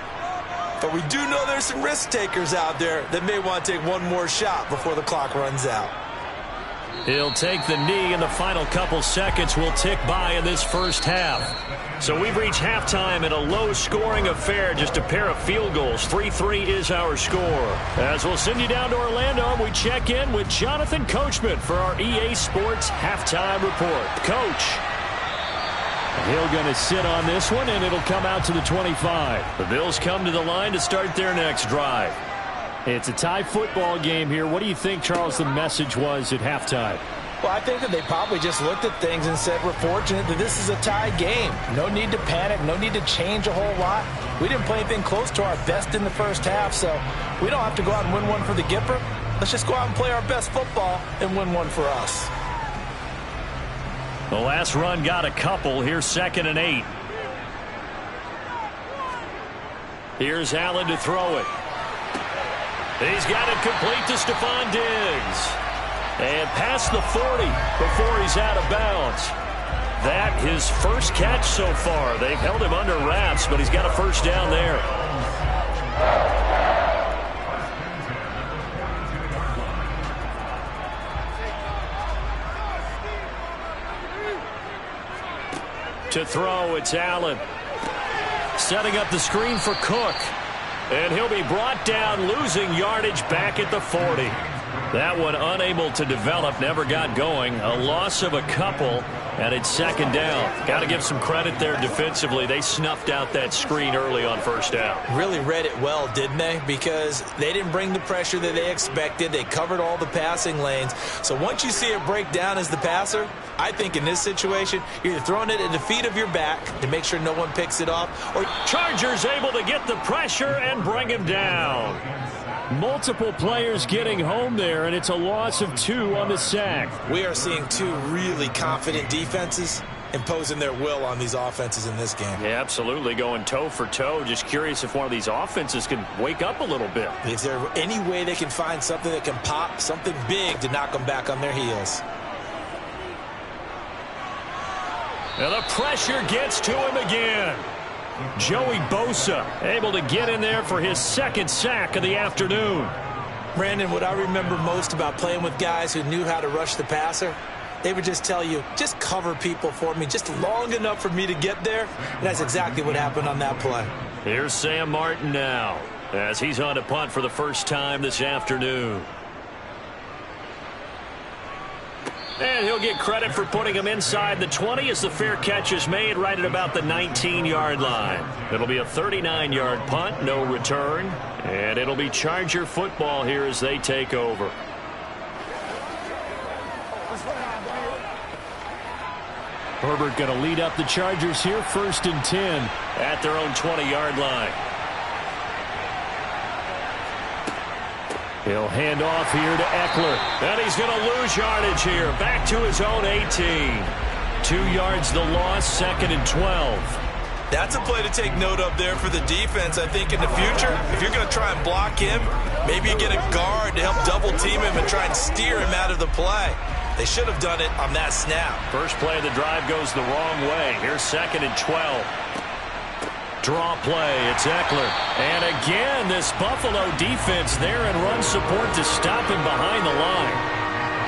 But we do know there's some risk takers out there that may want to take one more shot before the clock runs out. He'll take the knee, and the final couple seconds will tick by in this first half. So we've reached halftime in a low-scoring affair, just a pair of field goals. 3-3 is our score. As we'll send you down to Orlando, we check in with Jonathan Coachman for our EA Sports Halftime Report. Coach. Hill going to sit on this one, and it'll come out to the 25. The Bills come to the line to start their next drive. It's a tie football game here. What do you think, Charles, the message was at halftime? Well, I think that they probably just looked at things and said, we're fortunate that this is a tie game. No need to panic. No need to change a whole lot. We didn't play anything close to our best in the first half, so we don't have to go out and win one for the Gipper. Let's just go out and play our best football and win one for us. The last run got a couple. Here's 2nd and 8. Here's Allen to throw it. He's got it complete to Stephon Diggs. And past the 40 before he's out of bounds. That his first catch so far. They've held him under wraps, but he's got a first down there. To throw, it's Allen. Setting up the screen for Cook. And he'll be brought down, losing yardage back at the 40. That one unable to develop, never got going. A loss of a couple, and it's 2nd down. Got to give some credit there defensively. They snuffed out that screen early on first down. Really read it well, didn't they? Because they didn't bring the pressure that they expected. They covered all the passing lanes. So once you see it break down as the passer, I think in this situation, you're either throwing it at the feet of your back to make sure no one picks it off, or Chargers able to get the pressure and bring him down. Multiple players getting home there, and it's a loss of 2 on the sack. We are seeing 2 really confident defenses imposing their will on these offenses in this game. Yeah, absolutely, going toe for toe. Just curious if one of these offenses can wake up a little bit. Is there any way they can find something that can pop, something big to knock them back on their heels? And the pressure gets to him again. Joey Bosa able to get in there for his 2nd sack of the afternoon. Brandon, what I remember most about playing with guys who knew how to rush the passer, they would just tell you, just cover people for me, just long enough for me to get there. And that's exactly what happened on that play. Here's Sam Martin now, as he's on to punt for the first time this afternoon. And he'll get credit for putting him inside the 20 as the fair catch is made right at about the 19-yard line. It'll be a 39-yard punt, no return. And it'll be Charger football here as they take over. Herbert going to lead up the Chargers here, 1st and 10 at their own 20-yard line. He'll hand off here to Eckler. And he's going to lose yardage here. Back to his own 18. 2 yards the loss, 2nd and 12. That's a play to take note of there for the defense, I think, in the future. If you're going to try and block him, maybe you get a guard to help double-team him and try and steer him out of the play. They should have done it on that snap. First play of the drive goes the wrong way. Here's 2nd and 12. Draw play, it's Eckler. And again, this Buffalo defense there in run support to stop him behind the line.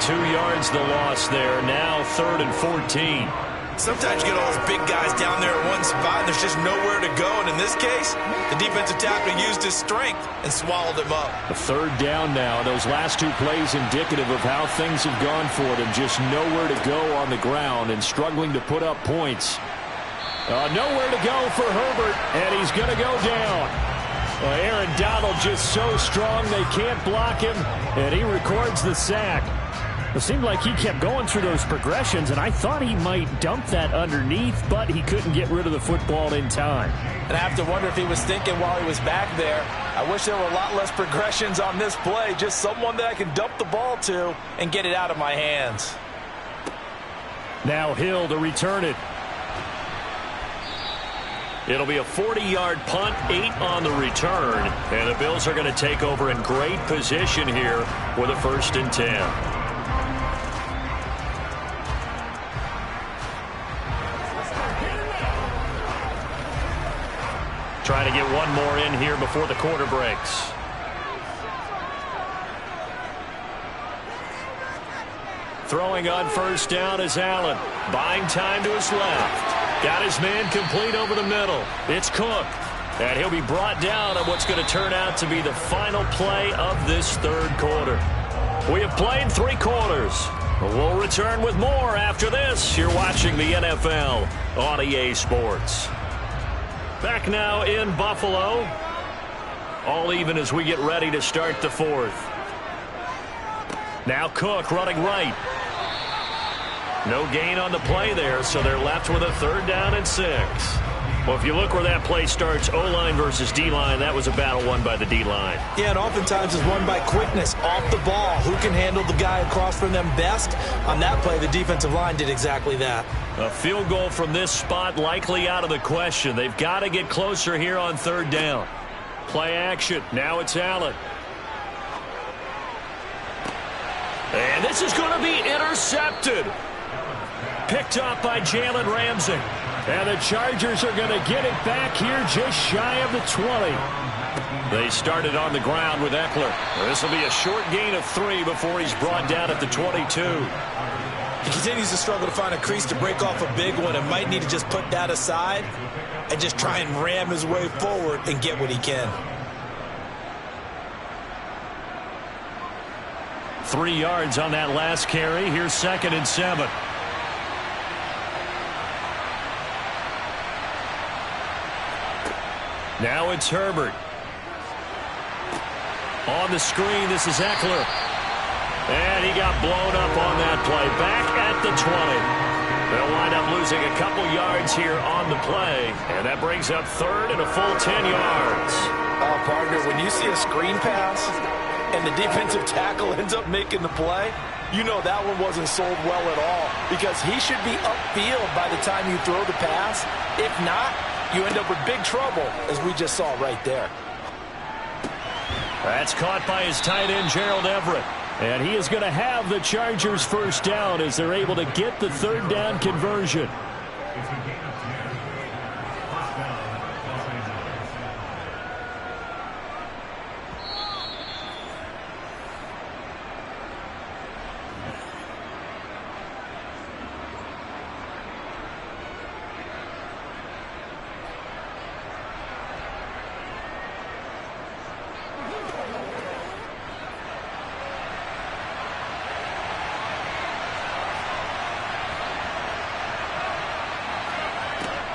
2 yards the loss there, now 3rd and 14. Sometimes you get all those big guys down there at one spot, and there's just nowhere to go. And in this case, the defensive tackle used his strength and swallowed him up. A 3rd down now. Those last 2 plays indicative of how things have gone for them. Just nowhere to go on the ground and struggling to put up points. Nowhere to go for Herbert, and he's going to go down. Aaron Donald just so strong they can't block him, and he records the sack. It seemed like he kept going through those progressions, and I thought he might dump that underneath, but he couldn't get rid of the football in time. And I have to wonder if he was thinking while he was back there, I wish there were a lot less progressions on this play, just someone that I can dump the ball to and get it out of my hands. Now Hill to return it. It'll be a 40-yard punt, 8 on the return, and the Bills are going to take over in great position here with a 1st and 10. Trying to get one more in here before the quarter breaks. Throwing on 1st down is Allen. Buying time to his left. Got his man complete over the middle. It's Cook. And he'll be brought down on what's going to turn out to be the final play of this 3rd quarter. We have played 3 quarters. We'll return with more after this. You're watching the NFL on EA Sports. Back now in Buffalo. All even as we get ready to start the 4th. Now Cook running right. No gain on the play there, so they're left with a 3rd down and 6. Well, if you look where that play starts, O-line versus D-line, that was a battle won by the D-line. Yeah, and oftentimes is won by quickness off the ball. Who can handle the guy across from them best? On that play, the defensive line did exactly that. A field goal from this spot likely out of the question. They've got to get closer here on 3rd down. Play action. Now it's Allen. And this is going to be intercepted. Picked up by Jalen Ramsey. And the Chargers are going to get it back here just shy of the 20. They started on the ground with Eckler. This will be a short gain of 3 before he's brought down at the 22. He continues to struggle to find a crease to break off a big one and might need to just put that aside and just try and ram his way forward and get what he can. 3 yards on that last carry. Here's 2nd and 7. Now it's Herbert. On the screen, this is Eckler. And he got blown up on that play. Back at the 20. They'll wind up losing a couple yards here on the play. And that brings up 3rd and a full 10 yards. Oh, partner, when you see a screen pass and the defensive tackle ends up making the play, you know that one wasn't sold well at all because he should be upfield by the time you throw the pass. If not, you end up with big trouble, as we just saw right there. That's caught by his tight end, Gerald Everett. And he is going to have the Chargers 1st down as they're able to get the 3rd down conversion.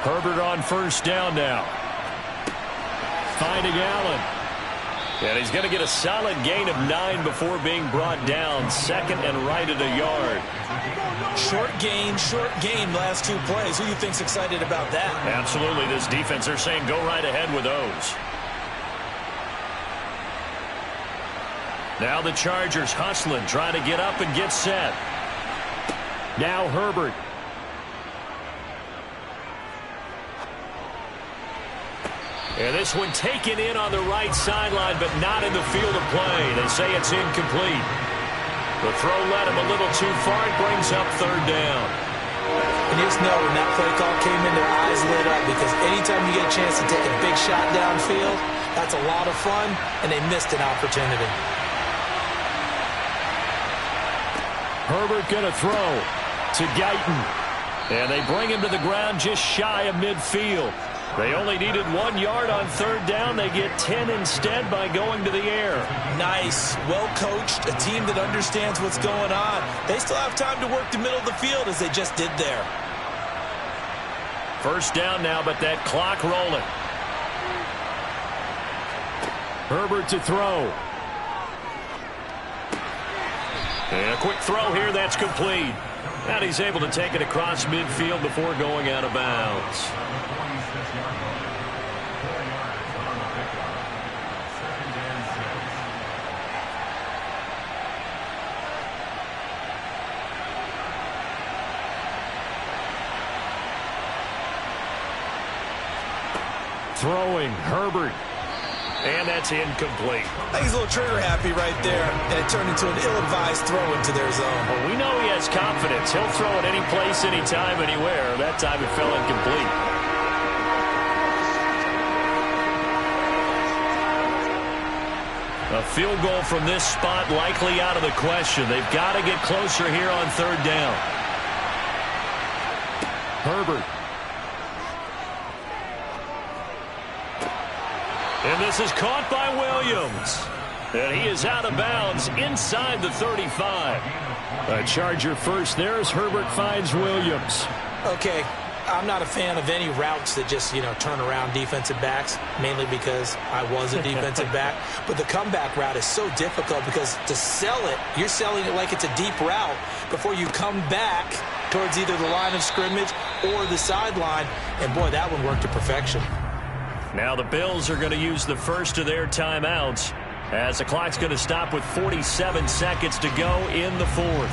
Herbert on 1st down now. Finding Allen. And he's going to get a solid gain of 9 before being brought down. 2nd and right at a yard. Short gain last 2 plays. Who do you think's excited about that? Absolutely. This defense, they're saying go right ahead with those. Now the Chargers hustling, trying to get up and get set. Now Herbert. And this one taken in on the right sideline, but not in the field of play. They say it's incomplete. The throw led him a little too far. It brings up 3rd down. And you just know when that play call came in, their eyes lit up because anytime you get a chance to take a big shot downfield, that's a lot of fun, and they missed an opportunity. Herbert going to throw to Guyton. And they bring him to the ground just shy of midfield. They only needed 1 yard on 3rd down. They get 10 instead by going to the air. Nice. Well coached. A team that understands what's going on. They still have time to work the middle of the field as they just did there. 1st down now, but that clock rolling. Herbert to throw. And a quick throw here. That's complete. And he's able to take it across midfield before going out of bounds. Throwing, Herbert. And that's incomplete. I think he's a little trigger happy right there, and it turned into an ill-advised throw into their zone. Well, we know he has confidence. He'll throw it any place, anytime, anywhere. That time it fell incomplete. A field goal from this spot likely out of the question. They've got to get closer here on third down. Herbert. And this is caught by Williams. And he is out of bounds inside the 35. A Charger first there as Herbert finds Williams. Okay, I'm not a fan of any routes that just, turn around defensive backs, mainly because I was a defensive back. But the comeback route is so difficult because to sell it, you're selling it like it's a deep route before you come back towards either the line of scrimmage or the sideline. And, boy, that one worked to perfection. Now the Bills are going to use the first of their timeouts as the clock's going to stop with 47 seconds to go in the fourth.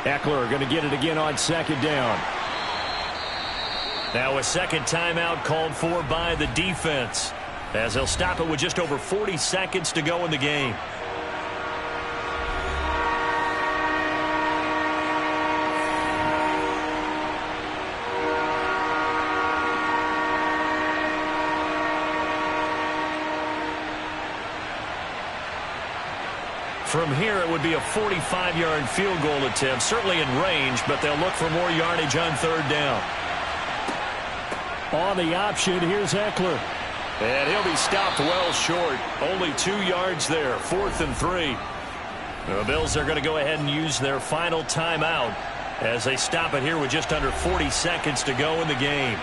Eckler going to get it again on second down. Now a second timeout called for by the defense as they'll stop it with just over 40 seconds to go in the game. From here, it would be a 45-yard field goal attempt, certainly in range, but they'll look for more yardage on third down. On the option, here's Eckler. And he'll be stopped well short. Only 2 yards there, 4th and 3. The Bills are going to go ahead and use their final timeout as they stop it here with just under 40 seconds to go in the game.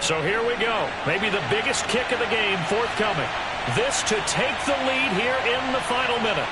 So here we go. Maybe the biggest kick of the game forthcoming. This to take the lead here in the final minute.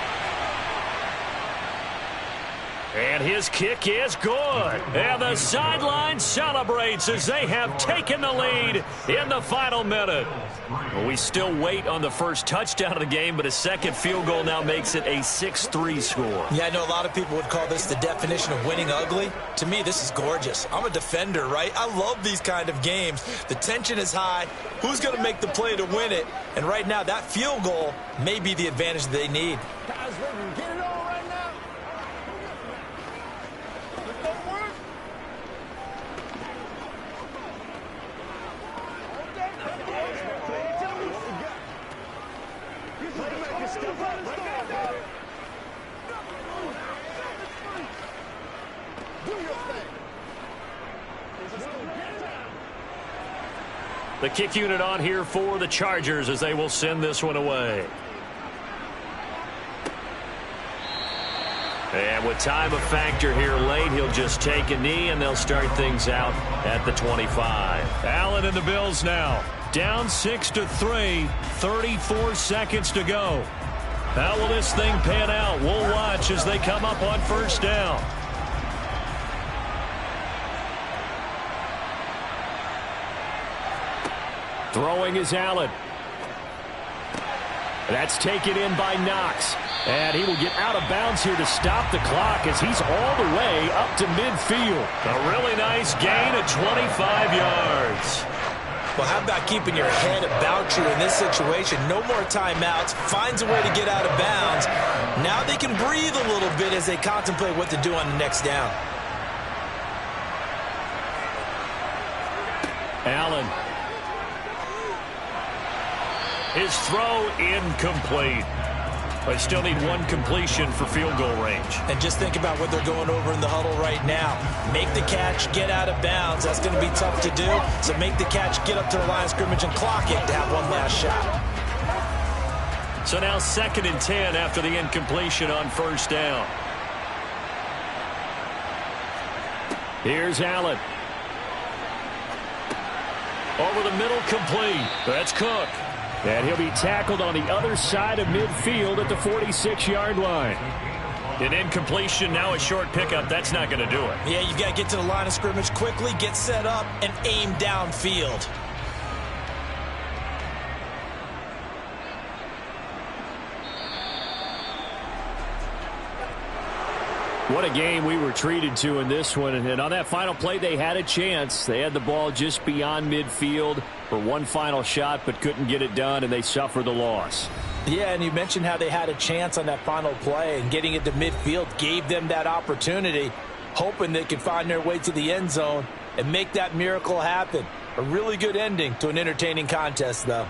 And his kick is good. And the sideline celebrates as they have taken the lead in the final minute. Well, we still wait on the first touchdown of the game, but a second field goal now makes it a 6-3 score. Yeah, I know a lot of people would call this the definition of winning ugly. To me, this is gorgeous. I'm a defender, right? I love these kind of games. The tension is high. Who's going to make the play to win it? And right now, that field goal may be the advantage they need. Guys, ready to get it on right now? Let's go work. The kick unit on here for the Chargers as they will send this one away. And with time a factor here late, he'll just take a knee and they'll start things out at the 25. Allen and the Bills now down 6-3, 34 seconds to go. How will this thing pan out? We'll watch as they come up on first down. Throwing is Allen. That's taken in by Knox. And he will get out of bounds here to stop the clock as he's all the way up to midfield. A really nice gain of 25 yards. Well, how about keeping your head about you in this situation? No more timeouts. Finds a way to get out of bounds. Now they can breathe a little bit as they contemplate what to do on the next down. Allen. His throw incomplete. They still need one completion for field goal range. And just think about what they're going over in the huddle right now. Make the catch, get out of bounds. That's going to be tough to do. So make the catch, get up to the line of scrimmage, and clock it to have one last shot. So now 2nd and 10 after the incompletion on first down. Here's Allen. Over the middle, complete. That's Cook. And he'll be tackled on the other side of midfield at the 46-yard line. An incompletion, now a short pickup. That's not going to do it. Yeah, you've got to get to the line of scrimmage quickly, get set up, and aim downfield. What a game we were treated to in this one. And on that final play, they had a chance. They had the ball just beyond midfield for one final shot, but couldn't get it done, and they suffered the loss. Yeah, and you mentioned how they had a chance on that final play, and getting it to midfield gave them that opportunity, hoping they could find their way to the end zone and make that miracle happen. A really good ending to an entertaining contest, though.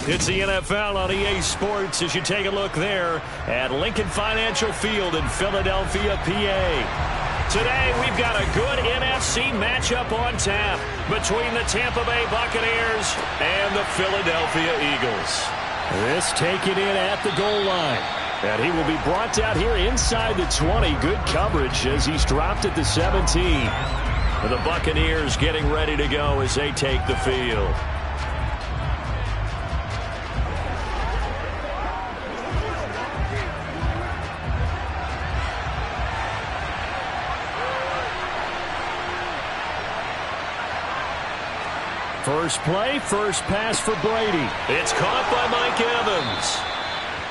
It's the NFL on EA Sports as you take a look there at Lincoln Financial Field in Philadelphia, PA. Today, we've got a good NFC matchup on tap between the Tampa Bay Buccaneers and the Philadelphia Eagles. This taken in at the goal line. And he will be brought down here inside the 20. Good coverage as he's dropped at the 17. The Buccaneers getting ready to go as they take the field. First play, first pass for Brady. It's caught by Mike Evans.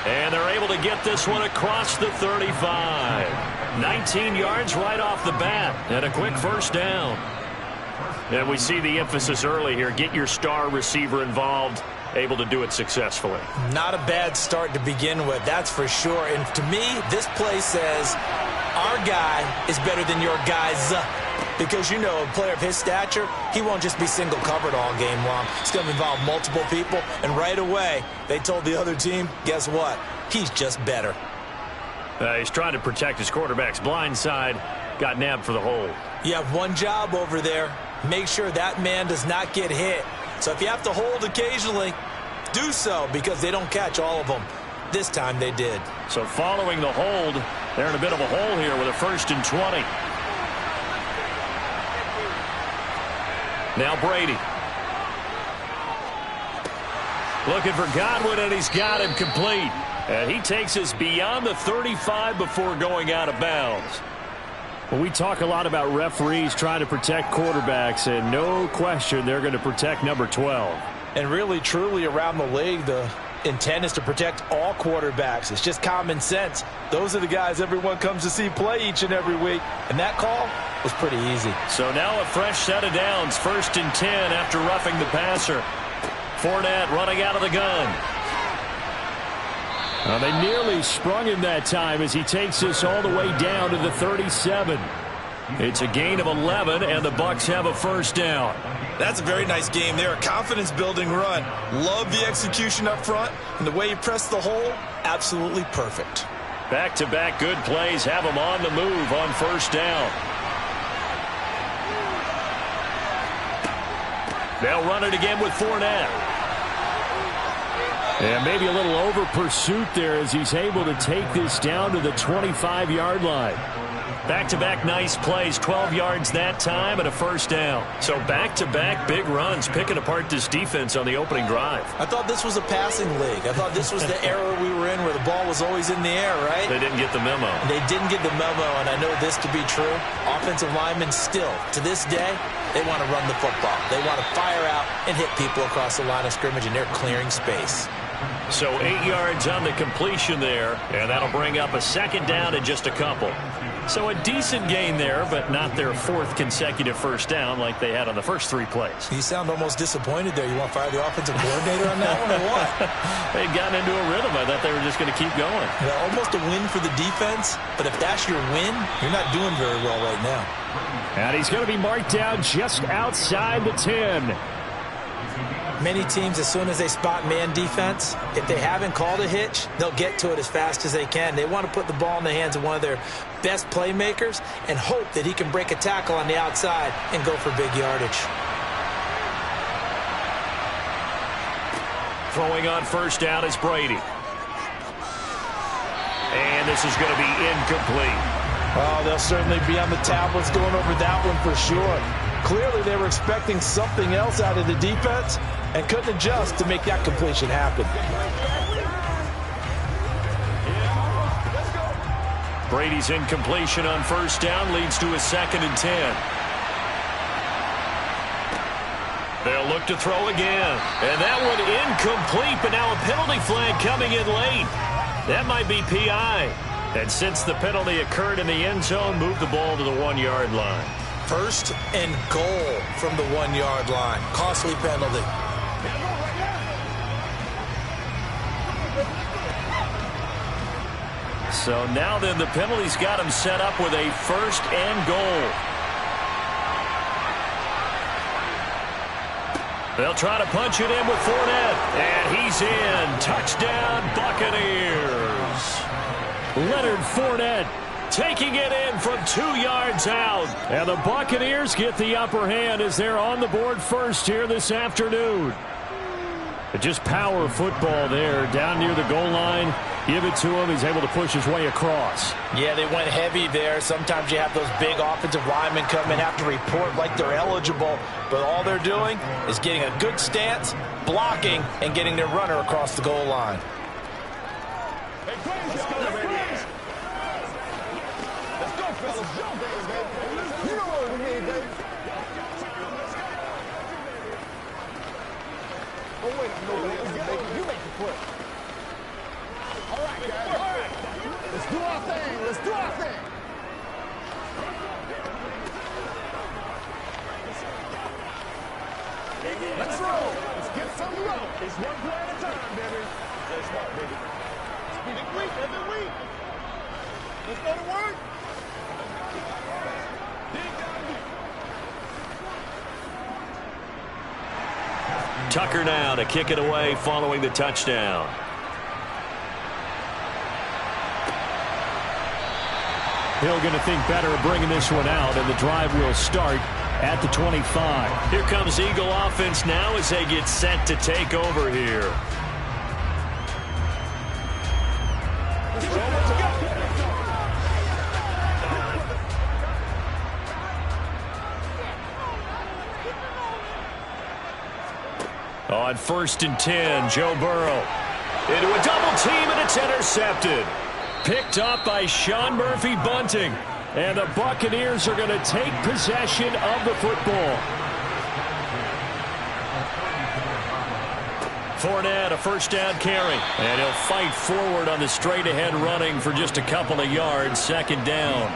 And they're able to get this one across the 35. 19 yards right off the bat. And a quick first down. And we see the emphasis early here. Get your star receiver involved. Able to do it successfully. Not a bad start to begin with, that's for sure. And to me, this play says our guy is better than your guys. Because, you know, a player of his stature, he won't just be single covered all game long. It's going to involve multiple people. And right away, they told the other team, guess what? He's just better. He's trying to protect his quarterback's blind side. Got nabbed for the hold. You have one job over there. Make sure that man does not get hit. So if you have to hold occasionally, do so because they don't catch all of them. This time they did. So following the hold, they're in a bit of a hole here with a 1st and 20. Now Brady. Looking for Godwin, and he's got him complete. And he takes us beyond the 35 before going out of bounds. Well, we talk a lot about referees trying to protect quarterbacks, and no question they're going to protect number 12. And really, truly, around the league, the intent is to protect all quarterbacks. It's just common sense. Those are the guys everyone comes to see play each and every week. And that call was pretty easy. So now a fresh set of downs. 1st and 10 after roughing the passer. Fournette running out of the gun. They nearly sprung him that time as he takes us all the way down to the 37. It's a gain of 11, and the Bucs have a first down. That's a very nice game there. A confidence-building run. Love the execution up front, and the way he pressed the hole, absolutely perfect. Back-to-back good plays have him on the move on first down. They'll run it again with Fournette. And maybe a little over pursuit there as he's able to take this down to the 25-yard line. Back-to-back nice plays, 12 yards that time and a first down. So back-to-back big runs, picking apart this defense on the opening drive. I thought this was a passing league. I thought this was the era we were in where the ball was always in the air, right? They didn't get the memo. They didn't get the memo, and I know this to be true. Offensive linemen still, to this day, they want to run the football. They want to fire out and hit people across the line of scrimmage, and they're clearing space. So 8 yards on the completion there, and that'll bring up a second down in just a couple. So a decent gain there, but not their 4th consecutive first down like they had on the first 3 plays. You sound almost disappointed there. You want to fire the offensive coordinator on that one or what? They'd gotten into a rhythm. I thought they were just going to keep going. Yeah, almost a win for the defense, but if that's your win, you're not doing very well right now. And he's going to be marked down just outside the 10. Many teams, as soon as they spot man defense, if they haven't called a hitch, they'll get to it as fast as they can. They want to put the ball in the hands of one of their best playmakers and hope that he can break a tackle on the outside and go for big yardage. Throwing on first down is Brady. And this is going to be incomplete. Oh, they'll certainly be on the tablets going over that one for sure. Clearly, they were expecting something else out of the defense and couldn't adjust to make that completion happen. Brady's incompletion on first down leads to a 2nd and 10. They'll look to throw again. And that one incomplete, but now a penalty flag coming in late. That might be PI. And since the penalty occurred in the end zone, move the ball to the 1-yard line. 1st and goal from the 1-yard line. Costly penalty. So now then the penalty's got him set up with a 1st and goal. They'll try to punch it in with Fournette. And he's in. Touchdown, Buccaneers. Leonard Fournette taking it in from 2 yards out. And the Buccaneers get the upper hand as they're on the board first here this afternoon. But just power football there down near the goal line. Give it to him. He's able to push his way across. Yeah, they went heavy there. Sometimes you have those big offensive linemen come and have to report like they're eligible. But all they're doing is getting a good stance, blocking, and getting their runner across the goal line. Hey, let's go, baby. Let's go, fellas. You know what we need, baby. Oh, wait. You make the play. All right, guys. All right. Let's do our thing. Let's do our thing. Let's roll. Let's get some roll. It's one play at a time, baby. Let's walk, baby. Every week. Let's go to work. Tucker now to kick it away following the touchdown. Hill going to think better of bringing this one out, and the drive will start at the 25. Here comes Eagle offense now as they get set to take over here. On 1st and 10, Joe Burrow into a double team, and it's intercepted. Picked up by Sean Murphy-Bunting. And the Buccaneers are going to take possession of the football. Fournette, a first down carry. And he'll fight forward on the straight-ahead running for just a couple of yards. 2nd down.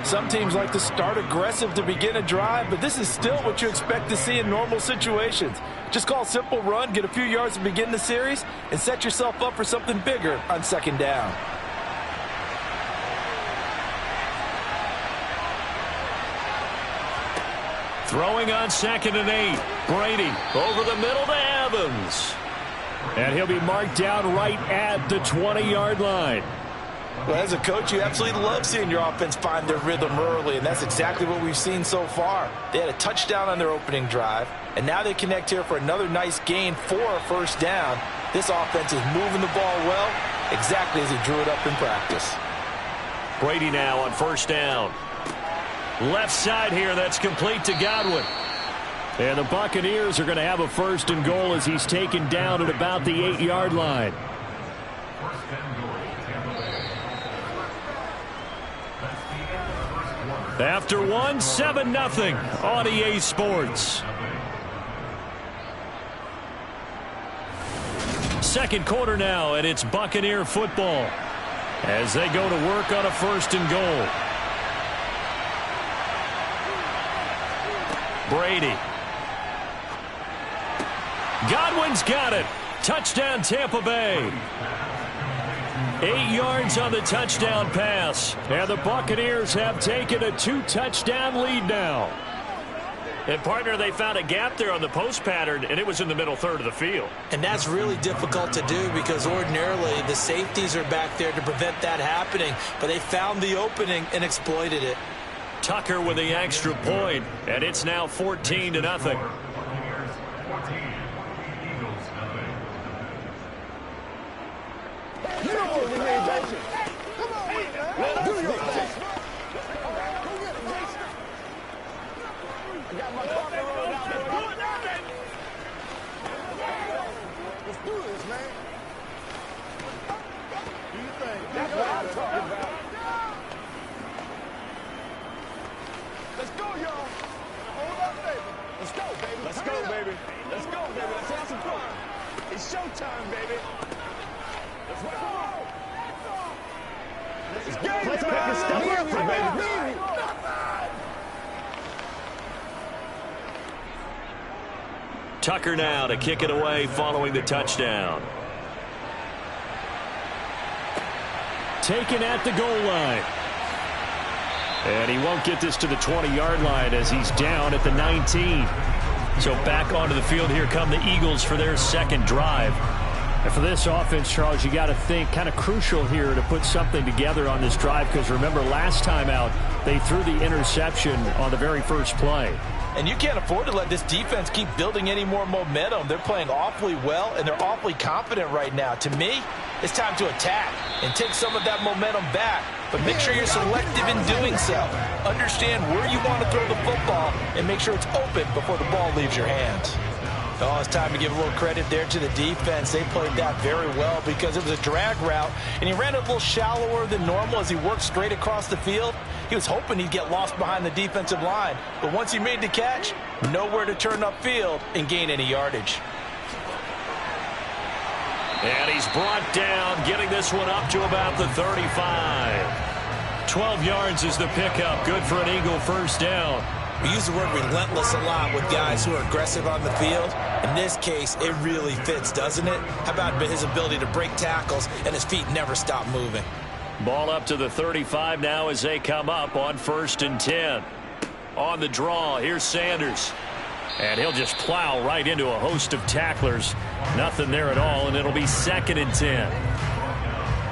Some teams like to start aggressive to begin a drive, but this is still what you expect to see in normal situations. Just call a simple run, get a few yards to begin the series, and set yourself up for something bigger on 2nd down. Throwing on 2nd and 8. Brady over the middle to Evans. And he'll be marked down right at the 20-yard line. Well, as a coach, you absolutely love seeing your offense find their rhythm early, and that's exactly what we've seen so far. They had a touchdown on their opening drive, and now they connect here for another nice gain for a 1st down. This offense is moving the ball well, exactly as he drew it up in practice. Brady now on 1st down. Left side here, that's complete to Godwin. And the Buccaneers are going to have a 1st and goal as he's taken down at about the 8-yard line. After one, 7-0 on EA Sports. 2nd quarter now, and it's Buccaneer football as they go to work on a 1st and goal. Brady. Godwin's got it. Touchdown, Tampa Bay. 8 yards on the touchdown pass. And the Buccaneers have taken a 2-touchdown lead now. And, partner, they found a gap there on the post pattern, and it was in the middle third of the field. And that's really difficult to do because ordinarily the safeties are back there to prevent that happening. But they found the opening and exploited it. Tucker with the extra point, and it's now 14-0. You know what we need, baby. Come on, man. Do your thing. I got my partner rolling out there. Do it now, baby. Let's do this, man. Do your thing. That's what I'm talking about. Let's go, y'all. Hold up, baby. Let's go, baby. Let's go, baby. Let's go, baby. Let's have some fun. It's showtime, baby. Let's go. It's game time, baby. Tucker now to kick it away following the touchdown. Taken at the goal line. And he won't get this to the 20-yard line as he's down at the 19. So back onto the field here come the Eagles for their second drive. And for this offense, Charles, you got to think kind of crucial here to put something together on this drive, because remember last time out they threw the interception on the very first play. And you can't afford to let this defense keep building any more momentum. They're playing awfully well, and they're awfully confident right now. To me, it's time to attack and take some of that momentum back. But make sure you're selective in doing so. Understand where you want to throw the football and make sure it's open before the ball leaves your hands. Oh, it's time to give a little credit there to the defense. They played that very well because it was a drag route, and he ran it a little shallower than normal as he worked straight across the field. He was hoping he'd get lost behind the defensive line, but once he made the catch, nowhere to turn upfield and gain any yardage. And he's brought down, getting this one up to about the 35. 12 yards is the pickup. Good for an Eagle first down. We use the word relentless a lot with guys who are aggressive on the field. In this case, it really fits, doesn't it? How about his ability to break tackles and his feet never stop moving? Ball up to the 35 now as they come up on 1st and 10. On the draw, here's Sanders. And he'll just plow right into a host of tacklers. Nothing there at all, and it'll be 2nd and 10.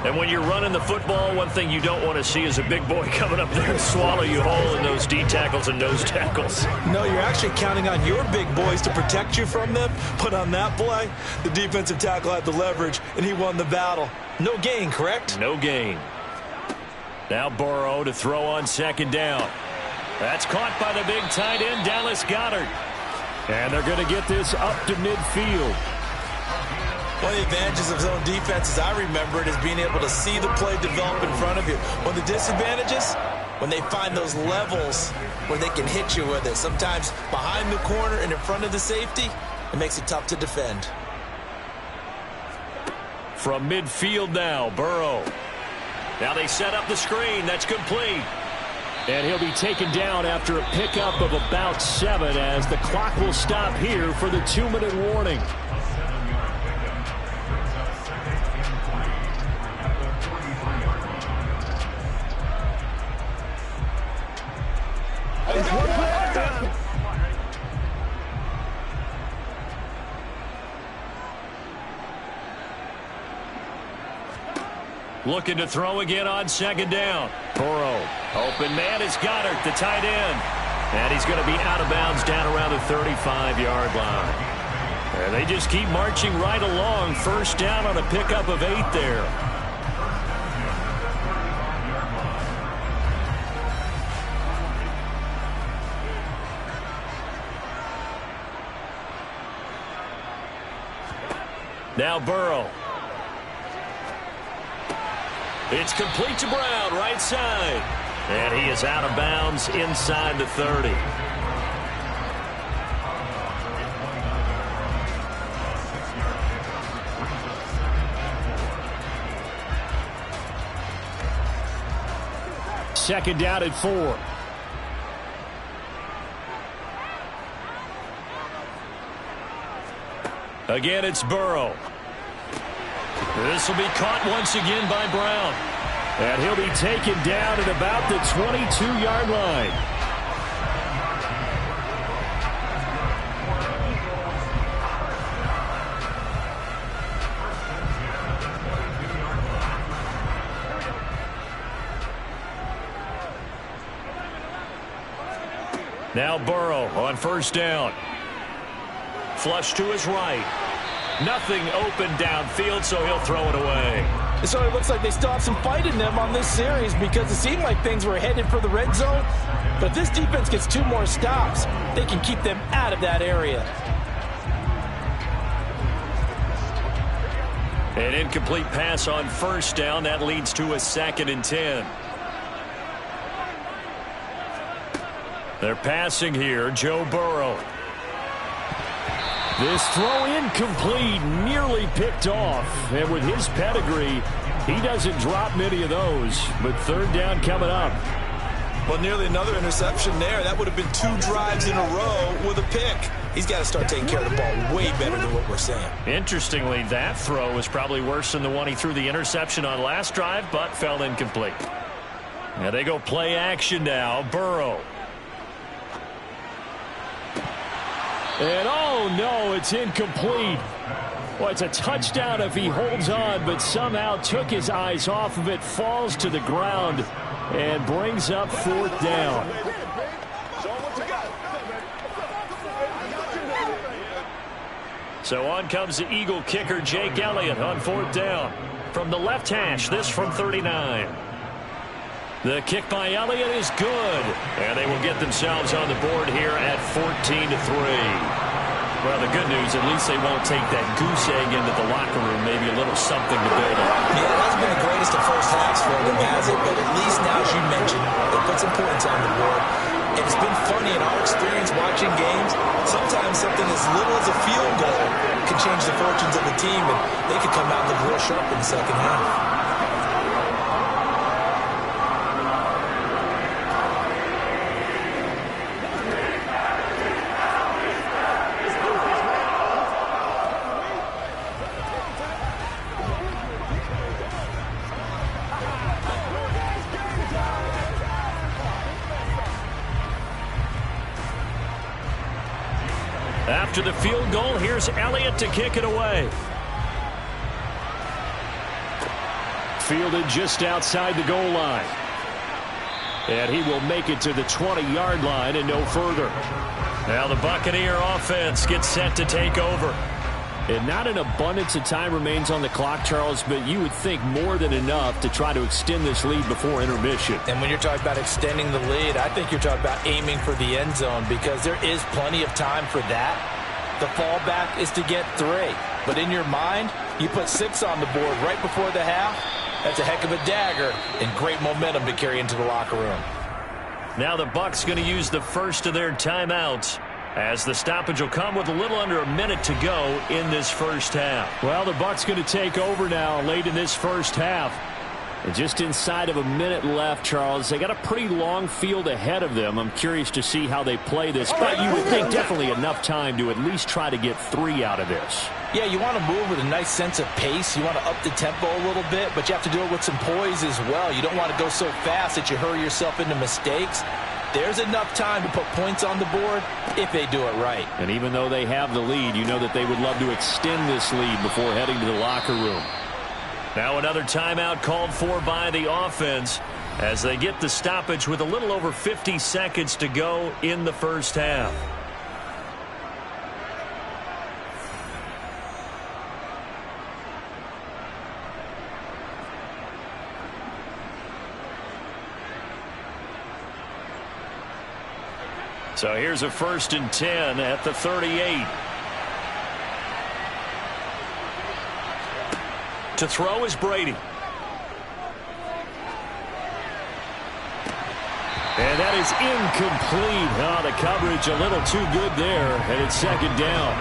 And when you're running the football, one thing you don't want to see is a big boy coming up there and swallow you whole in those D tackles and nose tackles. No, you're actually counting on your big boys to protect you from them. But on that play, the defensive tackle had the leverage, and he won the battle. No gain, correct? No gain. Now Burrow to throw on 2nd down. That's caught by the big tight end, Dallas Goedert. And they're going to get this up to midfield. One of the advantages of zone defense, as I remember it, is being able to see the play develop in front of you. One of the disadvantages, when they find those levels where they can hit you with it. Sometimes behind the corner and in front of the safety, it makes it tough to defend. From midfield now, Burrow. Now they set up the screen. That's complete. And he'll be taken down after a pickup of about 7 as the clock will stop here for the 2-minute warning. Looking to throw again on 2nd down. Burrow. Open man is Goedert, the tight end. And he's going to be out of bounds down around the 35-yard line. And they just keep marching right along. 1st down on a pickup of 8 there. Now Burrow. It's complete to Brown, right side. And he is out of bounds inside the 30. Second down at 4. Again, it's Burrow. This will be caught once again by Brown. And he'll be taken down at about the 22-yard line. Now Burrow on 1st down. Flush to his right. Nothing open downfield, so he'll throw it away. So it looks like they still have some fight in them on this series because it seemed like things were headed for the red zone. But if this defense gets 2 more stops, they can keep them out of that area. An incomplete pass on 1st down. That leads to a 2nd and 10. They're passing here. Joe Burrow. This throw incomplete, nearly picked off. And with his pedigree, he doesn't drop many of those. But 3rd down coming up. Well, nearly another interception there. That would have been 2 drives in a row with a pick. He's got to start taking care of the ball way better than what we're saying. Interestingly, that throw was probably worse than the one he threw the interception on last drive, but fell incomplete. Now they go play action now. Burrow. And oh no, it's incomplete. Well, it's a touchdown if he holds on, but somehow took his eyes off of it, falls to the ground, and brings up 4th down. So on comes the Eagle kicker, Jake Elliott, on 4th down. From the left hash, this from 39. The kick by Elliott is good, and they will get themselves on the board here at 14-3. Well, the good news, at least they won't take that goose egg into the locker room. Maybe a little something to build on. Yeah, it hasn't been the greatest of first halves for them, has it? But at least now, as you mentioned, they put some points on the board. And it's been funny in our experience watching games. Sometimes something as little as a field goal can change the fortunes of the team, and they could come out and look real sharp in the second half. After the field goal, here's Elliott to kick it away. Fielded just outside the goal line. And he will make it to the 20-yard line and no further. Now the Buccaneer offense gets set to take over. And not an abundance of time remains on the clock, Charles, but you would think more than enough to try to extend this lead before intermission. And when you're talking about extending the lead, I think you're talking about aiming for the end zone because there is plenty of time for that. The fallback is to get 3. But in your mind, you put 6 on the board right before the half. That's a heck of a dagger and great momentum to carry into the locker room. Now the Bucs going to use the first of their timeouts, as the stoppage will come with a little under a minute to go in this first half. Well, the Bucs going to take over now late in this first half. And just inside of a minute left, Charles. They got a pretty long field ahead of them. I'm curious to see how they play this. But you would think definitely enough time to at least try to get 3 out of this. Yeah, you want to move with a nice sense of pace. You want to up the tempo a little bit, but you have to do it with some poise as well. You don't want to go so fast that you hurry yourself into mistakes. There's enough time to put points on the board if they do it right. And even though they have the lead, you know that they would love to extend this lead before heading to the locker room. Now another timeout called for by the offense as they get the stoppage with a little over 50 seconds to go in the first half. So here's a 1st and 10 at the 38. To throw is Brady. And that is incomplete. Oh, the coverage a little too good there, and it's 2nd down.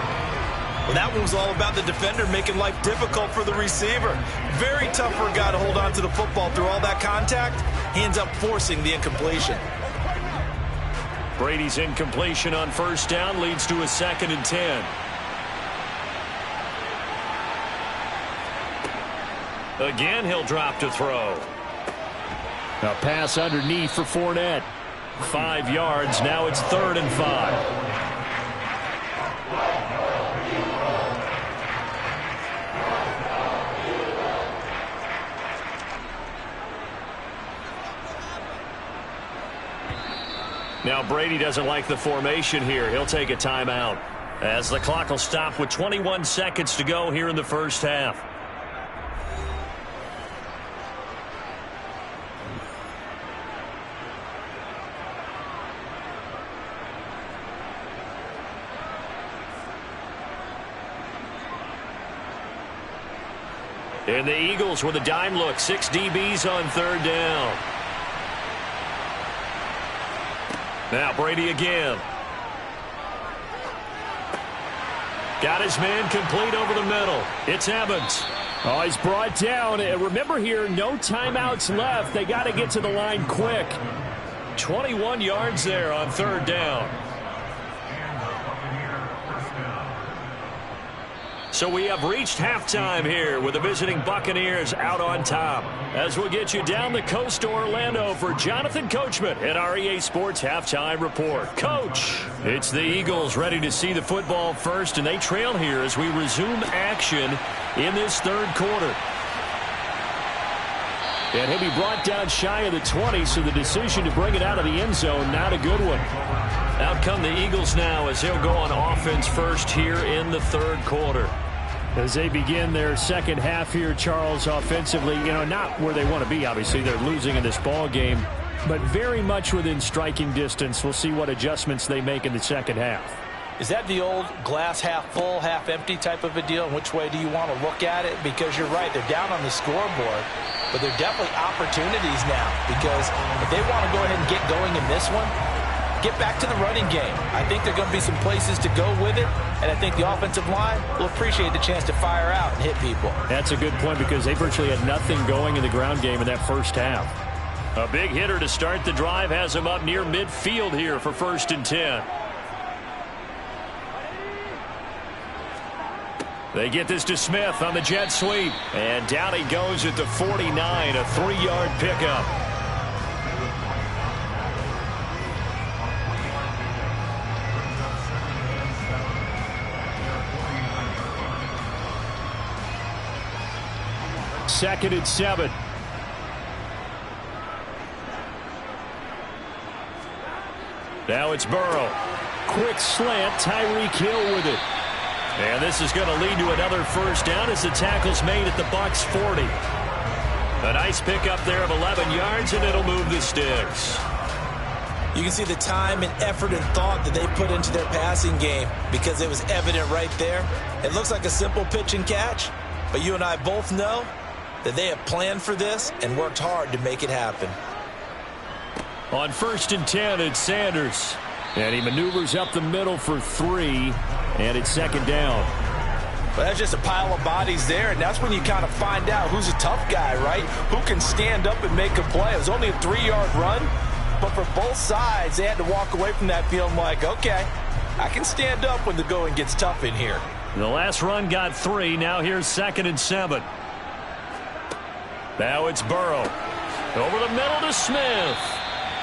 Well, that one was all about the defender making life difficult for the receiver. Very tough for a guy to hold on to the football through all that contact. He ends up forcing the incompletion. Brady's incompletion on 1st down leads to a 2nd and 10. Again, he'll drop to throw. A pass underneath for Fournette. 5 yards. Now it's 3rd and 5. Now Brady doesn't like the formation here. He'll take a timeout as the clock will stop with 21 seconds to go here in the first half. And the Eagles with a dime look. 6 DBs on 3rd down. Now Brady again. Got his man complete over the middle. It's Evans. Oh, he's brought down. And remember here, no timeouts left. They got to get to the line quick. 21 yards there on 3rd down. So we have reached halftime here with the visiting Buccaneers out on top. As we'll get you down the coast to Orlando for Jonathan Coachman at our EA Sports Halftime Report. Coach, it's the Eagles ready to see the football first, and they trail here as we resume action in this third quarter. And he'll be brought down shy of the 20, so the decision to bring it out of the end zone, not a good one. Out come the Eagles now as they'll go on offense first here in the third quarter. As they begin their second half here, Charles, offensively, not where they want to be, obviously. They're losing in this ball game, but very much within striking distance. We'll see what adjustments they make in the second half. Is that the old glass half full, half empty type of a deal? And which way do you want to look at it? Because you're right, they're down on the scoreboard, but there are definitely opportunities now. Because if they want to go ahead and get going in this one, get back to the running game. I think there are going to be some places to go with it, and I think the offensive line will appreciate the chance to fire out and hit people. That's a good point because they virtually had nothing going in the ground game in that first half. A big hitter to start the drive has him up near midfield here for 1st and 10. They get this to Smith on the jet sweep, and down he goes at the 49, a 3-yard pickup. Second and 7. Now it's Burrow. Quick slant, Tyreek Hill with it. And this is going to lead to another first down as the tackle's made at the Bucs 40. A nice pickup there of 11 yards, and it'll move the sticks. You can see the time and effort and thought that they put into their passing game because it was evident right there. It looks like a simple pitch and catch, but you and I both know that they have planned for this and worked hard to make it happen. On 1st and 10, it's Sanders. And he maneuvers up the middle for 3, and it's 2nd down. Well, that's just a pile of bodies there, and that's when you kind of find out who's a tough guy, right? Who can stand up and make a play. It was only a 3-yard run, but for both sides, they had to walk away from that feeling like, okay, I can stand up when the going gets tough in here. The last run got 3. Now here's 2nd and 7. Now it's Burrow. Over the middle to Smith.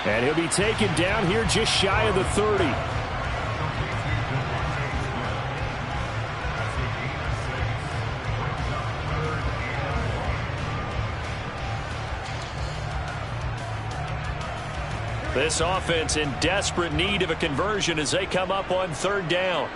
And he'll be taken down here just shy of the 30. This offense in desperate need of a conversion as they come up on 3rd down.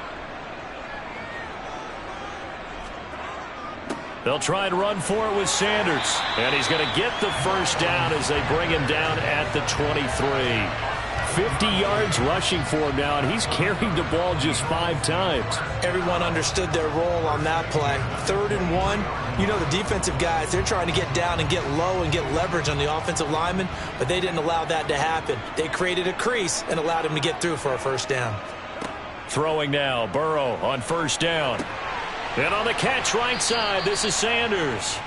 They'll try and run for it with Sanders. And he's going to get the first down as they bring him down at the 23. 50 yards rushing for him now, and he's carried the ball just 5 times. Everyone understood their role on that play. 3rd and 1. You know the defensive guys, they're trying to get down and get low and get leverage on the offensive lineman, but they didn't allow that to happen. They created a crease and allowed him to get through for a first down. Throwing now, Burrow on 1st down. And on the catch right side, this is Sanders.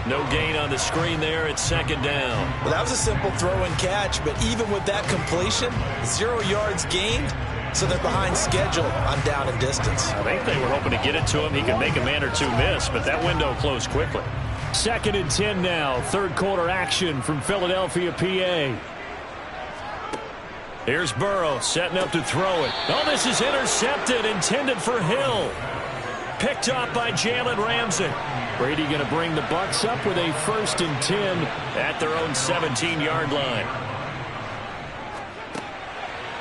No gain on the screen there at 2nd down. Well, that was a simple throw and catch, but even with that completion, 0 yards gained, so they're behind schedule on down and distance. I think they were hoping to get it to him. He could make a man or two miss, but that window closed quickly. 2nd and 10 now. 3rd quarter action from Philadelphia, PA. Here's Burrow setting up to throw it. Oh, this is intercepted, intended for Hill. Picked up by Jalen Ramsey. Brady going to bring the Bucs up with a 1st and 10 at their own 17-yard line.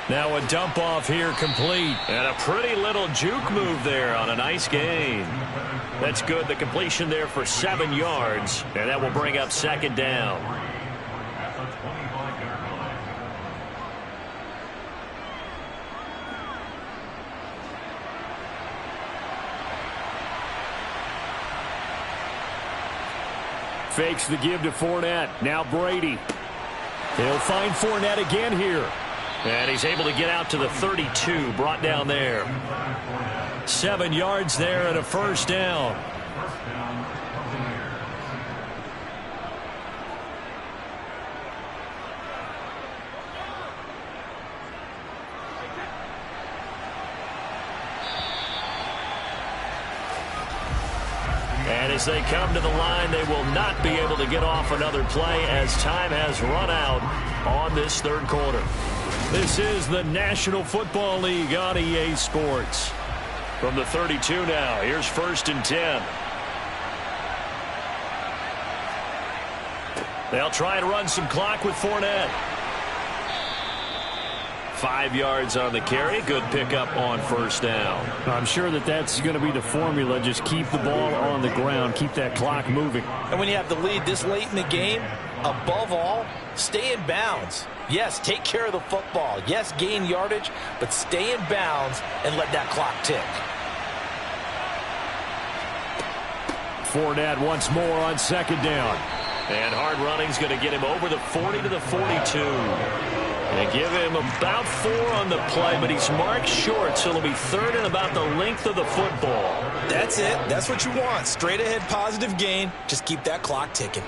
Now a dump off here complete. And a pretty little juke move there on a nice gain. That's good. The completion there for 7 yards. And that will bring up 2nd down. Fakes the give to Fournette. Now Brady. He'll find Fournette again here. And he's able to get out to the 32, brought down there. 7 yards there and a first down. And as they come to the line, they will not be able to get off another play as time has run out on this third quarter. This is the National Football League on EA Sports. From the 32 now, here's 1st and 10. They'll try and run some clock with Fournette. 5 yards on the carry. Good pickup on 1st down. I'm sure that's going to be the formula. Just keep the ball on the ground. Keep that clock moving. And when you have the lead this late in the game, above all, stay in bounds. Yes, take care of the football. Yes, gain yardage, but stay in bounds and let that clock tick. Fournette once more on 2nd down. And hard running's going to get him over the 40 to the 42. And give him about 4 on the play, but he's marked short, so it'll be 3rd and about the length of the football. That's it. That's what you want. Straight ahead positive gain. Just keep that clock ticking.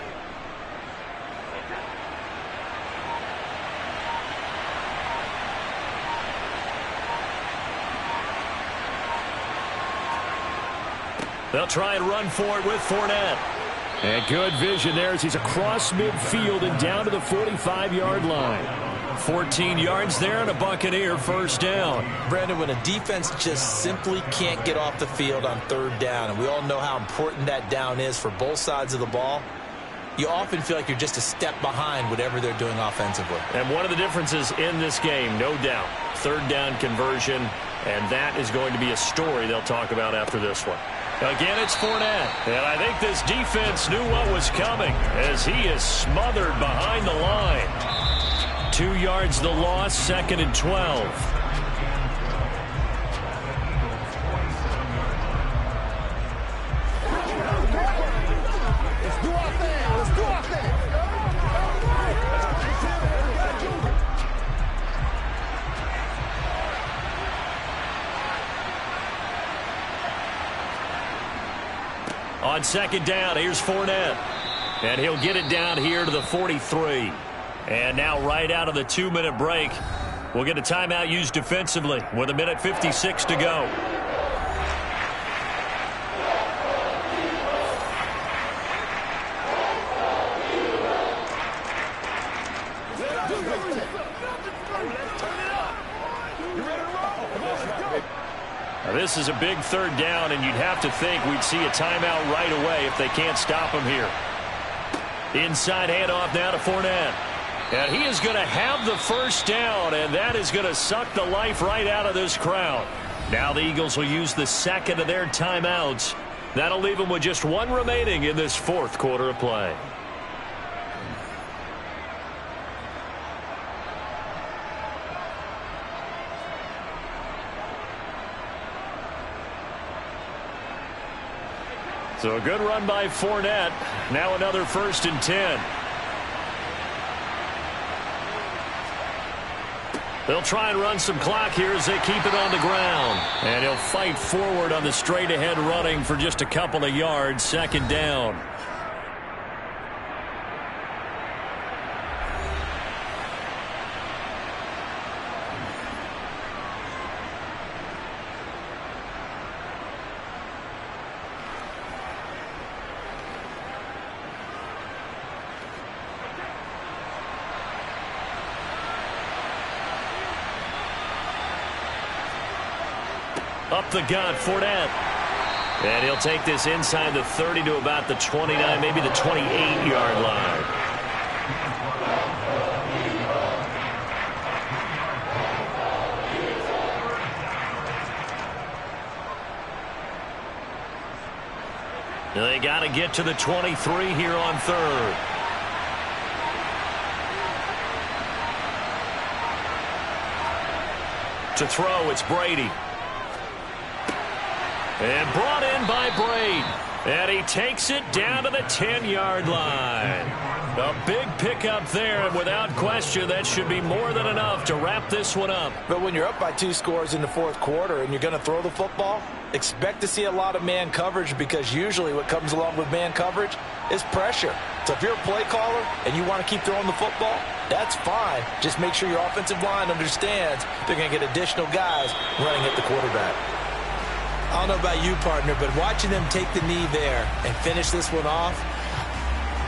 They'll try and run for it with Fournette. And good vision there as he's across midfield and down to the 45-yard line. 14 yards there and a Buccaneer 1st down. Brandon, when a defense just simply can't get off the field on 3rd down, and we all know how important that down is for both sides of the ball, you often feel like you're just a step behind whatever they're doing offensively. And one of the differences in this game, no doubt, 3rd down conversion, and that is going to be a story they'll talk about after this one. Again, it's Fournette, and I think this defense knew what was coming as he is smothered behind the line. 2 yards the loss, 2nd and 12. Let's do our thing. Let's do our thing. On 2nd down, here's Fournette. And he'll get it down here to the 43. And now right out of the 2-minute break, we'll get a timeout used defensively with 1:56 to go. Now, this is a big 3rd down, and you'd have to think we'd see a timeout right away if they can't stop him here. Inside handoff now to Fournette. And he is going to have the 1st down, and that is going to suck the life right out of this crowd. Now the Eagles will use the 2nd of their timeouts. That'll leave them with just 1 remaining in this 4th quarter of play. So a good run by Fournette. Now another 1st and 10. They'll try and run some clock here as they keep it on the ground. And he'll fight forward on the straight-ahead running for just a couple of yards. 2nd down. Up the gut, Fournette. And he'll take this inside the 30 to about the 29, maybe the 28-yard line. They got to get to the 23 here on 3rd. To throw, it's Brady. And brought in by Braid. And he takes it down to the 10-yard line. A big pickup there, and without question, that should be more than enough to wrap this one up. But when you're up by 2 scores in the 4th quarter and you're going to throw the football, expect to see a lot of man coverage, because usually what comes along with man coverage is pressure. So if you're a play caller and you want to keep throwing the football, that's fine. Just make sure your offensive line understands they're going to get additional guys running at the quarterback. I don't know about you, partner, but watching them take the knee there and finish this one off,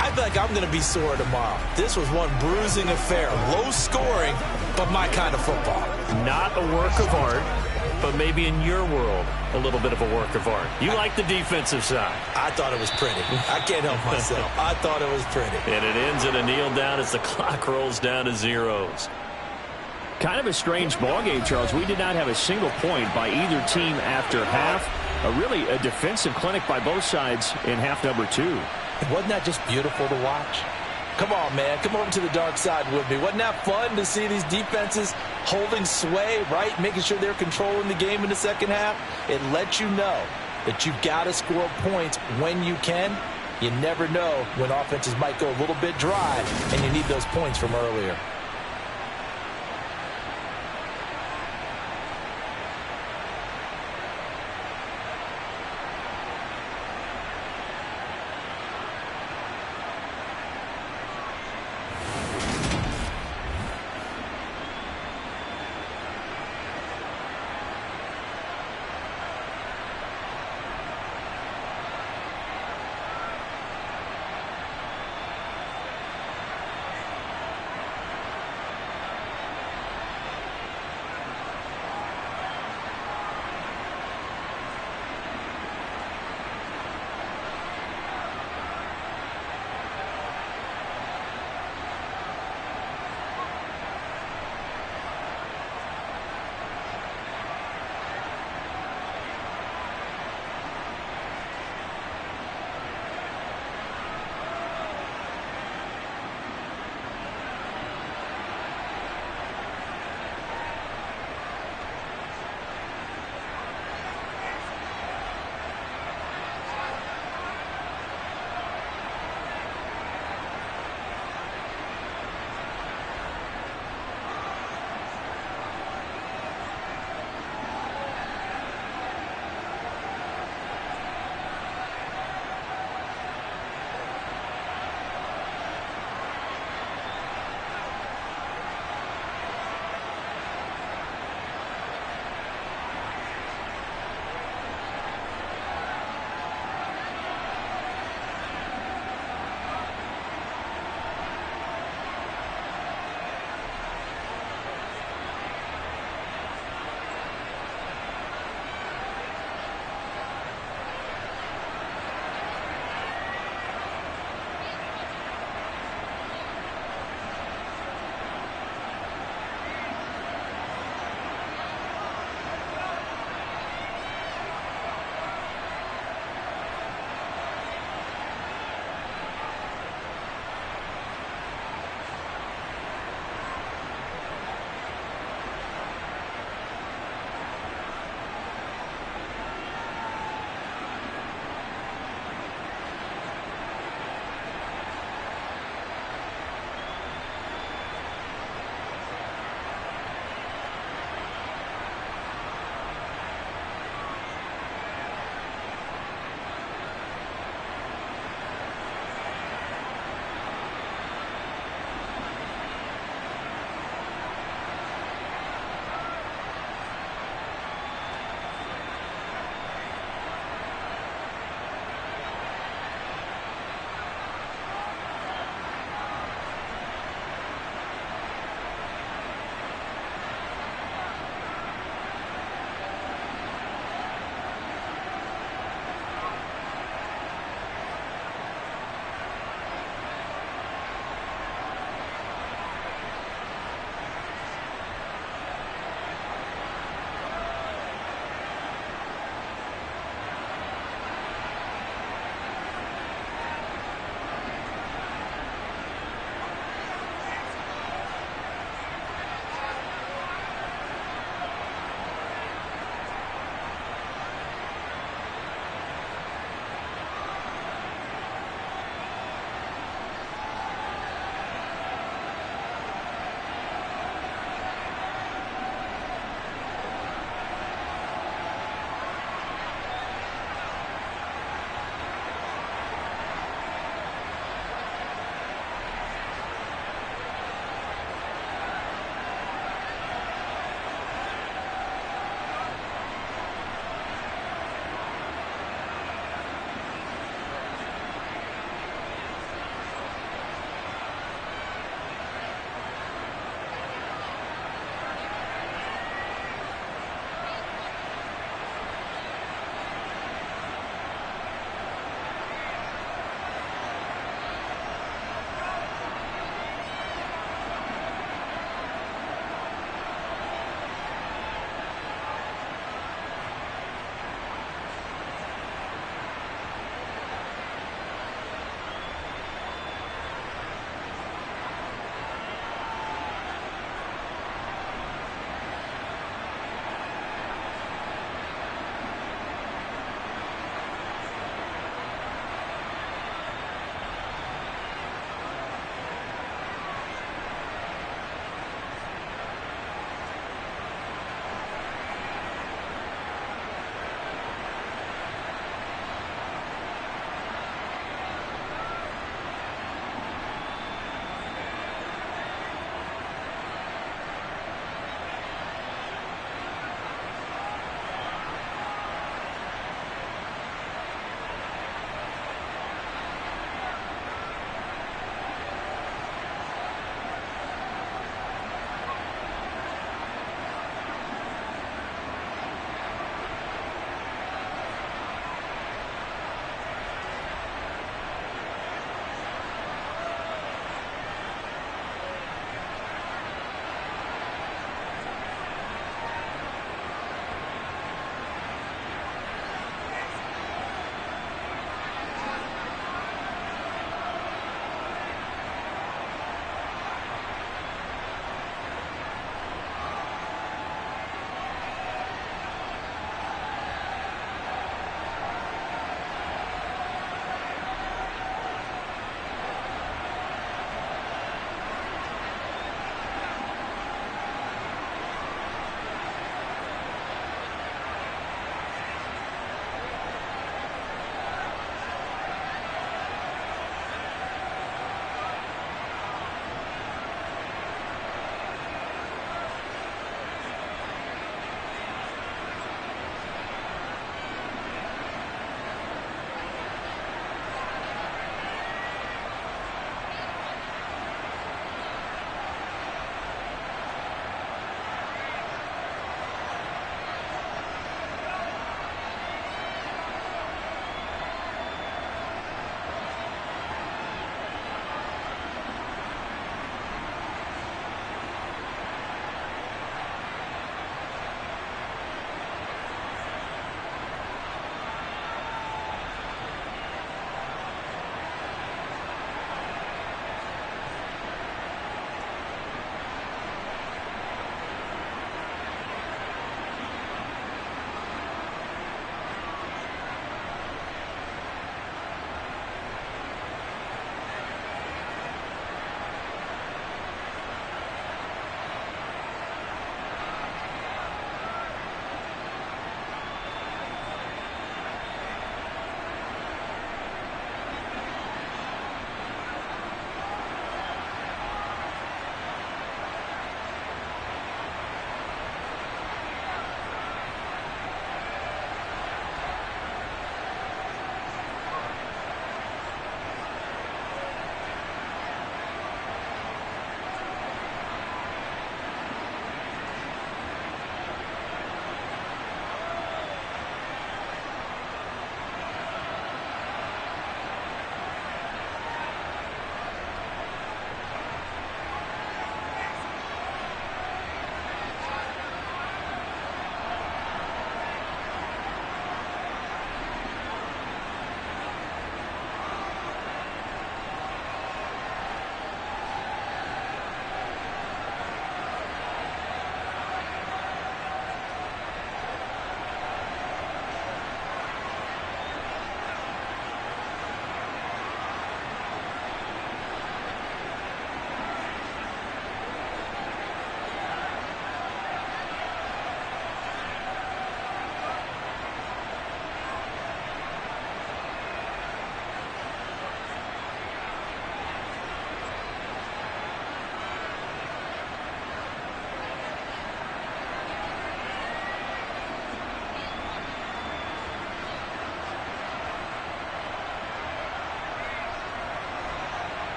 I feel like I'm going to be sore tomorrow. This was one bruising affair. Low scoring, but my kind of football. Not a work of art, but maybe in your world, a little bit of a work of art. You like the defensive side. I thought it was pretty. I can't help myself. I thought it was pretty. And it ends in a kneel down as the clock rolls down to zeros. Kind of a strange ball game, Charles. We did not have a single point by either team after half. Really a defensive clinic by both sides in half number 2. Wasn't that just beautiful to watch? Come on, man. Come over to the dark side with me. Wasn't that fun to see these defenses holding sway, right? Making sure they're controlling the game in the second half. It lets you know that you've got to score points when you can. You never know when offenses might go a little bit dry, and you need those points from earlier.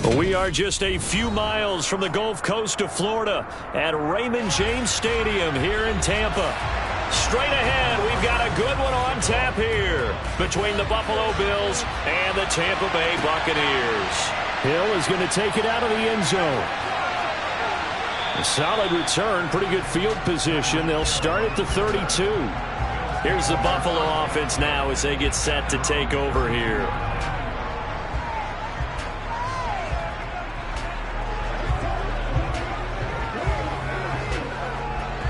We are just a few miles from the Gulf Coast of Florida at Raymond James Stadium here in Tampa. Straight ahead, we've got a good one on tap here between the Buffalo Bills and the Tampa Bay Buccaneers. Hill is going to take it out of the end zone. A solid return, pretty good field position. They'll start at the 32. Here's the Buffalo offense now as they get set to take over here.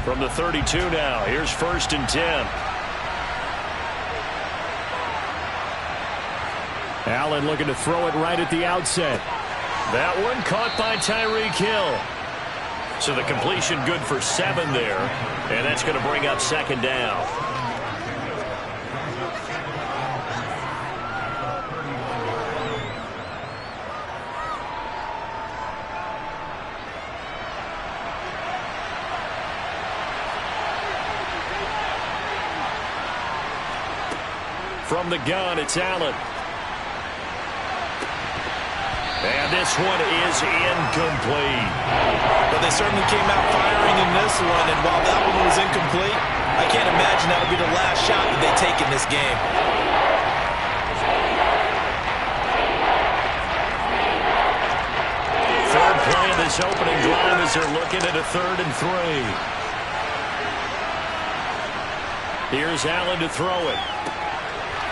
From the 32 now, here's 1st and 10. Allen looking to throw it right at the outset. That one caught by Tyreek Hill. So the completion good for 7 there, and that's going to bring up 2nd down. From the gun, it's Allen. And this one is incomplete. But they certainly came out firing in this one, and while that one was incomplete, I can't imagine that'll be the last shot that they take in this game. Third play of this opening drive as they're looking at a 3rd and 3. Here's Allen to throw it.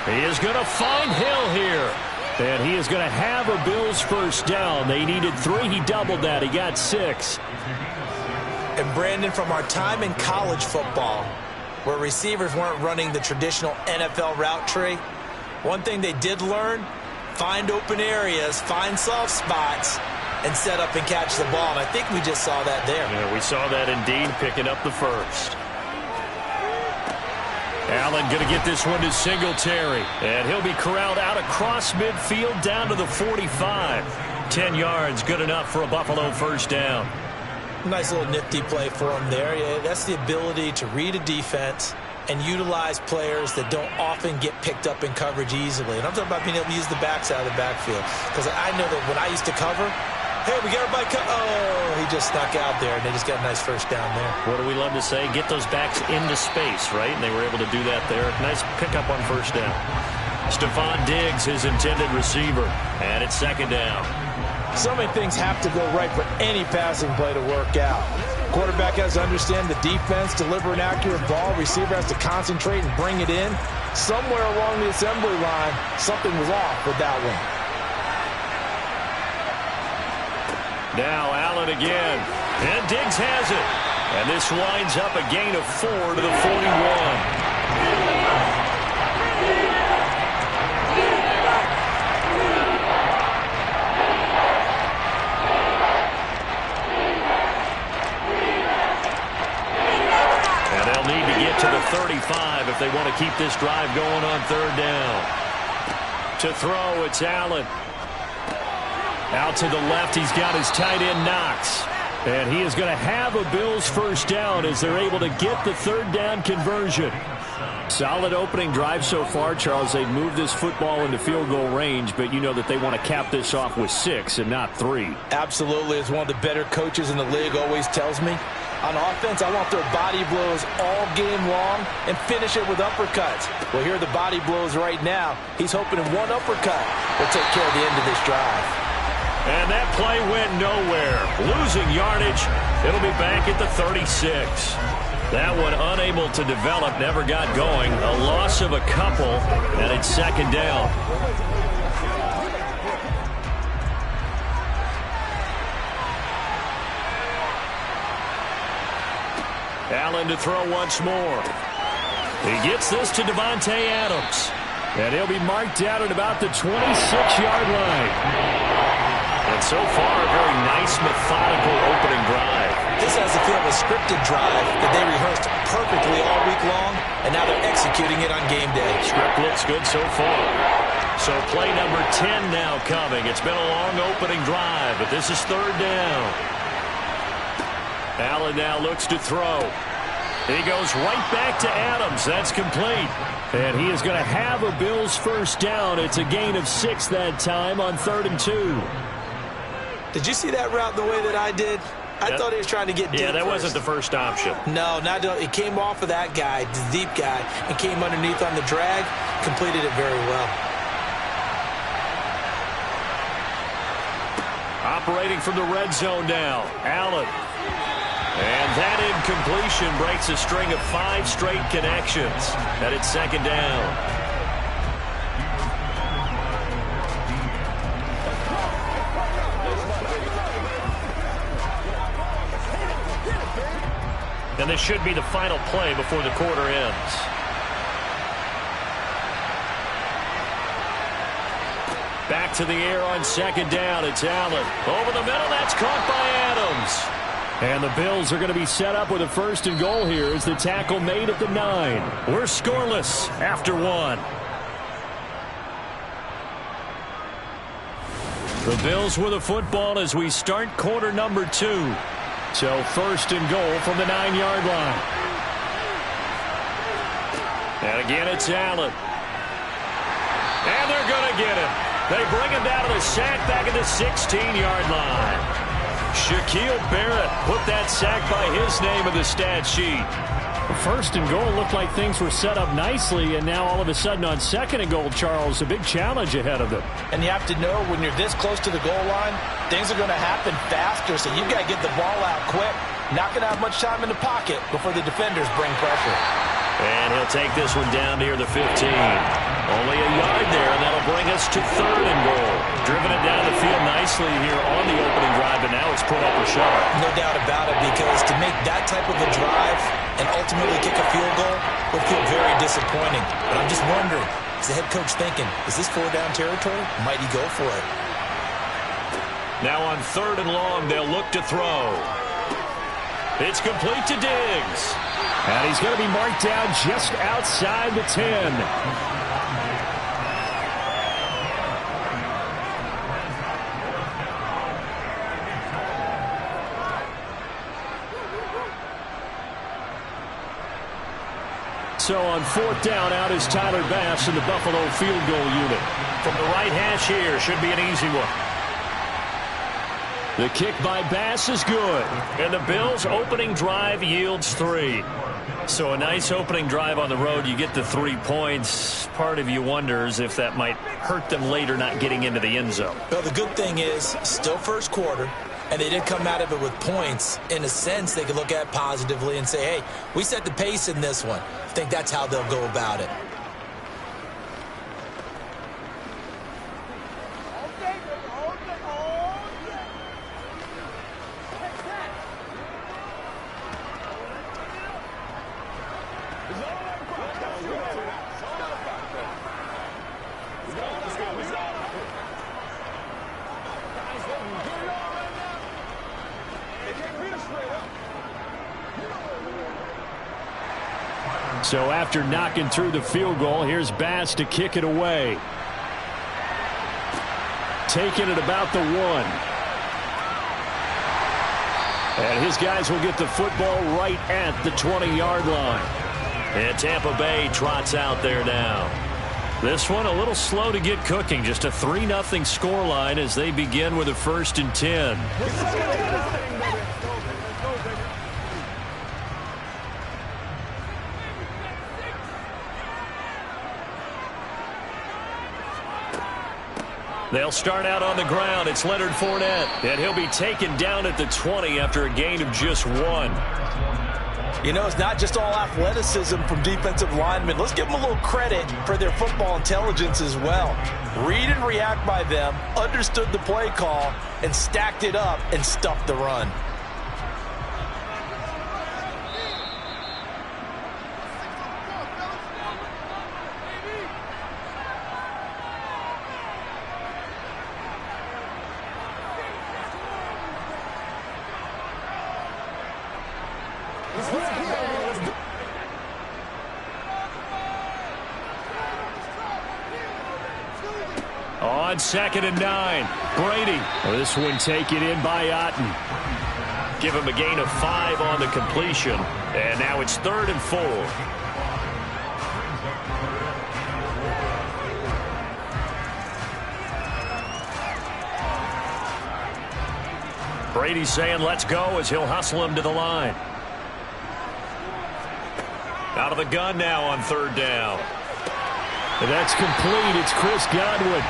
He is going to find Hill here. And he is going to have a Bills first down. They needed 3. He doubled that. He got 6. And Brandon, from our time in college football, where receivers weren't running the traditional NFL route tree, one thing they did learn, find open areas, find soft spots, and set up and catch the ball. And I think we just saw that there. Yeah, we saw that indeed, picking up the first. Allen going to get this one to Singletary. And he'll be corralled out across midfield down to the 45. 10 yards, good enough for a Buffalo first down. Nice little nifty play for him there. Yeah, that's the ability to read a defense and utilize players that don't often get picked up in coverage easily. And I'm talking about being able to use the backside of the backfield. Because I know that when I used to cover, hey, we got everybody oh, he just snuck out there, and they just got a nice first down there. What do we love to say? Get those backs into space, right? And they were able to do that there. Nice pickup on first down. Stephon Diggs, his intended receiver, and it's 2nd down. So many things have to go right for any passing play to work out. Quarterback has to understand the defense, deliver an accurate ball. Receiver has to concentrate and bring it in. Somewhere along the assembly line, something was off with that one. Now Allen again, and Diggs has it. And this winds up a gain of 4 to the 41. To the 35 if they want to keep this drive going on 3rd down. To throw, it's Allen. Out to the left, he's got his tight end Knox. And he is going to have a Bills first down as they're able to get the 3rd down conversion. Solid opening drive so far, Charles. They've moved this football into field goal range, but you know that they want to cap this off with 6 and not 3. Absolutely. As one of the better coaches in the league always tells me, on offense, I want their body blows all game long and finish it with uppercuts. Well, here are the body blows right now. He's hoping in one uppercut will take care of the end of this drive. And that play went nowhere. Losing yardage. It'll be back at the 36. That one unable to develop, never got going. A loss of a couple, and it's 2nd down. Allen to throw once more. He gets this to Davante Adams. And he'll be marked out at about the 26-yard line. And so far, a very nice, methodical opening drive. This has the feel of a scripted drive that they rehearsed perfectly all week long, and now they're executing it on game day. Script looks good so far. So play number 10 now coming. It's been a long opening drive, but this is 3rd down. Allen now looks to throw. He goes right back to Adams. That's complete. And he is going to have a Bills first down. It's a gain of 6 that time on 3rd and 2. Did you see that route the way that I did? I thought he was trying to get deep. Yeah, that first. wasn't the first option. No, it came off of that guy, the deep guy, and came underneath on the drag, completed it very well. Operating from the red zone now, Allen. And that incompletion breaks a string of 5 straight connections. And it's second down. And this should be the final play before the quarter ends. Back to the air on second down. It's Allen. Over the middle. That's caught by Adams. And the Bills are going to be set up with a first and goal here as the tackle made at the 9. We're scoreless after 1. The Bills with a football as we start quarter number 2. So first and goal from the 9-yard line. And again, it's Allen. And they're going to get him. They bring him down to the sack back at the 16-yard line. Shaquille Barrett put that sack by his name in the stat sheet. First and goal looked like things were set up nicely, and now all of a sudden on second and goal, Charles, a big challenge ahead of them. And you have to know when you're this close to the goal line, things are going to happen faster, so you've got to get the ball out quick. Not going to have much time in the pocket before the defenders bring pressure. And he'll take this one down near the 15. Only a yard there, and that'll bring us to third and goal. Driven it down the field nicely here on the opening drive, but now it's put up a shot. No doubt about it, because to make that type of a drive and ultimately kick a field goal would feel very disappointing. But I'm just wondering, is the head coach thinking, is this 4-down territory? Might he go for it? Now on third and long, they'll look to throw. It's complete to Diggs. And he's going to be marked down just outside the 10. So on fourth down, out is Tyler Bass in the Buffalo field goal unit. From the right hash here, should be an easy one. The kick by Bass is good. And the Bills' opening drive yields 3. So a nice opening drive on the road. You get the 3 points. Part of you wonders if that might hurt them later not getting into the end zone. Well, the good thing is, still first quarter, and they did come out of it with points. In a sense, they could look at it positively and say, hey, we set the pace in this one. I think that's how they'll go about it. So after knocking through the field goal, here's Bass to kick it away. Taking it about the 1. And his guys will get the football right at the 20-yard line. And Tampa Bay trots out there now. This one a little slow to get cooking. Just a 3-0 scoreline as they begin with a 1st and 10. They'll start out on the ground. It's Leonard Fournette. And he'll be taken down at the 20 after a gain of just 1. You know, it's not just all athleticism from defensive linemen. Let's give them a little credit for their football intelligence as well. Read and react by them, understood the play call, and stacked it up and stuffed the run. On 2nd and 9, Brady. This one taken in by Otten. Give him a gain of 5 on the completion. And now it's 3rd and 4. Brady's saying let's go as he'll hustle him to the line. Out of the gun now on third down. And that's complete. It's Chris Godwin.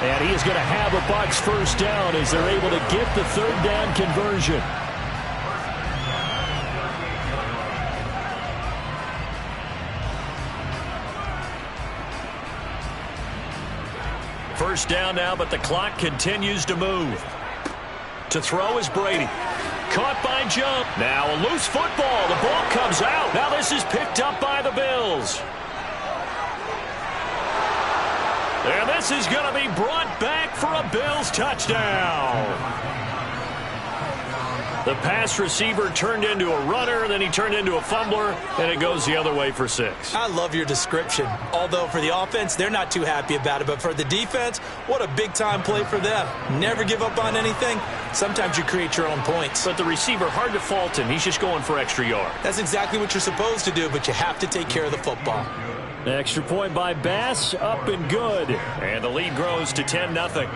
And he is going to have a Bucs first down as they're able to get the third down conversion. First down now, but the clock continues to move. To throw is Brady. Caught by Jones. Now a loose football. The ball comes out. Now this is picked up by the Bills. And this is going to be brought back for a Bills touchdown. The pass receiver turned into a runner, then he turned into a fumbler, and it goes the other way for 6. I love your description. Although for the offense, they're not too happy about it. But for the defense, what a big-time play for them. Never give up on anything. Sometimes you create your own points. But the receiver, hard to fault him. He's just going for extra yard. That's exactly what you're supposed to do, but you have to take care of the football. Extra point by Bass, up and good. And the lead grows to 10-0.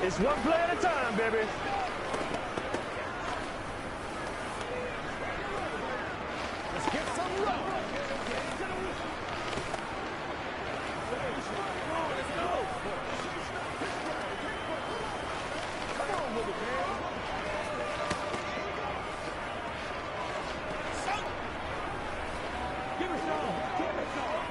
It's one play at a time, baby. Let's get some love. Let's go. Come on with it, man. Give it some. Give it some.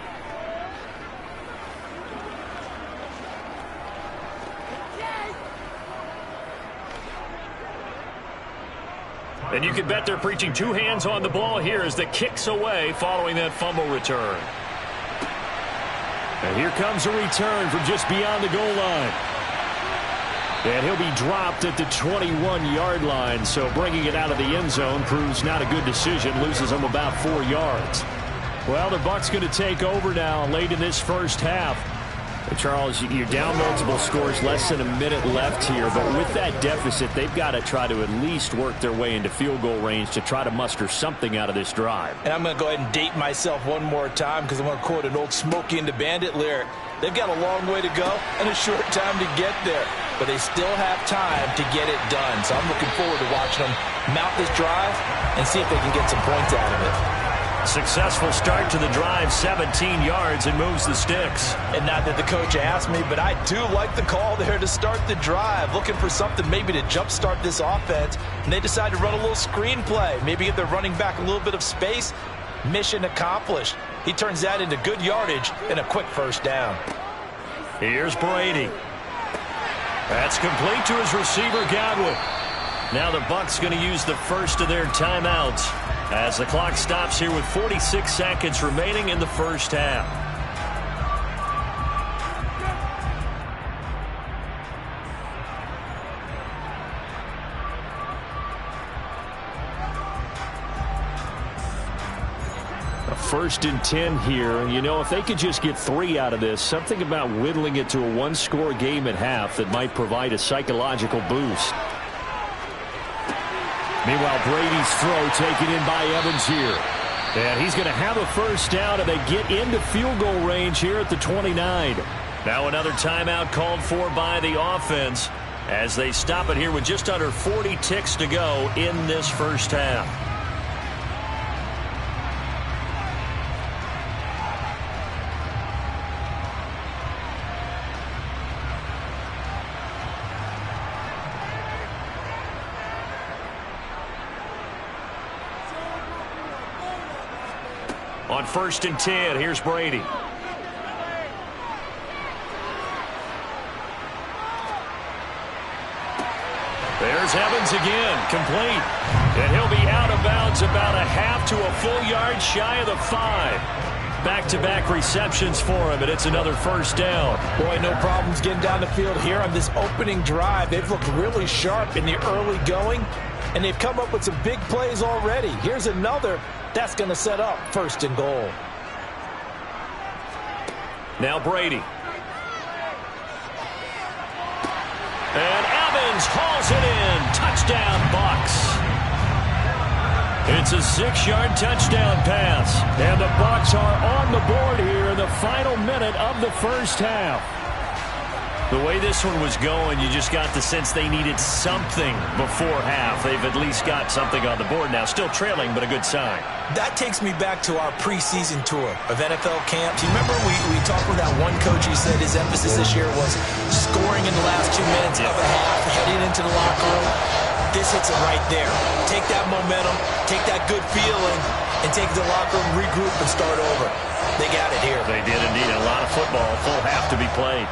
And you can bet they're preaching two hands on the ball here as the kick's away following that fumble return. And here comes a return from just beyond the goal line. And he'll be dropped at the 21-yard line, so bringing it out of the end zone proves not a good decision, loses him about 4 yards. Well, the Bucs going to take over now late in this first half. Charles, you're down multiple scores, less than a minute left here, but with that deficit, they've got to try to at least work their way into field goal range to try to muster something out of this drive. And I'm going to go ahead and date myself one more time because I'm going to quote an old Smokey and the Bandit lyric. They've got a long way to go and a short time to get there, but they still have time to get it done. So I'm looking forward to watching them mount this drive and see if they can get some points out of it. Successful start to the drive, 17 yards, and moves the sticks. And not that the coach asked me, but I do like the call there to start the drive. Looking for something maybe to jumpstart this offense. And they decide to run a little screen play. Maybe give their running back a little bit of space. Mission accomplished. He turns that into good yardage and a quick first down. Here's Brady. That's complete to his receiver, Godwin. Now the Bucs going to use the first of their timeouts as the clock stops here with 46 seconds remaining in the first half. A 1st and 10 here, and you know, if they could just get 3 out of this, something about whittling it to a one-score game at half that might provide a psychological boost. Meanwhile, Brady's throw taken in by Evans here. And he's going to have a first down, and they get into field goal range here at the 29. Now another timeout called for by the offense as they stop it here with just under 40 ticks to go in this first half. On 1st and 10, here's Brady. There's Evans again, complete. And he'll be out of bounds about a half to a full yard shy of the 5. Back-to-back receptions for him, and it's another first down. Boy, no problems getting down the field here on this opening drive. They've looked really sharp in the early going, and they've come up with some big plays already. Here's another. That's going to set up 1st and goal. Now Brady. And Evans hauls it in. Touchdown, Bucs. It's a 6-yard touchdown pass. And the Bucs are on the board here in the final minute of the first half. The way this one was going, you just got the sense they needed something before half. They've at least got something on the board now. Still trailing, but a good sign. That takes me back to our preseason tour of NFL camps. You remember we talked with that one coach who said his emphasis this year was scoring in the last 2 minutes of a half, heading into the locker room. This hits it right there. Take that momentum, take that good feeling, and take the locker room, regroup, and start over. They got it here. They did indeed. A lot of football, full half to be played.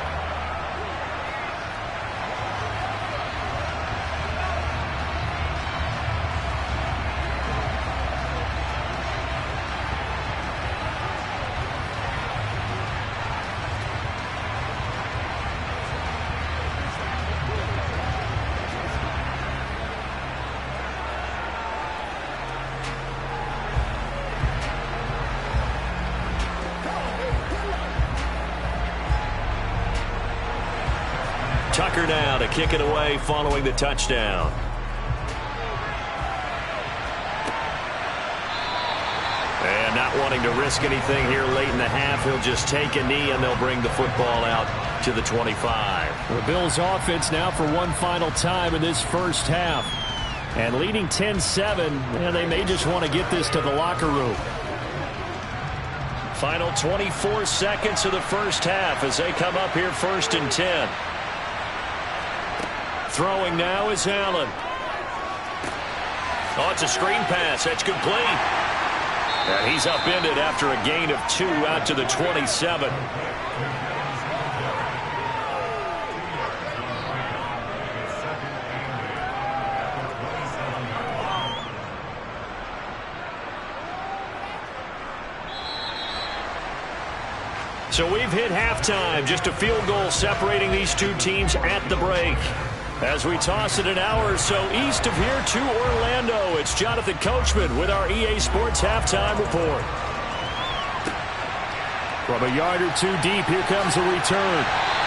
Tucker now to kick it away following the touchdown. And not wanting to risk anything here late in the half, he'll just take a knee and they'll bring the football out to the 25. The Bills offense now for one final time in this first half. And leading 10-7, and they may just want to get this to the locker room. Final 24 seconds of the first half as they come up here 1st and 10. Throwing now is Allen. Oh, it's a screen pass. That's complete. And he's upended after a gain of 2 out to the 27. So we've hit halftime. Just a field goal separating these two teams at the break. As we toss it an hour or so east of here to Orlando, it's Jonathan Coachman with our EA Sports Halftime Report. From a yard or two deep, here comes a return.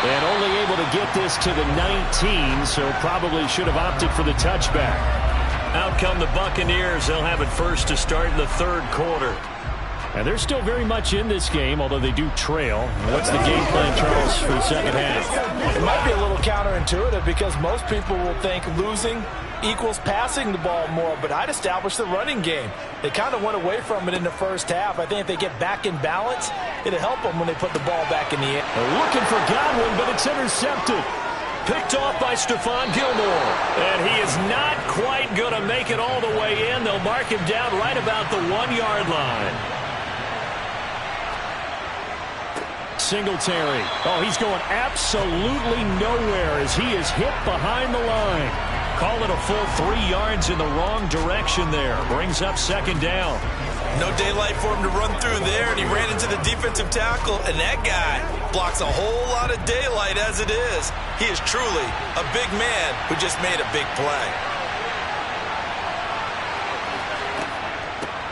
And only able to get this to the 19, so probably should have opted for the touchback. Out come the Buccaneers. They'll have it first to start in the third quarter. And they're still very much in this game, although they do trail. What's the game plan, Charles, for the second half? It might be a little counterintuitive because most people will think losing equals passing the ball more, but I'd establish the running game. They kind of went away from it in the first half. I think if they get back in balance, it'll help them when they put the ball back in the air. They're looking for Godwin, but it's intercepted. Picked off by Stephon Gilmore. And he is not quite going to make it all the way in. They'll mark him down right about the 1-yard line. Singletary. Oh, he's going absolutely nowhere as he is hit behind the line. Call it a full 3 yards in the wrong direction there. Brings up second down. No daylight for him to run through there, and he ran into the defensive tackle, and that guy blocks a whole lot of daylight as it is. He is truly a big man who just made a big play.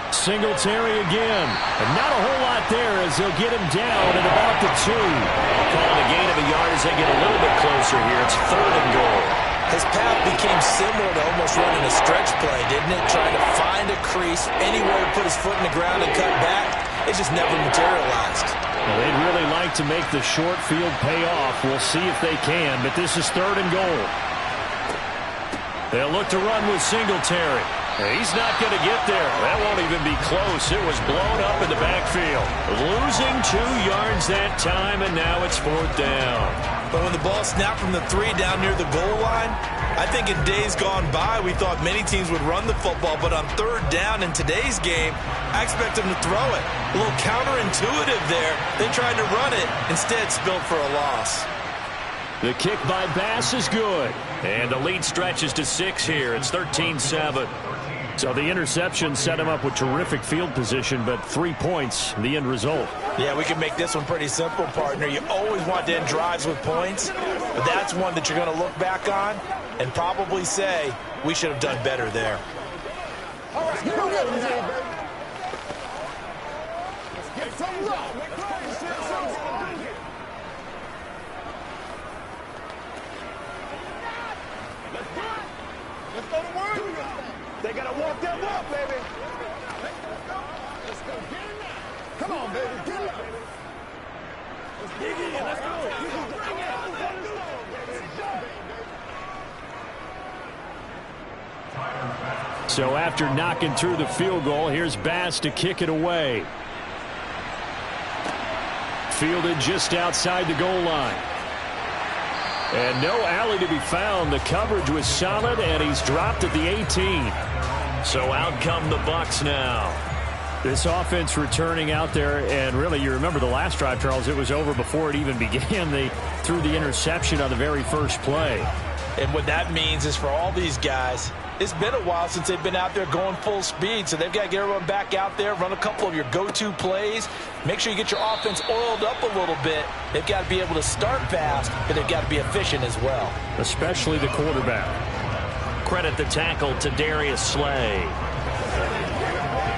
Singletary again. And not a whole lot there as they'll get him down at about the 2. Calling a gain of a yard as they get a little bit closer here. It's 3rd and goal. His path became similar to almost running a stretch play, didn't it? Trying to find a crease, anywhere to put his foot in the ground and cut back. It just never materialized. Well, they'd really like to make the short field pay off. We'll see if they can, but this is 3rd and goal. They'll look to run with Singletary. He's not going to get there. That won't even be close. It was blown up in the backfield. Losing 2 yards that time, and now it's 4th down. But when the ball snapped from the 3 down near the goal line, I think in days gone by, we thought many teams would run the football, but on 3rd down in today's game, I expect them to throw it. A little counterintuitive there. They tried to run it, instead spilled for a loss. The kick by Bass is good. And the lead stretches to 6 here. It's 13-7. So the interception set him up with terrific field position, but 3 points, the end result. Yeah, we can make this one pretty simple, partner. You always want to end drives with points, but that's one that you're going to look back on and probably say, we should have done better there. All right, get on that now. Let's get some love. Let's go to work. They got to walk that walk, baby. Let's go. Get in there. Come on, baby. Get in there. So after knocking through the field goal, here's Bass to kick it away. Fielded just outside the goal line. And no alley to be found. The coverage was solid, and he's dropped at the 18. So out come the Bucs now. This offense returning out there, and really, you remember the last drive, Charles, it was over before it even began. They threw the interception on the very first play. And what that means is for all these guys, it's been a while since they've been out there going full speed, so they've got to get everyone back out there, run a couple of your go-to plays, make sure you get your offense oiled up a little bit. They've got to be able to start fast, but they've got to be efficient as well. Especially the quarterback. Credit the tackle to Darius Slay.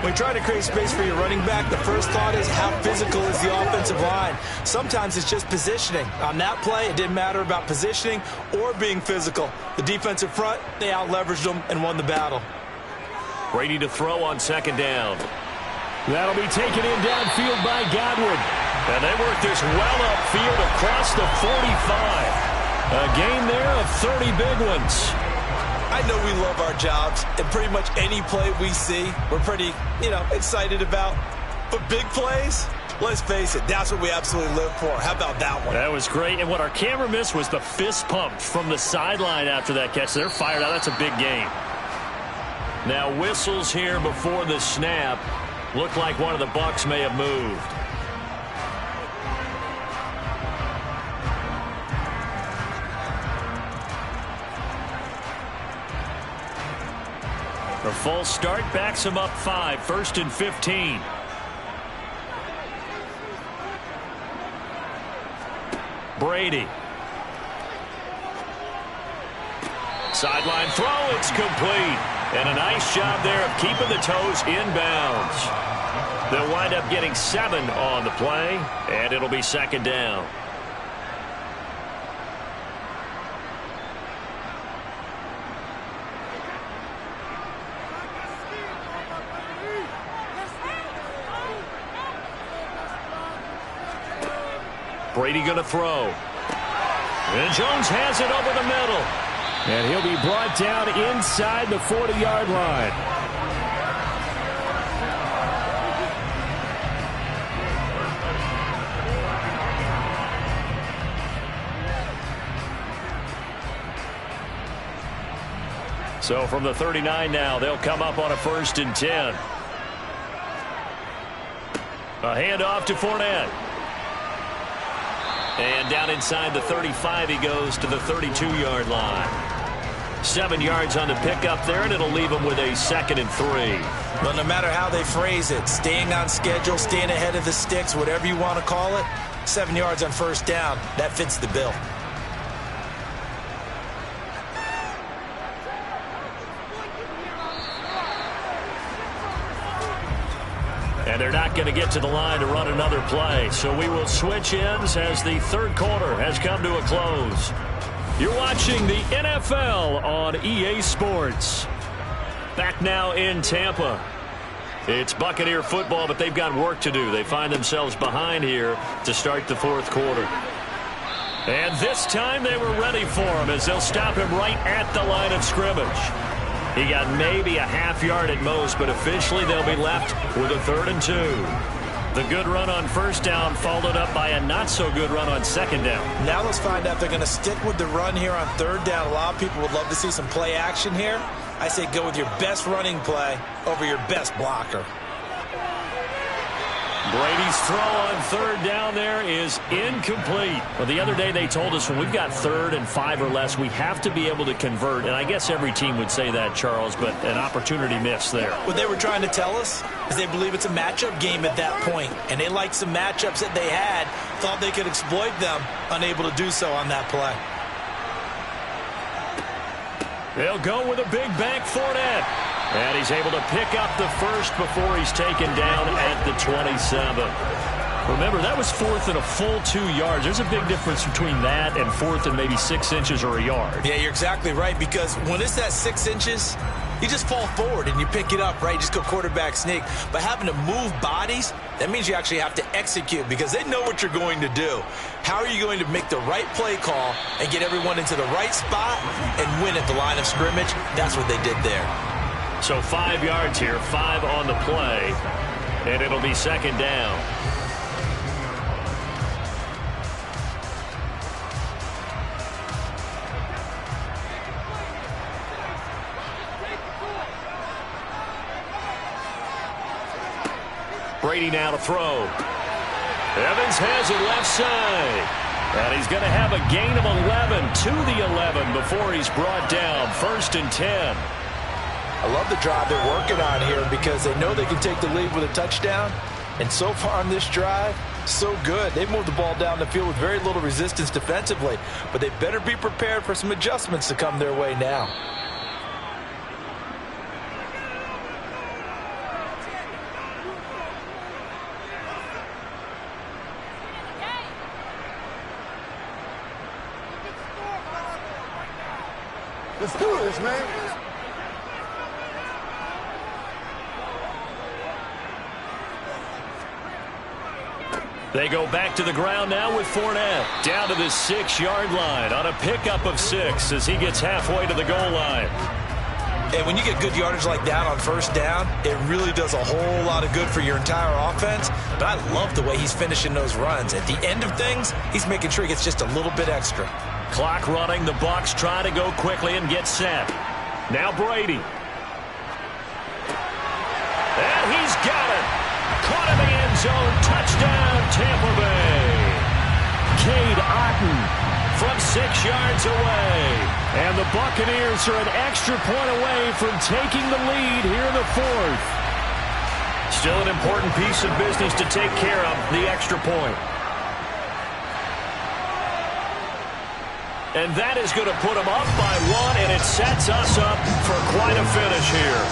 When trying to create space for your running back, the first thought is how physical is the offensive line. Sometimes it's just positioning. On that play, it didn't matter about positioning or being physical. The defensive front, they out-leveraged them and won the battle. Brady to throw on second down. That'll be taken in downfield by Godwin. And they work this well upfield across the 45. A gain there of 30 big ones. I know we love our jobs, and pretty much any play we see, we're pretty, excited about. But big plays, let's face it, that's what we absolutely live for. How about that one? That was great, and what our camera missed was the fist pump from the sideline after that catch. They're fired out. That's a big game. Now whistles here before the snap. Looked like one of the Bucs may have moved. A false start backs him up 5, 1st and 15. Brady. Sideline throw, it's complete. And a nice job there of keeping the toes inbounds. They'll wind up getting 7 on the play, and it'll be second down. Brady going to throw. And Jones has it over the middle. And he'll be brought down inside the 40-yard line. So from the 39 now, they'll come up on a 1st and 10. A handoff to Fournette. And down inside the 35 he goes to the 32-yard line. 7 yards on the pickup there, and it'll leave him with a 2nd and 3. Well, no matter how they phrase it, staying on schedule, staying ahead of the sticks, whatever you want to call it, 7 yards on 1st down, that fits the bill. And they're not going to get to the line to run another play. So we will switch ends as the 3rd quarter has come to a close. You're watching the NFL on EA Sports. Back now in Tampa. It's Buccaneer football, but they've got work to do. They find themselves behind here to start the 4th quarter. And this time they were ready for him as they'll stop him right at the line of scrimmage. He got maybe a half yard at most, but officially they'll be left with a 3rd and 2. The good run on 1st down followed up by a not-so-good run on 2nd down. Now let's find out if they're going to stick with the run here on 3rd down. A lot of people would love to see some play action here. I say go with your best running play over your best blocker. Brady's throw on 3rd down there is incomplete. Well, the other day they told us when we've got 3rd and 5 or less, we have to be able to convert. And I guess every team would say that, Charles, but an opportunity missed there. What they were trying to tell us is they believe it's a matchup game at that point, and they liked some matchups that they had, thought they could exploit them, unable to do so on that play. They'll go with a big bank Fournette. And he's able to pick up the 1st before he's taken down at the 27. Remember, that was 4th and a full 2 yards. There's a big difference between that and 4th and maybe 6 inches or a yard. Yeah, you're exactly right, because when it's that 6 inches, You just fall forward and you pick it up, right? You just go quarterback sneak. But having to move bodies, that means you actually have to execute because they know what you're going to do. How are you going to make the right play call and get everyone into the right spot and win at the line of scrimmage? That's what they did there. So 5 yards here, 5 on the play, and it'll be second down. Brady now to throw. Evans has it left side. And he's going to have a gain of 11 to the 11 before he's brought down. 1st and 10. I love the drive they're working on here because they know they can take the lead with a touchdown. And so far on this drive, so good. They moved the ball down the field with very little resistance defensively. But they better be prepared for some adjustments to come their way now. Let's do this, man. They go back to the ground now with Fournette. Down to the 6-yard line on a pickup of 6 as he gets halfway to the goal line. And when you get good yardage like that on 1st down, it really does a whole lot of good for your entire offense. But I love the way he's finishing those runs. At the end of things, he's making sure he gets just a little bit extra. Clock running. The Bucs try to go quickly and get set. Now Brady. And he's got it. Caught in the end zone. Touchdown, Tampa Bay. Cade Otton from 6 yards away. And the Buccaneers are an extra point away from taking the lead here in the 4th. Still an important piece of business to take care of, the extra point. And that is going to put them up by 1, and it sets us up for quite a finish here.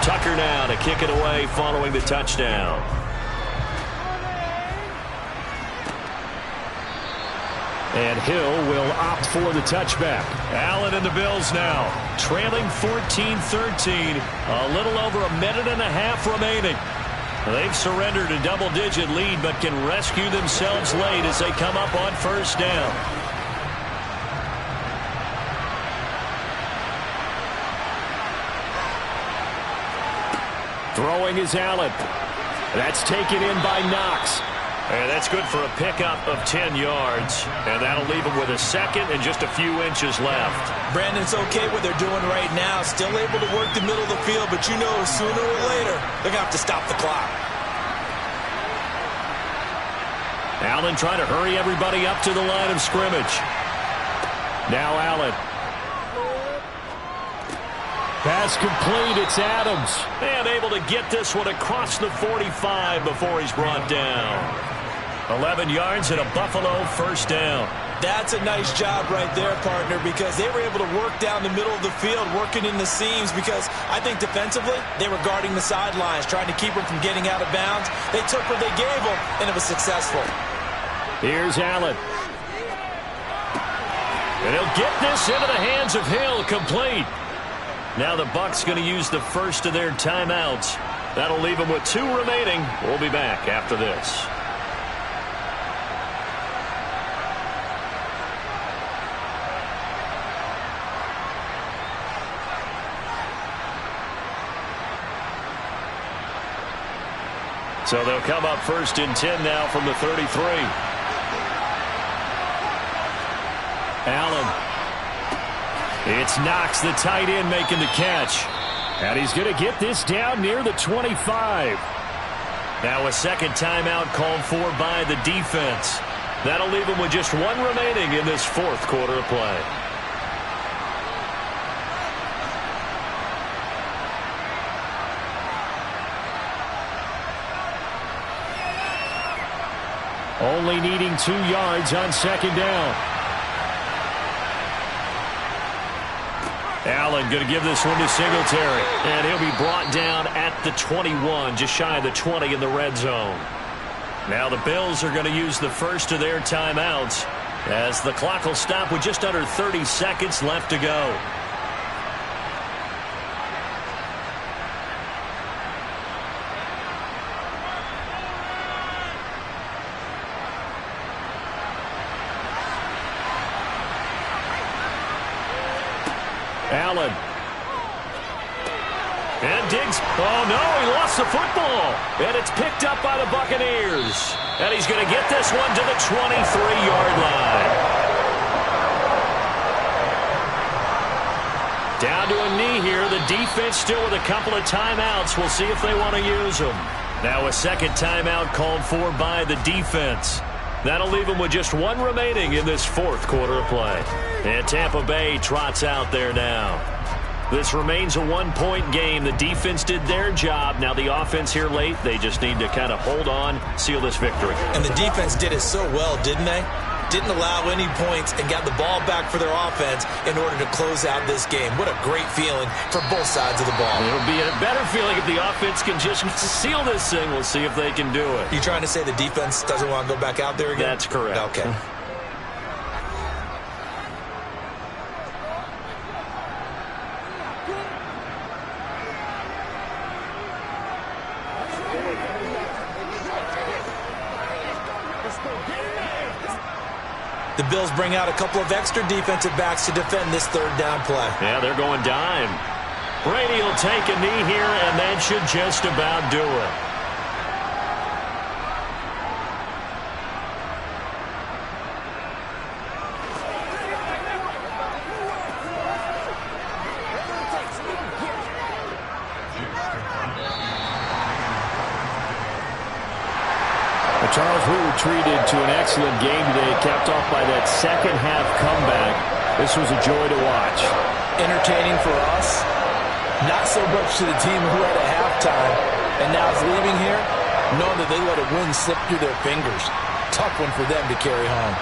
Tucker now to kick it away following the touchdown. And Hill will opt for the touchback. Allen and the Bills now trailing 14-13. A little over a minute and a half remaining. They've surrendered a double-digit lead but can rescue themselves late as they come up on 1st down. Throwing is Allen. That's taken in by Knox. And that's good for a pickup of 10 yards. And that'll leave him with a 2nd and just a few inches left. Brandon's okay what they're doing right now. Still able to work the middle of the field, but you know sooner or later they're going to have to stop the clock. Allen trying to hurry everybody up to the line of scrimmage. Now Allen. Pass complete. It's Adams. And able to get this one across the 45 before he's brought down. 11 yards and a Buffalo 1st down. That's a nice job right there, partner, because they were able to work down the middle of the field, working in the seams, because I think defensively they were guarding the sidelines, trying to keep them from getting out of bounds. They took what they gave them, and it was successful. Here's Allen. And he'll get this into the hands of Hill, complete. Now the Bucs going to use the first of their timeouts. That'll leave them with 2 remaining. We'll be back after this. So they'll come up 1st and 10 now from the 33. Allen. It's Knox, the tight end, making the catch. And he's going to get this down near the 25. Now a second timeout called for by the defense. That'll leave them with just one remaining in this fourth quarter of play. Only needing 2 yards on second down. Allen going to give this one to Singletary. And he'll be brought down at the 21, just shy of the 20 in the red zone. Now the Bills are going to use the first of their timeouts as the clock will stop with just under 30 seconds left to go. Allen. And Diggs. Oh, no, he lost the football. And it's picked up by the Buccaneers. And he's going to get this one to the 23-yard line. Down to a knee here. The defense still with a couple of timeouts. We'll see if they want to use them. Now a second timeout called for by the defense. That'll leave them with just one remaining in this fourth quarter of play. And Tampa Bay trots out there now. This remains a one-point game. The defense did their job. Now the offense here late, they just need to kind of hold on, seal this victory. And the defense did it so well, didn't they? Didn't allow any points and got the ball back for their offense in order to close out this game. What a great feeling for both sides of the ball. It'll be a better feeling if the offense can just seal this thing. We'll see if they can do it. You trying to say the defense doesn't want to go back out there again? That's correct. Okay. The Bills bring out a couple of extra defensive backs to defend this third down play. Yeah, they're going dime. Brady will take a knee here, and that should just about do it. Charles, we were treated to an excellent game today, capped off by that second half comeback. This was a joy to watch. Entertaining for us, not so much to the team who had a halftime and now is leaving here, knowing that they let a win slip through their fingers. Tough one for them to carry home.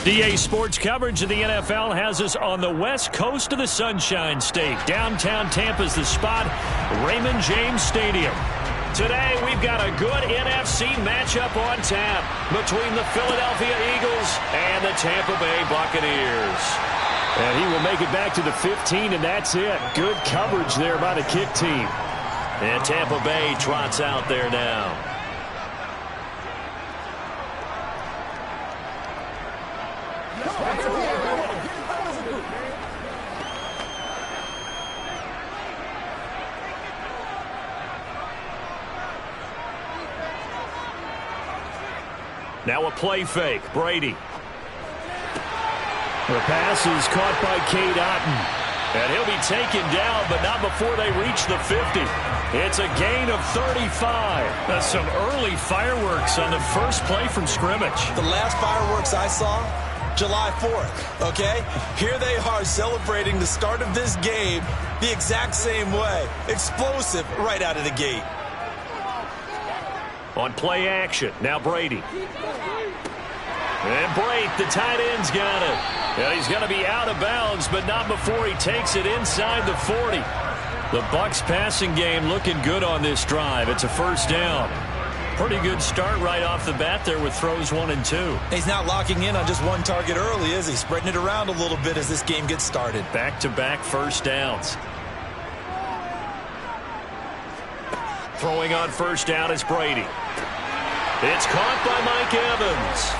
DA Sports coverage of the NFL has us on the west coast of the Sunshine State. Downtown Tampa's the spot, Raymond James Stadium. Today, we've got a good NFC matchup on tap between the Philadelphia Eagles and the Tampa Bay Buccaneers. And he will make it back to the 15, and that's it. Good coverage there by the kick team. And Tampa Bay trots out there now. Now a play fake. Brady. The pass is caught by Cade Otton. And he'll be taken down, but not before they reach the 50. It's a gain of 35. That's some early fireworks on the first play from scrimmage. The last fireworks I saw, July 4th, okay? Here they are celebrating the start of this game the exact same way. Explosive right out of the gate. On play action, now Brady. And Brate, the tight end's got it. And he's going to be out of bounds, but not before he takes it inside the 40. The Bucs passing game looking good on this drive. It's a first down. Pretty good start right off the bat there with throws 1 and 2. He's not locking in on just one target early, is he? Spreading it around a little bit as this game gets started. Back-to-back first downs. Throwing on first down is Brady. It's caught by Mike Evans.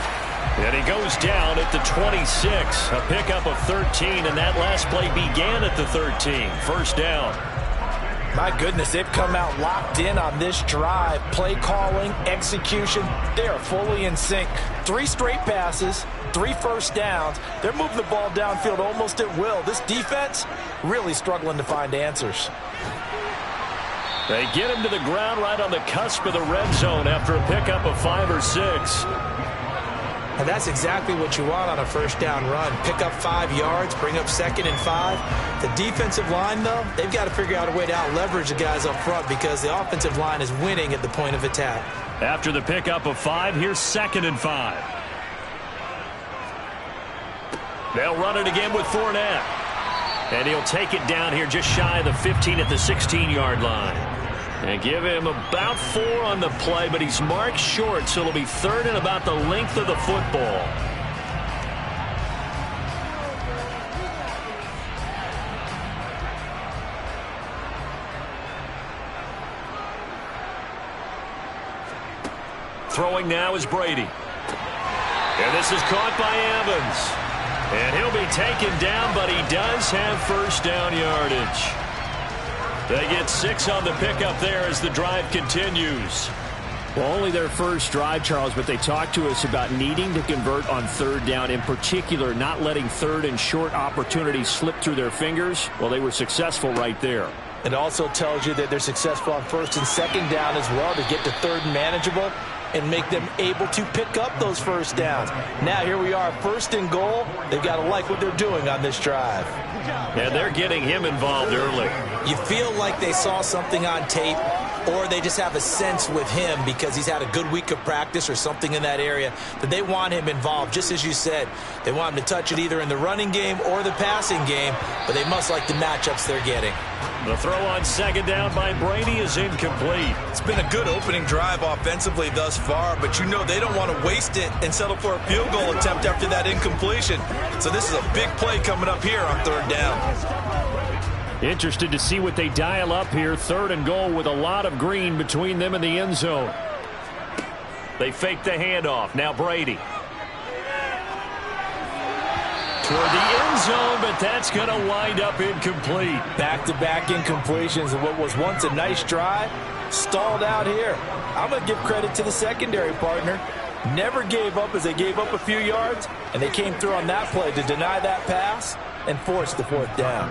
And he goes down at the 26. A pickup of 13, and that last play began at the 13. First down. My goodness, they've come out locked in on this drive. Play calling, execution, they are fully in sync. 3 straight passes, 3 first downs. They're moving the ball downfield almost at will. This defense really struggling to find answers. They get him to the ground right on the cusp of the red zone after a pickup of 5 or 6. And that's exactly what you want on a first down run. Pick up 5 yards, bring up 2nd and 5. The defensive line, though, they've got to figure out a way to out-leverage the guys up front because the offensive line is winning at the point of attack. After the pickup of 5, here's 2nd and 5. They'll run it again with Fournette. And he'll take it down here just shy of the 15 at the 16-yard line. And give him about 4 on the play, but he's marked short, so it'll be 3rd and about the length of the football. Throwing now is Brady. And this is caught by Evans. And he'll be taken down, but he does have first down yardage. They get 6 on the pickup there as the drive continues. Well, only their first drive, Charles, but they talked to us about needing to convert on 3rd down, in particular not letting 3rd and short opportunities slip through their fingers. Well, they were successful right there. It also tells you that they're successful on 1st and 2nd down as well to get to 3rd and manageable and make them able to pick up those first downs. Now here we are, 1st and goal. They've got to like what they're doing on this drive. And they're getting him involved early. You feel like they saw something on tape, or they just have a sense with him because he's had a good week of practice or something in that area that they want him involved. Just as you said, they want him to touch it either in the running game or the passing game, but they must like the matchups they're getting. The throw on 2nd down by Brady is incomplete. It's been a good opening drive offensively thus far, but you know they don't want to waste it and settle for a field goal attempt after that incompletion. So this is a big play coming up here on 3rd down. Interested to see what they dial up here. 3rd and goal with a lot of green between them and the end zone. They fake the handoff. Now Brady. Toward the end zone, but that's going to wind up incomplete. Back-to-back incompletions of what was once a nice drive, stalled out here. I'm going to give credit to the secondary partner. Never gave up as they gave up a few yards, and they came through on that play to deny that pass and force the 4th down.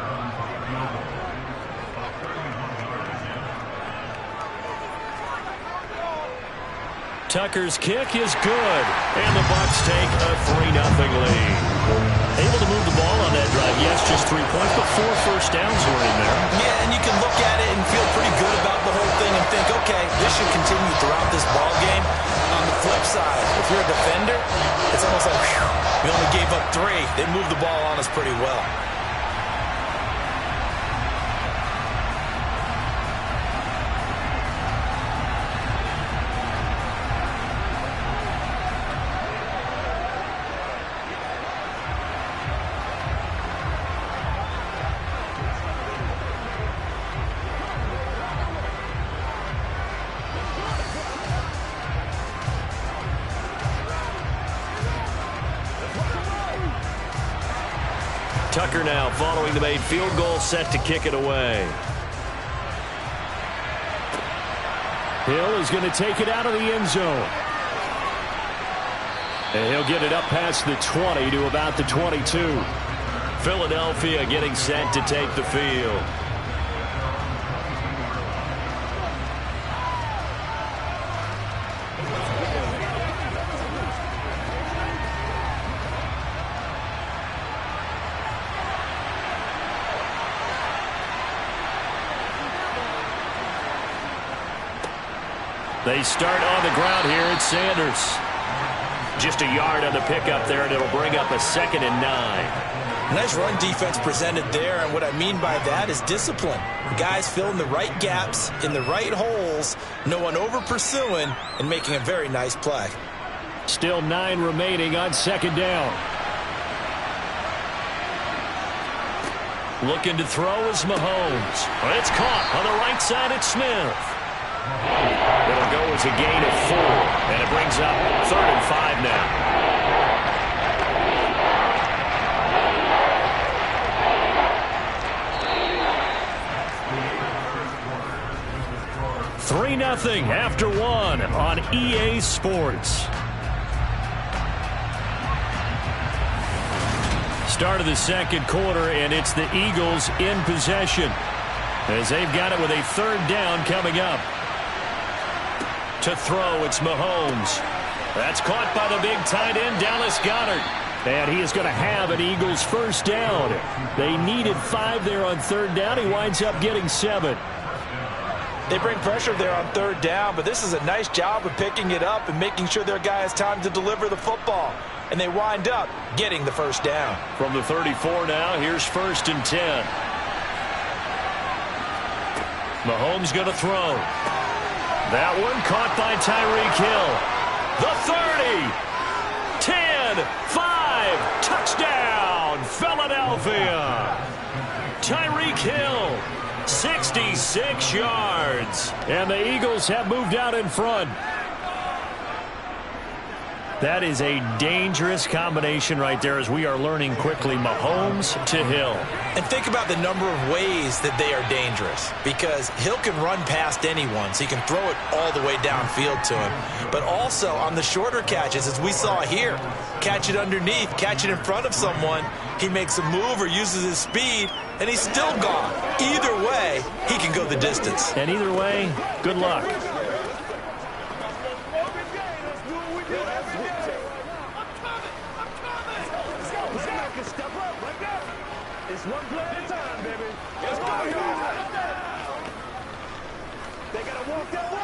Tucker's kick is good, and the Bucs take a 3-0 lead. Able to move the ball on that drive. Yes, just 3 points, but 4 first downs were in there. Yeah, and you can look at it and feel pretty good about the whole thing and think, okay, this should continue throughout this ball game. On the flip side, if you're a defender, it's almost like, whew, we only gave up 3. They moved the ball on us pretty well. Tucker now following the made field goal, set to kick it away. Hill is going to take it out of the end zone. And he'll get it up past the 20 to about the 22. Philadelphia getting set to take the field. They start on the ground here. It's Sanders. Just a yard on the pickup there, and it'll bring up a 2nd and 9. Nice run defense presented there, and what I mean by that is discipline. Guys filling the right gaps in the right holes, no one over pursuing, and making a very nice play. Still 9 remaining on 2nd down. Looking to throw is Mahomes. It's caught on the right side. It's Smith. It'll go as a gain of 4, and it brings up 3rd and 5 now. $3-0 after 1 on EA Sports. Start of the 2nd quarter, and it's the Eagles in possession as they've got it with a 3rd down coming up. To throw, it's Mahomes. That's caught by the big tight end, Dallas Goedert. And he is going to have an Eagles 1st down. They needed 5 there on 3rd down. He winds up getting 7. They bring pressure there on 3rd down, but this is a nice job of picking it up and making sure their guy has time to deliver the football. And they wind up getting the 1st down. From the 34 now, here's 1st and 10. Mahomes going to throw. That one caught by Tyreek Hill. The 30, 10, 5, touchdown, Philadelphia. Tyreek Hill, 66 yards. And the Eagles have moved out in front. That is a dangerous combination right there, as we are learning quickly. Mahomes to Hill. And think about the number of ways that they are dangerous, because Hill can run past anyone, so he can throw it all the way downfield to him. But also on the shorter catches, as we saw here, catch it underneath, catch it in front of someone, he makes a move or uses his speed, and he's still gone. Either way, he can go the distance. And either way, good luck. It's one play at a time, baby. Let's go, y'all. They got to walk that way.